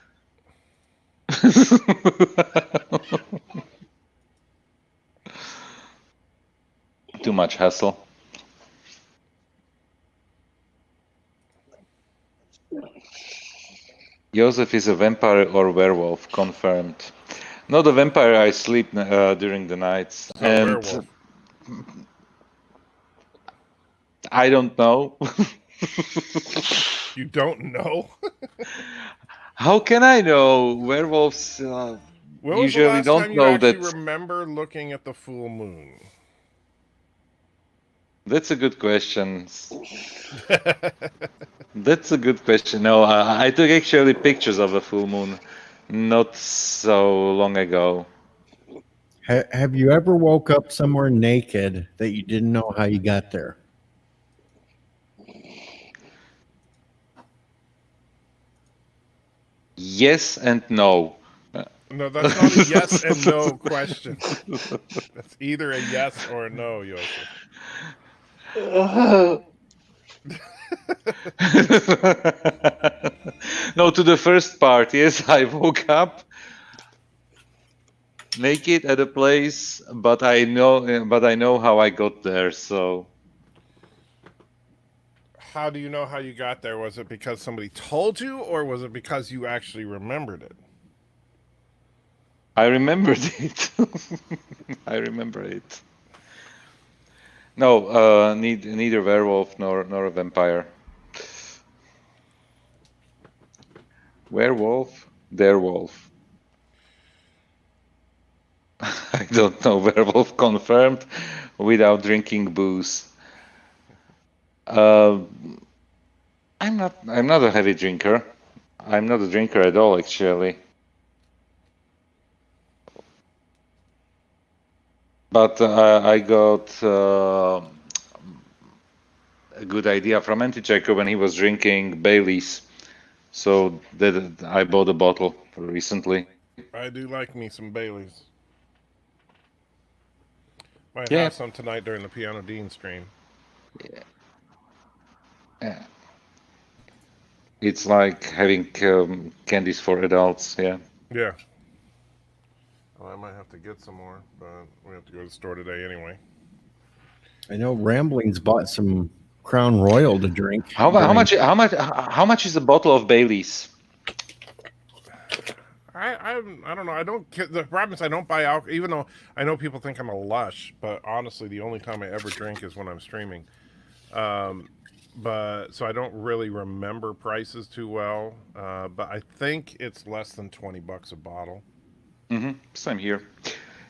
Too much hassle. Joseph is a vampire or werewolf, confirmed. Not a vampire, I sleep during the nights. Not a And werewolf. I don't know. You don't know? How can I know? Werewolves When was usually the last don't time you know actually that. remember looking at the full moon? That's a good question. That's a good question. No, I took actually pictures of a full moon not so long ago. Have you ever woke up somewhere naked that you didn't know how you got there? Yes and no. No, that's not a yes and no question. That's either a yes or a no, Joseph. No, to the first part, yes, I woke up naked at a place, but I know how I got there. So How do you know how you got there? Was it because somebody told you, or was it because you actually remembered it? I remembered it. I remember it. No, neither werewolf nor a vampire. Werewolf, their wolf. I don't know. Werewolf confirmed without drinking booze. I'm not a heavy drinker. I'm not a drinker at all, actually. But I got a good idea from Antichecker when he was drinking Baileys. So that I bought a bottle recently. I do like me some Baileys. Might Yeah. have some tonight during the Piano Dean stream. Yeah. It's like having candies for adults. Yeah. Yeah. Well, I might have to get some more, but we have to go to the store today anyway. I know Ramblings bought some Crown Royal to drink. How during- much is a bottle of Bailey's? I don't know. I don't. The problem is I don't buy alcohol. Even though I know people think I'm a lush, but honestly, the only time I ever drink is when I'm streaming. But so I don't really remember prices too well. But I think it's less than $20 a bottle. Same here.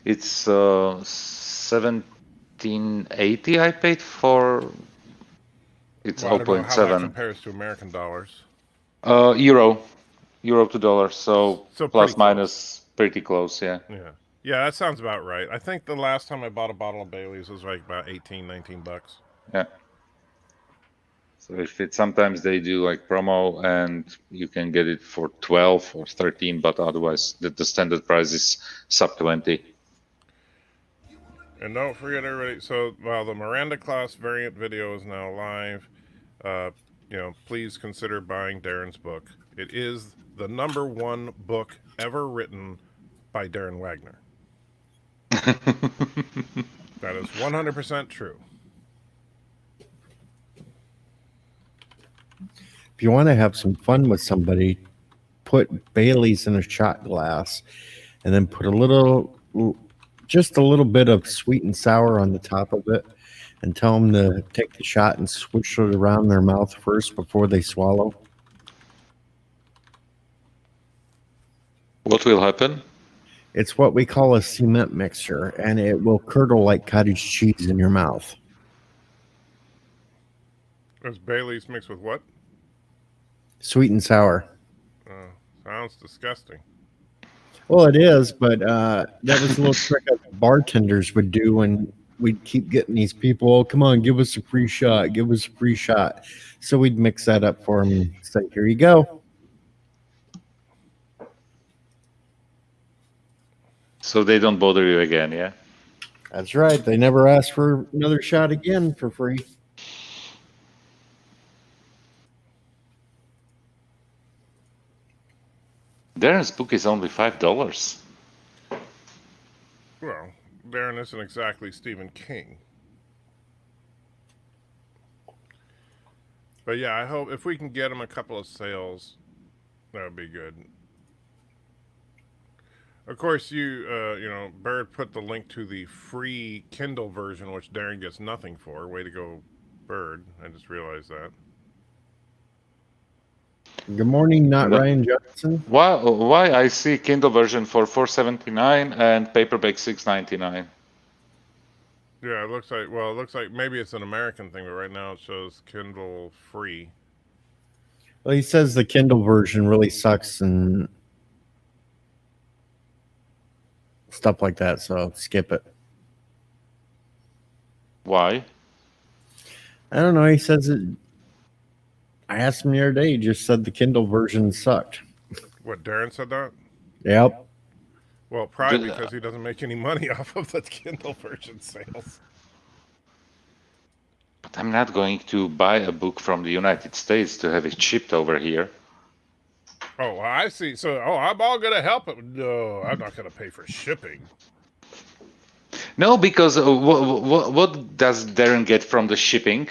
It's 1780 I paid for. It's Well, I don't know how that 0.7 compares to American dollars. euro to dollar. So So plus pretty minus pretty close. Yeah. Yeah, that sounds about right. I think the last time I bought a bottle of Bailey's was like about $18-19. Yeah. So if it sometimes they do like promo and you can get it for 12 or 13, but otherwise the standard price is sub 20. And don't forget, everybody. So while the Miranda class variant video is now live, please consider buying Darren's book. It is the #1 book ever written by Darren Wagner. That is 100% true. If you want to have some fun with somebody, put Bailey's in a shot glass and then put just a little bit of sweet and sour on the top of it and tell them to take the shot and swish it around their mouth first before they swallow. What will happen? It's what we call a cement mixture, and it will curdle like cottage cheese in your mouth. Is Bailey's mixed with what? Sweet and sour. Sounds disgusting. Well, it is, but that was a little trick that bartenders would do when we'd keep getting these people, oh, come on, give us a free shot, give us a free shot. So we'd mix that up for them and say, here you go. So they don't bother you again, yeah? That's right. They never ask for another shot again for free. Darren's book is only $5. Well, Darren isn't exactly Stephen King. But yeah, I hope if we can get him a couple of sales, that would be good. Of course, Bird put the link to the free Kindle version, which Darren gets nothing for. Way to go, Bird. I just realized that. Good morning, not Ryan Johnson. Why I see Kindle version for $4.79 and paperback $6.99? Yeah, it looks like maybe it's an American thing, but right now it shows Kindle free. Well, he says the Kindle version really sucks and stuff like that, so skip it. Why? I don't know. He says it. I asked him the other day. He just said the Kindle version sucked. What, Darren said that? Yep. Well, probably because he doesn't make any money off of the Kindle version sales. But I'm not going to buy a book from the United States to have it shipped over here. Oh, I see. So, I'm all going to help it. No, I'm not going to pay for shipping. No, because what does Darren get from the shipping?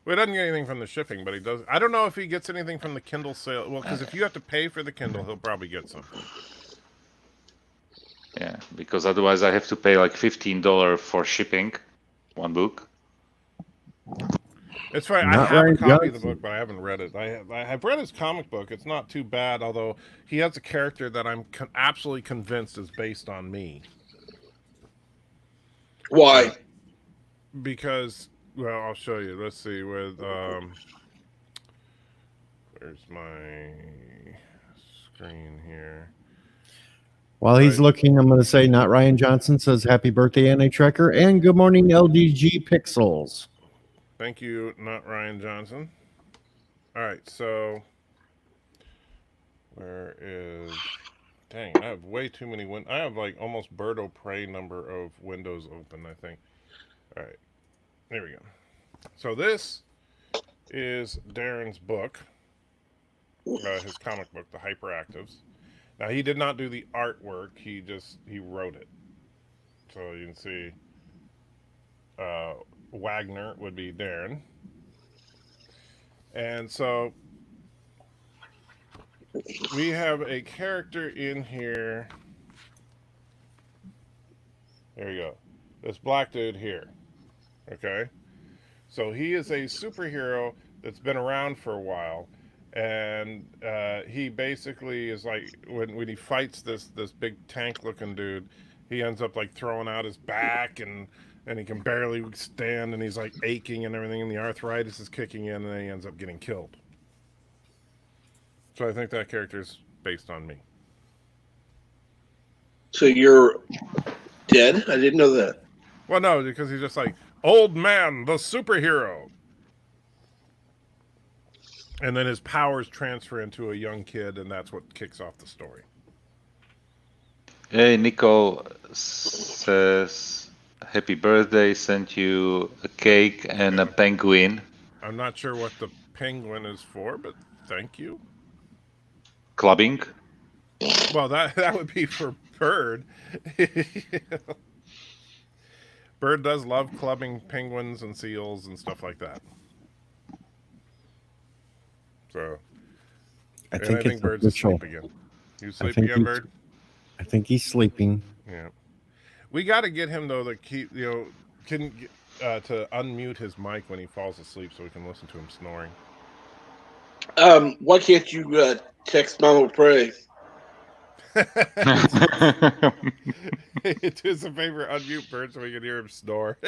Well, he doesn't get anything from the shipping, but he does. I don't know if he gets anything from the Kindle sale. Well, because if you have to pay for the Kindle, he'll probably get something. Yeah, because otherwise I have to pay like $15 for shipping one book. It's funny. I have a copy of the book, but I haven't read it. I have read his comic book. It's not too bad, although he has a character that I'm absolutely convinced is based on me. Why? Because, well, I'll show you. Let's see. With where's my screen here? While he's looking, I'm going to say, not Ryan Johnson says happy birthday, Anti-Trekker, and good morning, LDG Pixels. Thank you, not Ryan Johnson. All right, so where is? Dang, I have way too many I have like almost bird o' prey number of windows open, I think. All right, there we go. So this is Darren's book, his comic book, The Hyperactives. Now, he did not do the artwork. He wrote it. So you can see Wagner would be Darren. And so we have a character in here. There you go. This black dude here. Okay. So he is a superhero that's been around for a while. And he basically is like, when he fights this big tank looking dude, he ends up like throwing out his back and he can barely stand and he's like aching and everything, and the arthritis is kicking in, and then he ends up getting killed. So I think that character is based on me. So you're dead? I didn't know that. Well, no, because he's just like, old man, the superhero. And then his powers transfer into a young kid, and that's what kicks off the story. Hey, Nico says, happy birthday, sent you a cake and a penguin. I'm not sure what the penguin is for, but thank you. Clubbing. Well, that would be for Bird. Bird does love clubbing penguins and seals and stuff like that. So, I and think I think it's Bird's official. asleep again. You sleep think again, he's- Bird? I think he's sleeping. Yeah. We got to get him though to keep, to unmute his mic when he falls asleep so we can listen to him snoring. Why can't you text Mama Pray? Do us a favor, unmute Bird so we can hear him snore.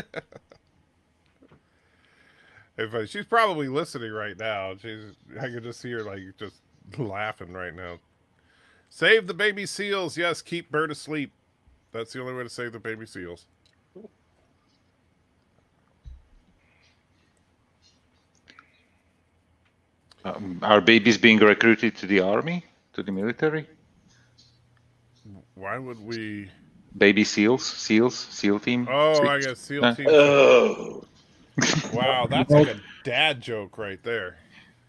She's probably listening right now. I can just see her like just laughing right now. Save the baby seals. Yes, keep Bird asleep. That's the only way to save the baby seals. Are babies being recruited to the army, to the military? Why would we? Baby SEAL team. Oh, I guess SEAL team. Oh. Wow, that's like a dad joke right there.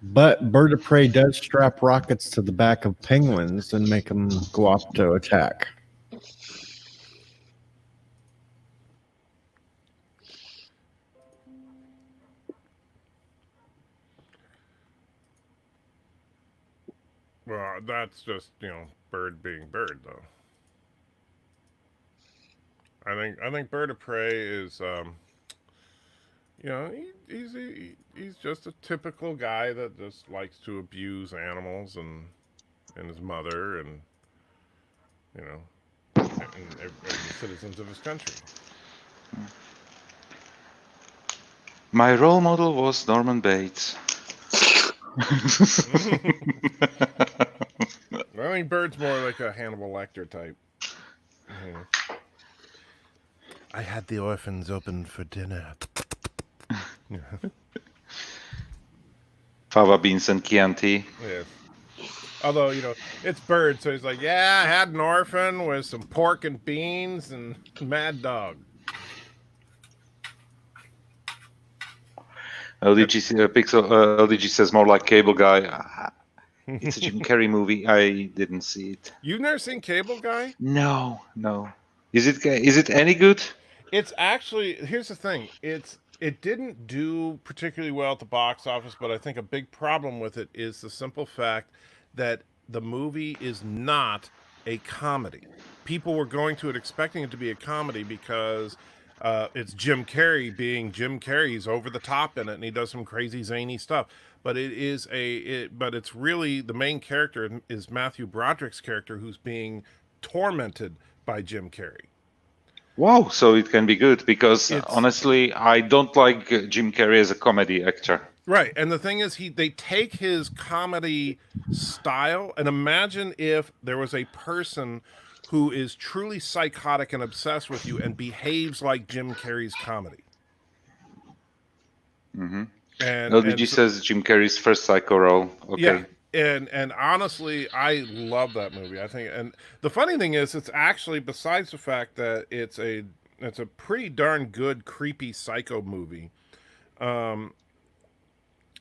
But Bird of Prey does strap rockets to the back of penguins and make them go off to attack. Well, that's just, Bird being Bird, though. I think Bird of Prey is, he's just a typical guy that just likes to abuse animals and his mother and the citizens of his country. My role model was Norman Bates. I think Bird's more like a Hannibal Lecter type. Yeah. I had the orphans open for dinner. Fava beans and Chianti. Yes. Although, it's Bird, so he's like, yeah, I had an orphan with some pork and beans and Mad Dog. LDG says more like Cable Guy. It's a Jim Carrey movie. I didn't see it. You've never seen Cable Guy? No. Is it any good? It's actually, here's the thing. It didn't do particularly well at the box office, but I think a big problem with it is the simple fact that the movie is not a comedy. People were going to it expecting it to be a comedy because it's Jim Carrey being Jim Carrey. He's over the top in it, and he does some crazy zany stuff. But it's really, the main character is Matthew Broderick's character, who's being tormented by Jim Carrey. Wow, so it can be good because honestly, I don't like Jim Carrey as a comedy actor. Right, and the thing is, they take his comedy style, and imagine if there was a person who is truly psychotic and obsessed with you and behaves like Jim Carrey's comedy. Mm-hmm. And LDG says Jim Carrey's first psycho role. Okay. Yeah, and honestly, I love that movie. I think, and the funny thing is, it's actually, besides the fact that it's a pretty darn good creepy psycho movie.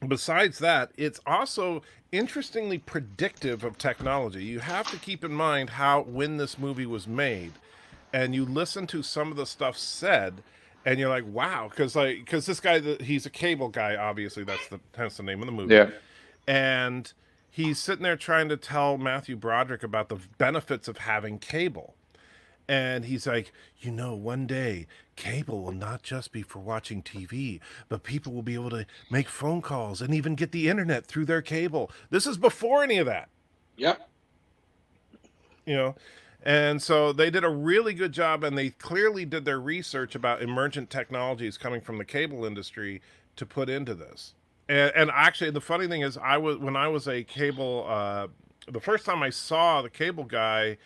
Besides that, it's also interestingly predictive of technology. You have to keep in mind when this movie was made, and you listen to some of the stuff said, and you're like, wow, because this guy, he's a cable guy. Obviously, that's the name of the movie. Yeah. And he's sitting there trying to tell Matthew Broderick about the benefits of having cable. And he's like, one day cable will not just be for watching TV, but people will be able to make phone calls and even get the internet through their cable. This is before any of that. Yep. And so they did a really good job, and they clearly did their research about emergent technologies coming from the cable industry to put into this. And actually, the funny thing is, when I was a cable, the first time I saw the cable guy,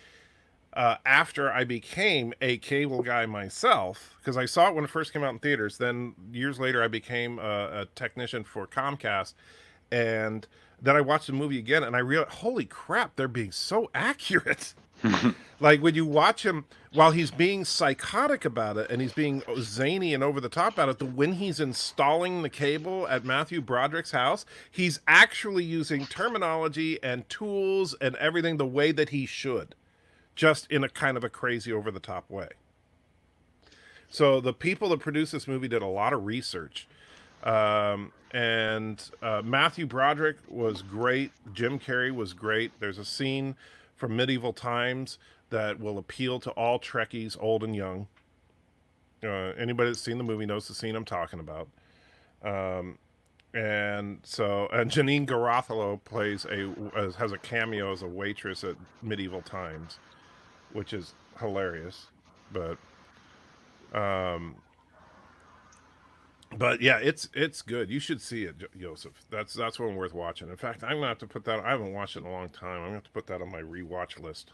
after I became a cable guy myself, because I saw it when it first came out in theaters. Then years later, I became a technician for Comcast, and then I watched the movie again, and I realized, holy crap, they're being so accurate. Like when you watch him while he's being psychotic about it, and he's being zany and over the top about it, when he's installing the cable at Matthew Broderick's house, he's actually using terminology and tools and everything the way that he should. Just in a kind of a crazy over-the-top way. So the people that produced this movie did a lot of research. And Matthew Broderick was great. Jim Carrey was great. There's a scene from Medieval Times that will appeal to all Trekkies, old and young. Anybody that's seen the movie knows the scene I'm talking about. And Janine Garofalo has a cameo as a waitress at Medieval Times, which is hilarious, but yeah, it's good. You should see it, Joseph. That's one worth watching. In fact, I'm gonna have to put that. I haven't watched it in a long time. I'm gonna have to put that on my rewatch list.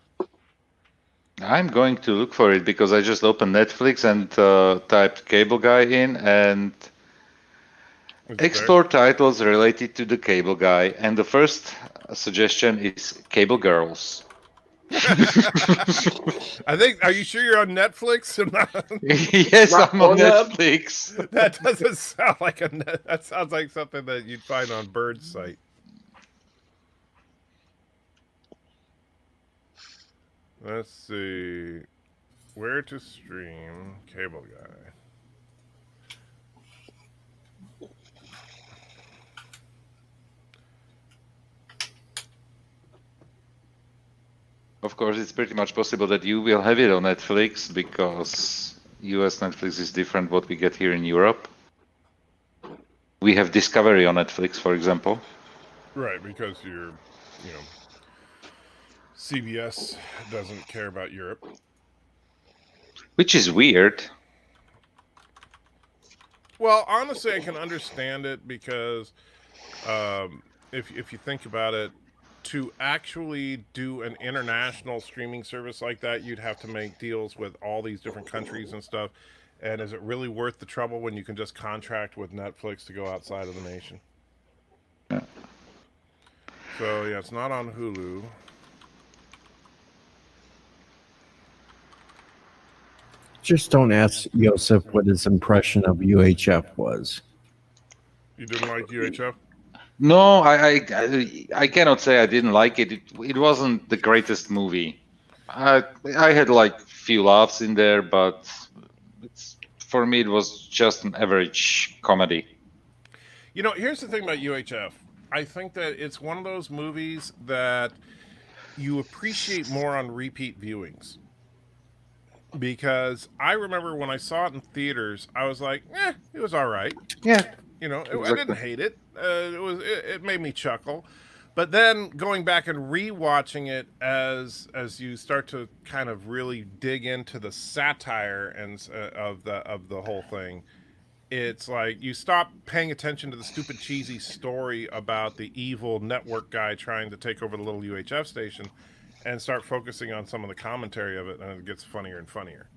I'm going to look for it because I just opened Netflix and typed Cable Guy in and explore titles related to the Cable Guy. And the first suggestion is Cable Girls. I think. Are you sure you're on Netflix? Yes, I'm on Netflix. That doesn't sound like that sounds like something that you'd find on Bird's site. Let's see. Where to stream Cable Guy. Of course, it's pretty much possible that you will have it on Netflix because US Netflix is different what we get here in Europe. We have Discovery on Netflix, for example. Right, because CBS doesn't care about Europe. Which is weird. Well, honestly, I can understand it because if you think about it, to actually do an international streaming service like that, you'd have to make deals with all these different countries and stuff. And is it really worth the trouble when you can just contract with Netflix to go outside of the nation? Yeah. So, yeah, it's not on Hulu. Just don't ask Joseph what his impression of UHF was. You didn't like UHF? No, I cannot say I didn't like it. It wasn't the greatest movie. I had like few laughs in there, but for me it was just an average comedy. Here's the thing about UHF. I think that it's one of those movies that you appreciate more on repeat viewings. Because I remember when I saw it in theaters, I was like, it was all right. Yeah. I didn't hate it. It made me chuckle. But then going back and rewatching it as you start to kind of really dig into the satire and of the whole thing, it's like you stop paying attention to the stupid cheesy story about the evil network guy trying to take over the little UHF station, and start focusing on some of the commentary of it, and it gets funnier and funnier.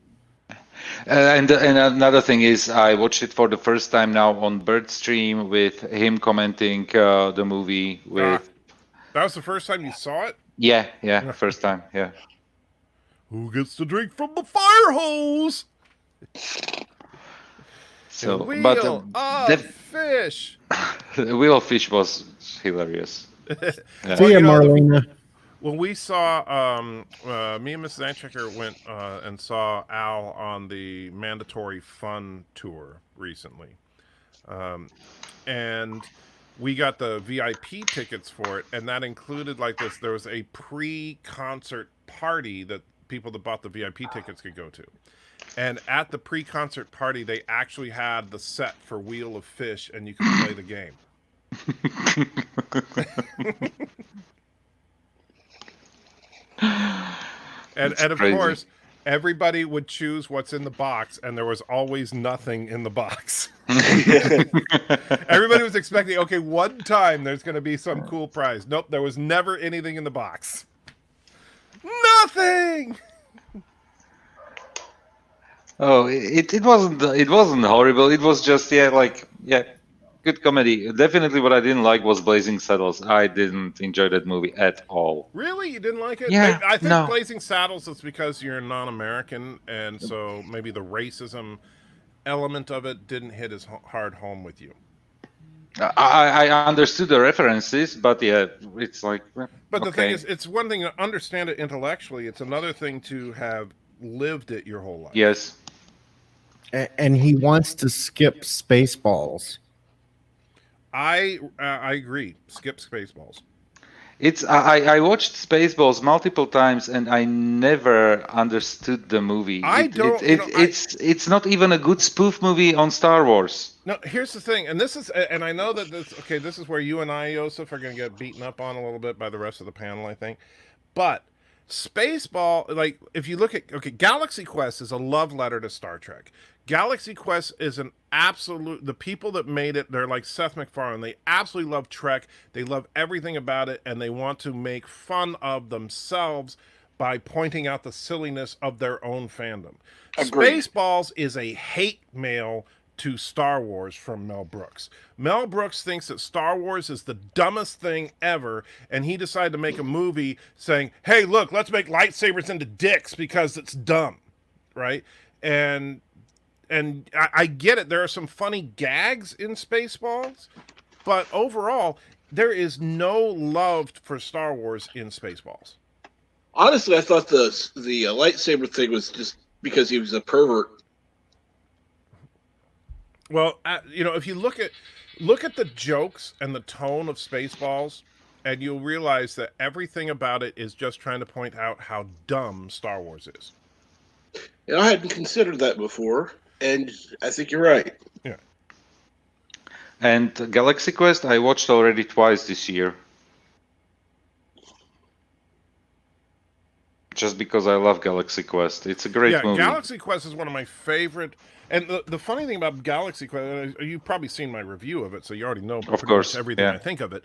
And another thing is, I watched it for the first time now on Bird Stream with him commenting the movie with. That was the first time you saw it? Yeah, first time, yeah. Who gets to drink from the fire hose? So, the wheel but of fish. The wheel of fish was hilarious. See ya, Marlena. When we saw, me and Mrs. Anchecker went and saw Al on the Mandatory Fun tour recently. And we got the VIP tickets for it, and that included like this. There was a pre-concert party that people that bought the VIP tickets could go to. And at the pre-concert party, they actually had the set for Wheel of Fish, and you could play the game. and of crazy. course, everybody would choose what's in the box, and there was always nothing in the box. Everybody was expecting, okay, one time there's going to be some cool prize. Nope, there was never anything in the box. Nothing. Oh, it wasn't horrible. It was just good comedy. Definitely, what I didn't like was Blazing Saddles. I didn't enjoy that movie at all. Really, you didn't like it? Yeah, I think no. Blazing Saddles is because you're non-American, and so maybe the racism element of it didn't hit as hard home with you. I understood the references, but yeah, it's like. But the okay. thing is, it's one thing to understand it intellectually. It's another thing to have lived it your whole life. Yes. And he wants to skip Spaceballs. I agree. Skip Spaceballs. It's I watched Spaceballs multiple times and I never understood the movie. It's not even a good spoof movie on Star Wars. No, here's the thing, and this is, and I know that this is where you and I, Joseph, are going to get beaten up on a little bit by the rest of the panel, I think. But Spaceball, like if you look at Galaxy Quest is a love letter to Star Trek. Galaxy Quest is an absolute, the people that made it, they're like Seth MacFarlane. They absolutely love Trek. They love everything about it, and they want to make fun of themselves by pointing out the silliness of their own fandom. Agreed. Spaceballs is a hate mail to Star Wars from Mel Brooks. Mel Brooks thinks that Star Wars is the dumbest thing ever, and he decided to make a movie saying, hey, look, let's make lightsabers into dicks because it's dumb, right? And I get it. There are some funny gags in Spaceballs, but overall, there is no love for Star Wars in Spaceballs. Honestly, I thought the lightsaber thing was just because he was a pervert. Well, if you look at the jokes and the tone of Spaceballs, and you'll realize that everything about it is just trying to point out how dumb Star Wars is. I hadn't considered that before, and I think you're right. Yeah. And Galaxy Quest, I watched already twice this year. Just because I love Galaxy Quest. It's a great movie. Galaxy Quest is one of my favorite. And the funny thing about Galaxy Quest, you've probably seen my review of it, so you already know pretty much everything I think of it.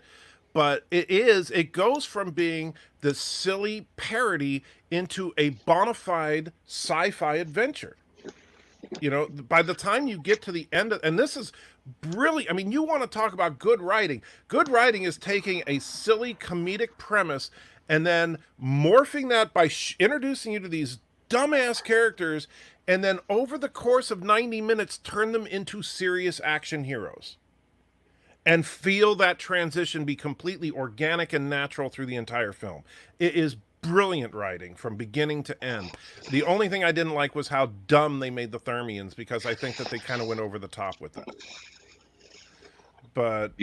But it goes from being the silly parody into a bona fide sci-fi adventure. By the time you get to the end of, and this is brilliant. I mean, you want to talk about good writing. Good writing is taking a silly comedic premise and then morphing that by introducing you to these dumbass characters, and then over the course of 90 minutes, turn them into serious action heroes. And feel that transition be completely organic and natural through the entire film. It is brilliant writing from beginning to end. The only thing I didn't like was how dumb they made the Thermians, because I think that they kind of went over the top with that. But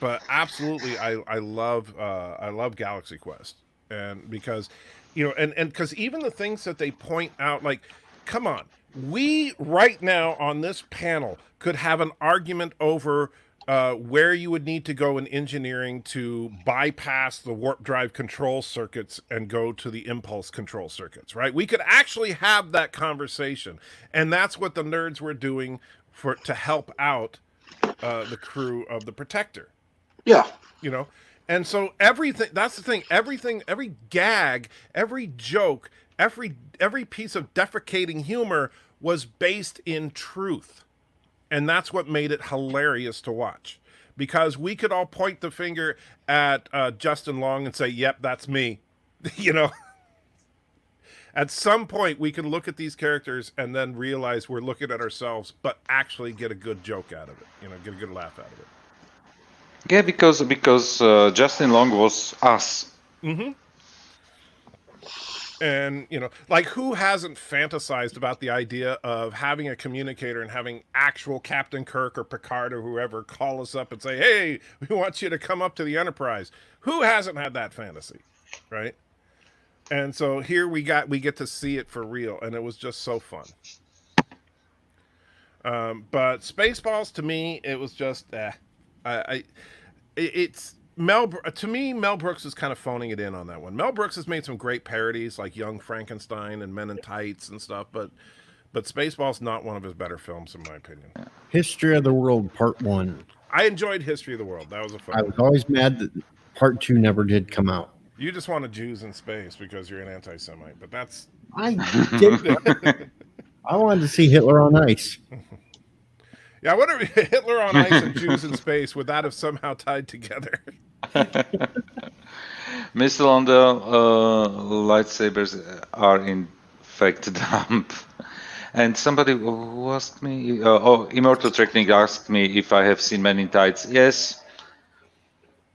but absolutely, I love Galaxy Quest, and because and because even the things that they point out, like, come on, we right now on this panel could have an argument over where you would need to go in engineering to bypass the warp drive control circuits and go to the impulse control circuits, right? We could actually have that conversation, and that's what the nerds were doing to help out the crew of the Protector. Yeah. And so everything, that's the thing, everything, every gag, every joke, every piece of defecating humor was based in truth. And that's what made it hilarious to watch, because we could all point the finger at Justin Long and say, yep, that's me. At some point we can look at these characters and then realize we're looking at ourselves, but actually get a good joke out of it, get a good laugh out of it. Yeah, because Justin Long was us. Mm-hmm. And, you know, like who hasn't fantasized about the idea of having a communicator and having actual Captain Kirk or Picard or whoever call us up and say, hey, we want you to come up to the Enterprise. Who hasn't had that fantasy, right? And so here we get to see it for real, and it was just so fun. But Spaceballs, to me, it was just, it's to me, Mel Brooks is kind of phoning it in on that one. Mel Brooks has made some great parodies like Young Frankenstein and Men in Tights and stuff, but Spaceballs not one of his better films in my opinion. History of the World Part 1. I enjoyed History of the World. That was a fun I was always mad that Part 2 never did come out. You just wanted Jews in space because you're an anti-Semite, but that's... I did. I wanted to see Hitler on ice. Yeah, I wonder if Hitler on ice and Jews in space, would that have somehow tied together? Mr. Londo, lightsabers are in fact dumb. And somebody who asked me, Immortal Technique asked me if I have seen Men in Tights. Yes.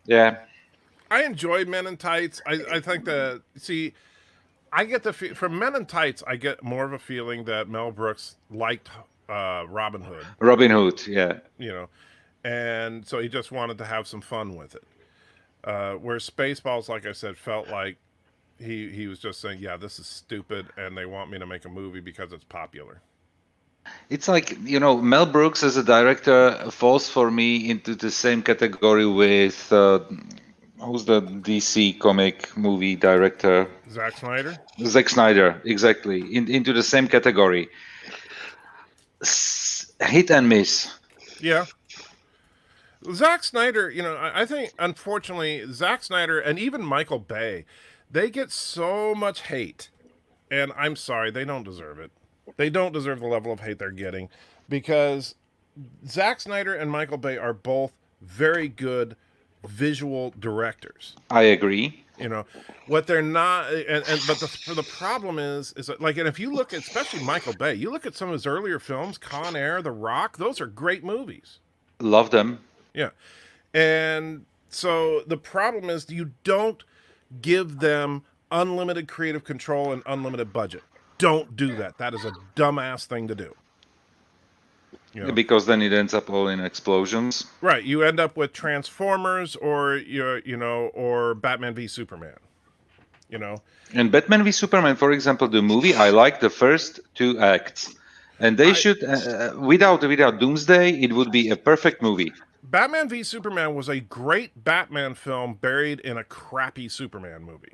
Yeah. I enjoy Men in Tights. I think that, see, I get from Men in Tights, I get more of a feeling that Mel Brooks liked Robin Hood. Robin Hood, yeah. You know, and so he just wanted to have some fun with it. Where Spaceballs, like I said, felt like he was just saying, yeah, this is stupid, and they want me to make a movie because it's popular. It's like, you know, Mel Brooks as a director falls for me into the same category with... who's the DC comic movie director? Zack Snyder? Zack Snyder, exactly. Into the same category. Hit and miss. Yeah. Zack Snyder, you know, I think, unfortunately, Zack Snyder and even Michael Bay, they get so much hate. And I'm sorry, they don't deserve it. They don't deserve the level of hate they're getting. Because Zack Snyder and Michael Bay are both very good visual directors. I agree. You know what they're not, but the problem is that, like, and if you look at, especially Michael Bay, you look at some of his earlier films, Con Air, The Rock, those are great movies. Love them. Yeah, and so the problem is you don't give them unlimited creative control and unlimited budget. Don't do that. That is a dumbass thing to do. You know? Because then it ends up all in explosions. Right. You end up with Transformers or or Batman v Superman. You know. And Batman v Superman, for example, the movie, I like the first 2 acts. And they should, without Doomsday, it would be a perfect movie. Batman v Superman was a great Batman film buried in a crappy Superman movie.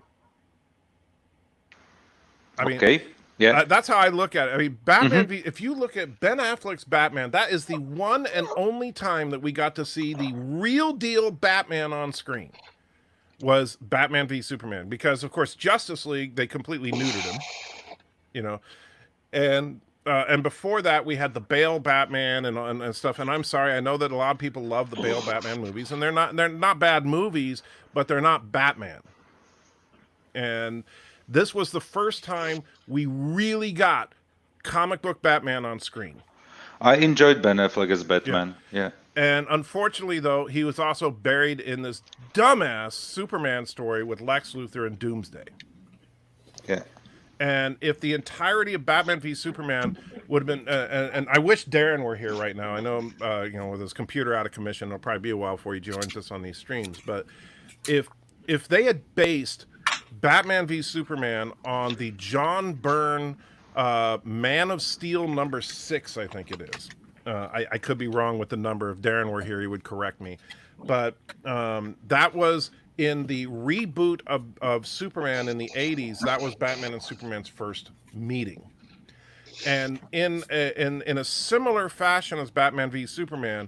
I mean, okay. Yeah, that's how I look at it. I mean, Batman if you look at Ben Affleck's Batman, that is the one and only time that we got to see the real deal Batman on screen, was Batman v Superman. Because, of course, Justice League, they completely neutered him, you know. And before that, we had the Bale Batman and stuff. And I'm sorry, I know that a lot of people love the Bale Batman movies, and they're not bad movies, but they're not Batman. And this was the first time we really got comic book Batman on screen. I enjoyed Ben Affleck as Batman. Yeah. And unfortunately, though, he was also buried in this dumbass Superman story with Lex Luthor and Doomsday. Yeah. And if the entirety of Batman v Superman would have been, and I wish Darren were here right now. I know, with his computer out of commission, it'll probably be a while before he joins us on these streams. But if they had based Batman v Superman on the John Byrne Man of Steel #6, I think it is. I could be wrong with the number. If Darren were here, he would correct me. But that was in the reboot of Superman in the 80s. That was Batman and Superman's first meeting. And in a similar fashion as Batman v Superman,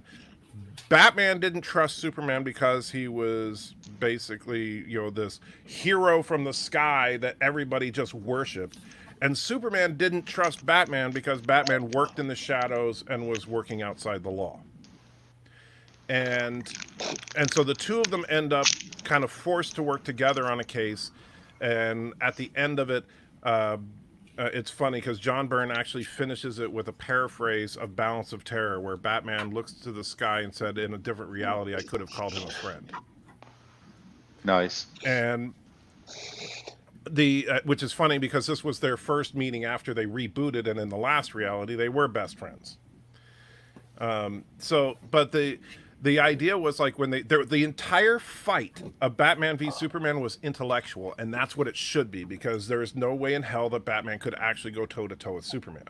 Batman didn't trust Superman because he was basically, this hero from the sky that everybody just worshipped. And Superman didn't trust Batman because Batman worked in the shadows and was working outside the law. And so the two of them end up kind of forced to work together on a case. And at the end of it, it's funny because John Byrne actually finishes it with a paraphrase of Balance of Terror, where Batman looks to the sky and said, in a different reality, I could have called him a friend. Nice. And which is funny because this was their first meeting after they rebooted, and in the last reality, they were best friends. But the idea was like when the entire fight of Batman v Superman was intellectual, and that's what it should be, because there is no way in hell that Batman could actually go toe to toe with Superman.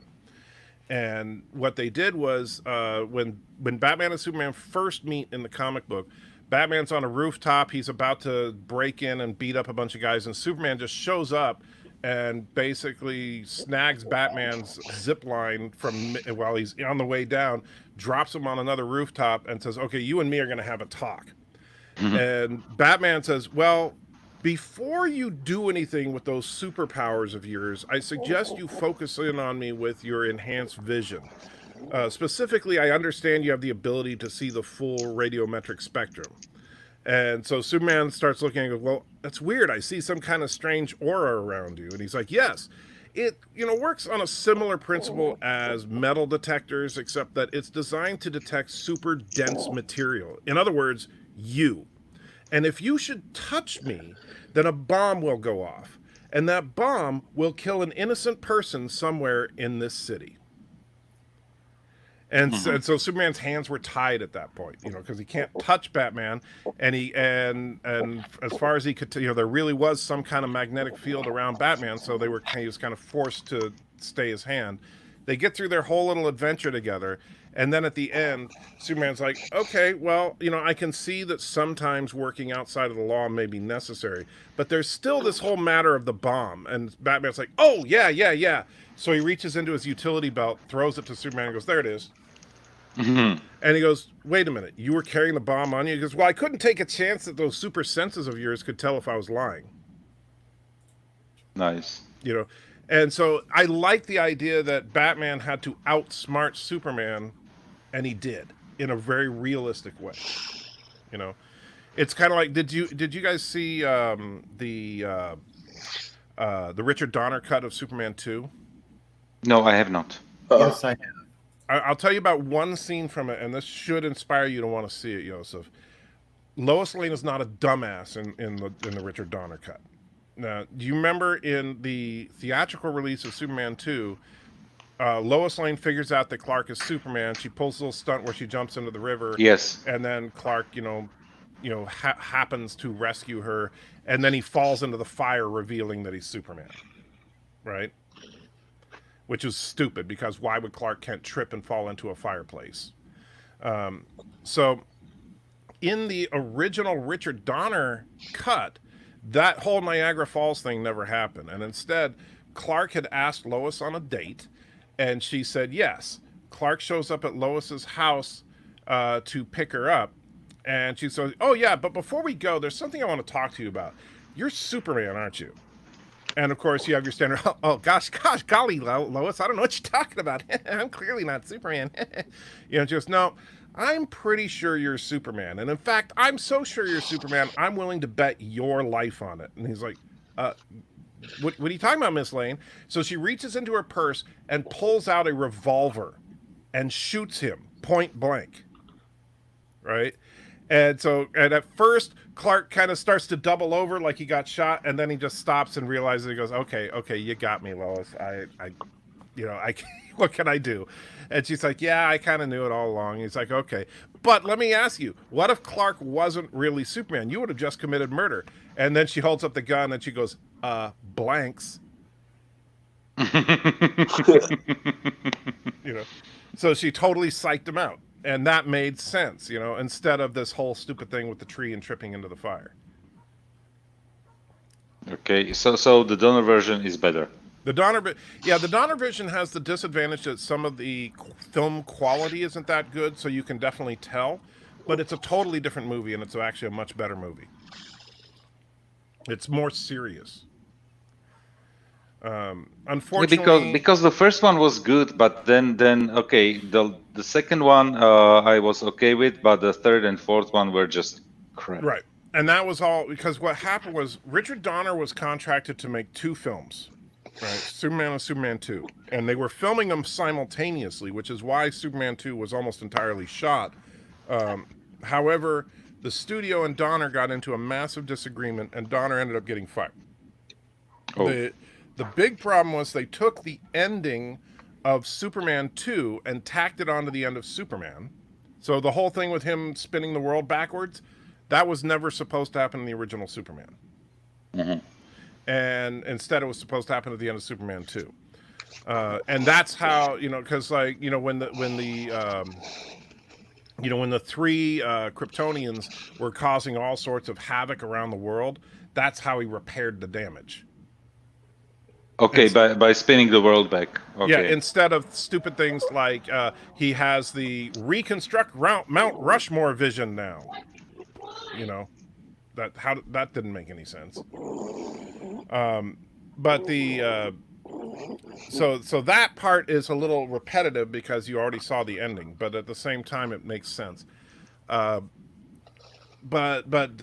And what they did was when Batman and Superman first meet in the comic book, Batman's on a rooftop. He's about to break in and beat up a bunch of guys, and Superman just shows up and basically snags Batman's zip line while he's on the way down, drops him on another rooftop, and says, "Okay, you and me are going to have a talk." And Batman says, "Well, before you do anything with those superpowers of yours, I suggest you focus in on me with your enhanced vision. Specifically, I understand you have the ability to see the full radiometric spectrum." And so Superman starts looking and goes, "Well, that's weird. I see some kind of strange aura around you." And he's like, "Yes, it works on a similar principle as metal detectors, except that it's designed to detect super dense material. In other words, you. And if you should touch me, then a bomb will go off. And that bomb will kill an innocent person somewhere in this city." And so Superman's hands were tied at that point, because he can't touch Batman, and as far as he could, there really was some kind of magnetic field around Batman, so he was kind of forced to stay his hand. They get through their whole little adventure together, and then at the end, Superman's like, "Okay, well, I can see that sometimes working outside of the law may be necessary, but there's still this whole matter of the bomb." And Batman's like, "Oh, yeah. So he reaches into his utility belt, throws it to Superman, and goes, "There it is." And he goes, "Wait a minute, you were carrying the bomb on you?" He goes, "Well, I couldn't take a chance that those super senses of yours could tell if I was lying." Nice. And so I like the idea that Batman had to outsmart Superman, and he did, in a very realistic way. It's kind of like, did you guys see the Richard Donner cut of Superman 2? No, I have not. Yes, I have. I'll tell you about one scene from it, and this should inspire you to want to see it, Joseph. Lois Lane is not a dumbass in the Richard Donner cut. Now, do you remember in the theatrical release of Superman 2, Lois Lane figures out that Clark is Superman. She pulls a little stunt where she jumps into the river. Yes. And then Clark, happens to rescue her, and then he falls into the fire, revealing that he's Superman. Right? Which is stupid, because why would Clark Kent trip and fall into a fireplace? So in the original Richard Donner cut, that whole Niagara Falls thing never happened. And instead, Clark had asked Lois on a date, and she said yes. Clark shows up at Lois's house to pick her up. And she says, "Oh, yeah, but before we go, there's something I want to talk to you about. You're Superman, aren't you?" And of course, you have your standard, "Oh, gosh, golly, Lois, I don't know what you're talking about. I'm clearly not Superman." Just, "No, I'm pretty sure you're Superman. And in fact, I'm so sure you're Superman, I'm willing to bet your life on it." And he's like, what are you talking about, Miss Lane?" So she reaches into her purse and pulls out a revolver and shoots him point blank. Right? And at first, Clark kind of starts to double over like he got shot, and then he just stops and realizes, he goes, okay, you got me, Lois. I what can I do? And she's like, "Yeah, I kind of knew it all along." He's like, "Okay, but let me ask you, what if Clark wasn't really Superman? You would have just committed murder." And then she holds up the gun and she goes, "Blanks." So she totally psyched him out. And that made sense, instead of this whole stupid thing with the tree and tripping into the fire. Okay, so the Donner version is better. The Donner version has the disadvantage that some of the film quality isn't that good, so you can definitely tell. But it's a totally different movie, and it's actually a much better movie. It's more serious. Unfortunately, because the first one was good, but then okay, the second one I was okay with, but the third and fourth one were just crap. Right, and that was all because what happened was Richard Donner was contracted to make 2 films, right? Superman and Superman 2, and they were filming them simultaneously, which is why Superman 2 was almost entirely shot. However, the studio and Donner got into a massive disagreement, and Donner ended up getting fired. Oh. The big problem was they took the ending of Superman 2 and tacked it onto the end of Superman. So the whole thing with him spinning the world backwards, that was never supposed to happen in the original Superman. Mhm. And instead it was supposed to happen at the end of Superman 2. And that's how, because when the three Kryptonians were causing all sorts of havoc around the world, that's how he repaired the damage. Okay, by spinning the world back. Okay. Yeah, instead of stupid things like he has the reconstruct Mount Rushmore vision now. That didn't make any sense. But the so that part is a little repetitive because you already saw the ending, but at the same time it makes sense. But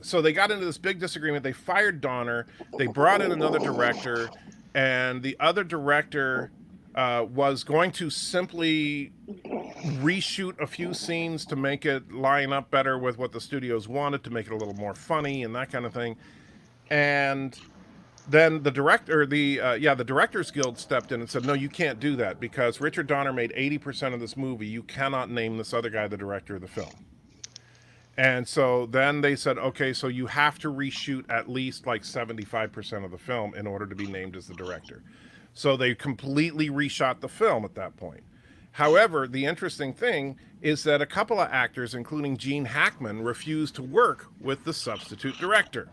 so they got into this big disagreement. They fired Donner. They brought in another director, and the other director was going to simply reshoot a few scenes to make it line up better with what the studios wanted, to make it a little more funny and that kind of thing. And then the Directors Guild stepped in and said, no, you can't do that because Richard Donner made 80% of this movie. You cannot name this other guy the director of the film. And so then they said, okay, so you have to reshoot at least like 75% of the film in order to be named as the director. So they completely reshot the film at that point. However, the interesting thing is that a couple of actors, including Gene Hackman, refused to work with the substitute director.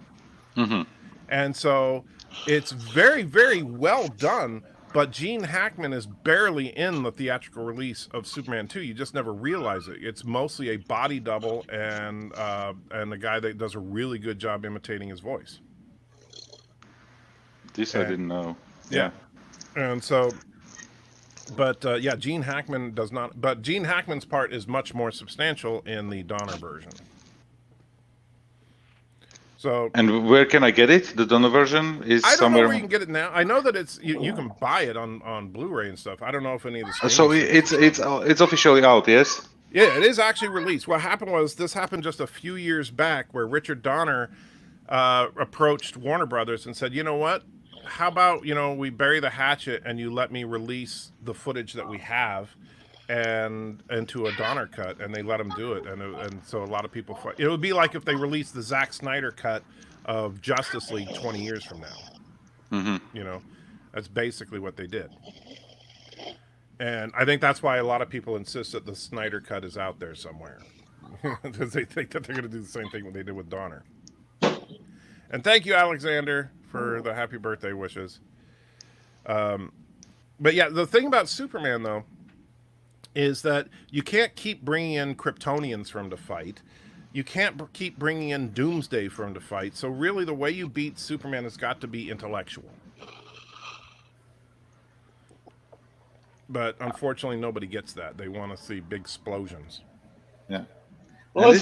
Mm-hmm. And so it's very, very well done, but Gene Hackman is barely in the theatrical release of Superman 2. You just never realize it. It's mostly a body double and a guy that does a really good job imitating his voice. This I didn't know. Yeah. And so, but Gene Hackman does not, but Gene Hackman's part is much more substantial in the Donner version. So, and where can I get it? The Donner version is I don't somewhere. know where you can get it now. I know that it's you can buy it on Blu-ray and stuff. I don't know if any of the So it's officially out, yes? Yeah, it is actually released. What happened was this happened just a few years back, where Richard Donner approached Warner Brothers and said, you know what? How about we bury the hatchet and you let me release the footage that we have and into a Donner cut, and they let him do it, and so a lot of people it would be like if they released the Zack Snyder cut of Justice League 20 years from now. Mm-hmm. That's basically what they did, and I think that's why a lot of people insist that the Snyder cut is out there somewhere because they think that they're going to do the same thing what they did with Donner. And thank you, Alexander, for the happy birthday wishes. But yeah, the thing about Superman though is that you can't keep bringing in Kryptonians for him to fight. You can't keep bringing in Doomsday for him to fight. So really the way you beat Superman has got to be intellectual. But unfortunately, nobody gets that. They want to see big explosions. Yeah. Well,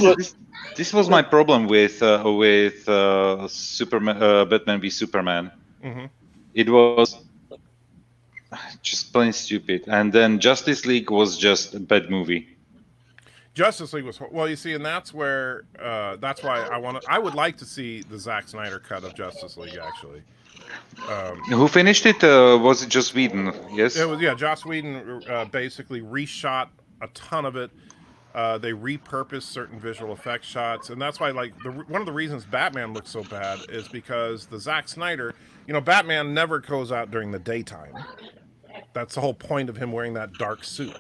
This was my problem with Superman, Batman v Superman. Mm-hmm. It was just plain stupid, and then Justice League was just a bad movie. Justice League was well, you see, and that's where that's why I would like to see the Zack Snyder cut of Justice League actually. Who finished it? Was it just Whedon? Yes. It was Joss Whedon basically reshot a ton of it. They repurposed certain visual effects shots, and that's why one of the reasons Batman looks so bad is because the Zack Snyder, Batman never goes out during the daytime. That's the whole point of him wearing that dark suit.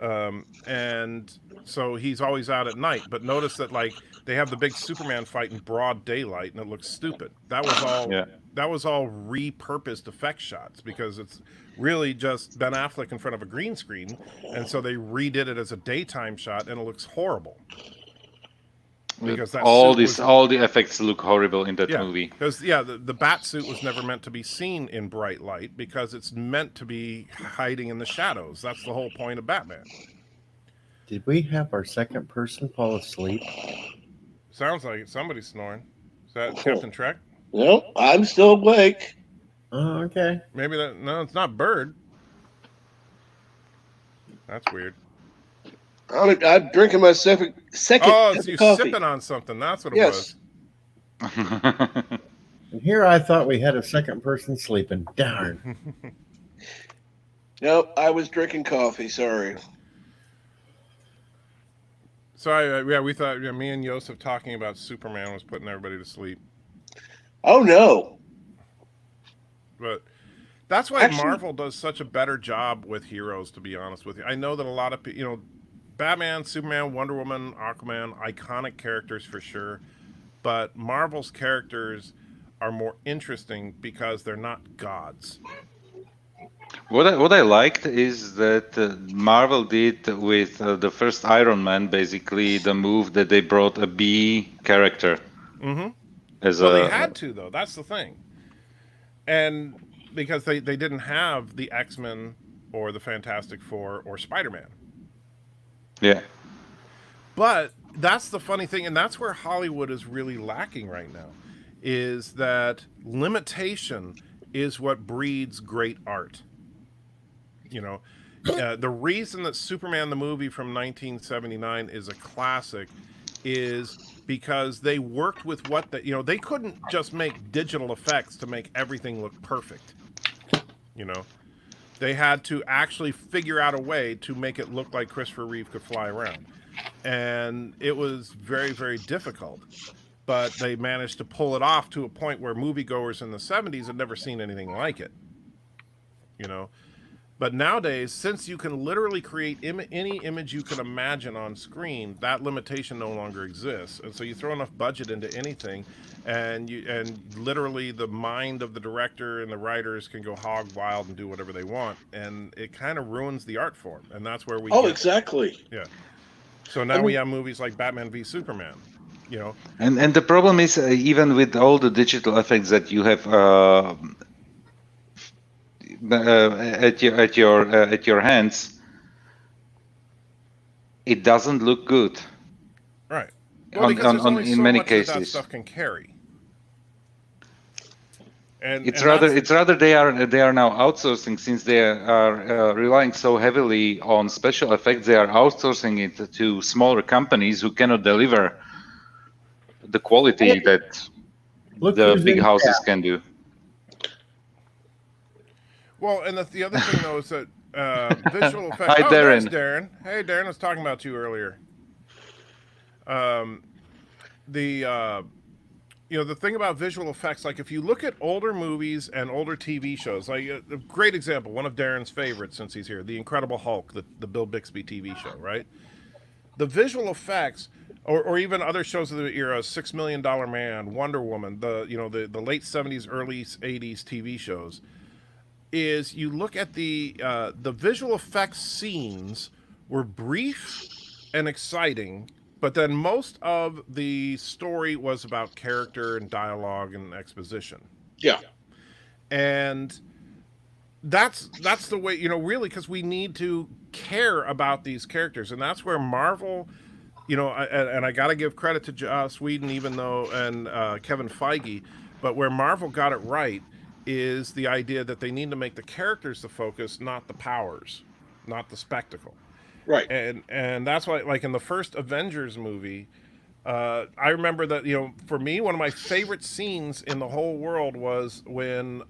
And so he's always out at night. But notice that they have the big Superman fight in broad daylight, and it looks stupid. That was all. Yeah. That was all repurposed effect shots because it's really just Ben Affleck in front of a green screen, and so they redid it as a daytime shot, and it looks horrible. Because all the effects look horrible in that movie. Because the bat suit was never meant to be seen in bright light because it's meant to be hiding in the shadows. That's the whole point of Batman. Did we have our second person fall asleep? Sounds like somebody's snoring. Is that Captain Trek? No, I'm still awake. Oh, okay. Maybe no, it's not Bird. That's weird. I'm drinking my second Oh, cup so you're of coffee. sipping on something. That's what it Yes. was. And here I thought we had a second person sleeping. Darn. Nope, I was drinking coffee. Sorry. So we thought me and Joseph talking about Superman was putting everybody to sleep, Oh no. but that's why Actually- Marvel does such a better job with heroes. To be honest with you, I know that a lot of people, Batman, Superman, Wonder Woman, Aquaman, iconic characters for sure, but Marvel's characters are more interesting because they're not gods. What I liked is that Marvel did with the first Iron Man, basically the move that they brought a B character Mm-hmm. as Well, a. they had to though. That's the thing, and because they didn't have the X-Men or the Fantastic Four or Spider-Man. Yeah. But that's the funny thing, and that's where Hollywood is really lacking right now, is that limitation is what breeds great art. The reason that Superman the movie from 1979 is a classic is because they worked with what they couldn't just make digital effects to make everything look perfect. They had to actually figure out a way to make it look like Christopher Reeve could fly around. And it was very, very difficult. But they managed to pull it off to a point where moviegoers in the 70s had never seen anything like it. But nowadays, since you can literally create any image you can imagine on screen, that limitation no longer exists. And so you throw enough budget into anything, and literally the mind of the director and the writers can go hog wild and do whatever they want, and it kind of ruins the art form. And that's where we. Exactly. Yeah. So now we have movies like Batman v Superman. And the problem is even with all the digital effects that you have at your hands, it doesn't look good. Right. Well, because there's only in so many much cases, that stuff can carry. And it's and that's- rather they are now outsourcing, since they are relying so heavily on special effects. They are outsourcing it to smaller companies who cannot deliver the quality that Look the who's big in houses chat. can do. Well, and the other thing though is that visual effects. Hi, there's Darren. Darren. Hey, Darren, I was talking about you earlier. The thing about visual effects, like if you look at older movies and older TV shows, like a great example, one of Darren's favorites since he's here, The Incredible Hulk, the Bill Bixby TV show, right? The visual effects, or even other shows of the era, $6 Million Man, Wonder Woman, the late 70s, early 80s TV shows, is you look at the visual effects scenes were brief and exciting, but then most of the story was about character and dialogue and exposition. Yeah. And that's the way, really, because we need to care about these characters, and that's where Marvel, and I got to give credit to Joss Whedon, and Kevin Feige, but where Marvel got it right is the idea that they need to make the characters the focus, not the powers, not the spectacle. Right. And that's why, like in the first Avengers movie, I remember that, for me, one of my favorite scenes in the whole world was when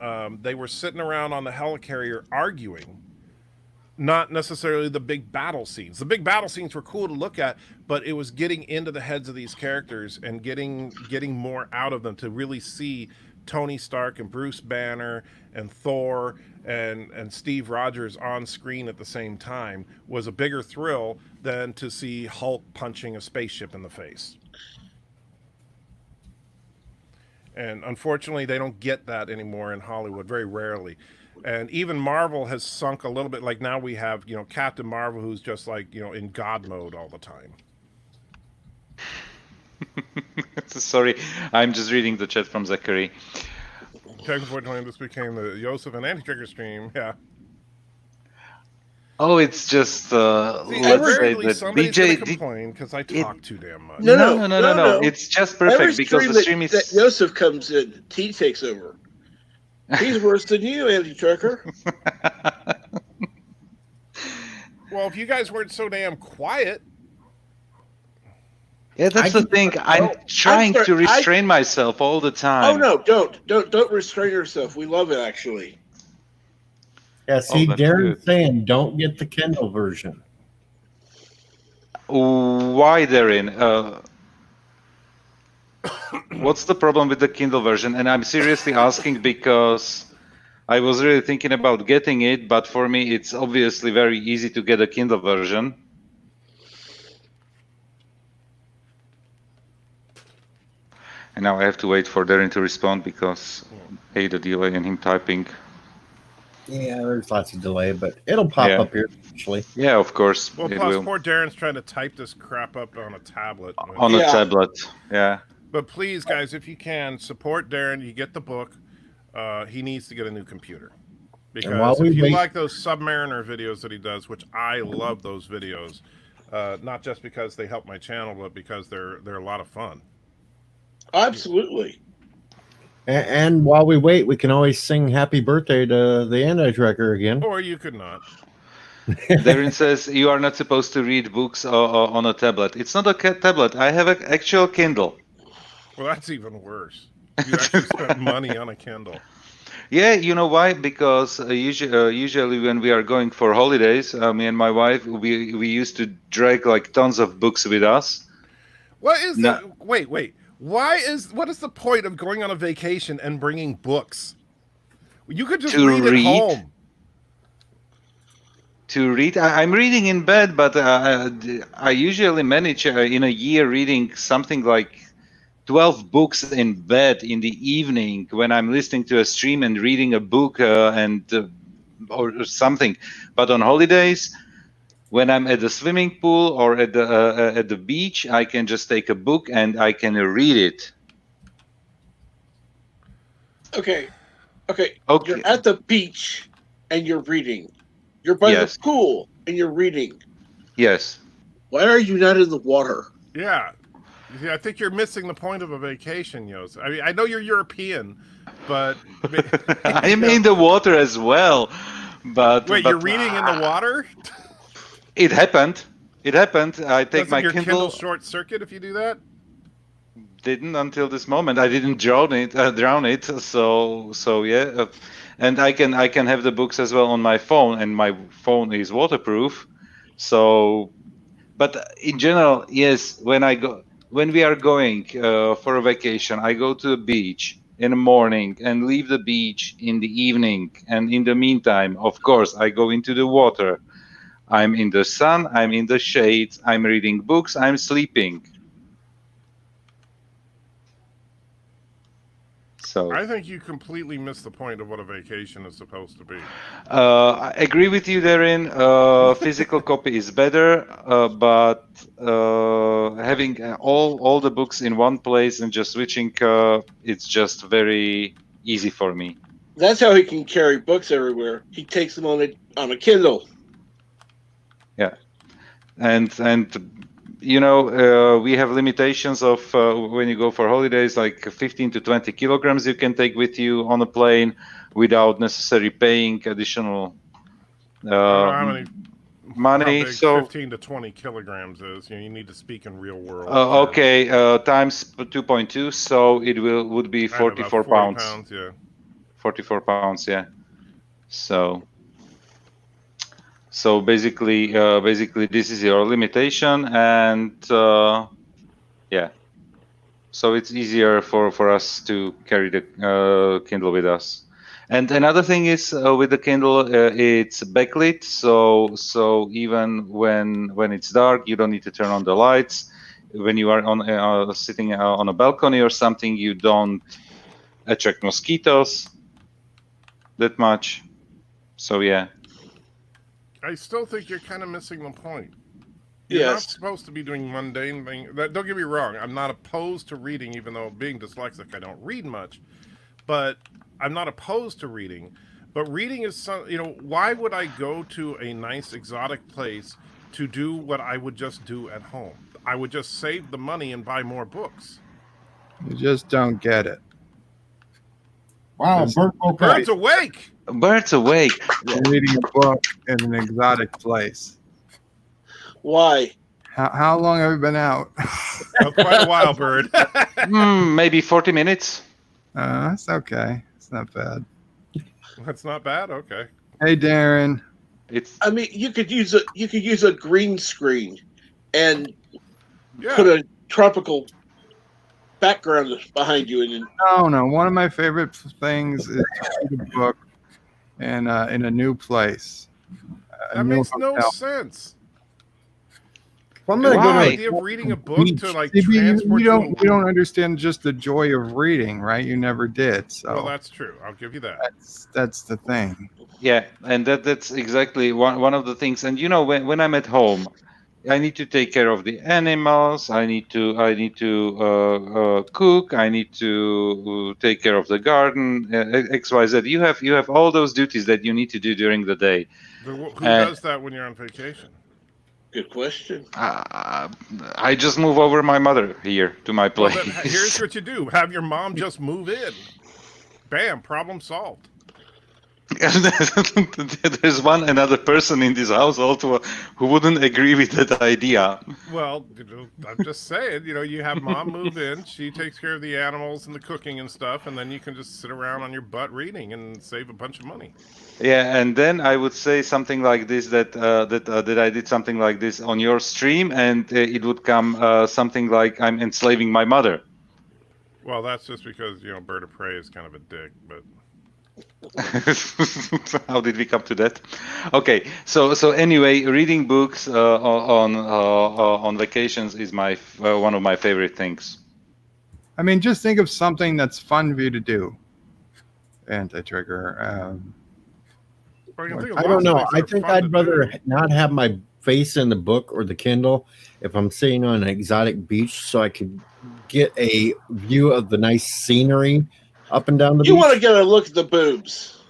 they were sitting around on the helicarrier arguing. Not necessarily the big battle scenes. The big battle scenes were cool to look at, but it was getting into the heads of these characters and getting more out of them to really see Tony Stark and Bruce Banner and Thor and Steve Rogers on screen at the same time was a bigger thrill than to see Hulk punching a spaceship in the face. And unfortunately, they don't get that anymore in Hollywood, very rarely. And even Marvel has sunk a little bit. Like now we have, Captain Marvel, who's just like, in God mode all the time. Sorry, I'm just reading the chat from Zachary. Unfortunately, this became the Joseph and Anti-Trigger stream. Yeah. Oh, it's just See, let's say invariably that somebody's gonna DJ. complain because I talk too damn much. No. It's just perfect Every because the stream that is. Joseph comes in, T takes over. He's worse than you, Anti-Trucker. Well, if you guys weren't so damn quiet. Yeah, that's I the thing. I'm Oh, trying I'm to sorry, restrain myself all the time. Oh no, don't restrain yourself. We love it actually. Yeah, see, that's Darren's good. saying don't get the Kindle version. Why, Darren? What's the problem with the Kindle version? And I'm seriously asking because I was really thinking about getting it, but for me, it's obviously very easy to get a Kindle version. And now I have to wait for Darren to respond because the delay in him typing. Yeah, there's lots of delay, but it'll pop Yeah. up here eventually. Yeah, of course. Well, it plus will. poor Darren's trying to type this crap up on a tablet. On a Yeah. tablet. Yeah. But please, guys, if you can, support Darren. You get the book. He needs to get a new computer. while Because we if you wait- like those Submariner videos that he does, which I love those videos, not just because they help my channel, but because they're a lot of fun. Absolutely. And while we wait, we can always sing happy birthday to the Anti-Tracker again. Or you could not. Darren says you are not supposed to read books on a tablet. It's not a tablet. I have an actual Kindle. Well, that's even worse. You actually spent money on a Kindle. Yeah, you know why? Because usually when we are going for holidays, me and my wife, we used to drag like tons of books with us. What is No. the wait? What is the point of going on a vacation and bringing books? You could just To read at read? home. To read, I'm reading in bed, but I usually manage in a year reading something like 12 books in bed in the evening when I'm listening to a stream and reading a book or something. But on holidays, when I'm at the swimming pool or at the beach, I can just take a book and I can read it. Okay. Okay. You're at the beach and you're reading. You're by Yes. the pool and you're reading. Yes. Why are you not in the water? Yeah. I think you're missing the point of a vacation, Yos. I mean, I know you're European, but I'm in the water as well. But wait, but, you're reading in the water? It happened. It happened. I take Doesn't my your Kindle Kindle. short circuit if you do that? Didn't until this moment. I didn't drown it. So yeah, and I can have the books as well on my phone, and my phone is waterproof. So, but in general, yes. When we are going for a vacation, I go to the beach in the morning and leave the beach in the evening. And in the meantime, of course, I go into the water. I'm in the sun. I'm in the shade. I'm reading books. I'm sleeping. So I think you completely missed the point of what a vacation is supposed to be. I agree with you, Darren. Physical copy is better, but having all the books in one place and just switching, it's just very easy for me. That's how he can carry books everywhere. He takes them on a Kindle. Yeah, and you know, we have limitations of when you go for holidays, like 15 to 20 kilograms you can take with you on a plane without necessarily paying additional I don't know how many money. how big So 15 to 20 kilograms is. You need to speak in real world. okay, times 2.2, so it would be I don't know, 44 about 40 pounds. Yeah. 44 pounds, yeah. So basically this is your limitation, and yeah, so it's easier for us to carry the Kindle with us. And another thing is with the Kindle, it's backlit, so even when it's dark, you don't need to turn on the lights. When you are on sitting on a balcony or something, you don't attract mosquitoes that much. So yeah. I still think you're kind of missing the point. You're not Yes. supposed to be doing mundane things. Don't get me wrong. I'm not opposed to reading, even though being dyslexic, I don't read much. But I'm not opposed to reading. But reading is some, why would I go to a nice exotic place to do what I would just do at home? I would just save the money and buy more books. You just don't get it. Wow, This- Bert woke up. Bird's awake. Bird's awake. You're reading a book in an exotic place. Why? How long have you been out? Oh, quite a while, Bird. Maybe 40 minutes. That's okay. It's not bad. That's not bad. Okay. Hey, Darren. It's I mean, you could use a green screen and Yeah. put a tropical background behind you, and No. One of my favorite things is to read a book in a new place. A That new makes no hotel. sense. If I'm gonna The go Why? to idea of reading a book to like See, transport you you. don't understand just the joy of reading, right? You never did. So Well, that's true. I'll give you that. that's the thing. Yeah, and that's exactly one of the things. And you know, when I'm at home, I need to take care of the animals. I need to cook. I need to take care of the garden. XYZ. You have all those duties that you need to do during the day. Who And- does that when you're on vacation? good question. I just move over my mother here to my Well, place. then, here's what you do: have your mom just move in. Bam, problem solved. There's another person in this household who wouldn't agree with that idea. Well, I'm just saying, you have mom move in. She takes care of the animals and the cooking and stuff, and then you can just sit around on your butt reading and save a bunch of money. Yeah, and then I would say something like this that I did something like this on your stream, and it would come something like I'm enslaving my mother. Well, that's just because Bird of Prey is kind of a dick, but How did we come to that? Okay, so anyway, reading books on vacations is one of my favorite things. I mean, just think of something that's fun for you to do. Anti-trigger. Or you can think of I lots don't of know. things that I are think fun to I'd rather do. not have my face in the book or the Kindle if I'm sitting on an exotic beach, so I could get a view of the nice scenery up and down the You beach. want to get a look at the boobs.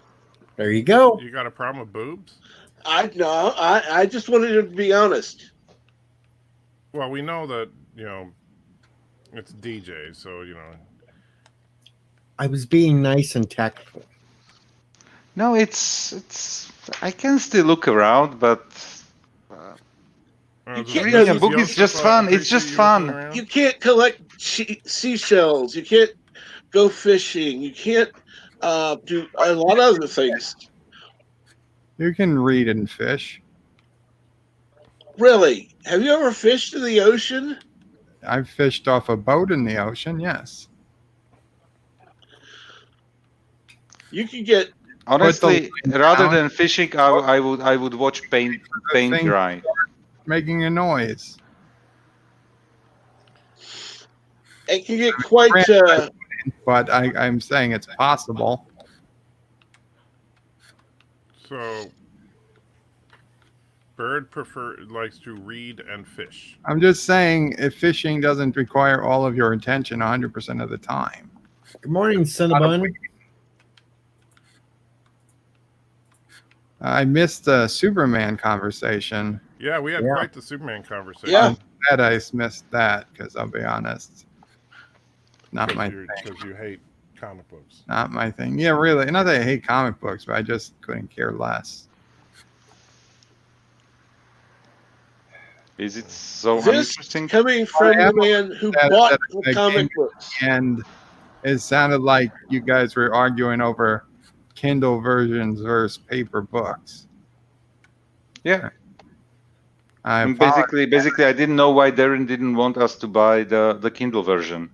There you go. You got a problem with boobs? I just wanted to be honest. Well, we know that it's DJ, so I was being nice and tactful. No, it's. I can still look around, but You does can't- reading a Mrs. book is Yosef just fun. It's appreciate just you looking fun. around? You can't collect seashells. You can't go fishing. You can't do a lot of other things. You can read and fish. Really? Have you ever fished in the ocean? I've fished off a boat in the ocean. Yes. You can get. Honestly, line rather down. than fishing, I would watch paint thing- dry. Making a noise. It can get quite. But I'm saying it's possible. So, Bird likes to read and fish. I'm just saying if fishing doesn't require all of your attention 100% of the time. Good morning, Cinnabon. I missed the Superman conversation. Yeah, we had Yeah. quite the Superman conversation. Yeah. Glad I missed that because I'll be honest, not my thing. Because you hate comic books. Not my thing. Yeah, really. Not that I hate comic books, but I just couldn't care less. Is it so This uninteresting? coming from the man who that- bought that- the that comic game- books. And it sounded like you guys were arguing over Kindle versions versus paper books. Yeah. I And basically, I didn't know why Darren didn't want us to buy the Kindle version.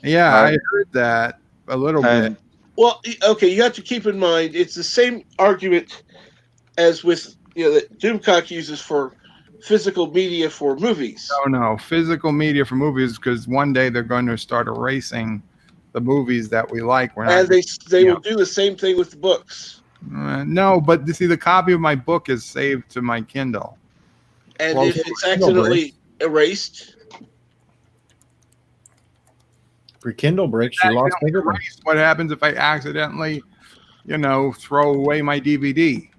Yeah, Uh, I heard that a little And bit. Well, okay, you have to keep in mind it's the same argument as with that Doomcock uses for physical media for movies. No, physical media for movies because one day they're going to start erasing the movies that we like. We're not. And they Yeah. will do the same thing with the books. No, but you see, the copy of my book is saved to my Kindle. And Well, if it's accidentally erased, For Kindle bricks, you lost Accidentally bigger ones. erased. What happens if I accidentally, throw away my DVD?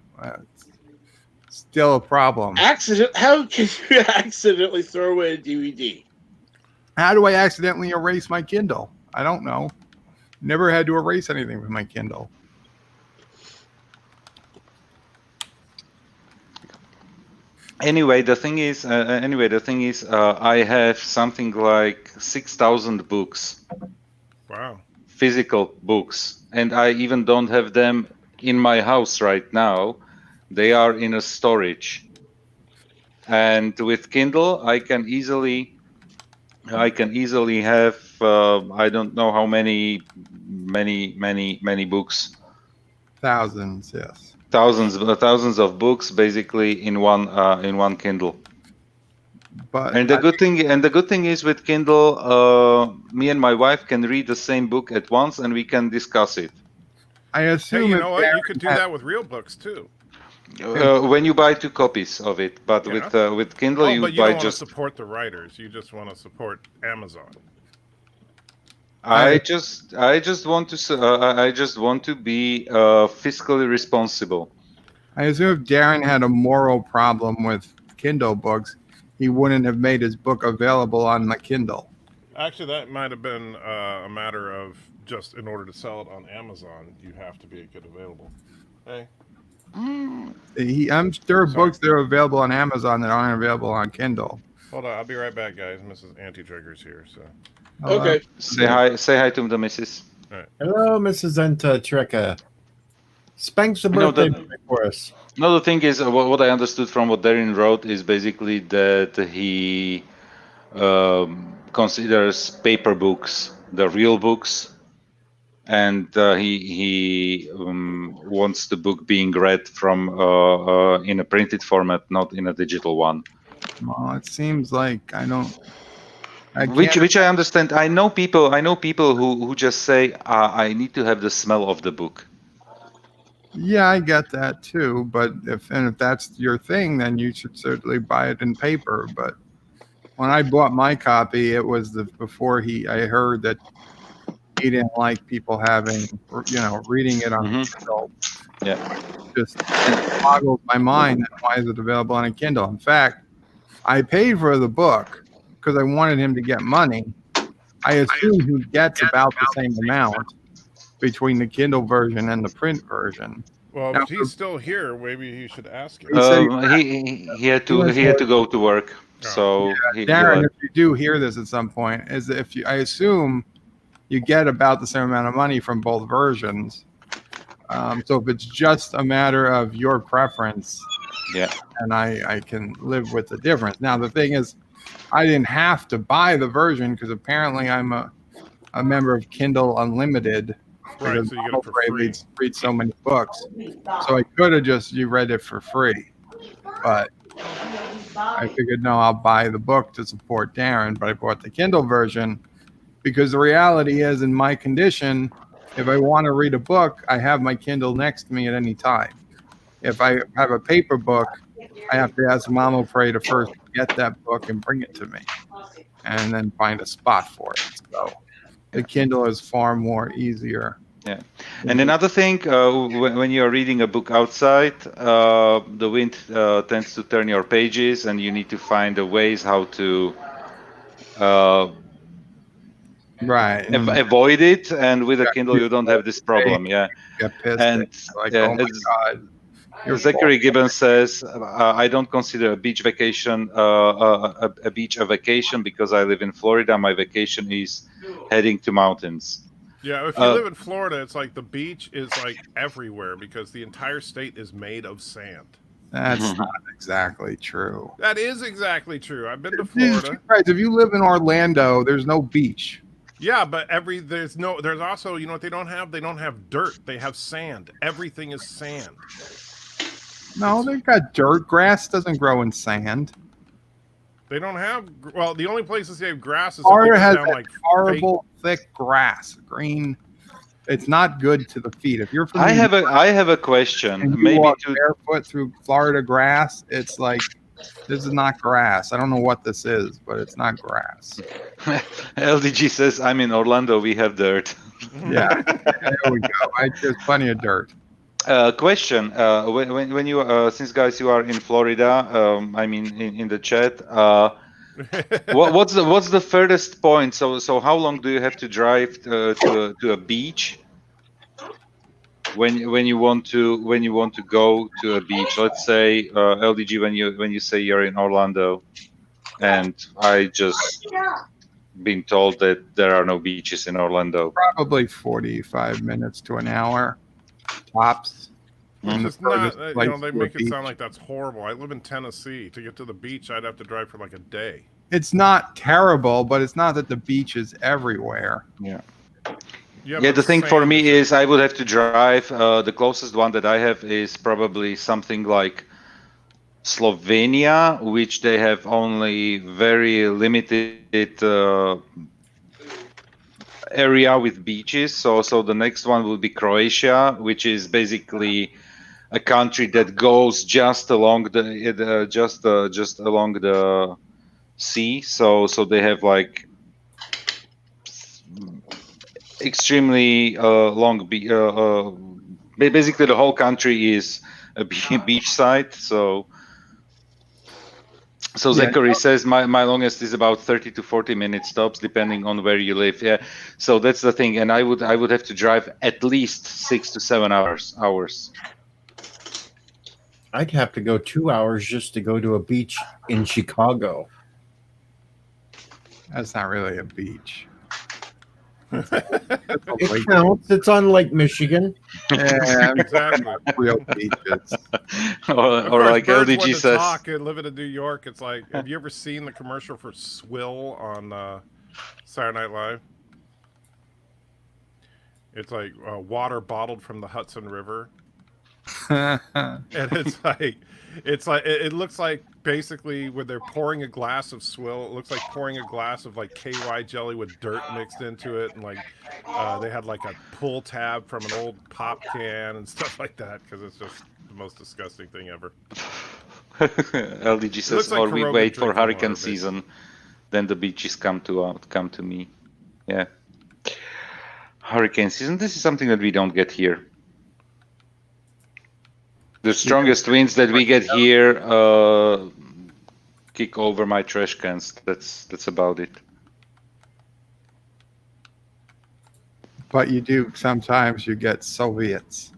It's still a problem. how can you accidentally throw away a DVD? How do I accidentally erase my Kindle? I don't know. Never had to erase anything with my Kindle. Anyway, the thing is, I have something like 6,000 books, Wow. physical books, and I even don't have them in my house right now. They are in a storage. And with Kindle, I can easily have I don't know how many books, Thousands, yes. thousands of books basically in one Kindle. But And the good thing is with Kindle, me and my wife can read the same book at once and we can discuss it. I Hey, assume you if know what? You Darren could do had- that with real books too. When you buy 2 copies of it, but Yeah. with Kindle Oh, you but you buy don't want to just. support the writers. You just want to support Amazon. I just want to be fiscally responsible. I assume if Darren had a moral problem with Kindle books, he wouldn't have made his book available on the Kindle. Actually, that might have been a matter of just in order to sell it on Amazon, you have to be available. Hey, I'm sure Sorry. books that are available on Amazon that aren't available on Kindle. hold on. I'll be right back, guys. Mrs. Anti-Trigger's here. So Okay. Say hi to the missus. Hello, Mrs. Enta Trekka. Spanks the You know, birthday the- boy for us. No, the thing is, what I understood from what Darren wrote is basically that he considers paper books the real books, and he wants the book being read from in a printed format, not in a digital one. Well, it seems like I Which can't- I understand. I know people who just say, I need to have the smell of the book. Yeah, I get that too. But if that's your thing, then you should certainly buy it in paper. But when I bought my copy, it was before I heard that he didn't like people reading it on Mhm. Kindle. Yeah. Just boggles my mind. That why is it available on a Kindle? In fact, I paid for the book because I wanted him to get money. I assume he gets about the same amount between the Kindle version and the print version. well, Now, if he's still here, maybe he should ask him. He said He had to go to work, so he Darren, left. if you do hear this at some point, is if I assume you get about the same amount of money from both versions. So if it's just a matter of your preference, Yeah. and I can live with the difference. Now the thing is, I didn't have to buy the version because apparently I'm a member of Kindle Unlimited. Right, because so you get it for Mama free. reads so many books, so I could have just read it for free, but I figured no, I'll buy the book to support Darren. But I bought the Kindle version because the reality is, in my condition, if I want to read a book, I have my Kindle next to me at any time. If I have a paper book, I have to ask Mama Pray to first get that book and bring it to me, and then find a spot for it. So the Kindle is far more easier. Yeah. And another thing, when you're reading a book outside, the wind tends to turn your pages, and you need to find the ways how to Right. avoid it. And with a Kindle, you don't have this problem. Yeah. Get pissed. And Like, yeah, oh my it's- God. You're Zachary Gibbons says, I don't consider a beach vacation a beach a vacation because I live in Florida. My vacation is heading to mountains. Yeah, if you live in Florida, it's like the beach is like everywhere because the entire state is made of sand. That's not exactly true. That is exactly true. I've been to Jesus Florida. Christ, if you live in Orlando, there's no beach. Yeah, but there's also, you know what they don't have? They don't have dirt. They have sand. Everything is sand. No, they've got dirt. Grass doesn't grow in sand. They don't have, well, the only places they have grass is if Florida they put has down that like horrible, thick grass. Green. It's not good to the feet. If you're from I New have a and question. you Maybe walk to barefoot through Florida grass, it's like, this is not grass. I don't know what this is, but it's not grass. LDG says, I'm in Orlando. We have dirt. Yeah, there we go. There's plenty of dirt. Question: when you since guys you are in Florida, I mean in the chat, what's the furthest point? So how long do you have to drive to a beach? when you want to go to a beach, let's say LDG, when you say you're in Orlando, and I just been told that there are no beaches in Orlando. Probably 45 minutes to an hour tops. Which from the is not, furthest you place know, they to a make it beach. sound like that's horrible. I live in Tennessee. To get to the beach, I'd have to drive for like a day. It's not terrible, but it's not that the beach is everywhere. Yeah. Yeah, Yeah, but the thing for sand me is I would have to drive. The closest one that I have is probably something like Slovenia, which they have only very limited area with beaches. So the next one will be Croatia, which is basically a country that goes just along the just along the sea. So they have like extremely long basically the whole country is a beach site. So Yeah. Zachary says my longest is about 30 to 40 minute stops depending on where you live. Yeah, so that's the thing, and I would have to drive at least 6 to 7 hours. I'd have to go 2 hours just to go to a beach in Chicago. That's not really a beach. That's a It lake. counts. It's on Lake Michigan. Yeah, Exactly. real beaches. or Of course, like birds when LDG to says, talk and living in New York, it's like, have you ever seen the commercial for Swill on Saturday Night Live? It's like water bottled from the Hudson River, and it's like it looks like basically when they're pouring a glass of Swill, it looks like pouring a glass of like KY jelly with dirt mixed into it, and like they had like a pull tab from an old pop can and stuff like that, because it's just the most disgusting thing ever. LDG says, looks like or we Corona wait for drinking hurricane water, season, then the beaches come to me. Yeah, hurricane season. This is something that we don't get here. The strongest winds that we get here kick over my trash cans. That's about it. But you do sometimes you get Soviets,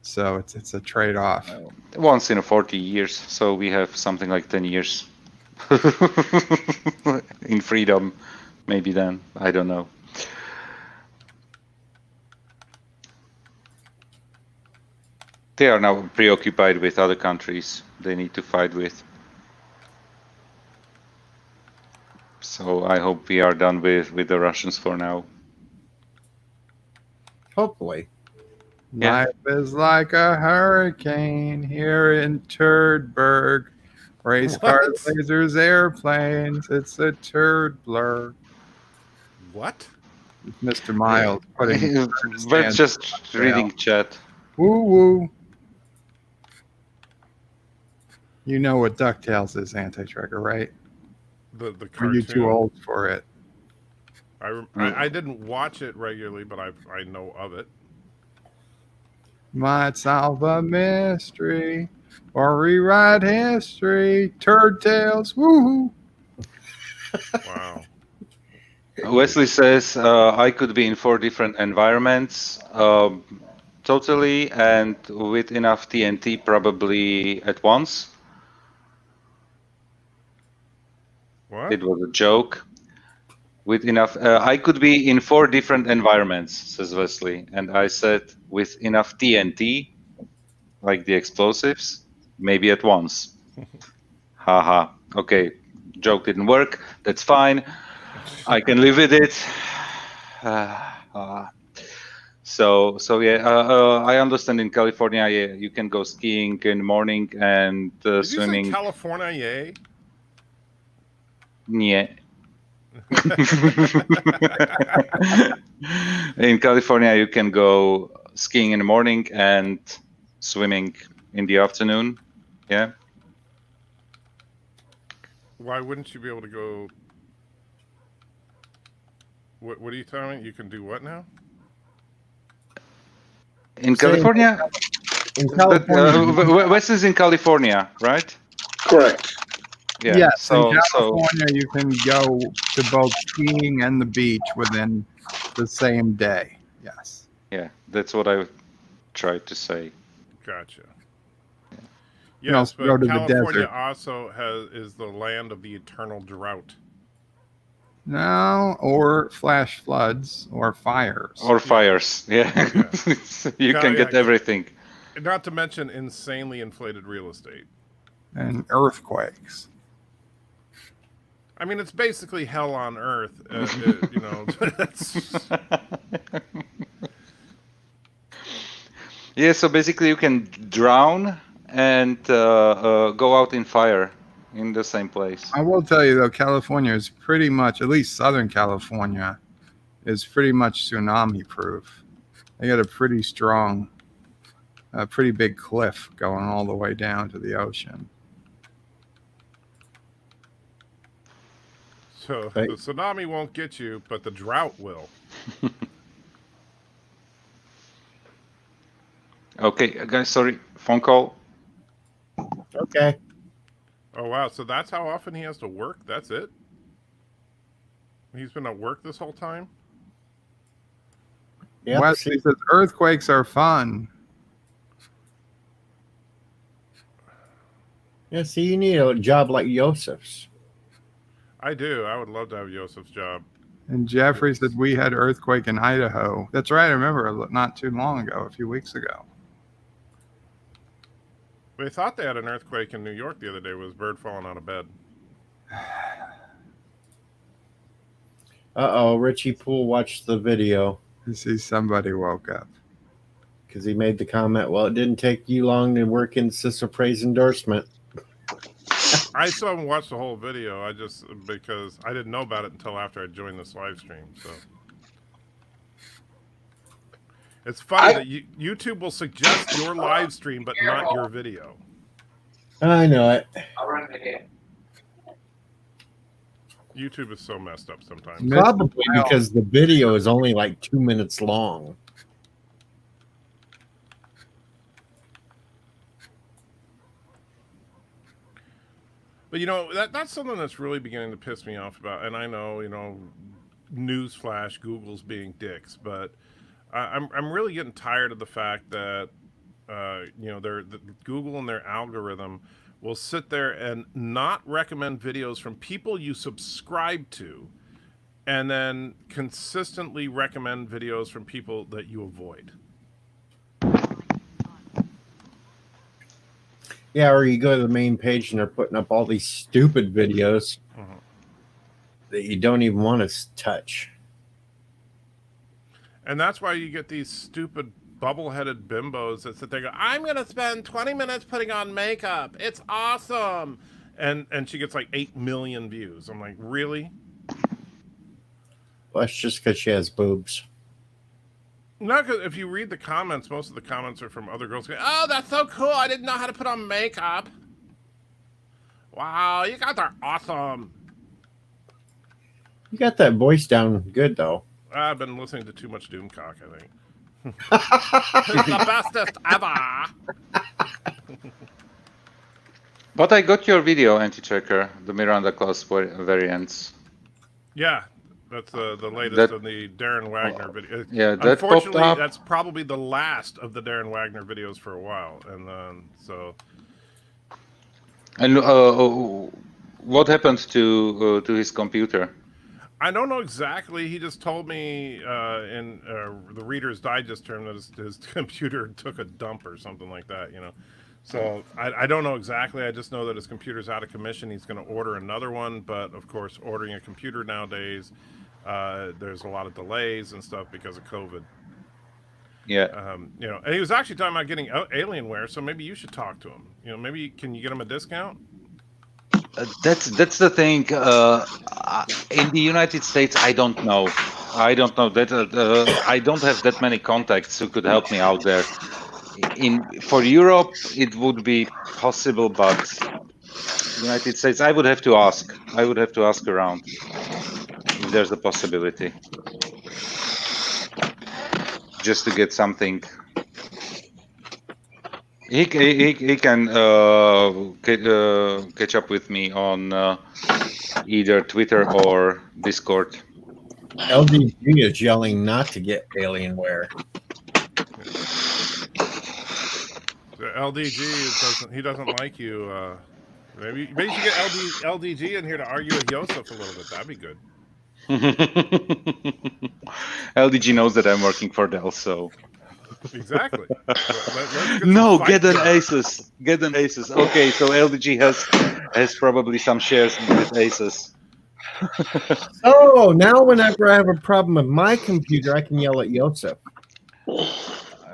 so it's a trade-off. Once in 40 years, so we have something like 10 years in freedom. Maybe then, I don't know. They are now preoccupied with other countries they need to fight with. So I hope we are done with the Russians for now. Hopefully. Yeah. Life is like a hurricane here in Turdberg. Race cars, What? lasers, airplanes. It's a turd blur. What? Mr. Miles putting We're just reading chat. woo woo. You know what DuckTales is, Anti-Tracker, right? The Or cartoon. you too old for it? I didn't watch it regularly, but I know of it. Might solve a mystery or rewrite history. Turd Tales, woo! Wow. Wesley says I could be in 4 different environments totally, and with enough TNT probably at once. What? It was a joke. With enough, I could be in 4 different environments, says Wesley, and I said with enough TNT, like the explosives, maybe at once. Haha. Okay, joke didn't work. That's fine. I can live with it. So yeah, I understand in California, yeah, you can go skiing in the morning and Did swimming. you say California? Yay. Yeah. In California, you can go skiing in the morning and swimming in the afternoon. Yeah. Why wouldn't you be able to go? What are you telling me? You can do what now? In California? In California, West is in California, right? Correct. Yeah. Yes, So, in California, you can go to both skiing and the beach within the same day. Yes. yeah, that's what I tried to say. Gotcha. You Yes, also go but to the California desert. also is the land of the eternal drought. No, or flash floods or fires. Or fires. Yeah. You can get everything. Not to mention insanely inflated real estate. And earthquakes. I mean, it's basically hell on earth. You know, Yeah, so basically you can drown and go out in fire in the same place. I will tell you though, California is pretty much, at least Southern California, is pretty much tsunami proof. They got a pretty strong, pretty big cliff going all the way down to the ocean. so the tsunami won't get you, but the drought will. Okay, guys, sorry, phone call. Okay. Oh wow! So that's how often he has to work. That's it. He's been at work this whole time. Yeah. Wesley says earthquakes are fun. Yeah. See, you need a job like Joseph's. I do. I would love to have Joseph's job. And Jeffrey said we had earthquake in Idaho. That's right. I remember not too long ago, a few weeks ago. They thought they had an earthquake in New York the other day. Was bird falling out of bed? Richie Poole watched the video I see somebody woke up. because he made the comment. Well, it didn't take you long to work in Sister Praise endorsement. I still haven't watched the whole video. Because I didn't know about it until after I joined this live stream. So it's funny that YouTube will suggest your live stream, but not your video. I know it. YouTube is so messed up sometimes. Probably because the video is only like 2 minutes long. But you know, that's something that's really beginning to piss me off about. And I know, you know, newsflash, Google's being dicks, but I'm really getting tired of the fact that you know, Google and their algorithm will sit there and not recommend videos from people you subscribe to, and then consistently recommend videos from people that you avoid. Yeah, or you go to the main page and they're putting up all these stupid videos that you don't even want to touch. And that's why you get these stupid bubble-headed bimbos that sit there and go, I'm going to spend 20 minutes putting on makeup. It's awesome. And she gets like 8 million views. I'm like, really? Well, that's just because she has boobs. No, because if you read the comments, most of the comments are from other girls going, oh, that's so cool. I didn't know how to put on makeup. Wow, you guys are awesome. You got that voice down good, though. I've been listening to too much Doomcock, I think. It's the bestest ever. But I got your video, Anti-Checker, the Miranda Claus variants. Yeah, that's the latest of the Darren Wagner video. Yeah, that popped up. That's probably the last of the Darren Wagner videos for a while, and then so. And what happened to his computer? I don't know exactly. He just told me in the Reader's Digest term that his computer took a dump or something like that, you know. So I don't know exactly. I just know that his computer's out of commission. He's going to order another one. But, of course, ordering a computer nowadays, there's a lot of delays and stuff because of COVID. Yeah. You know, and he was actually talking about getting Alienware, so maybe you should talk to him. You know, maybe can you get him a discount? That's the thing. In the United States, I don't know. I don't know that. I don't have that many contacts who could help me out there. For Europe, it would be possible, but United States, I would have to ask. I would have to ask around if there's a possibility, just to get something. He can catch up with me on either Twitter or Discord. LDG is yelling not to get Alienware. The LDG doesn't. He doesn't like you. Maybe you should get LDG in here to argue with Joseph a little bit. That'd be good. LDG knows that I'm working for Dell, so. Exactly. Let's get No, some get fight an going. Asus. Get an Asus. Okay, so LDG has probably some shares with Asus. Oh, now whenever I have a problem with my computer, I can yell at Yosef.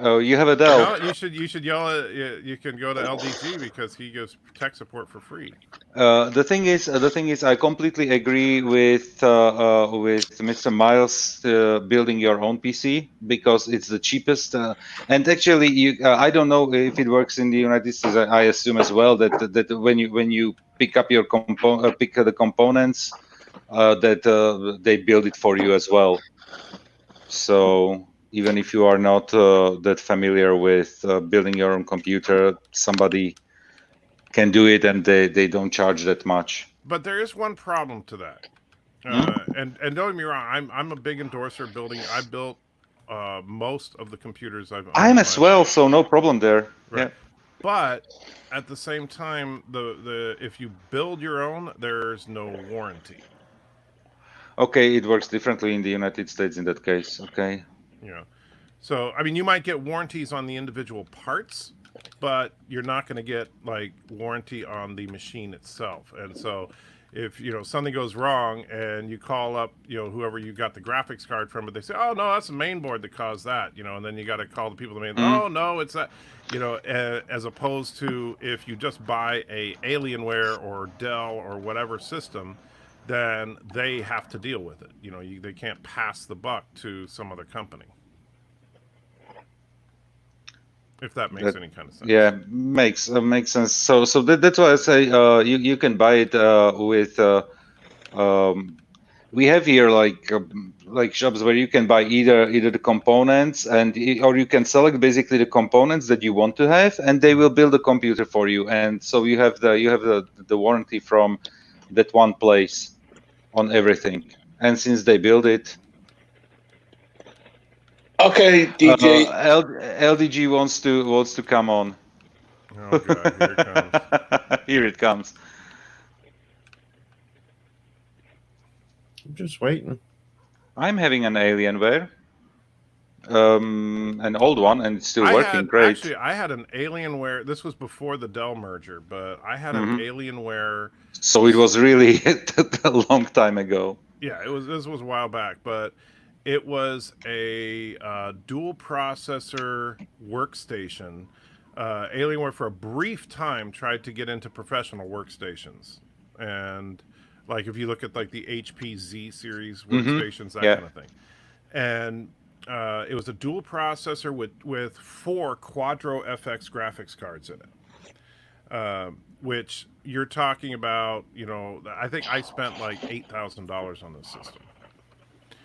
Oh, you have a Dell. No, you should yell at. You can go to LDG because he gives tech support for free. The thing is, I completely agree with Mr. Miles building your own PC because it's the cheapest. And actually, I don't know if it works in the United States. I assume as well that when you pick up your pick the components, that they build it for you as well. So even if you are not that familiar with building your own computer, somebody can do it, and they don't charge that much. But there is one problem to that, and don't get me wrong. I'm a big endorser of building. I built most of the computers I've. I'm as well, so no problem there. Right. Yeah. But at the same time, the if you build your own, there's no warranty. Okay, it works differently in the United States in that case. Okay. Yeah. So I mean, you might get warranties on the individual parts, but you're not going to get like warranty on the machine itself. And so if something goes wrong and you call up whoever you got the graphics card from, but they say, oh no, that's the main board that caused that, and then you got to call the people that made oh no, it's that, as opposed to if you just buy a Alienware or Dell or whatever system, then they have to deal with it. They can't pass the buck to some other company. If that makes any kind of sense. Yeah, makes sense. So that's why I say you can buy it with. We have here like shops where you can buy either the components or you can select basically the components that you want to have, and they will build a computer for you. And so you have the warranty from that one place on everything. And since they build it. Okay, DJ. LDG wants to come on. Oh God, here it comes. Here it comes. I'm just waiting. I'm having an Alienware, an old one, and it's still working great. Actually, I had an Alienware. This was before the Dell merger, but I had an Alienware. So it was really a long time ago. Yeah, this was a while back, but it was a dual processor workstation. Alienware for a brief time tried to get into professional workstations, and like if you look at like the HP Z series workstations, that kind of thing, and it was a dual processor with 4 Quadro FX graphics cards in it, which you're talking about. I think I spent like $8,000 on this system.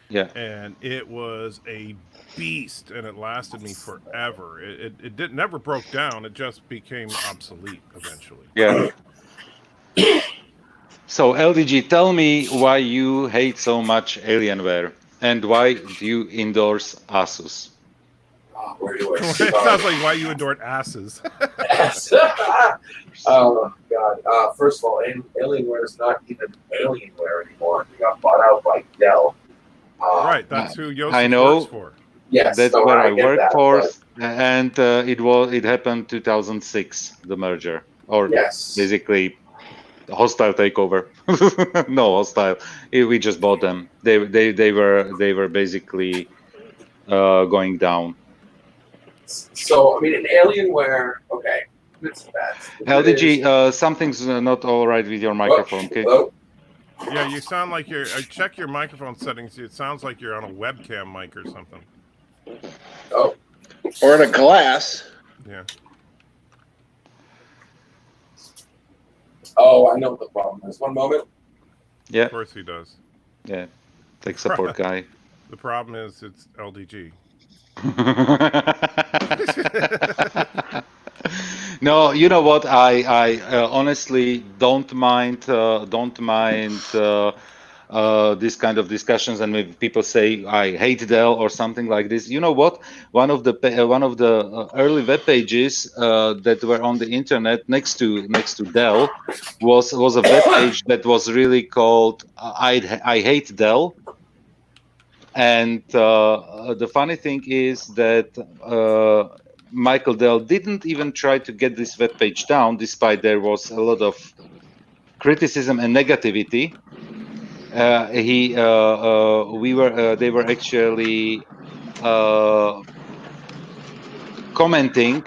Yeah, and it was a beast, and it lasted me forever. It never broke down. It just became obsolete eventually. Yeah. So LDG, tell me why you hate so much Alienware, and why do you endorse Asus? Where do I It start? sounds like why you endorse asses. Yes. Oh God! First of all, Alienware is not even Alienware anymore. They got bought out by Dell. Right, that's who Joseph I know. works for. Yes, That's so where I get work that, for, but and it happened 2006, the merger, or yes, basically hostile takeover. No hostile, we just bought them. They were basically going down. So I mean, an Alienware. Okay, it's bad. LDG, something's not all right with your microphone. Okay. Hello? Yeah, you sound like you're. Check your microphone settings. It sounds like you're on a webcam mic or something. Oh, Or in a glass. Yeah. oh, I know what the problem is. One moment. Yeah, Of course he does. yeah. Tech support guy. The problem is it's LDG. No, you know what? I honestly don't mind this kind of discussions, and maybe people say I hate Dell or something like this. You know what? One of the early web pages that were on the internet next to Dell was a web page that was really called I hate Dell. And the funny thing is that Michael Dell didn't even try to get this web page down, despite there was a lot of criticism and negativity. They were actually commenting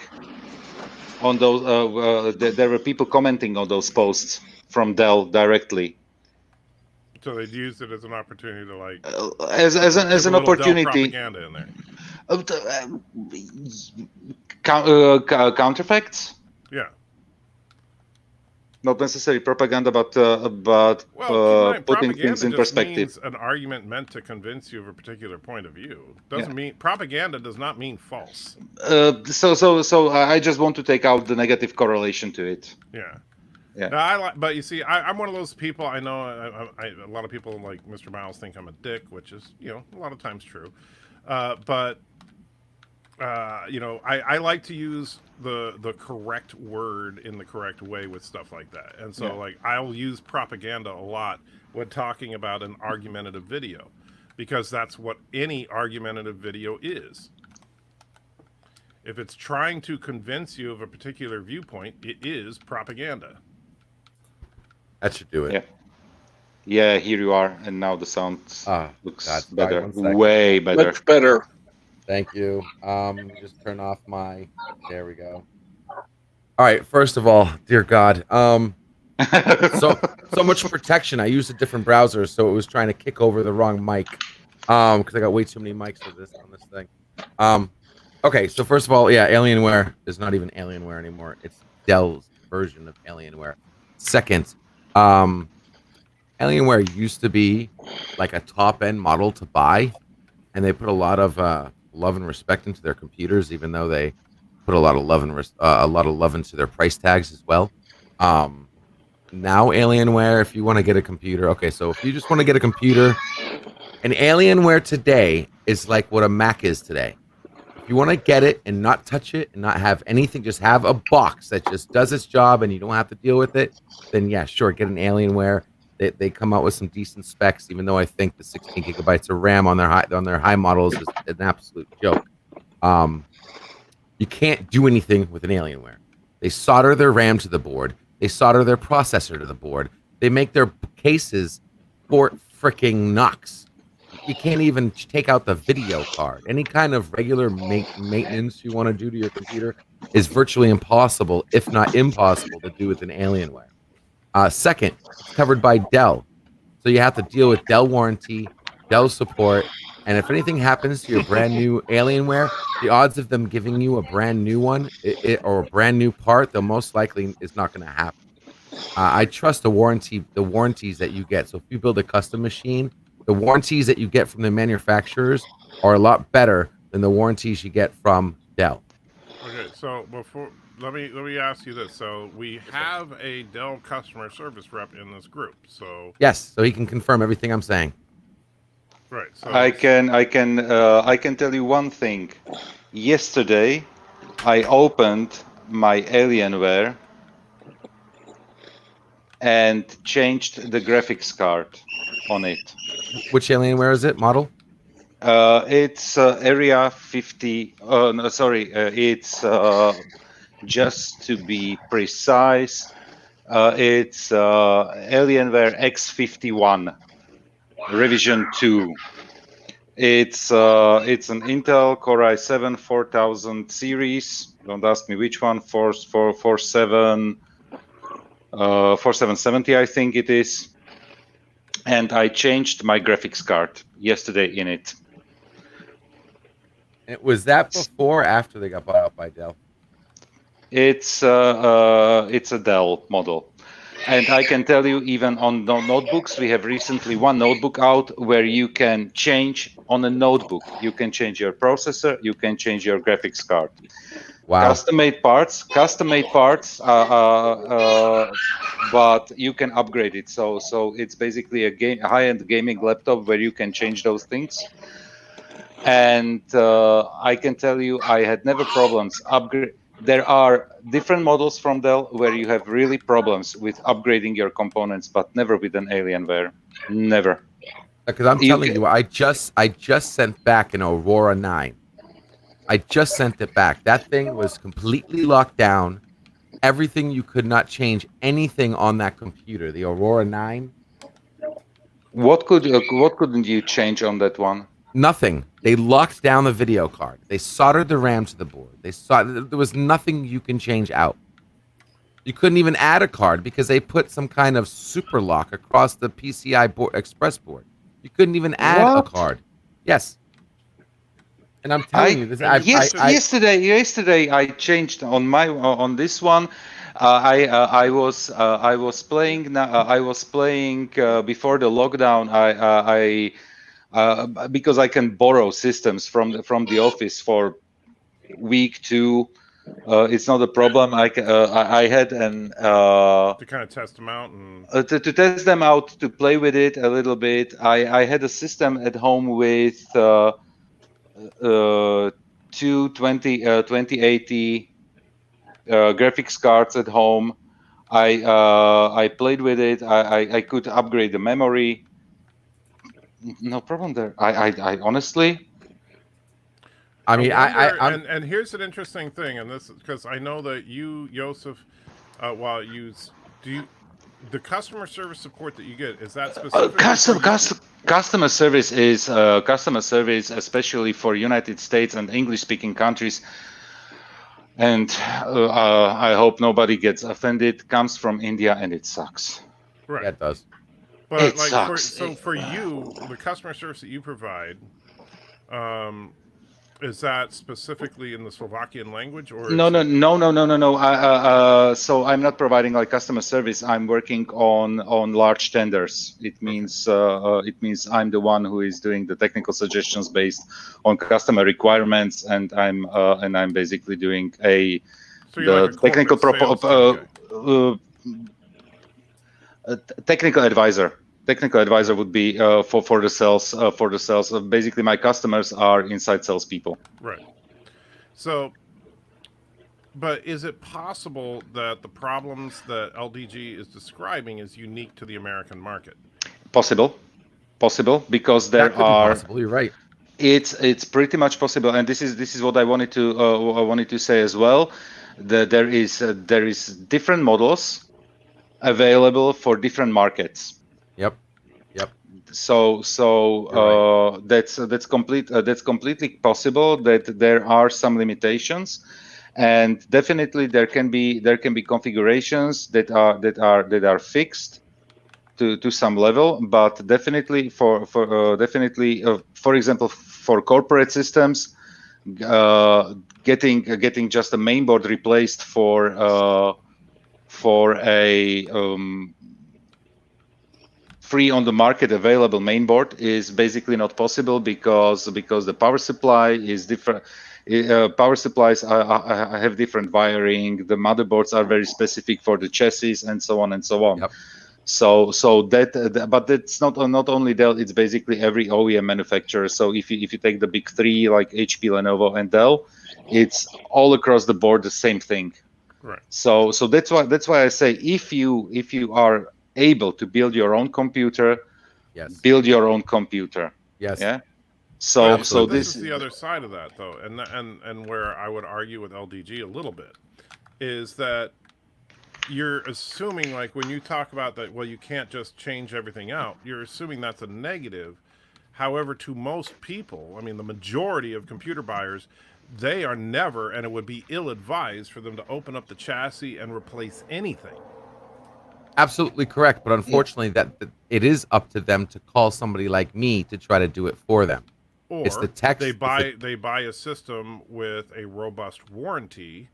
on those. There were people commenting on those posts from Dell directly. So they'd used it as an opportunity to like as an opportunity. Propaganda in there. Counterfacts. Yeah. Not necessarily propaganda, but putting things in perspective. Means an argument meant to convince you of a particular point of view. Doesn't mean propaganda does not mean false. So I just want to take out the negative correlation to it. Yeah. Yeah. No, but you see, I'm one of those people. I know a lot of people like Mr. Miles think I'm a dick, which is a lot of times true. But I like to use the correct word in the correct way with stuff like that. And so like I'll use propaganda a lot when talking about an argumentative video, because that's what any argumentative video is. If it's trying to convince you of a particular viewpoint, it is propaganda. That should do it. Yeah, here you are, and now the sound looks better, right, way better. Much better. Thank you. Just turn off my. There we go. All right. First of all, dear God, so much protection. I used a different browser, so it was trying to kick over the wrong mic. Because I got way too many mics for this on this thing. Okay. So first of all, Alienware is not even Alienware anymore. It's Dell's version of Alienware. Second, Alienware used to be like a top-end model to buy, and they put a lot of love and respect into their computers, even though they put a lot of love into their price tags as well. Now Alienware, if you want to get a computer, so if you just want to get a computer, an Alienware today is like what a Mac is today. If you want to get it and not touch it and not have anything, just have a box that just does its job and you don't have to deal with it, then yeah, sure, get an Alienware. They come out with some decent specs, even though I think the 16 gigabytes of RAM on their high models is an absolute joke. You can't do anything with an Alienware. They solder their RAM to the board. They solder their processor to the board. They make their cases Fort freaking Knox. You can't even take out the video card. Any kind of regular maintenance you want to do to your computer is virtually impossible, if not impossible, to do with an Alienware. Second, it's covered by Dell. So you have to deal with Dell warranty, Dell support, and if anything happens to your brand new Alienware, the odds of them giving you a brand new one or a brand new part, the most likely is not going to happen. I trust the warranties that you get. So if you build a custom machine, the warranties that you get from the manufacturers are a lot better than the warranties you get from Dell. Okay, so let me ask you this. So we have a Dell customer service rep in this group. So yes, so he can confirm everything I'm saying. Right. So I can tell you one thing. Yesterday, I opened my Alienware and changed the graphics card on it. Which Alienware is it? Model? It's Area 50. It's just to be precise. It's Alienware X51 Revision 2. It's an Intel Core i7 4000 series. Don't ask me which one. 4770, I think it is. And I changed my graphics card yesterday in it. Was that before or after they got bought out by Dell? It's a Dell model. And I can tell you, even on notebooks, we have recently one notebook out where you can change on a notebook. You can change your processor, you can change your graphics card. Wow. Custom-made parts, but you can upgrade it. So it's basically a high-end gaming laptop where you can change those things. And I can tell you, I had never problems upgrade. There are different models from Dell where you have really problems with upgrading your components, but never with an Alienware. Never. Because I'm telling you, I just sent back an Aurora 9. I just sent it back. That thing was completely locked down. Everything, you could not change anything on that computer. The Aurora 9. What couldn't you change on that one? Nothing. They locked down the video card. They soldered the RAM to the board. There was nothing you can change out. You couldn't even add a card because they put some kind of super lock across the PCI board, Express board. You couldn't even add a card. Yes. And I'm telling you this. Yesterday I changed on this one. I was playing before the lockdown. Because I can borrow systems from the office for week 2. It's not a problem. I had to kind of test them out and to test them out, to play with it a little bit. I had a system at home with 2 2080 graphics cards at home. I played with it. I could upgrade the memory. No problem there. I honestly. I mean, and here's an interesting thing, and this is because I know that you, Joseph, the customer service support that you get, is that specific? Customer service is customer service, especially for United States and English-speaking countries. And I hope nobody gets offended. Comes from India, and it sucks. Right, yeah, it does. But it sucks. For you, the customer service that you provide, is that specifically in the Slovakian language, or No. So I'm not providing like customer service. I'm working on large tenders. It means I'm the one who is doing the technical suggestions based on customer requirements, and I'm basically doing technical advisor. Technical advisor would be for the sales. Basically, my customers are inside salespeople. Right. So, but is it possible that the problems that LDG is describing is unique to the American market? Possible, because there are. Possible. You're right. It's pretty much possible, and this is what I wanted to say as well. That there is different models available for different markets. Yep. So that's completely possible. That there are some limitations, and definitely there can be configurations that are fixed to some level. But definitely for example, for corporate systems, getting just a mainboard replaced for a free on the market available mainboard is basically not possible because the power supply is different. Power supplies have different wiring. The motherboards are very specific for the chassis, and so on and so on. Yep. So but that's not only Dell. It's basically every OEM manufacturer. So if you take the big 3 like HP, Lenovo, and Dell, it's all across the board the same thing. Right. So that's why I say if you are able to build your own computer, yes, build your own computer. Yes. Yeah. So this is the other side of that, though, and where I would argue with LDG a little bit is that you're assuming, like when you talk about that, well, you can't just change everything out. You're assuming that's a negative. However, to most people, I mean, the majority of computer buyers, they are never, and it would be ill-advised for them to open up the chassis and replace anything. Absolutely correct, but unfortunately, that it is up to them to call somebody like me to try to do it for them. Or it's the text. They buy a system with a robust warranty,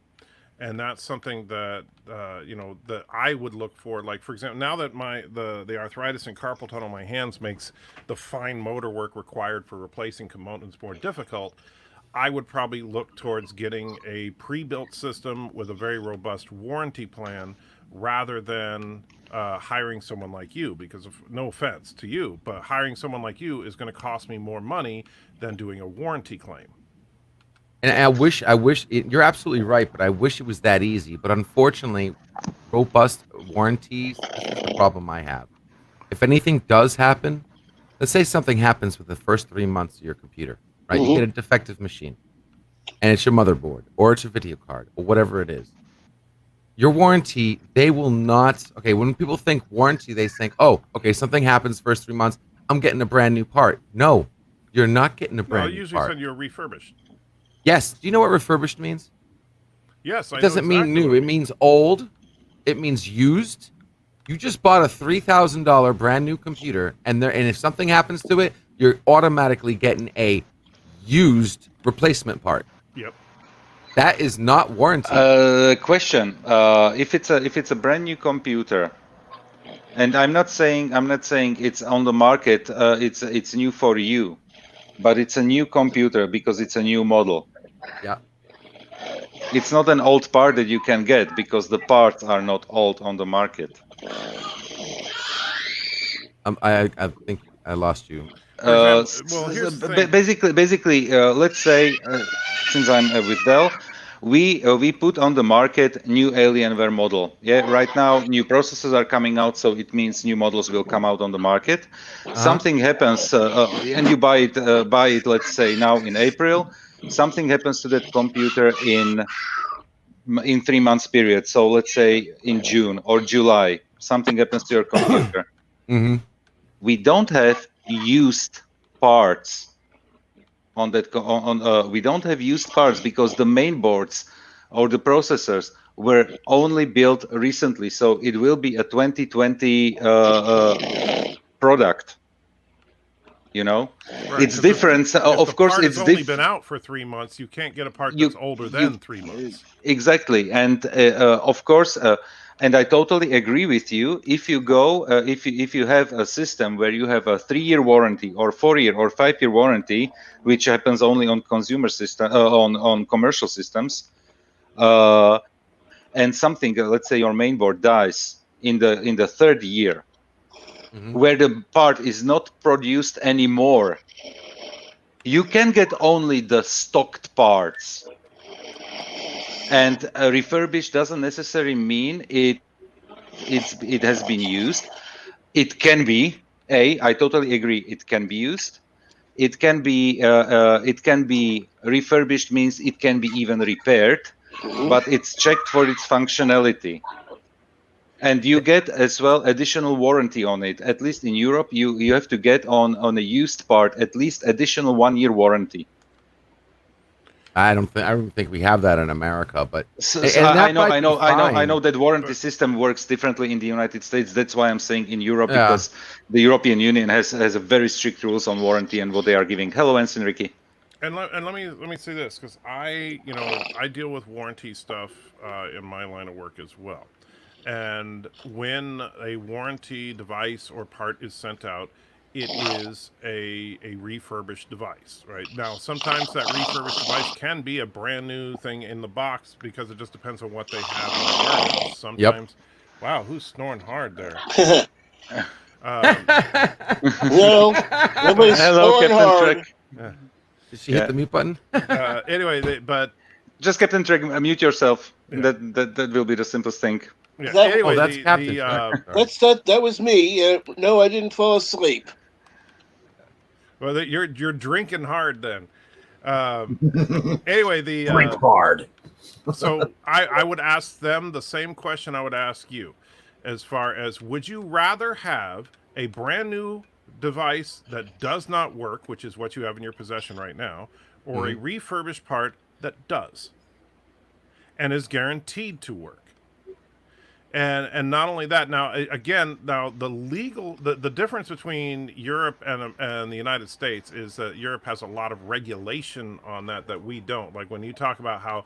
and that's something that that I would look for. Like, for example, now that the arthritis and carpal tunnel in my hands makes the fine motor work required for replacing components more difficult, I would probably look towards getting a pre-built system with a very robust warranty plan rather than hiring someone like you, because of no offense to you, but hiring someone like you is going to cost me more money than doing a warranty claim. And I wish you're absolutely right, but I wish it was that easy. But unfortunately, robust warranties, this is the problem I have. If anything does happen, let's say something happens with the first 3 months of your computer, right? You get a defective machine, and it's your motherboard, or it's your video card, or whatever it is. Your warranty, they will not. Okay, when people think warranty, they think, oh, okay, something happens first 3 months, I'm getting a brand new part. No, you're not getting a brand new usually part. said you're refurbished. Yes. Do you know what refurbished means? Yes, It doesn't mean new. It means old. It means used. You just bought a $3,000 brand new computer, and if something happens to it, you're automatically getting a used replacement part. Yep. That is not warranty. Question: if it's a brand new computer, and I'm not saying it's on the market, it's new for you, but it's a new computer because it's a new model. Yeah. It's not an old part that you can get because the parts are not old on the market. I think I lost you. Here's the thing. Basically, let's say, since I'm with Dell, we put on the market new Alienware model. Yeah, right now new processors are coming out, so it means new models will come out on the market. Something happens, and you buy it. Let's say now in April. Something happens to that computer in 3 months period. So let's say in June or July, something happens to your computer. We don't have used parts on that. We don't have used parts because the main boards or the processors were only built recently. So it will be a 2020 product. You know, Right, it's different. If of the course, part it's has only been out for 3 months. You can't get a part that's older than 3 months. Exactly, and of course, and I totally agree with you. If you go, if you have a system where you have a 3-year warranty or 4-year or 5-year warranty, which happens only on consumer system, on commercial systems, and something, let's say your mainboard dies in the 3rd year, where the part is not produced anymore, you can get only the stocked parts. And refurbished doesn't necessarily mean it has been used. It can be. I totally agree. It can be used. It can be refurbished, means it can be even repaired, but it's checked for its functionality. And you get as well additional warranty on it. At least in Europe, you have to get on a used part at least additional 1-year warranty. I don't think we have that in America, but I know that warranty system works differently in the United States. That's why I'm saying in Europe, because the European Union has a very strict rules on warranty and what they are giving. Hello, Ensign Ricky. And let me say this, because I deal with warranty stuff in my line of work as well. And when a warranty device or part is sent out, it is a refurbished device, right? Now, sometimes that refurbished device can be a brand new thing in the box because it just depends on what they have in the warehouse. Sometimes, wow, who's snoring hard there? No, nobody's snoring hard. Did she hit the mute button? Anyway, but just Captain Trek, mute yourself. Yeah. That will be the simplest thing. Yeah. Anyway, that's Captain. That was me. No, I didn't fall asleep. Well, you're drinking hard then. Anyway, Drink hard. So I would ask them the same question I would ask you, as far as, would you rather have a brand new device that does not work, which is what you have in your possession right now, or a refurbished part that does and is guaranteed to work? And not only that, now again, the difference between Europe and the United States is that Europe has a lot of regulation on that we don't. Like when you talk about how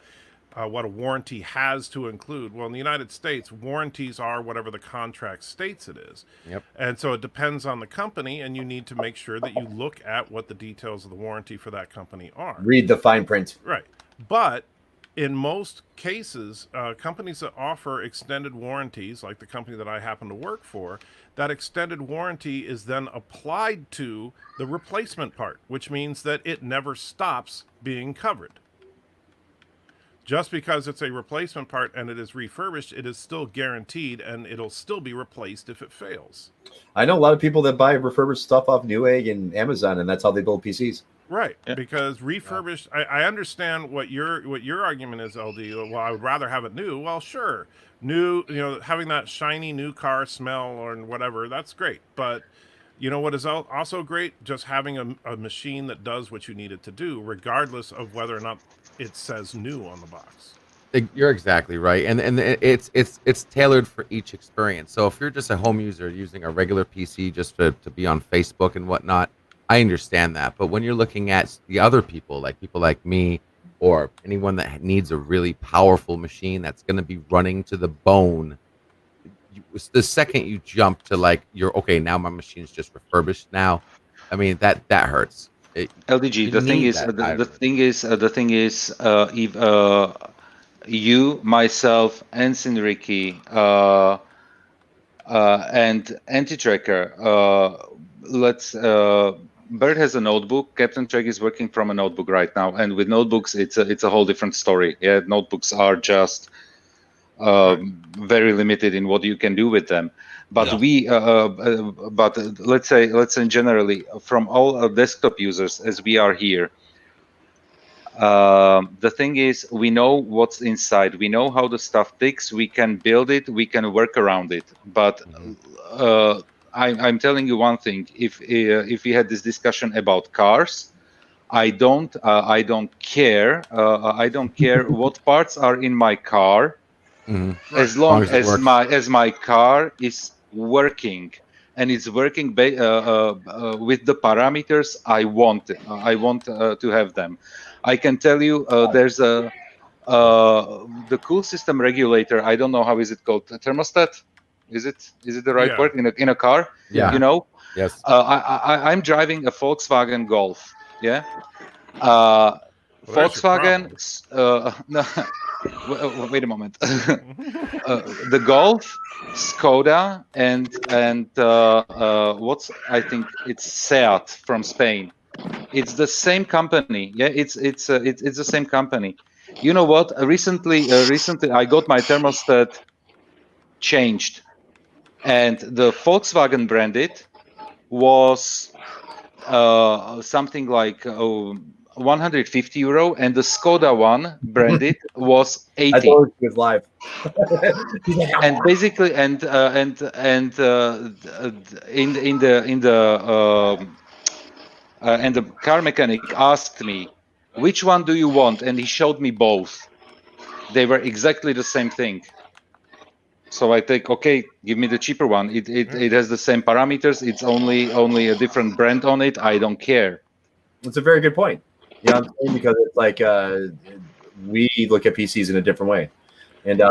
what a warranty has to include. Well, in the United States, warranties are whatever the contract states it is. Yep. And so it depends on the company, and you need to make sure that you look at what the details of the warranty for that company are. Read the fine print. Right. But in most cases, companies that offer extended warranties, like the company that I happen to work for, that extended warranty is then applied to the replacement part, which means that it never stops being covered. Just because it's a replacement part and it is refurbished, it is still guaranteed, and it'll still be replaced if it fails. I know a lot of people that buy refurbished stuff off Newegg and Amazon, and that's how they build PCs. Right, because refurbished. I understand what your argument is, LD. Well, I would rather have it new. Well, sure, new. Having that shiny new car smell or whatever, that's great. But you know what is also great? Just having a machine that does what you need it to do, regardless of whether or not it says new on the box. You're exactly right, and it's tailored for each experience. So if you're just a home user using a regular PC just to be on Facebook and whatnot, I understand that. But when you're looking at the other people like me, or anyone that needs a really powerful machine that's going to be running to the bone, the second you jump to like you're okay, now my machine's just refurbished. Now, I mean that hurts. LDG. The thing is, if you, myself, and Sinriki, and Anti-Tracker, Bird has a notebook. Captain Trek is working from a notebook right now, and with notebooks, it's a whole different story. Yeah, notebooks are just very limited in what you can do with them. But let's say generally, from all desktop users, as we are here, the thing is, we know what's inside. We know how the stuff ticks. We can build it. We can work around it. But I'm telling you one thing. If we had this discussion about cars, I don't care. I don't care what parts are in my car, as long as my car is working, and it's working with the parameters I want. I want to have them. I can tell you, there's the cool system regulator. I don't know how is it called. Thermostat. Is it the right word in a car? Yeah. You know. Yes. I'm driving a Volkswagen Golf. Yeah. Volkswagen. No. Wait a moment. The Golf, Skoda, and I think it's Seat from Spain. It's the same company. Yeah, it's the same company. You know what? Recently I got my thermostat changed, and the Volkswagen branded was something like 150 euro, and the Skoda one branded was 80. I thought it was live. And basically, and the car mechanic asked me, which one do you want? And he showed me both. They were exactly the same thing. So I think, okay, give me the cheaper one. It has the same parameters. It's only a different brand on it. I don't care. That's a very good point. Yeah, I'm saying, because it's like we look at PCs in a different way, and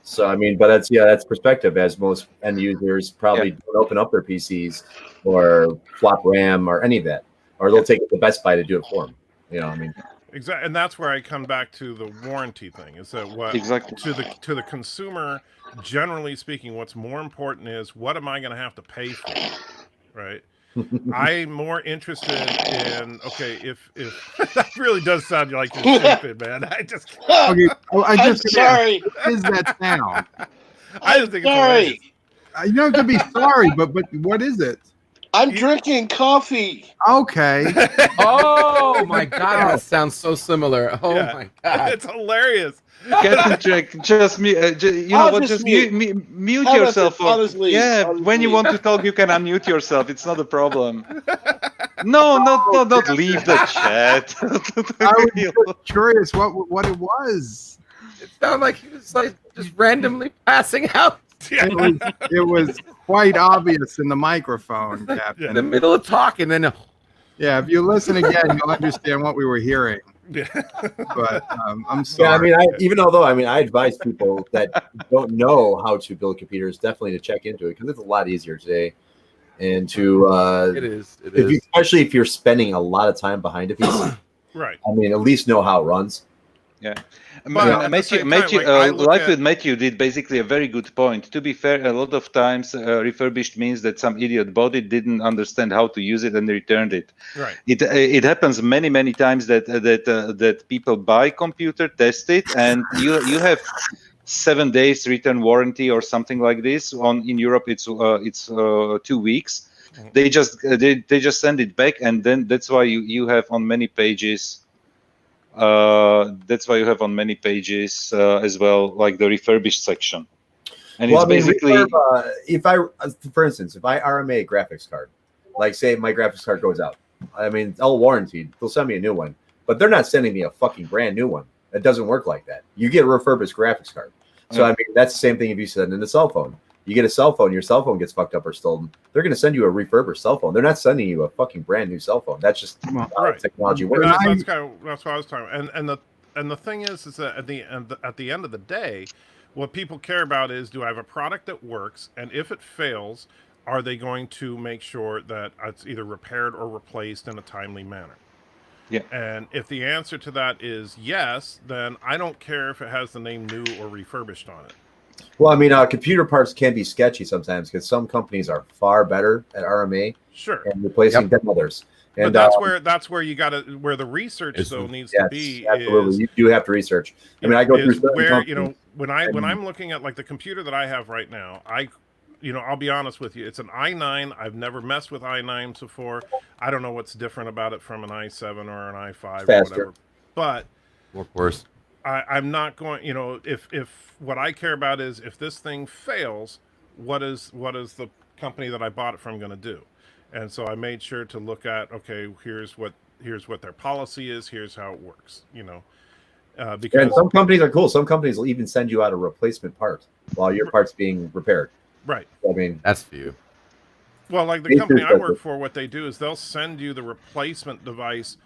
so I mean, but that's perspective, as most end users probably don't open up their PCs or flop RAM or any of that, or they'll take it to Best Buy to do it for them. You know, I mean, exactly, and that's where I come back to the warranty thing. Is that what exactly to the consumer, generally speaking, what's more important is what am I going to have to pay for, right? I'm more interested in if that really does sound like you're stupid, man. I just I'm sorry. What is that sound? I just think sorry. You don't have to be sorry, but what is it? I'm drinking coffee. Okay. Oh my God, that sounds so similar. Oh my God, it's hilarious. Captain Jack, just mute yourself. When you want to talk, you can unmute yourself. It's not a problem. No, not leave the chat. I was just curious what it was. it sounded like he was like just randomly passing out. It was quite obvious in the microphone, Captain. In the middle of talking, then yeah, if you listen again, you'll understand what we were hearing. Yeah. But I'm sorry. Yeah, I mean, even although I advise people that don't know how to build computers definitely to check into it because it's a lot easier today. And to It is. especially if you're spending a lot of time behind a PC, Right. I mean, at least know how it runs. Yeah. But at the Matthew, same time, Matthew, like, I look Life at- with Matthew did basically a very good point. To be fair, a lot of times refurbished means that some idiot bought it, didn't understand how to use it, and returned it. Right. It happens many times that people buy computer, test it, and you have 7 days return warranty or something like this. In Europe, it's 2 weeks. They just send it back, and then that's why you have on many pages. That's why you have on many pages as well, like the refurbished section. And Well, it's basically for instance, if I RMA a graphics card, like say my graphics card goes out, I mean, it's all warranted. They'll send me a new one, but they're not sending me a fucking brand new one. It doesn't work like that. You get a refurbished graphics card. So I mean, that's the same thing if you send in a cell phone. You get a cell phone, your cell phone gets fucked up or stolen. They're going to send you a refurbished cell phone. They're not sending you a fucking brand new cell phone. That's just Right. technology And works. that's what I was talking about. And the thing is that at the end of the day, what people care about is, do I have a product that works? And if it fails, are they going to make sure that it's either repaired or replaced in a timely manner? Yeah. And if the answer to that is yes, then I don't care if it has the name new or refurbished on it. Well, I mean, computer parts can be sketchy sometimes because some companies are far better at RMA Sure. and replacing than others. And But that's where you got to where the research though needs to be. absolutely. Is, You do have to research. I mean, I go through is certain where companies, when I'm looking at like the computer that I have right now, I'll be honest with you, it's an i9. I've never messed with i9s before. I don't know what's different about it from an i7 or an i5 or whatever. But More course. I'm not going. If what I care about is if this thing fails, what is the company that I bought it from going to do? And so I made sure to look at, okay, here's what their policy is. Here's how it works. Because and some companies are cool. Some companies will even send you out a replacement part while your part's being repaired. right. I mean, That's few. Well, like the They company do I that. work for, what they do is they'll send you the replacement device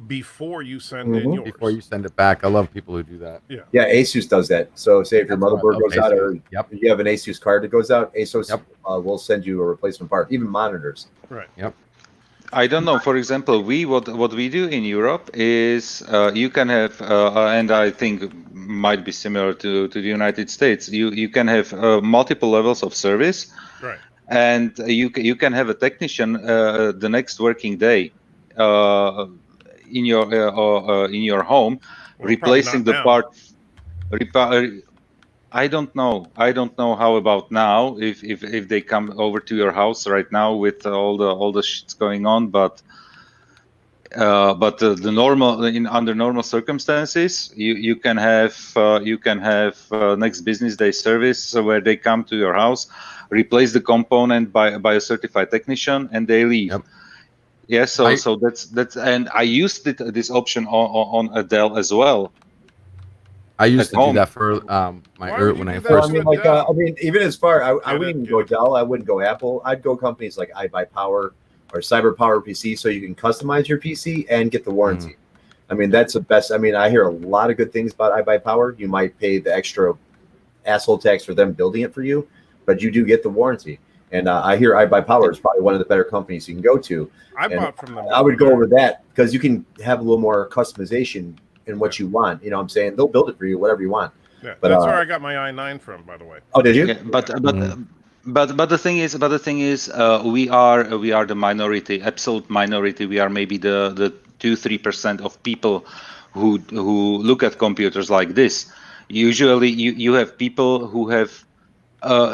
before you send in yours. Before you send it back. I love people who do that. Yeah. yeah, Asus does that. So, say if your That's motherboard why I love goes out, or Yep. you have an Asus card that goes out, Asus Yep. will send you a replacement part, even monitors. Right. Yep. I don't know. For example, what we do in Europe is you can have, and I think might be similar to the United States. You can have multiple levels of service, Right. and you can have a technician the next working day in your home, Well, replacing the probably not part. I don't know. I don't know how about now if they come over to your house right now with all the shits going on, but the normal under normal circumstances, you can have next business day service where they come to your house, replace the component by a certified technician, and they leave. Yep. Yeah, so that's and I used this option on Adele as well. I used At to do home. that for Why would when you I do that? Well, first. I mean, like, I mean, even as far, I Get wouldn't it, even go get it. Dell. I wouldn't go Apple. I'd go companies like iBuyPower or CyberPower PC, so you can customize your PC and get the warranty. I mean, that's the best. I mean, I hear a lot of good things about iBuyPower. You might pay the extra asshole tax for them building it for you, but you do get the warranty. And I hear iBuyPower is probably one of the better companies you can go to. I And bought from them. I would go over that because you can have a little more customization in what you want. You know what I'm saying? They'll build it for you, whatever you want. Yeah, but, that's where I got my i9 from, by the way. Oh, did you? Yeah, but the thing is, we are the minority, absolute minority. We are maybe the 2-3% of people who look at computers like this. Usually, you have people who have.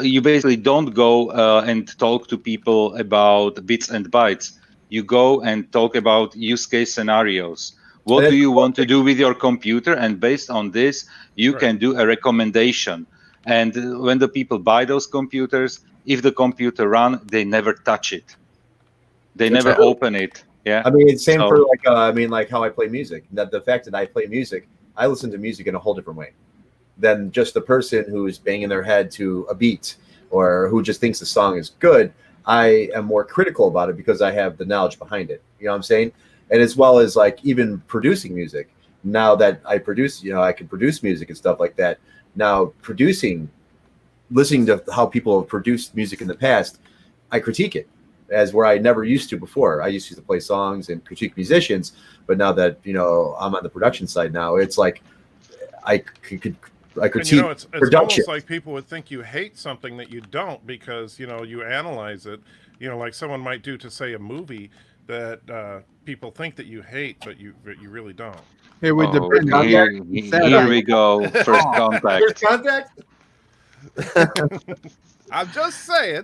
You basically don't go and talk to people about bits and bytes. You go and talk about use case scenarios. What do you want to do with your computer? And based on this, you Right. can do a recommendation. And when the people buy those computers, if the computer run, they never touch it. They That's never true. open it. Yeah. I mean, it's same So- for like like how I play music. That the fact that I play music, I listen to music in a whole different way than just the person who's banging their head to a beat or who just thinks the song is good. I am more critical about it because I have the knowledge behind it. You know what I'm saying? And as well as like even producing music. now that I produce, I can produce music and stuff like that. Now listening to how people have produced music in the past, I critique it as where I never used to before. I used to play songs and critique musicians, but now that I'm on the production side now, it's like I critique it's production. almost like people would think you hate something that you don't, because you analyze it. Like someone might do to say a movie that people think that you hate, but you really don't. It would depend. Here we go. First contact. First contact. I'm just saying.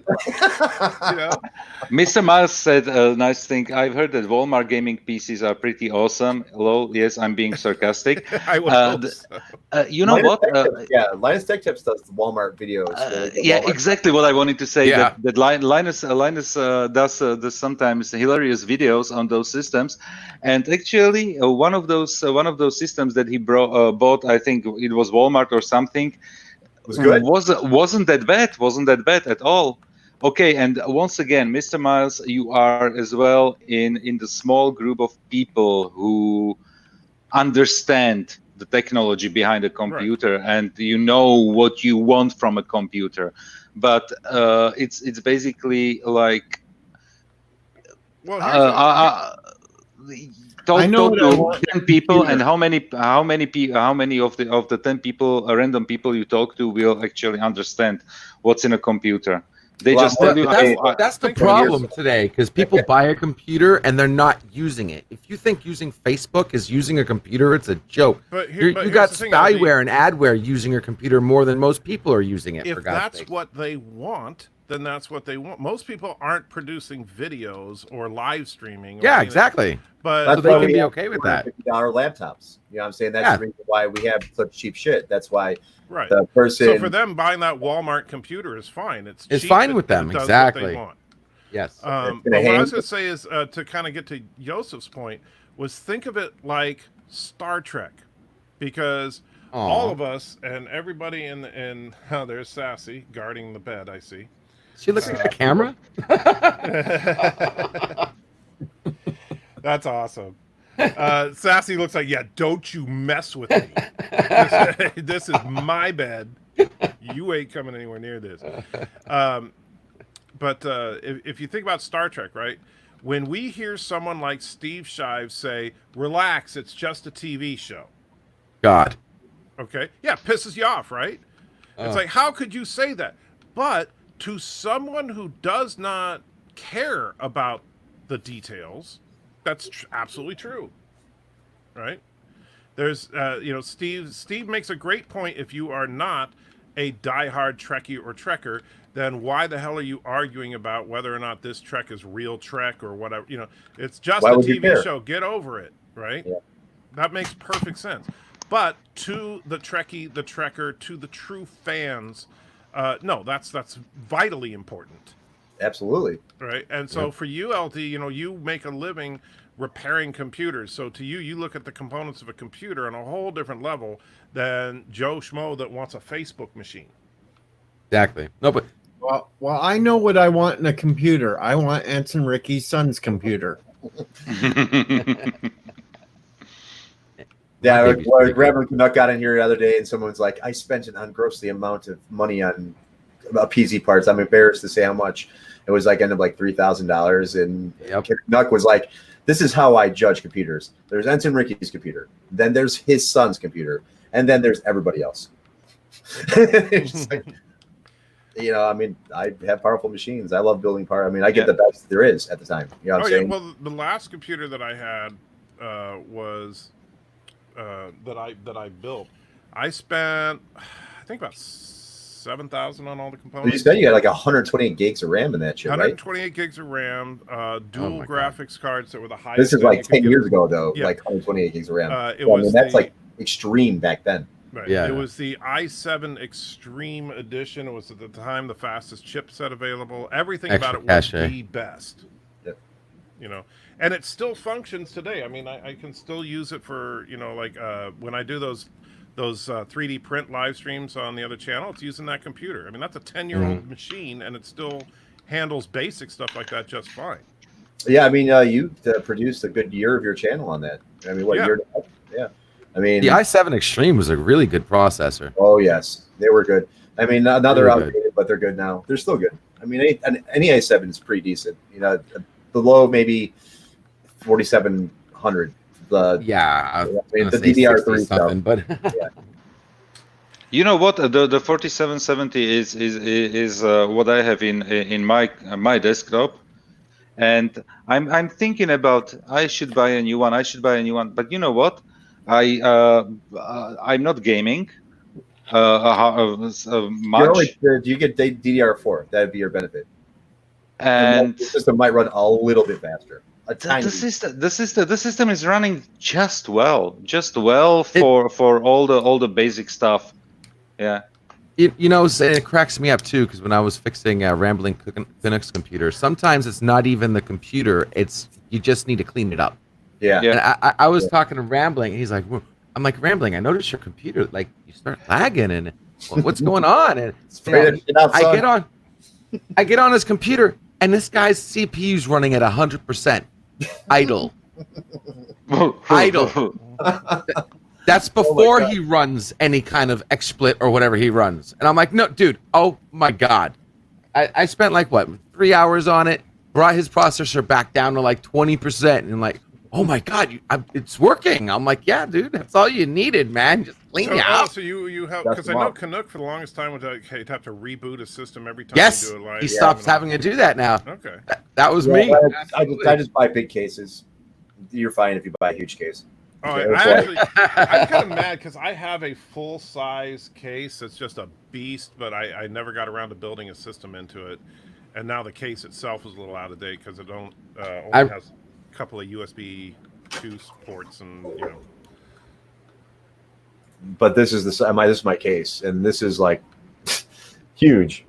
Mr. Miles said a nice thing. I've heard that Walmart gaming PCs are pretty awesome. Hello, yes, I'm being sarcastic. I would hope so. You know what? Linus Tech Tips does the Walmart videos. Walmart. Exactly what I wanted to say. Yeah. That Linus does sometimes hilarious videos on those systems, and actually one of those systems that he bought, I think it was Walmart or something. Was good. Wasn't that bad? Wasn't that bad at all? Okay, and once again, Mr. Miles, you are as well in the small group of people who understand the technology behind a computer, right, and you know what you want from a computer. But it's basically like, Talk to 10 people, and how many of the 10 people, random people you talk to, will actually understand what's in a computer? They just tell you. That's the problem today, because people buy a computer and they're not using it. If you think using Facebook is using a computer, it's a joke. You got spyware and adware using your computer more than most people are using it. If for God's that's sake. what they want, then that's what they want. Most people aren't producing videos or live streaming. Yeah, exactly. But so they can be okay with that. $50 laptops. You know what I'm saying? That's the reason why we have such cheap shit. That's why right. the person. So for them, buying that Walmart computer is fine. It's cheap, fine with them. It does exactly. what they want. Yes. But what I was going to say is to kind of get to Joseph's point was think of it like Star Trek, because all of us and everybody in there's Sassy guarding the bed. I see. She looks at the camera. That's awesome. Sassy looks like, yeah, don't you mess with me. This is my bed. You ain't coming anywhere near this. But if you think about Star Trek, right? When we hear someone like Steve Shives say, relax, it's just a TV show. God. Okay. Yeah, pisses you off, right? It's like, how could you say that? But to someone who does not care about the details, that's absolutely true, right? There's, Steve makes a great point. If you are not a diehard Trekkie or Trekker, then why the hell are you arguing about whether or not this Trek is real Trek or whatever? It's just a TV show. Get over it, right? Yeah. That makes perfect sense. But to the Trekkie, the Trekker, to the true fans, no, that's vitally important. Absolutely. Right. And so for you, LT, you make a living repairing computers. So to you look at the components of a computer on a whole different level than Joe Schmo that wants a Facebook machine. Exactly. No, but well, I know what I want in a computer. I want Anson Ricky's son's computer. Yeah, Reverend Canuck got in here the other day, and someone's like, "I spent an ungrossly amount of money on PC parts. I'm embarrassed to say how much." It was like ended up like $3,000, and Canuck was like, "This is how I judge computers. There's Ensign Ricky's computer, then there's his son's computer, and then there's everybody else." Like, I mean, I have powerful machines. I love building parts. I mean, I get the best there is at the time. You know what I'm saying? Well, the last computer that I had was that I built. I spent, I think, about $7,000 on all the components. You said you had like 128 gigs of RAM in that shit, 128 gigs of RAM, dual graphics cards that were the highest. This is like 10 years ago, though. Yeah. Like 128 gigs of RAM. That's like extreme back then. Right. Yeah. It was the i7 Extreme Edition. It was at the time the fastest chipset available. Everything about it was the best. Yep. And it still functions today. I mean, I can still use it for, when I do those 3D print live streams on the other channel, it's using that computer. I mean, that's a 10-year-old machine, and it still handles basic stuff like that just fine. Yeah, I mean, you produced a good year of your channel on that. I mean, what year? Yeah. I mean, The i7 Extreme was a really good processor. oh yes, they were good. I mean, now they're Really good. outdated, but they're good now. They're still good. I mean, any i7 is pretty decent. You know, the low maybe 4700. Yeah, I I was mean, gonna the say DDR3 60 stuff. something, but You know what? The 4770 is what I have in my desktop, and I'm thinking about I should buy a new one. But you know what? I'm not gaming You're much, only, you get DDR4. That'd be your benefit. and the system might run a little bit faster. A tiny. the system is running just well for all the basic stuff. Yeah. you know, it cracks me up too because when I was fixing Rambling Canucks computer, sometimes it's not even the computer; it's you just need to clean it up. Yeah. Yeah. And I was talking to Rambling, and he's like, "Well," I'm like, "Rambling, I noticed your computer like you start lagging, and well, what's going on?" And Spray that shit out, son. I get on his computer, and this guy's CPU's running at 100% idle. Idle. That's before he runs any kind of XSplit or whatever he runs. And I'm like, no, dude, oh my God. I spent like, 3 hours on it, brought his processor back down to like 20%. And like, oh my God, it's working. I'm like, yeah, dude, that's all you needed, man. Just clean it out. So you help, That's because I know wild. Canuck for the longest time would he'd have to reboot a system every time Yes, you do a live. he stops having to do that now. Okay. That was Yeah, me. I just buy big cases. You're fine if you buy a huge case. Oh, Yeah, I'm kind of mad because I have a full size case. It's just a beast, but I never got around to building a system into it. And now the case itself is a little out of date because it only has a couple of USB 2 ports, and you know. But this is this is my case, and this is like huge.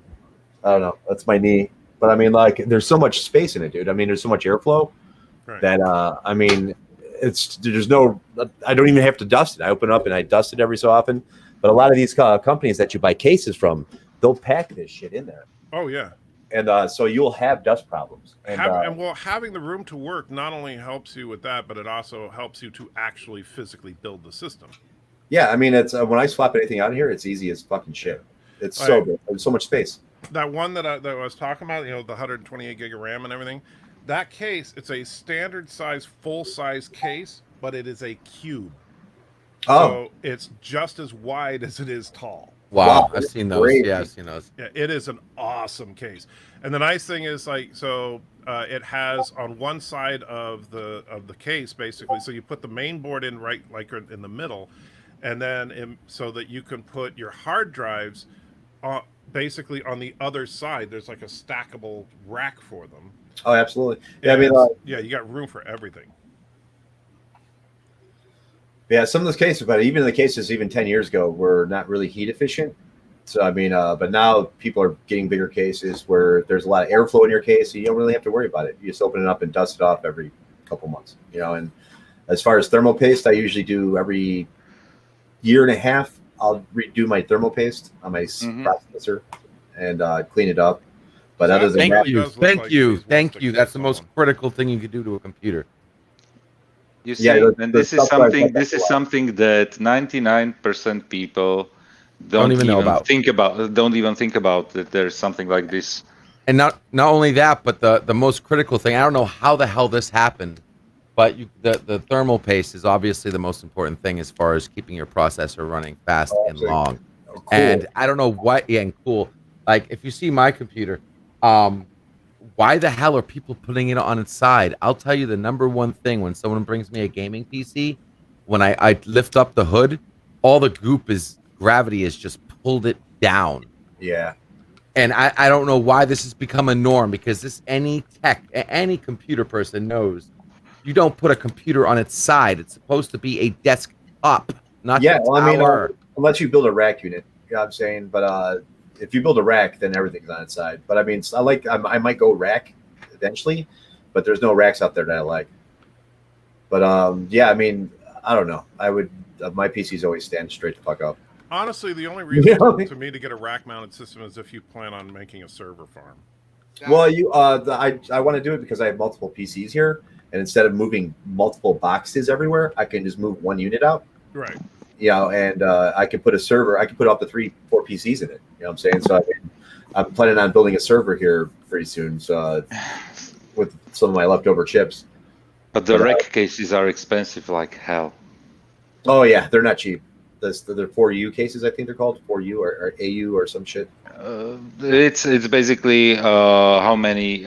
I don't know. That's my knee. But I mean, like, there's so much space in it, dude. I mean, there's so much airflow that I mean, there's no. I don't even have to dust it. I open it up and I dust it every so often. But a lot of these companies that you buy cases from, they'll pack this shit in there. Oh yeah. And so you'll have dust problems. And, having the room to work not only helps you with that, but it also helps you to actually physically build the system. yeah, I mean, it's when I swap anything out here, it's easy as fucking shit. It's so good. There's so much space. That one that I was talking about, you know, the 128 gig of RAM and everything, that case, it's a standard size, full size case, but it is a cube. Oh. So it's just as wide as it is tall. Wow, I've seen those. Great. Yeah, I've seen those. Yeah, it is an awesome case. And the nice thing is, like, so it has on one side of the case, basically, so you put the main board in right, like, in the middle, and then so that you can put your hard drives basically on the other side. There's like a stackable rack for them. Oh, absolutely. Yeah, And I mean, yeah, you got room for everything. yeah, some of those cases, but even the cases even 10 years ago were not really heat efficient. So, I mean, but now people are getting bigger cases where there's a lot of airflow in your case, so you don't really have to worry about it. You just open it up and dust it off every couple months, you know. And as far as thermal paste, I usually do every year and a half. I'll redo my thermal paste on my processor and clean it up. But other than that, Thank you. That's the most critical thing you could do to a computer. You see, and this is something that 99% people don't even think about. Don't even think about that there's something like this. And not only that, but the most critical thing. I don't know how the hell this happened, but the thermal paste is obviously the most important thing as far as keeping your processor running fast and long. Cool. And I don't know what. Yeah, and cool. Like if you see my computer, why the hell are people putting it on its side? I'll tell you the number one thing when someone brings me a gaming PC, when I lift up the hood, all the gravity has just pulled it down. Yeah. And I don't know why this has become a norm, because any any computer person knows you don't put a computer on its side. It's supposed to be a desktop, not yeah. the Well, I mean, tower. unless you build a rack unit, you know what I'm saying? But if you build a rack, then everything's on its side. But I mean, I might go rack eventually, but there's no racks out there that I like. But yeah, I mean, I don't know. I would my PCs always stand straight the fuck up. Honestly, the only reason to me to get a rack-mounted system is if you plan on making a server farm. Well, I want to do it because I have multiple PCs here, and instead of moving multiple boxes everywhere, I can just move one unit out Right. You know, and I could put a server. I could put up to 3-4 PCs in it. You know what I'm saying? So I'm planning on building a server here pretty soon. So with some of my leftover chips. But the rec cases are expensive like hell. Oh yeah, they're not cheap. They're 4U cases, I think they're called 4U or AU or some shit. It's basically how many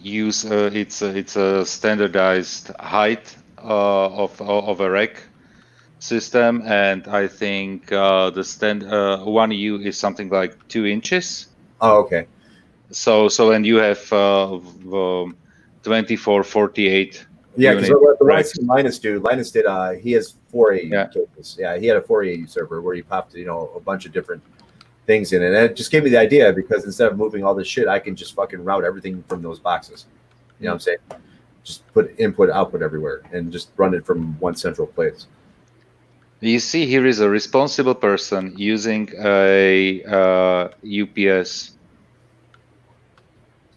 U's. It's a standardized height of a rec system, and I think the 1U is something like 2 inches. Oh, okay. So and you have 24, 48. Yeah, because the one I racks. see Linus do, he has 4A cases. Yeah, he had a 4A server where he popped, you know, a bunch of different things in it. And it just gave me the idea because instead of moving all this shit, I can just fucking route everything from those boxes. You know what I'm saying? Just put input, output everywhere and just run it from one central place. You see, here is a responsible person using a UPS.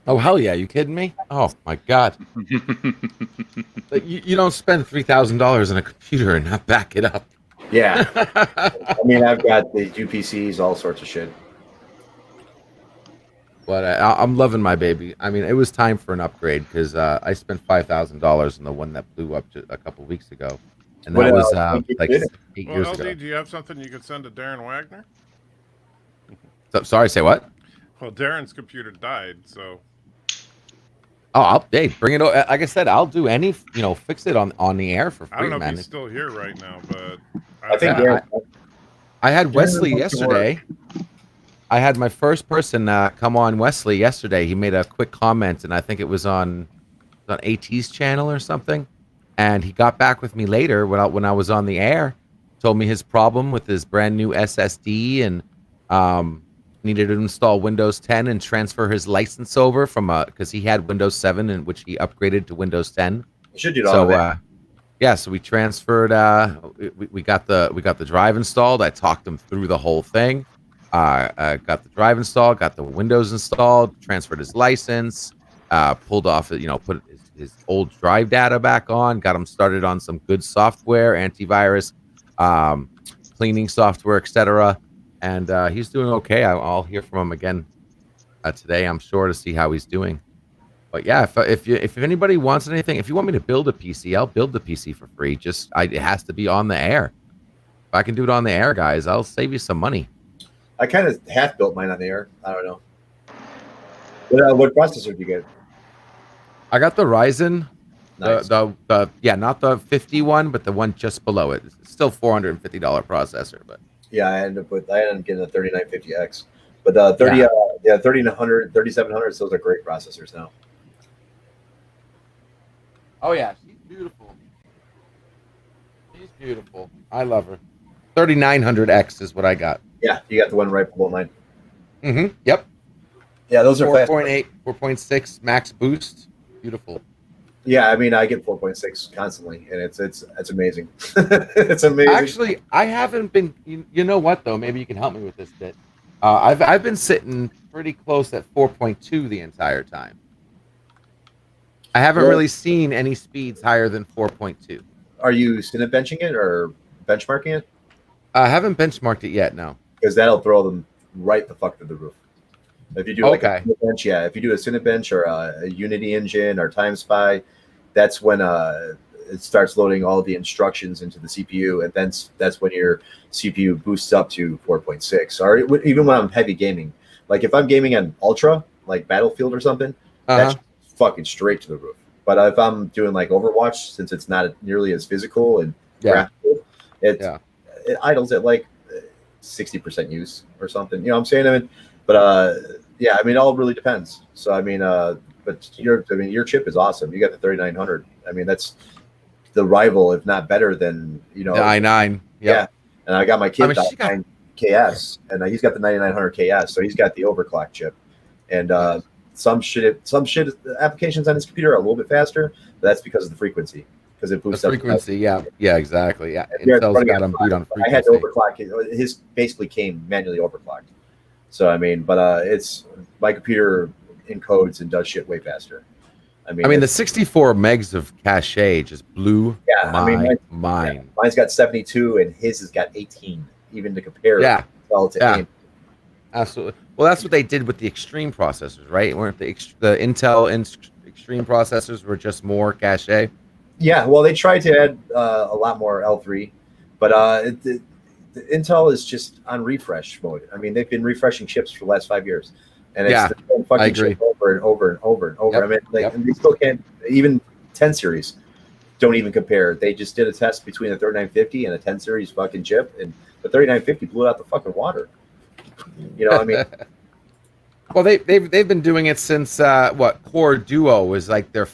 Oh hell yeah! You kidding me? Oh my god! you don't spend $3,000 on a computer and not back it up. Yeah, I mean, I've got the UPCs, all sorts of shit. But I'm loving my baby. I mean, it was time for an upgrade because I spent $5,000 on the one that blew up a couple weeks ago, and that was like 8 years LD, ago. do you have something you could send to Darren Wagner? So, sorry, say what? Well, Darren's computer died, so. Oh, hey, bring it. Like I said, I'll do any, fix it on the air for free, I don't know man. if he's still here right now, but I think I had Wesley yesterday. I had my first person come on, Wesley, yesterday. He made a quick comment, and I think it was on AT's channel or something. And he got back with me later when I was on the air, told me his problem with his brand new SSD and needed to install Windows 10 and transfer his license over from because he had Windows 7 in which he upgraded to Windows 10. You should do all that. Yeah, so we transferred. We got the drive installed. I talked him through the whole thing. I got the drive installed, got the Windows installed, transferred his license, pulled off, put his old drive data back on, got him started on some good software, antivirus, cleaning software, etc. And he's doing okay. I'll hear from him again today, I'm sure, to see how he's doing. But yeah, if anybody wants anything, if you want me to build a PC, I'll build the PC for free. It has to be on the air. If I can do it on the air, guys, I'll save you some money. I kind of half built mine on the air. I don't know. What processor did you get? I got the Ryzen. Nice. Not the 50 one, but the one just below it. It's still $450 processor, but yeah, I ended up getting a 3950X. But the 3900, 3700, those are great processors now. Oh yeah, she's beautiful. She's beautiful. I love her. 3900X is what I got. Yeah, you got the one right below mine. Mm-hmm. Yep. Yeah, those are 4.8, 4.6 max boost. Beautiful. Yeah, I mean, I get 4.6 constantly, and it's amazing. It's amazing. Actually, I haven't been. You know what though? Maybe you can help me with this bit. I've been sitting pretty close at 4.2 the entire time. I haven't really seen any speeds higher than 4.2. Are you Cinebenching it or benchmarking it? I haven't benchmarked it yet. No, because that'll throw them right the fuck to the roof. If you do like a Cinebench, if you do a Cinebench or a Unity engine or TimeSpy, that's when it starts loading all the instructions into the CPU, and then that's when your CPU boosts up to 4.6. Or even when I'm heavy gaming, like if I'm gaming on Ultra, like Battlefield or something, that's fucking straight to the roof. But if I'm doing like Overwatch, since it's not nearly as physical and graphical, it idles at like 60% use or something. You know what I'm saying? I mean, but yeah, I mean, it all really depends. So I mean, but your chip is awesome. You got the 3900. I mean, that's the rival, if not better than the i9. Yeah, and I got my kid the i9 KS, and he's got the 9900 KS, so he's got the overclock chip. And some shit applications on his computer are a little bit faster, but that's because of the frequency, because it boosts the frequency. up. Yeah, exactly. Yeah, Intel's got him beat on frequency. I had to overclock. His basically came manually overclocked. So I mean, but it's my computer encodes and does shit way faster. I mean, the 64 megs of cache just blew my mind. Mine's got 72 and his has got 18, even to compare. Yeah. To AMD. Absolutely. Well, that's what they did with the Extreme processors, right? Weren't the Intel Extreme processors were just more cache? Yeah, well, they tried to add a lot more L3, but the Intel is just on refresh mode. I mean, they've been refreshing chips for the last 5 years, and it's the same fucking chip over and over and over and over. Yep. I mean, and they still can't. Even 10 series don't even compare. They just did a test between the 3950 and a 10 series fucking chip, and the 3950 blew out the fucking water. You know, I mean. Well, they've been doing it since Core Duo was like their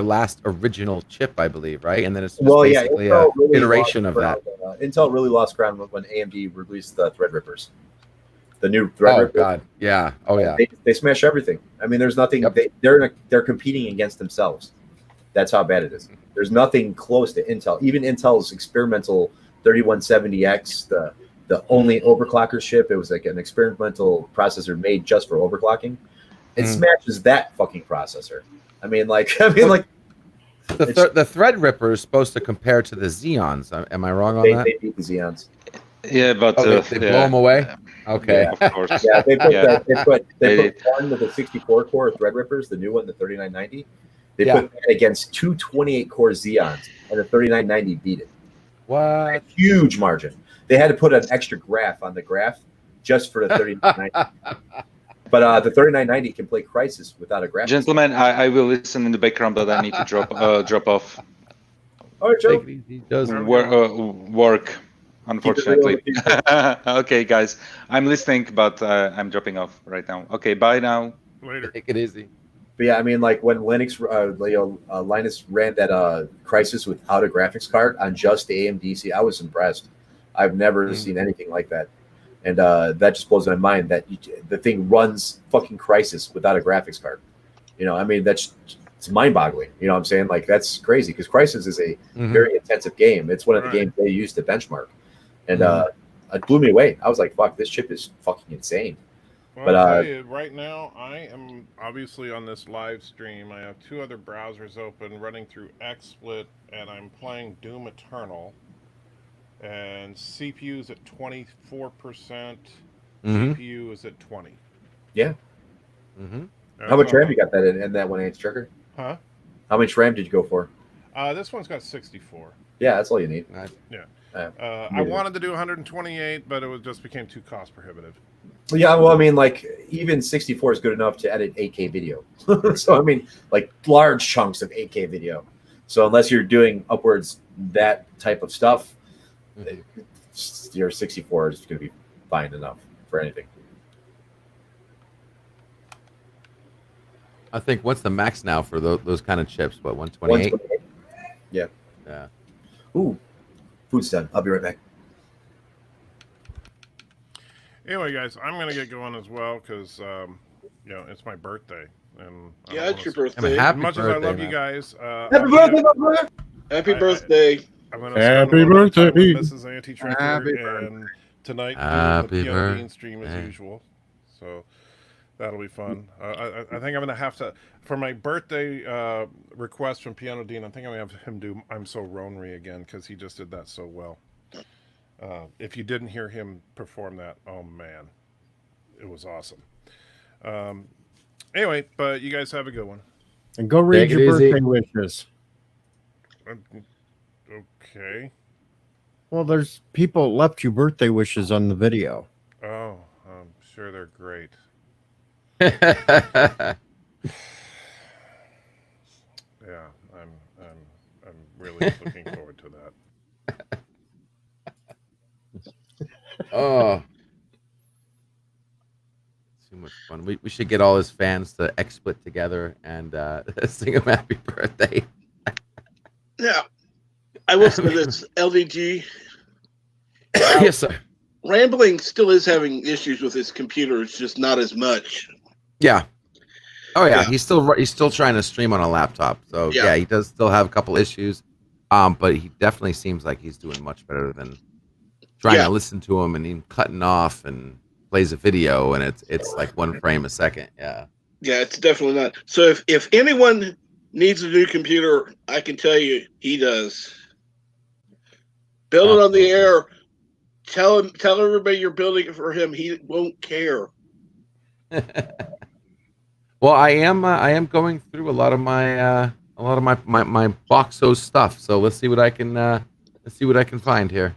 last original chip, I believe, right? And then it's just basically an iteration of that. Intel really lost ground when AMD released the Threadrippers, the new Threadripper. Oh God, yeah, oh yeah. They smash everything. I mean, there's nothing. Yep. They're competing against themselves. That's how bad it is. There's nothing close to Intel. Even Intel's experimental 3170X, the only overclocker chip. It was like an experimental processor made just for overclocking. It smashes that fucking processor. I mean, like the Threadripper is supposed to compare to the Xeons. Am I wrong on that? They beat the Xeons. Yeah, but they blow them away. Okay. Yeah, of course. Yeah, they put one with the 64 core Threadrippers, the new one, the 3990. They put that against two 28 core Xeons, and the 3990 beat it. What? A huge margin. They had to put an extra graph on the graph just for the 3990. But the 3990 can play Crysis without a graphics. Gentlemen, I will listen in the background, but I need to drop off. All right, Joe. He does work, unfortunately. Okay, guys, I'm listening, but I'm dropping off right now. Okay, bye now. Later. Take it easy. But yeah, I mean, like when Linus ran that Crysis without a graphics card on just the AMD, I was impressed. I've never seen anything like that. And that just blows my mind that the thing runs fucking Crysis without a graphics card. You know, I mean, it's mind-boggling. You know what I'm saying? Like, that's crazy because Crysis is a very intensive game. It's one of the games they use to benchmark. And it blew me away. I was like, fuck, this chip is fucking insane. Well, But I'll tell you, right now, I am obviously on this live stream. I have two other browsers open running through XSplit, and I'm playing Doom Eternal. And CPU is at 24%. CPU is at 20. Yeah. How much RAM you got that in that 1/8 trigger? Huh? How much RAM did you go for? This one's got 64. Yeah, that's all you need. Yeah. I wanted to do 128, but it just became too cost prohibitive. Yeah, well, I mean, like, even 64 is good enough to edit 8K video. So, I mean, like, large chunks of 8K video. So, unless you're doing upwards that type of stuff, your 64 is going to be fine enough for anything. I think what's the max now for those kind of chips? What, 128? Yeah. Yeah. Ooh, food's done. I'll be right back. Anyway, guys, I'm going to get going as well because, it's my birthday. And yeah, it's your birthday. As much as I love you guys. Happy birthday, my brother. Happy birthday. I'm going to spend a little time with Mrs. Anti-Tracker, and tonight do the Piano Dean stream as usual. So that'll be fun. I think I'm going to have to, for my birthday request from Piano Dean, I think I'm going to have him do I'm So Ronry again because he just did that so well. If you didn't hear him perform that, oh man, it was awesome. Anyway, but you guys have a good one. And go read your birthday wishes. Okay. Well, there's people left you birthday wishes on the video. Oh, I'm sure they're great. Yeah, I'm really looking forward to that. Oh, too much fun. We should get all his fans to XSplit together and sing him happy birthday. Yeah, I will say this, LDG. Yes, sir. Rambling still is having issues with his computer. It's just not as much. Yeah. Oh yeah, he's still trying to stream on a laptop. So yeah, he does still have a couple issues. But he definitely seems like he's doing much better than trying to listen to him and him cutting off and plays a video and it's like 1 frame a second. Yeah. Yeah, it's definitely not. So if anyone needs a new computer, I can tell you he does. Build it on the air. Tell everybody you're building it for him. He won't care. Well, I am going through a lot of my Boxo stuff. So let's see what I can find here.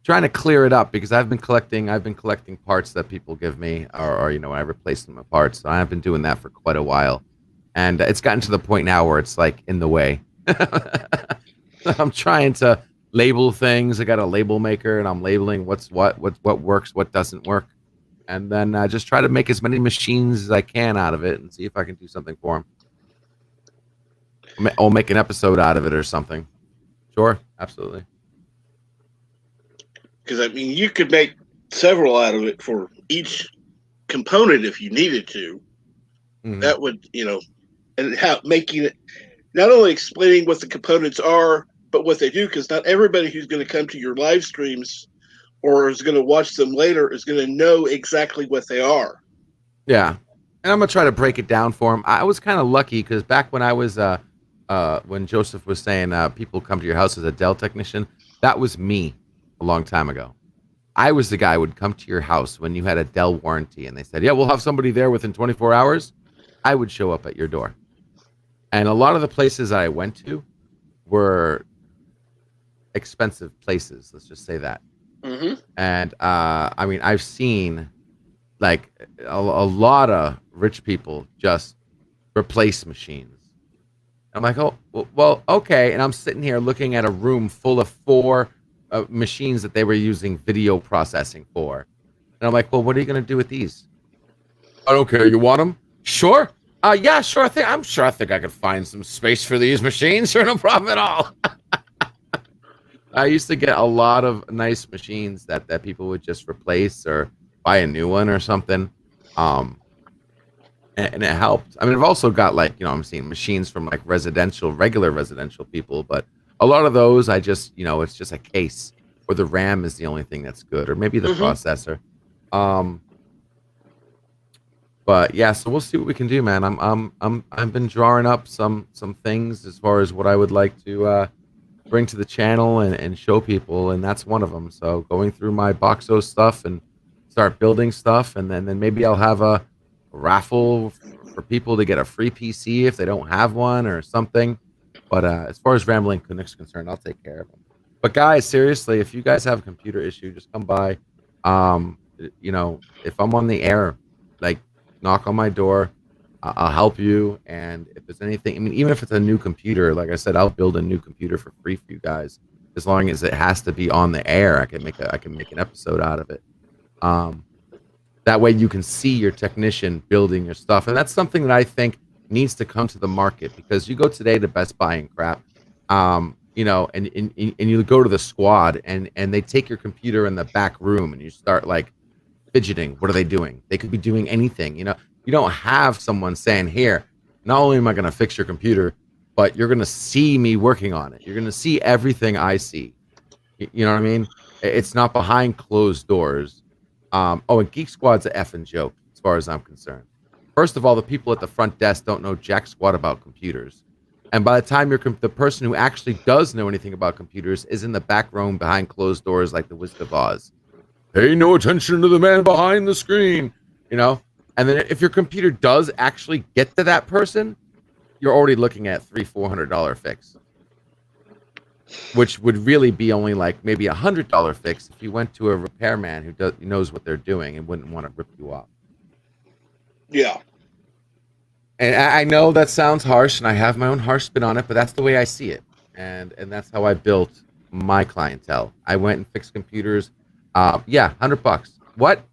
Trying to clear it up because I've been collecting parts that people give me, or when I replace them with parts. So I've been doing that for quite a while, and it's gotten to the point now where it's like in the way. I'm trying to label things. I got a label maker, and I'm labeling what works, what doesn't work, and then just try to make as many machines as I can out of it, and see if I can do something for them. I'll make an episode out of it or something. Sure, absolutely. Because I mean, you could make several out of it for each component if you needed to. Mhm. That would, and how making it not only explaining what the components are, but what they do. Because not everybody who's going to come to your live streams or is going to watch them later is going to know exactly what they are. Yeah, and I'm gonna try to break it down for him. I was kind of lucky because back when I was when Joseph was saying people come to your house as a Dell technician, that was me a long time ago. I was the guy who would come to your house when you had a Dell warranty, and they said, "Yeah, we'll have somebody there within 24 hours." I would show up at your door, and a lot of the places I went to were expensive places. Let's just say that. Mm-hmm. And I mean, I've seen like a lot of rich people just replace machines. I'm like, oh, well, okay. And I'm sitting here looking at a room full of 4 machines that they were using video processing for. And I'm like, well, what are you going to do with these? I don't care. You want them? Sure. Yeah, sure. I think I could find some space for these machines. Sure, no problem at all. I used to get a lot of nice machines that people would just replace or buy a new one or something. And it helped. I mean, I've also got I'm seeing machines from regular residential people, but a lot of those I just, it's just a case or the RAM is the only thing that's good, or maybe the processor. But yeah, so we'll see what we can do, man. I've been drawing up some things as far as what I would like to bring to the channel and show people, and that's one of them. So going through my Boxo stuff and start building stuff, and then maybe I'll have a raffle for people to get a free PC if they don't have one or something. But as far as Rambling Canuck's concerned, I'll take care of them. But guys, seriously, if you guys have a computer issue, just come by. If I'm on the air, knock on my door. I'll help you. And if there's anything, I mean, even if it's a new computer, like I said, I'll build a new computer for free for you guys. As long as it has to be on the air, I can make an episode out of it. That way you can see your technician building your stuff. And that's something that I think needs to come to the market, because you go today to Best Buy and crap, and you go to the squad and they take your computer in the back room and you start fidgeting. What are they doing? They could be doing anything. You don't have someone saying, here, not only am I going to fix your computer, but you're going to see me working on it. You're going to see everything I see. You know what I mean? It's not behind closed doors. And Geek Squad's a effing joke as far as I'm concerned. First of all, the people at the front desk don't know jack squat about computers. And by the time the person who actually does know anything about computers is in the back room behind closed doors like the Wizard of Oz. Pay no attention to the man behind the screen, And then if your computer does actually get to that person, you're already looking at $300-400 fix, which would really be only maybe $100 fix if you went to a repairman who knows what they're doing and wouldn't want to rip you off. Yeah. And I know that sounds harsh, and I have my own harsh spin on it, but that's the way I see it, and that's how I built my clientele. I went and fixed computers. $100. What?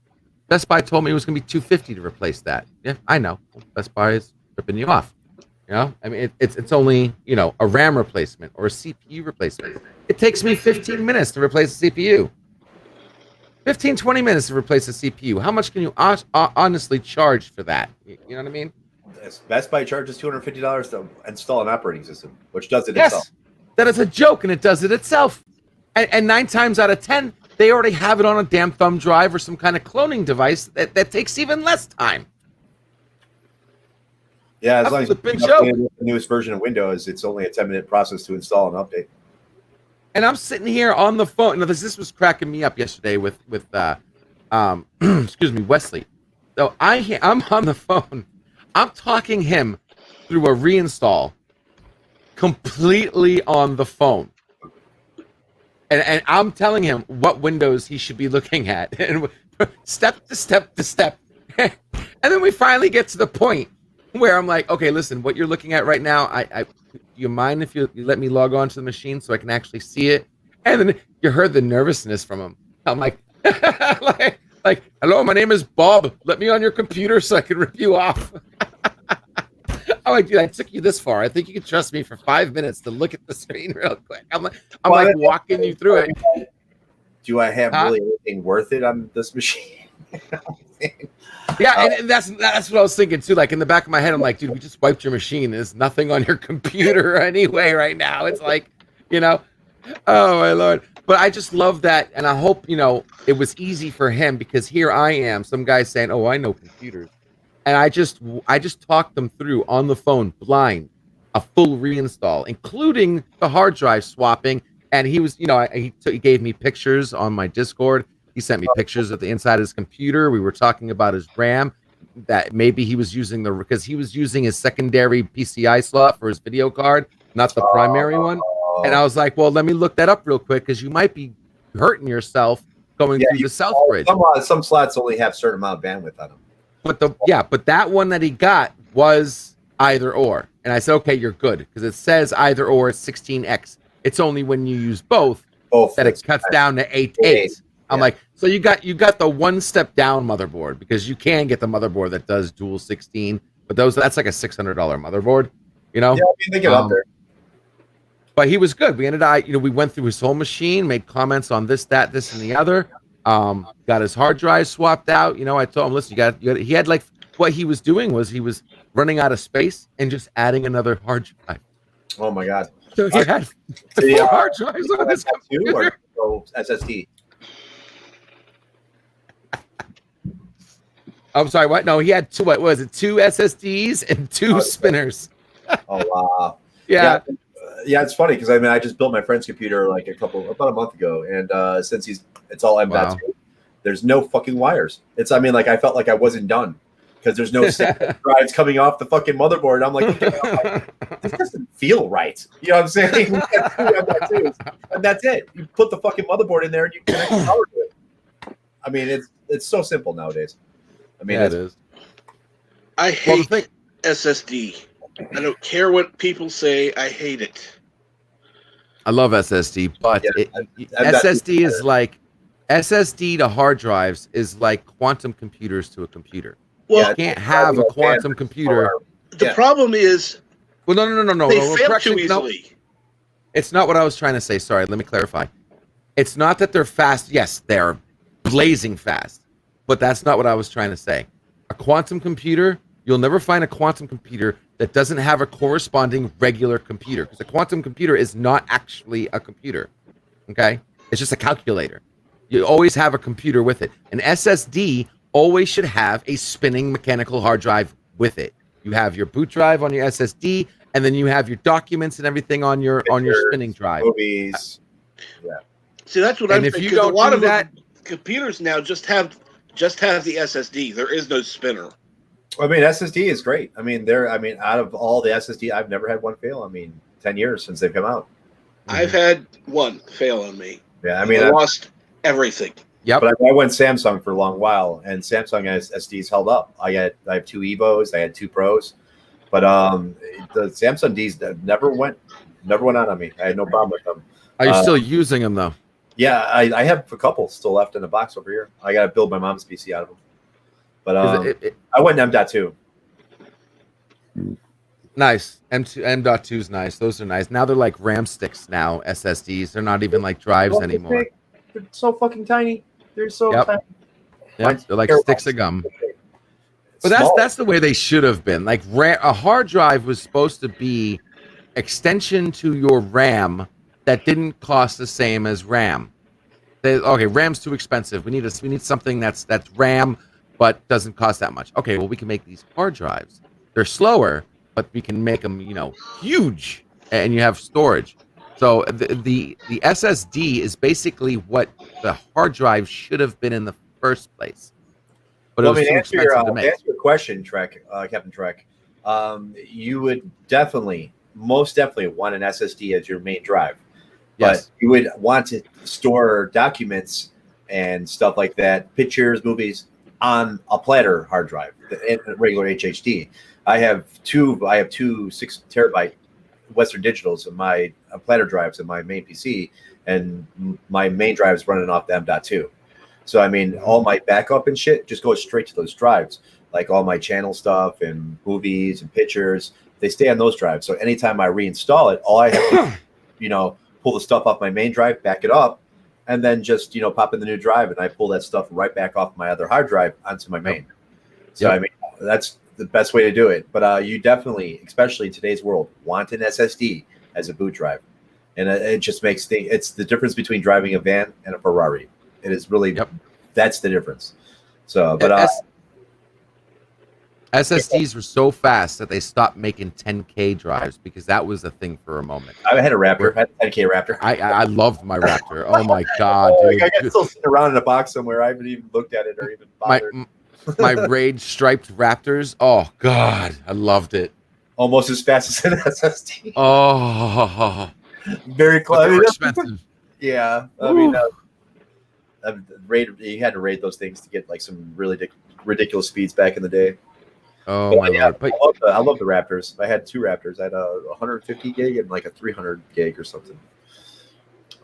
Best Buy told me it was going to be $250 to replace that. Yeah, I know. Best Buy is ripping you off. I mean, it's only a RAM replacement or a CPU replacement. It takes me 15 minutes to replace a CPU. 15-20 minutes to replace a CPU. How much can you honestly charge for that? You know what I mean? Best Buy charges $250 to install an operating system, which does it itself. That is a joke, and it does it itself. And 9 times out of 10, they already have it on a damn thumb drive or some kind of cloning device that takes even less time. Yeah, as That's long as a you big update joke. it with the newest version of Windows, it's only a 10-minute process to install and update. And I'm sitting here on the phone. Now, this was cracking me up yesterday with excuse me, Wesley. So I'm on the phone. I'm talking him through a reinstall completely on the phone. And I'm telling him what windows he should be looking at, and step to step to step. And then we finally get to the point where I'm like, okay, listen, what you're looking at right now, do you mind if you let me log on to the machine so I can actually see it? And then you heard the nervousness from him. I'm like, like, hello, my name is Bob. Let me on your computer so I can rip you off. I'm like, dude, I took you this far. I think you can trust me for 5 minutes to look at the screen real quick. I'm like walking you through it. Do I have really anything worth it on this machine? Yeah, and that's what I was thinking too. Like in the back of my head, I'm like, dude, we just wiped your machine. There's nothing on your computer anyway right now. It's like, oh my Lord. But I just love that, and I hope it was easy for him, because here I am, some guy saying, "Oh, I know computers," and I just talked them through on the phone, blind, a full reinstall, including the hard drive swapping. And he was, he gave me pictures on my Discord. He sent me pictures of the inside of his computer. We were talking about his RAM, that maybe he was using because he was using his secondary PCI slot for his video card, not the primary one. And I was like, well, let me look that up real quick, because you might be hurting yourself going through the South Bridge. Some slots only have a certain amount of bandwidth on them. But that one that he got was either or. And I said, okay, you're good, because it says either or, it's 16x. It's only when you use both that it cuts down to 8. I'm like, so you got the one step down motherboard, because you can get the motherboard that does dual 16, but that's like a $600 motherboard, Yeah, I mean, they get up there. But he was good. We ended up, we went through his whole machine, made comments on this, that, this, and the other. Got his hard drive swapped out. I told him, listen, he had like, what he was doing was he was running out of space and just adding another hard drive. Oh my God. So he had 4 hard drives on his computer. Or SSD? I'm sorry, what? No, he had 2, what was it? 2 SSDs and 2 spinners. Oh, wow. Yeah. Yeah, it's funny, because I just built my friend's computer like about a month ago, and since it's all M.2, there's no fucking wires. I felt like I wasn't done, because there's no drives coming off the fucking motherboard. I'm like, this doesn't feel right. You know what I'm saying? And that's it. You put the fucking motherboard in there and you connect the power to it. I mean, it's so simple nowadays. I mean, it is. I hate SSD. I don't care what people say. I hate it. I love SSD, but SSD is like SSD to hard drives is like quantum computers to a computer. Well, you can't have a quantum computer. The problem is, well, no. They fail too easily. No, it's not what I was trying to say. Sorry, let me clarify. It's not that they're fast. Yes, they're blazing fast, but that's not what I was trying to say. A quantum computer, you'll never find a quantum computer that doesn't have a corresponding regular computer, because a quantum computer is not actually a computer. Okay, it's just a calculator. You always have a computer with it. An SSD always should have a spinning mechanical hard drive with it. You have your boot drive on your SSD, and then you have your documents and everything on your spinning drive. Movies. Yeah. See, that's what I'm thinking. A lot of computers now just have the SSD. There is no spinner. I mean, SSD is great. I mean, out of all the SSD, I've never had one fail. 10 years since they've come out. I've had one fail on me. Yeah, I lost everything. Yep. But I went Samsung for a long while, and Samsung SSDs held up. I have 2 Evos, I had 2 Pros, but the Samsung Ds never went out on me. I had no problem with them. Are you still using them though? Yeah, I have a couple still left in the box over here. I got to build my mom's PC out of them. But I went M.2. Nice. M.2 is nice. Those are nice. Now they're like RAM sticks now, SSDs. They're not even like drives anymore. They're so fucking tiny. They're so tiny. Yep. They're like sticks of gum. But that's the way they should have been. Like a hard drive was supposed to be extension to your RAM that didn't cost the same as RAM. RAM's too expensive. We need something that's RAM but doesn't cost that much. Okay, well, we can make these hard drives. They're slower, but we can make them, huge, and you have storage. So the SSD is basically what the hard drive should have been in the first place. But Well, it was too answer expensive to make. answer your question, Captain Trek. You would most definitely want an SSD as your main drive. Yes. But you would want to store documents and stuff like that, pictures, movies, on a platter hard drive, a regular HHD. I have two 6 terabyte Western Digitals in my platter drives in my main PC, and my main drive is running off the M.2. So I mean, all my backup and shit just goes straight to those drives. Like all my channel stuff and movies and pictures, they stay on those drives. So anytime I reinstall it, all I have to, pull the stuff off my main drive, back it up, and then just, pop in the new drive, and I pull that stuff right back off my other hard drive onto my main. So I mean, that's the best way to do it. But you definitely, especially in today's world, want an SSD as a boot drive, and it just makes things. It's the difference between driving a van and a Ferrari. It is really that's the difference. So, but SSDs were so fast that they stopped making 10K drives because that was a thing for a moment. I had a Raptor. I had a 10K Raptor. I loved my Raptor. Oh my god, dude! I got still sitting around in a box somewhere. I haven't even looked at it or even bothered. My Rage striped Raptors. Oh god, I loved it. Almost as fast as an SSD. Oh, very close. They were expensive. Yeah, I mean, you had to raid those things to get like some really ridiculous speeds back in the day. Oh my lord! But I love the Raptors. I had 2 Raptors. I had a 150 gig and like a 300 gig or something.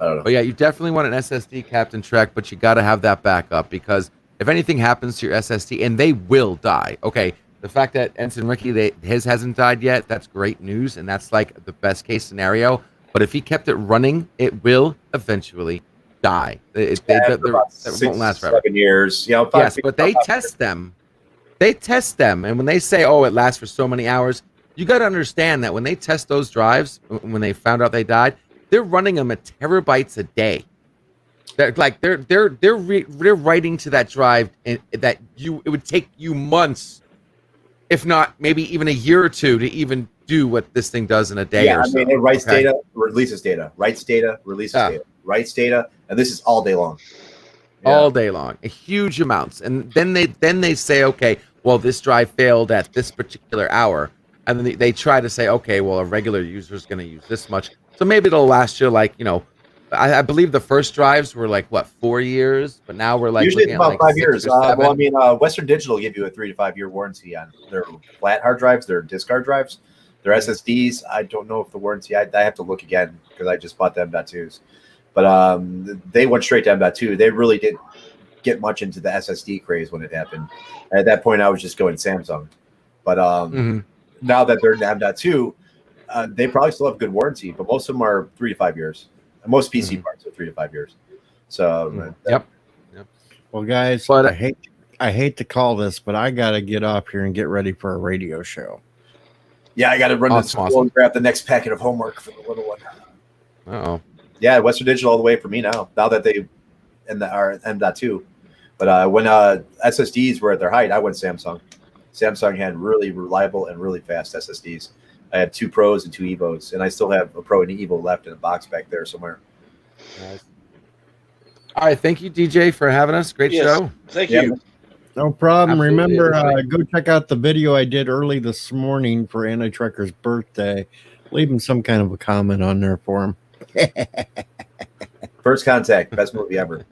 I don't know. But yeah, you definitely want an SSD, Captain Trek, but you got to have that backup because if anything happens to your SSD, and they will die. Okay, the fact that Ensign Ricky his hasn't died yet, that's great news, and that's like the best case scenario. But if he kept it running, it will eventually die. It won't last forever. 7 years. Yes, but they test them. They test them, and when they say, "Oh, it lasts for so many hours," you got to understand that when they test those drives, when they found out they died, they're running them at terabytes a day. They're writing to that drive, and it would take you months, if not maybe even a year or two, to even do what this thing does in a day. Yeah, or so. It writes data, releases data, writes data, releases data, writes data, and this is all day long. All day long, huge amounts, and then they say, okay, well, this drive failed at this particular hour, and then they try to say, okay, well, a regular user is going to use this much, so maybe it'll last you like, I believe the first drives were like 4 years, but now we're like usually it's about 5 years. Well, I mean, Western Digital give you a 3 to 5 year warranty on their flat hard drives, their disk hard drives, their SSDs. I don't know if the warranty. I have to look again because I just bought the M.2s. But they went straight to M.2. They really didn't get much into the SSD craze when it happened. At that point, I was just going Samsung. But now that they're in M.2, they probably still have good warranty, but most of them are 3 to 5 years. Most PC parts are 3 to 5 years. So yep. Well, guys, but I hate to call this, but I got to get up here and get ready for a radio show. Yeah, I got to run to school and grab the next packet of homework for the little one. Oh. Yeah, Western Digital all the way for me now. Now that they are M.2. But when SSDs were at their height, I went Samsung. Samsung had really reliable and really fast SSDs. I had 2 Pros and 2 Evos, and I still have a Pro and Evo left in a box back there somewhere. Nice. All right, thank you, DJ, for having us. Great show. Thank you. No problem. Absolutely, Remember, go check out the video I did early this morning for Anti-Trekker's birthday. Leave him some kind of a comment on there for him. First Contact, best movie ever.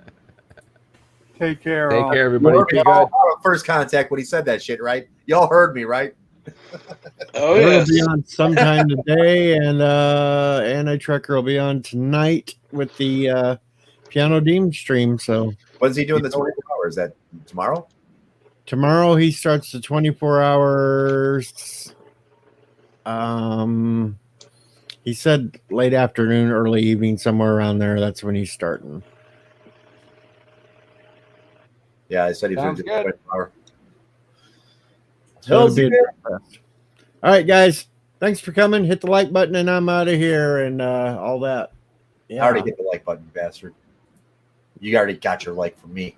Take care. Take care, everybody. Be good. First Contact when he said that shit, right? Y'all heard me, right? Oh, It'll yes. be on sometime today, and Anti-Trekker will be on tonight with the Piano Deem stream. So, when's he doing the 24 hours? Is that tomorrow? Tomorrow he starts the 24 hours. He said late afternoon, early evening, somewhere around there. That's when he's starting. Yeah, I said he was going Sounds to do good. 24 hours. So it'll be a all right, guys. Thanks for coming. Hit the like button, and I'm out of here and all that. I already hit the like button, bastard. You already got your like from me.